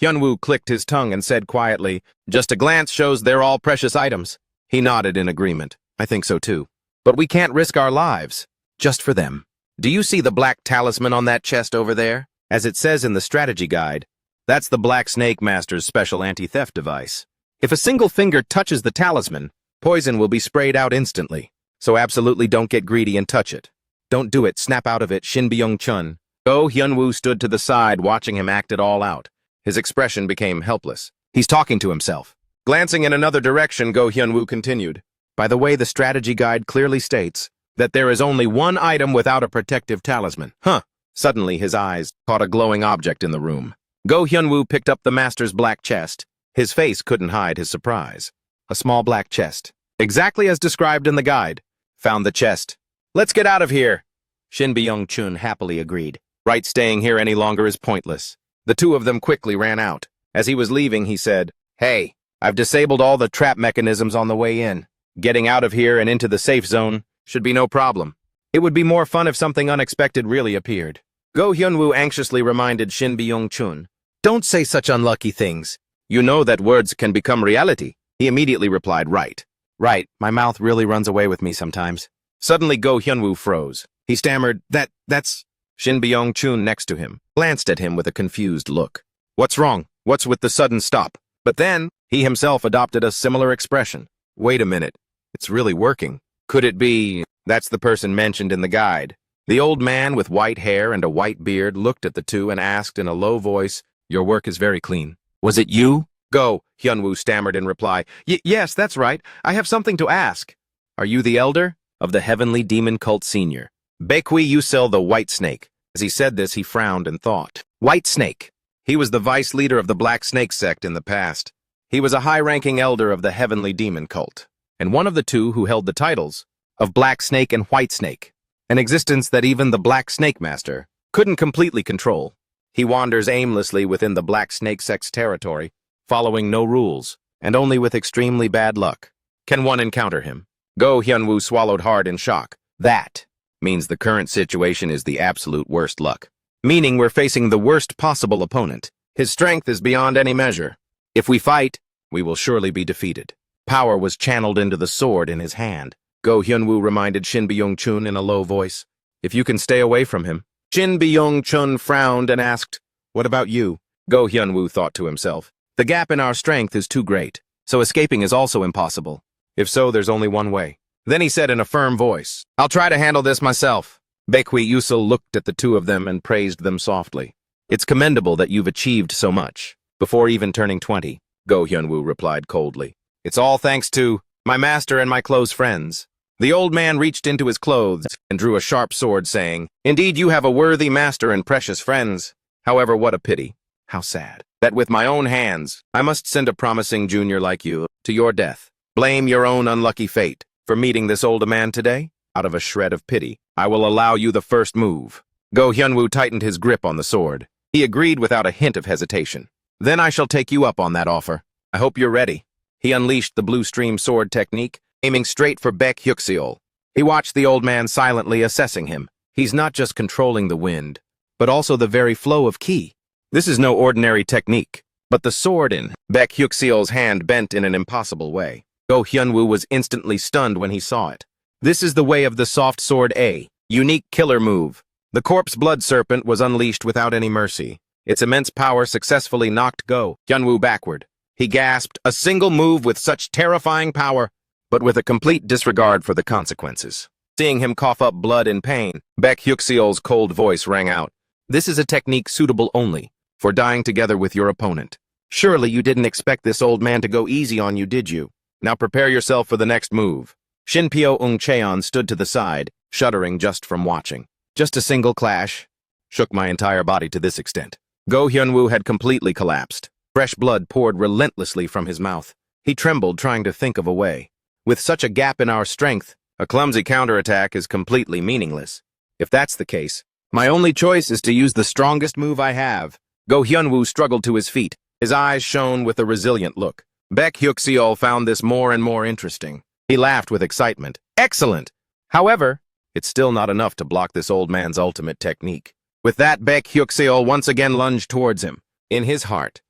[SPEAKER 1] Hyunwoo clicked his tongue and said quietly, "Just a glance shows they're all precious items." He nodded in agreement. "I think so too. But we can't risk our lives, just for them. Do you see the black talisman on that chest over there? As it says in the strategy guide, that's the Black Snake Master's special anti-theft device. If a single finger touches the talisman, poison will be sprayed out instantly. So absolutely don't get greedy and touch it. Don't do it, snap out of it, Shin Byung-chun." Go Hyunwoo stood to the side, watching him act it all out. His expression became helpless. He's talking to himself. Glancing in another direction, Go Hyunwoo continued, "By the way, the strategy guide clearly states that there is only one item without a protective talisman." Huh. Suddenly, his eyes caught a glowing object in the room. Go Hyunwoo picked up the master's black chest. His face couldn't hide his surprise. A small black chest, exactly as described in the guide. "Found the chest. Let's get out of here." Shin Byung-chun happily agreed. "Right, staying here any longer is pointless." The two of them quickly ran out. As he was leaving, he said, "Hey, I've disabled all the trap mechanisms on the way in. Getting out of here and into the safe zone should be no problem. It would be more fun if something unexpected really appeared." Go Hyunwoo anxiously reminded Shin Byung-chun, "Don't say such unlucky things. You know that words can become reality." He immediately replied, "Right. Right, my mouth really runs away with me sometimes." Suddenly Go Hyunwoo froze. He stammered, That's... Shin Byung-chun next to him glanced at him with a confused look. "What's wrong? What's with the sudden stop?" But then, he himself adopted a similar expression. "Wait a minute. It's really working. Could it be... That's the person mentioned in the guide." The old man with white hair and a white beard looked at the two and asked in a low voice, "Your work is very clean. Was it you?" "Go," Hyunwoo stammered in reply. Yes, that's right. I have something to ask." "Are you the elder of the Heavenly Demon Cult Senior?" Baekhui Yusil the White Snake. As he said this, he frowned and thought. White Snake. He was the vice leader of the Black Snake sect in the past. He was a high-ranking elder of the Heavenly Demon Cult, and one of the two who held the titles of Black Snake and White Snake, an existence that even the Black Snake Master couldn't completely control. He wanders aimlessly within the Black Snake sect's territory, following no rules, and only with extremely bad luck can one encounter him. Go Hyunwoo swallowed hard in shock. That means the current situation is the absolute worst luck. Meaning we're facing the worst possible opponent. His strength is beyond any measure. If we fight, we will surely be defeated. Power was channeled into the sword in his hand. Go Hyunwoo reminded Shin Byung-chun in a low voice. "If you can stay away from him." Shin Byung-chun frowned and asked, "What about you?" Go Hyunwoo thought to himself. "The gap in our strength is too great, so escaping is also impossible. If so, there's only one way." Then he said in a firm voice, "I'll try to handle this myself." Baekhui Yusil looked at the two of them and praised them softly. "It's commendable that you've achieved so much, before even turning 20, Go Hyunwoo replied coldly. "It's all thanks to my master and my close friends." The old man reached into his clothes and drew a sharp sword, saying, "Indeed, you have a worthy master and precious friends. However, what a pity, how sad, that with my own hands, I must send a promising junior like you to your death. Blame your own unlucky fate for meeting this older man today. Out of a shred of pity, I will allow you the first move." Go Hyunwoo tightened his grip on the sword. He agreed without a hint of hesitation. "Then I shall take you up on that offer. I hope you're ready." He unleashed the blue stream sword technique, aiming straight for Baek Hyuk-seol. He watched the old man silently assessing him. He's not just controlling the wind, but also the very flow of ki. This is no ordinary technique, but the sword in Baek Hyuk-seol's hand bent in an impossible way. Go Hyunwoo was instantly stunned when he saw it. This is the way of the soft sword A, unique killer move. The corpse blood serpent was unleashed without any mercy. Its immense power successfully knocked Go Hyunwoo backward. He gasped, a single move with such terrifying power, but with a complete disregard for the consequences. Seeing him cough up blood in pain, Baek Hyuk-seol's cold voice rang out. This is a technique suitable only for dying together with your opponent. Surely you didn't expect this old man to go easy on you, did you? Now prepare yourself for the next move. Shinpyo Eung-cheon stood to the side, shuddering just from watching. Just a single clash shook my entire body to this extent. Go Hyunwoo had completely collapsed. Fresh blood poured relentlessly from his mouth. He trembled, trying to think of a way. With such a gap in our strength, a clumsy counterattack is completely meaningless. If that's the case, my only choice is to use the strongest move I have. Go Hyunwoo struggled to his feet. His eyes shone with a resilient look. Baek Hyuk-seol found this more and more interesting. He laughed with excitement. Excellent! However, it's still not enough to block this old man's ultimate technique. With that, Baek Hyuk-seol once again lunged towards him. In his heart,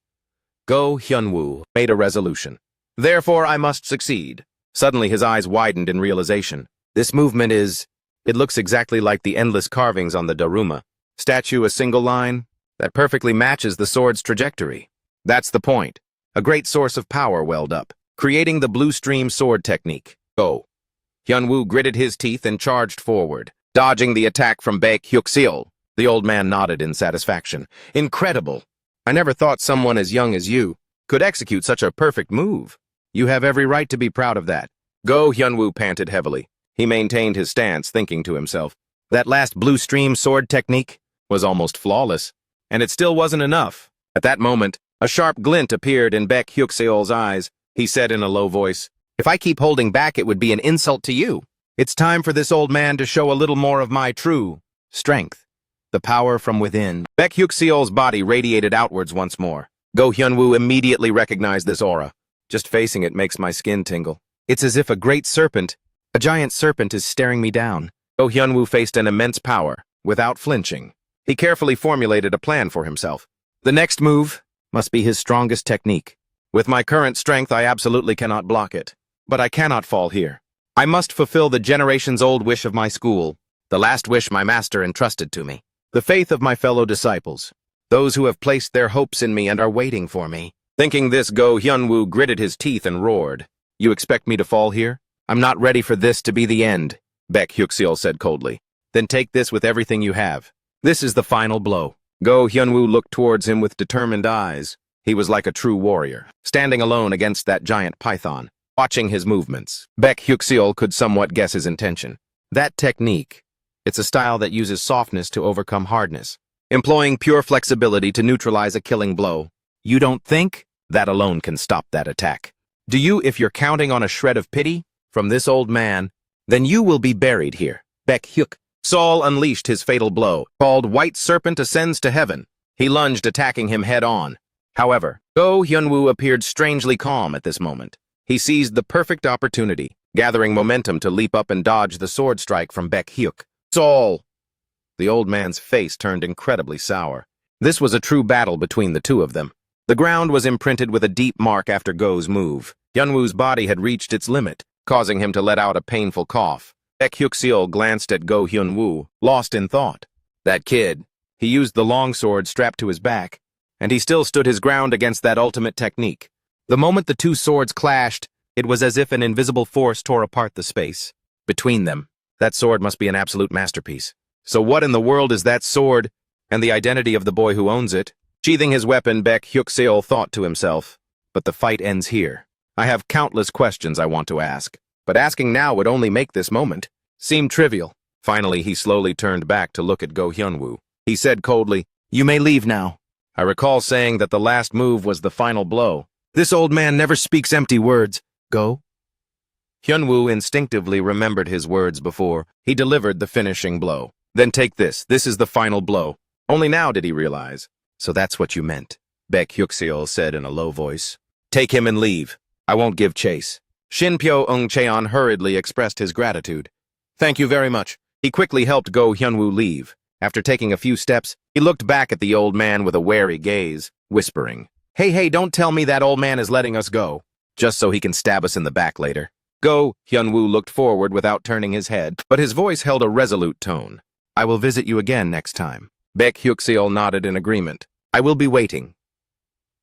[SPEAKER 1] Go Hyunwoo made a resolution. Therefore, I must succeed. Suddenly, his eyes widened in realization. This movement it looks exactly like the endless carvings on the Daruma statue, a single line that perfectly matches the sword's trajectory. That's the point. A great source of power welled up, creating the blue stream sword technique. Go. Hyunwoo gritted his teeth and charged forward, dodging the attack from Baek Hyuk-seol. The old man nodded in satisfaction. Incredible. I never thought someone as young as you could execute such a perfect move. You have every right to be proud of that. Go Hyunwoo panted heavily. He maintained his stance, thinking to himself. That last blue stream sword technique was almost flawless, and it still wasn't enough. At that moment, a sharp glint appeared in Baek Hyuk-seol's eyes. He said in a low voice, if I keep holding back, it would be an insult to you. It's time for this old man to show a little more of my true strength. The power from within. Baek Hyuk-seol's body radiated outwards once more. Go Hyunwoo immediately recognized this aura. Just facing it makes my skin tingle. It's as if a giant serpent is staring me down. Go Hyunwoo faced an immense power, without flinching. He carefully formulated a plan for himself. The next move must be his strongest technique. With my current strength, I absolutely cannot block it. But I cannot fall here. I must fulfill the generations-old wish of my school, the last wish my master entrusted to me. The faith of my fellow disciples, those who have placed their hopes in me and are waiting for me. Thinking this, Go Hyunwoo gritted his teeth and roared. You expect me to fall here? I'm not ready for this to be the end, Baek Hyuk-seol said coldly. Then take this with everything you have. This is the final blow. Go Hyunwoo looked towards him with determined eyes. He was like a true warrior, standing alone against that giant python. Watching his movements, Baek Hyuk-seol could somewhat guess his intention. That technique, it's a style that uses softness to overcome hardness, employing pure flexibility to neutralize a killing blow. You don't think? That alone can stop that attack. Do you, if you're counting on a shred of pity from this old man, then you will be buried here. Baek Hyuk-seol unleashed his fatal blow, called White Serpent Ascends to Heaven. He lunged, attacking him head-on. However, Go Hyunwoo appeared strangely calm at this moment. He seized the perfect opportunity, gathering momentum to leap up and dodge the sword strike from Baek Hyuk-seol. The old man's face turned incredibly sour. This was a true battle between the two of them. The ground was imprinted with a deep mark after Go's move. Hyunwoo's body had reached its limit, causing him to let out a painful cough. Baek Hyuk-seol glanced at Go Hyunwoo, lost in thought. That kid. He used the longsword strapped to his back, and he still stood his ground against that ultimate technique. The moment the two swords clashed, it was as if an invisible force tore apart the space between them. That sword must be an absolute masterpiece. So what in the world is that sword, and the identity of the boy who owns it? Sheathing his weapon, Baek Hyuk-seol thought to himself, but the fight ends here. I have countless questions I want to ask, but asking now would only make this moment seem trivial. Finally, he slowly turned back to look at Go Hyunwoo. He said coldly, "You may leave now." I recall saying that the last move was the final blow. This old man never speaks empty words. Go. Hyunwoo instinctively remembered his words before he delivered the finishing blow. Then take this. This is the final blow. Only now did he realize. So that's what you meant, Baek Hyuk-seol said in a low voice. Take him and leave. I won't give chase. Shinpyo Eung-cheon hurriedly expressed his gratitude. Thank you very much. He quickly helped Go Hyunwoo leave. After taking a few steps, he looked back at the old man with a wary gaze, whispering, Hey, don't tell me that old man is letting us go, just so he can stab us in the back later. Go Hyunwoo looked forward without turning his head, but his voice held a resolute tone. I will visit you again next time. Baek Hyuk-seol nodded in agreement. I will be waiting.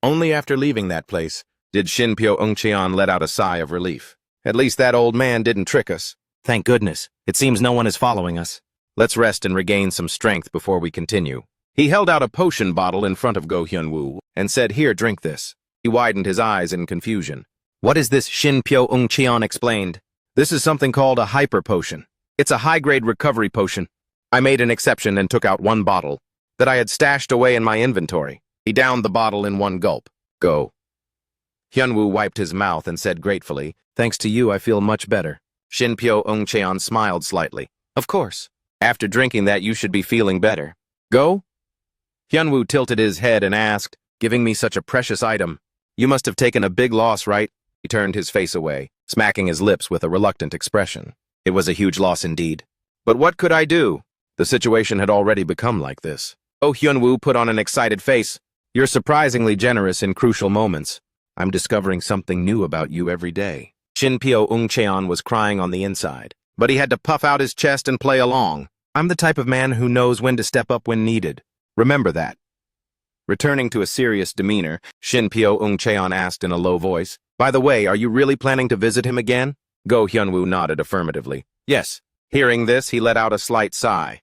[SPEAKER 1] Only after leaving that place did Shinpyo Ungcheon let out a sigh of relief. At least that old man didn't trick us. Thank goodness. It seems no one is following us. Let's rest and regain some strength before we continue. He held out a potion bottle in front of Go Hyun-woo and said, "Here, drink this." He widened his eyes in confusion. "What is this?" Shinpyo Ungcheon explained. "This is something called a hyper potion. It's a high-grade recovery potion. I made an exception and took out one bottle that I had stashed away in my inventory." He downed the bottle in one gulp. "Go." Hyun-woo wiped his mouth and said gratefully, "Thanks to you, I feel much better." Shinpyo Ungcheon smiled slightly. "Of course. After drinking that, you should be feeling better. Go?" Hyun-woo tilted his head and asked, "Giving me such a precious item. You must have taken a big loss, right?" He turned his face away, smacking his lips with a reluctant expression. It was a huge loss indeed. But what could I do? The situation had already become like this. Oh, Hyun-woo put on an excited face. "You're surprisingly generous in crucial moments. I'm discovering something new about you every day." Shinpyo Ungcheon was crying on the inside, but he had to puff out his chest and play along. "I'm the type of man who knows when to step up when needed. Remember that." Returning to a serious demeanor, Shinpyo Ungcheon asked in a low voice, "By the way, are you really planning to visit him again?" Go Hyun-woo nodded affirmatively. "Yes." Hearing this, he let out a slight sigh.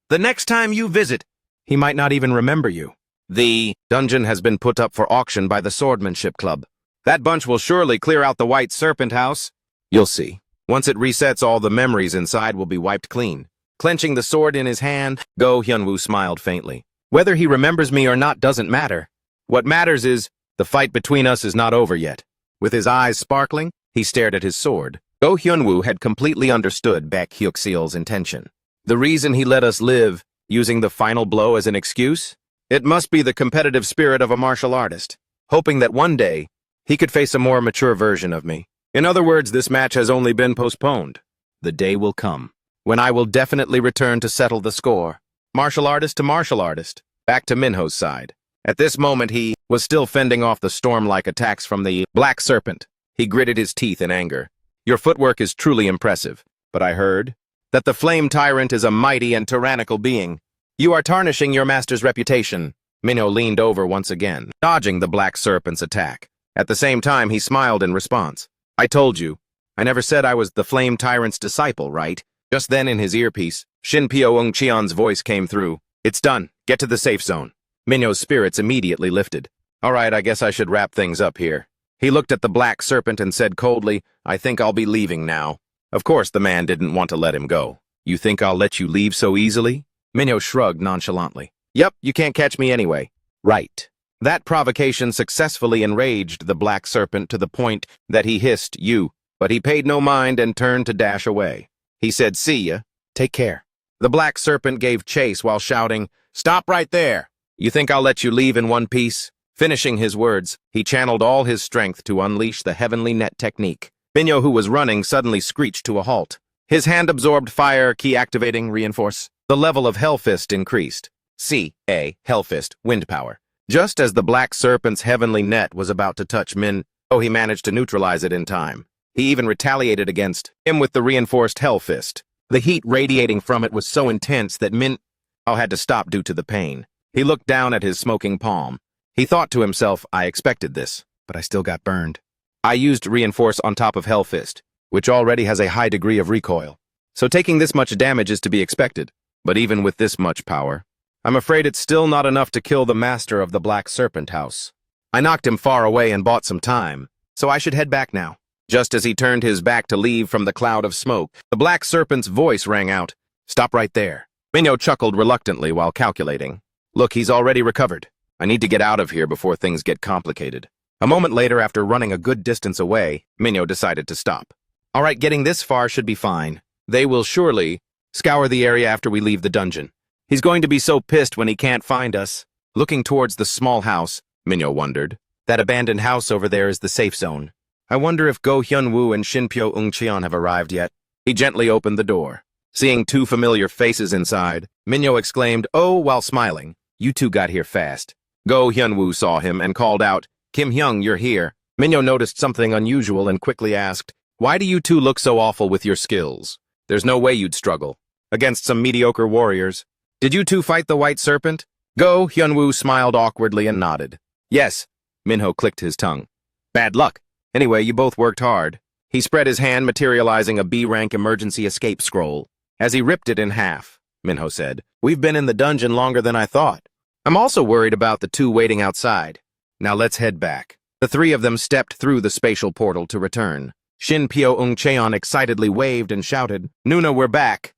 [SPEAKER 1] "The next time you visit, he might not even remember you. The dungeon has been put up for auction by the Swordsmanship Club. That bunch will surely clear out the White Serpent House. You'll see. Once it resets, all the memories inside will be wiped clean." Clenching the sword in his hand, Go Hyun-woo smiled faintly. "Whether he remembers me or not doesn't matter. What matters is, the fight between us is not over yet." With his eyes sparkling, he stared at his sword. Go Hyun-woo had completely understood Baek Hyuk-seal's intention. The reason he let us live, using the final blow as an excuse? It must be the competitive spirit of a martial artist, hoping that one day he could face a more mature version of me. In other words, this match has only been postponed. The day will come when I will definitely return to settle the score. Martial artist to martial artist, back to Minho's side. At this moment, he was still fending off the storm-like attacks from the Black Serpent. He gritted his teeth in anger. "Your footwork is truly impressive, but I heard that the Flame Tyrant is a mighty and tyrannical being. You are tarnishing your master's reputation." Minho leaned over once again, dodging the Black Serpent's attack. At the same time, he smiled in response. "I told you. I never said I was the Flame Tyrant's disciple, right?" Just then in his earpiece, Shinpyo Ungcheon's voice came through. "It's done. Get to the safe zone." Minho's spirits immediately lifted. "All right, I guess I should wrap things up here." He looked at the Black Serpent and said coldly, "I think I'll be leaving now." Of course, the man didn't want to let him go. "You think I'll let you leave so easily?" Minho shrugged nonchalantly. "Yep, you can't catch me anyway." "Right." That provocation successfully enraged the Black Serpent to the point that he hissed, "You," but he paid no mind and turned to dash away. He said, "See ya. Take care." The Black Serpent gave chase while shouting, "Stop right there. You think I'll let you leave in one piece?" Finishing his words, he channeled all his strength to unleash the heavenly net technique. Minho, who was running, suddenly screeched to a halt. His hand absorbed fire, key activating, reinforce. The level of Hellfist increased. C.A. Hellfist, wind power. Just as the Black Serpent's heavenly net was about to touch Minho, he managed to neutralize it in time. He even retaliated against him with the reinforced Hellfist. The heat radiating from it was so intense that Minho had to stop due to the pain. He looked down at his smoking palm. He thought to himself, "I expected this, but I still got burned. I used reinforce on top of Hellfist, which already has a high degree of recoil. So taking this much damage is to be expected. But even with this much power, I'm afraid it's still not enough to kill the master of the Black Serpent House. I knocked him far away and bought some time, so I should head back now." Just as he turned his back to leave from the cloud of smoke, the Black Serpent's voice rang out, "Stop right there." Minho chuckled reluctantly while calculating. "Look, he's already recovered. I need to get out of here before things get complicated." A moment later, after running a good distance away, Minho decided to stop. "All right, getting this far should be fine. They will surely scour the area after we leave the dungeon. He's going to be so pissed when he can't find us." Looking towards the small house, Minho wondered. "That abandoned house over there is the safe zone. I wonder if Go Hyun-woo and Shinpyo Ungcheon have arrived yet." He gently opened the door. Seeing two familiar faces inside, Minho exclaimed, "Oh," while smiling. "You two got here fast." Go Hyun-woo saw him and called out, "Kim Hyung, you're here." Minho noticed something unusual and quickly asked, "Why do you two look so awful with your skills? There's no way you'd struggle against some mediocre warriors. Did you two fight the White Serpent?" Go Hyunwoo smiled awkwardly and nodded. Yes, Minho clicked his tongue. Bad luck. Anyway, you both worked hard. He spread his hand, materializing a B-rank emergency escape scroll. As he ripped it in half, Minho said, We've been in the dungeon longer than I thought. I'm also worried about the two waiting outside. Now let's head back. The three of them stepped through the spatial portal to return. Shin Pyo-eung Cheon excitedly waved and shouted, Nuna, we're back.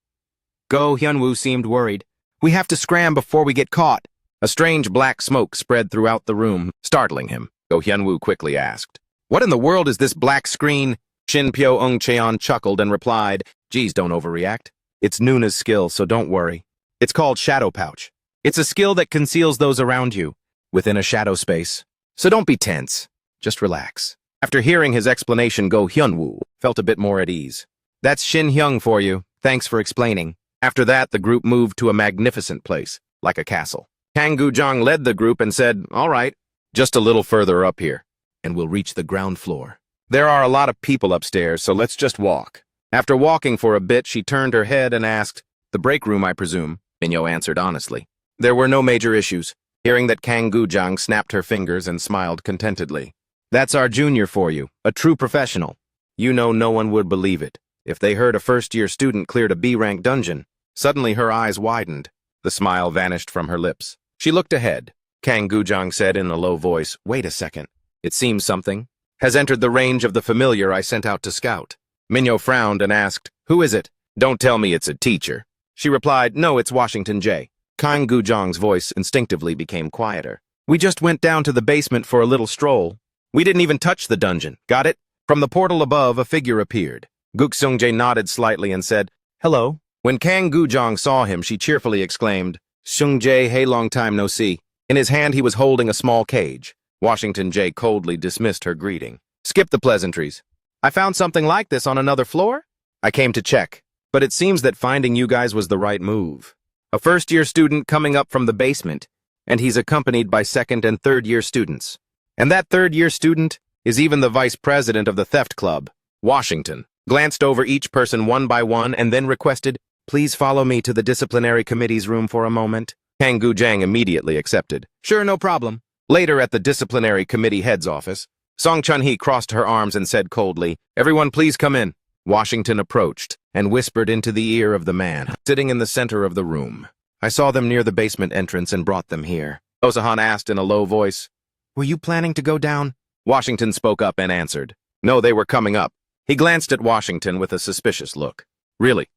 [SPEAKER 1] Go Hyunwoo seemed worried. We have to scram before we get caught. A strange black smoke spread throughout the room, startling him. Go Hyunwoo quickly asked, What in the world is this black screen? Shin Pyo-eung Cheon chuckled and replied, Geez, don't overreact. It's Nuna's skill, so don't worry. It's called Shadow Pouch. It's a skill that conceals those around you, within a shadow space. So don't be tense. Just relax. After hearing his explanation, Go Hyunwoo felt a bit more at ease. That's Shin Hyung for you. Thanks for explaining. After that, the group moved to a magnificent place, like a castle. Kang Gu-jang led the group and said, All right, just a little further up here, and we'll reach the ground floor. There are a lot of people upstairs, so let's just walk. After walking for a bit, she turned her head and asked, The break room, I presume? Minho answered honestly. There were no major issues. Hearing that, Kang Gu-jang snapped her fingers and smiled contentedly. That's our junior for you, a true professional. You know no one would believe it if they heard a first-year student cleared a B-rank dungeon. Suddenly her eyes widened. The smile vanished from her lips. She looked ahead. Kang Gu-jang said in a low voice, Wait a second. It seems something has entered the range of the familiar I sent out to scout. Minho frowned and asked, Who is it? Don't tell me it's a teacher. She replied, No, it's Washington J. Kang Gu-jang's voice instinctively became quieter. We just went down to the basement for a little stroll. We didn't even touch the dungeon. Got it? From the portal above, a figure appeared. Guk Seung-jae nodded slightly and said, Hello. When Kang Gu-jang saw him, she cheerfully exclaimed, Seung-jae, hey, long time no see. In his hand, he was holding a small cage. Washington J. coldly dismissed her greeting. Skip the pleasantries. I found something like this on another floor? I came to check, but it seems that finding you guys was the right move. A first-year student coming up from the basement, and he's accompanied by second- and third-year students. And that third-year student is even the vice president of the theft club. Washington glanced over each person one by one and then requested, Please follow me to the disciplinary committee's room for a moment. Kang Gu-jang immediately accepted. Sure, no problem. Later at the disciplinary committee head's office, Song Chun-hee crossed her arms and said coldly, Everyone please come in. Washington approached and whispered into the ear of the man sitting in the center of the room. I saw them near the basement entrance and brought them here. Osahan asked in a low voice, Were you planning to go down? Washington spoke up and answered, No, they were coming up. He glanced at Washington with a suspicious look. Really?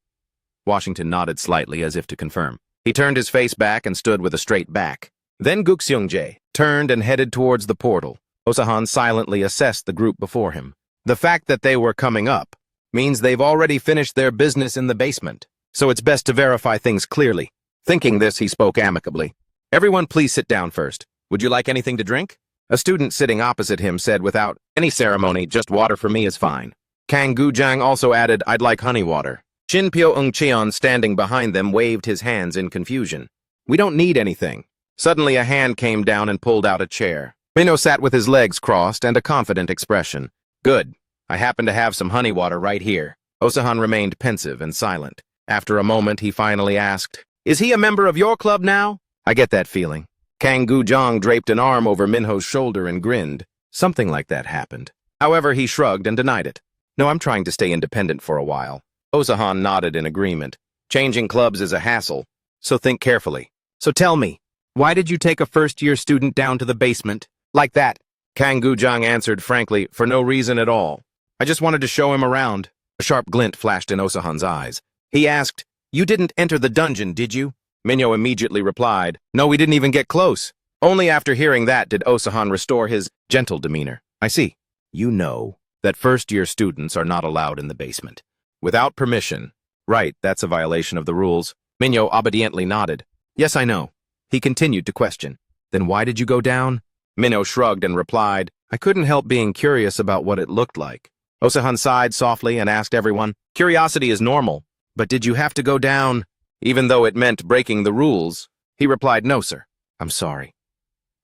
[SPEAKER 1] Washington nodded slightly as if to confirm. He turned his face back and stood with a straight back. Then Guk Seung-jae turned and headed towards the portal. Osahan silently assessed the group before him. The fact that they were coming up means they've already finished their business in the basement, so it's best to verify things clearly. Thinking this, he spoke amicably. Everyone please sit down first. Would you like anything to drink? A student sitting opposite him said without any ceremony, Just water for me is fine. Kang Gu-jang also added, I'd like honey water. Shin Pyo-eung Cheon, standing behind them, waved his hands in confusion. We don't need anything. Suddenly a hand came down and pulled out a chair. Minho sat with his legs crossed and a confident expression. Good. I happen to have some honey water right here. Osahan remained pensive and silent. After a moment, he finally asked, Is he a member of your club now? I get that feeling. Kang Gu-jang draped an arm over Minho's shoulder and grinned. Something like that happened. However, he shrugged and denied it. No, I'm trying to stay independent for a while. Osahan nodded in agreement. Changing clubs is a hassle, so think carefully. So tell me, why did you take a first-year student down to the basement? Like that? Kang Gu-jang answered frankly, for no reason at all. I just wanted to show him around. A sharp glint flashed in Osahan's eyes. He asked, You didn't enter the dungeon, did you? Minho immediately replied, No, we didn't even get close. Only after hearing that did Osahan restore his gentle demeanor. I see. You know that first-year students are not allowed in the basement. Without permission. Right, that's a violation of the rules. Minho obediently nodded. Yes, I know. He continued to question. Then why did you go down? Minho shrugged and replied, I couldn't help being curious about what it looked like. Osahan sighed softly and asked everyone, Curiosity is normal, but did you have to go down, even though it meant breaking the rules? He replied, No, sir. I'm sorry.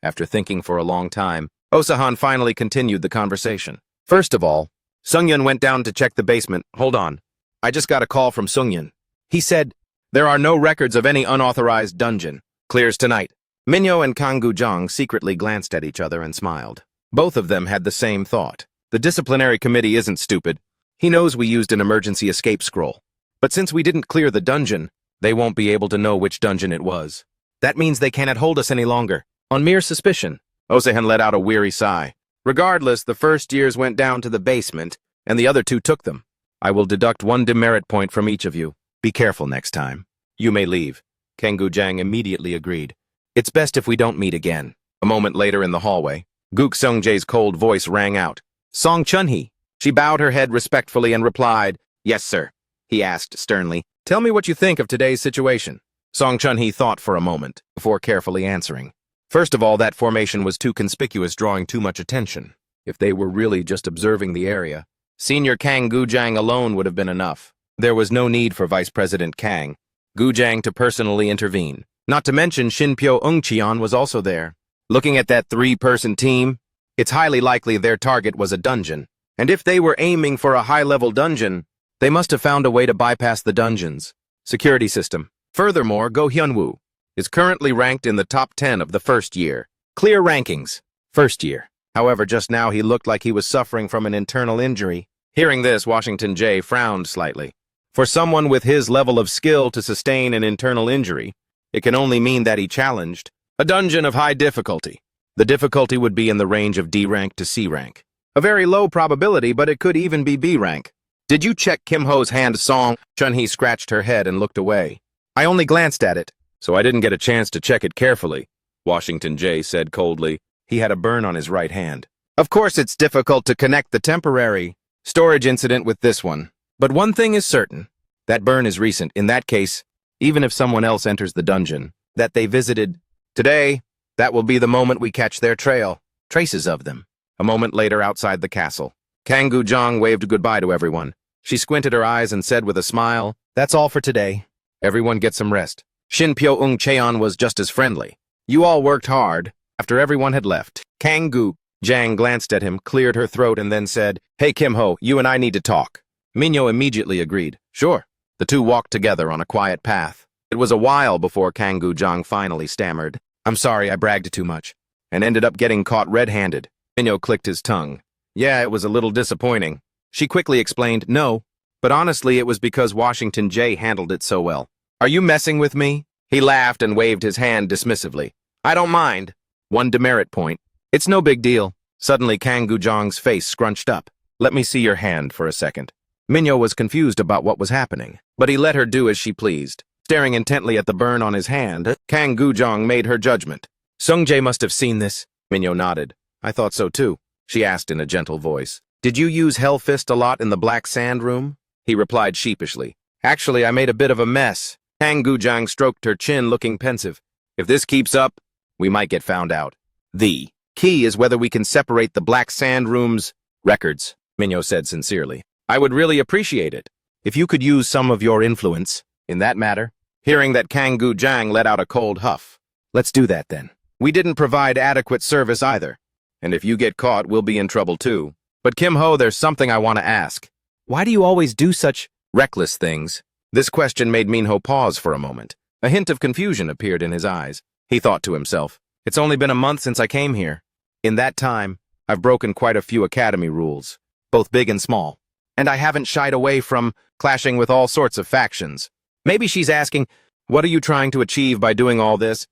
[SPEAKER 1] After thinking for a long time, Osahan finally continued the conversation. First of all, Seung-yun went down to check the basement. Hold on. I just got a call from Seung-yun. He said, There are no records of any unauthorized dungeon. Clears tonight. Minho and Kang Gujang secretly glanced at each other and smiled. Both of them had the same thought. The disciplinary committee isn't stupid. He knows we used an emergency escape scroll. But since we didn't clear the dungeon, they won't be able to know which dungeon it was. That means they cannot hold us any longer. On mere suspicion. Osehan let out a weary sigh. Regardless, the first years went down to the basement, and the other two took them. I will deduct 1 demerit point from each of you. Be careful next time. You may leave. Kang Gujang immediately agreed. It's best if we don't meet again. A moment later in the hallway, Guk Seungjae's cold voice rang out. Song Chunhee. She bowed her head respectfully and replied, Yes, sir. He asked sternly, Tell me what you think of today's situation. Song Chunhee thought for a moment, before carefully answering. First of all, that formation was too conspicuous, drawing too much attention. If they were really just observing the area, Senior Kang Gujang alone would have been enough. There was no need for Vice President Kang Gujang to personally intervene. Not to mention Shinpyo Eungcheon was also there. Looking at that 3-person team, it's highly likely their target was a dungeon. And if they were aiming for a high-level dungeon, they must have found a way to bypass the dungeon's security system. Furthermore, Go Hyunwoo is currently ranked in the top 10 of the first year. Clear rankings. First year. However, just now he looked like he was suffering from an internal injury. Hearing this, Washington J frowned slightly. For someone with his level of skill to sustain an internal injury, it can only mean that he challenged a dungeon of high difficulty. The difficulty would be in the range of D rank to C rank. A very low probability, but it could even be B rank. Did you check Kim Ho's hand, Song? Chunhee scratched her head and looked away. I only glanced at it, so I didn't get a chance to check it carefully, Washington J said coldly. He had a burn on his right hand. Of course it's difficult to connect the temporary storage incident with this one. But one thing is certain. That burn is recent. In that case, even if someone else enters the dungeon that they visited today, that will be the moment we catch their trail. Traces of them. A moment later outside the castle, Kang Gujang waved goodbye to everyone. She squinted her eyes and said with a smile, That's all for today. Everyone get some rest. Shinpyo Eungcheon was just as friendly. You all worked hard. After everyone had left, Kang Gujang glanced at him, cleared her throat, and then said, Hey Kim Ho, you and I need to talk. Minho immediately agreed. Sure. The two walked together on a quiet path. It was a while before Kang Gujang finally stammered, I'm sorry, I bragged too much, and ended up getting caught red-handed. Minho clicked his tongue. Yeah, it was a little disappointing. She quickly explained, No, but honestly it was because Washington J handled it so well. Are you messing with me? He laughed and waved his hand dismissively. I don't mind. 1 demerit point. It's no big deal. Suddenly Kang Gujang's face scrunched up. Let me see your hand for a second. Minho was confused about what was happening, but he let her do as she pleased. Staring intently at the burn on his hand, Kang Gujang made her judgment. Seungjae must have seen this. Minho nodded. I thought so too, she asked in a gentle voice. Did you use Hell Fist a lot in the Black Sand room? He replied sheepishly. Actually, I made a bit of a mess. Kang Gujang stroked her chin, looking pensive. If this keeps up, we might get found out. The key is whether we can separate the Black Sand room's records, Minho said sincerely. I would really appreciate it if you could use some of your influence in that matter. Hearing that, Kang Gujang let out a cold huff. Let's do that then. We didn't provide adequate service either. And if you get caught, we'll be in trouble too. But Kim Ho, there's something I want to ask. Why do you always do such reckless things? This question made Minho pause for a moment. A hint of confusion appeared in his eyes. He thought to himself, it's only been a month since I came here. In that time, I've broken quite a few academy rules, both big and small. And I haven't shied away from clashing with all sorts of factions. Maybe she's asking, what are you trying to achieve by doing all this?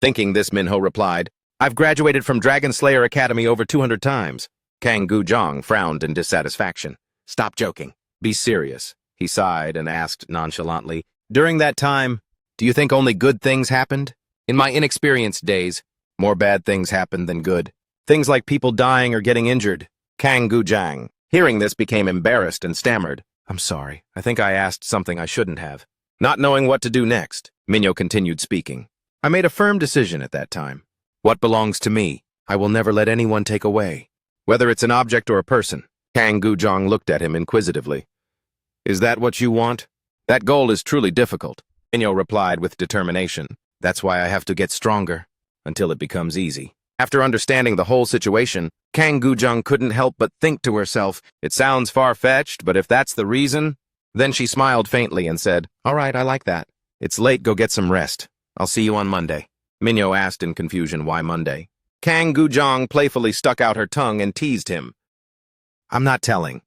[SPEAKER 1] Thinking this, Minho replied, I've graduated from Dragon Slayer Academy over 200 times. Kang Gujang frowned in dissatisfaction. Stop joking. Be serious. He sighed and asked nonchalantly, during that time, do you think only good things happened? In my inexperienced days, more bad things happened than good. Things like people dying or getting injured. Kang Gujang, hearing this, became embarrassed and stammered. I'm sorry. I think I asked something I shouldn't have. Not knowing what to do next, Minho continued speaking. I made a firm decision at that time. What belongs to me, I will never let anyone take away. Whether it's an object or a person. Kang Gujang looked at him inquisitively. Is that what you want? That goal is truly difficult, Minho replied with determination. That's why I have to get stronger, until it becomes easy. After understanding the whole situation, Kang Gujang couldn't help but think to herself, it sounds far-fetched, but if that's the reason, then she smiled faintly and said, all right, I like that. It's late, go get some rest. I'll see you on Monday. Minyo asked in confusion why Monday. Kang Gujong playfully stuck out her tongue and teased him. I'm not telling.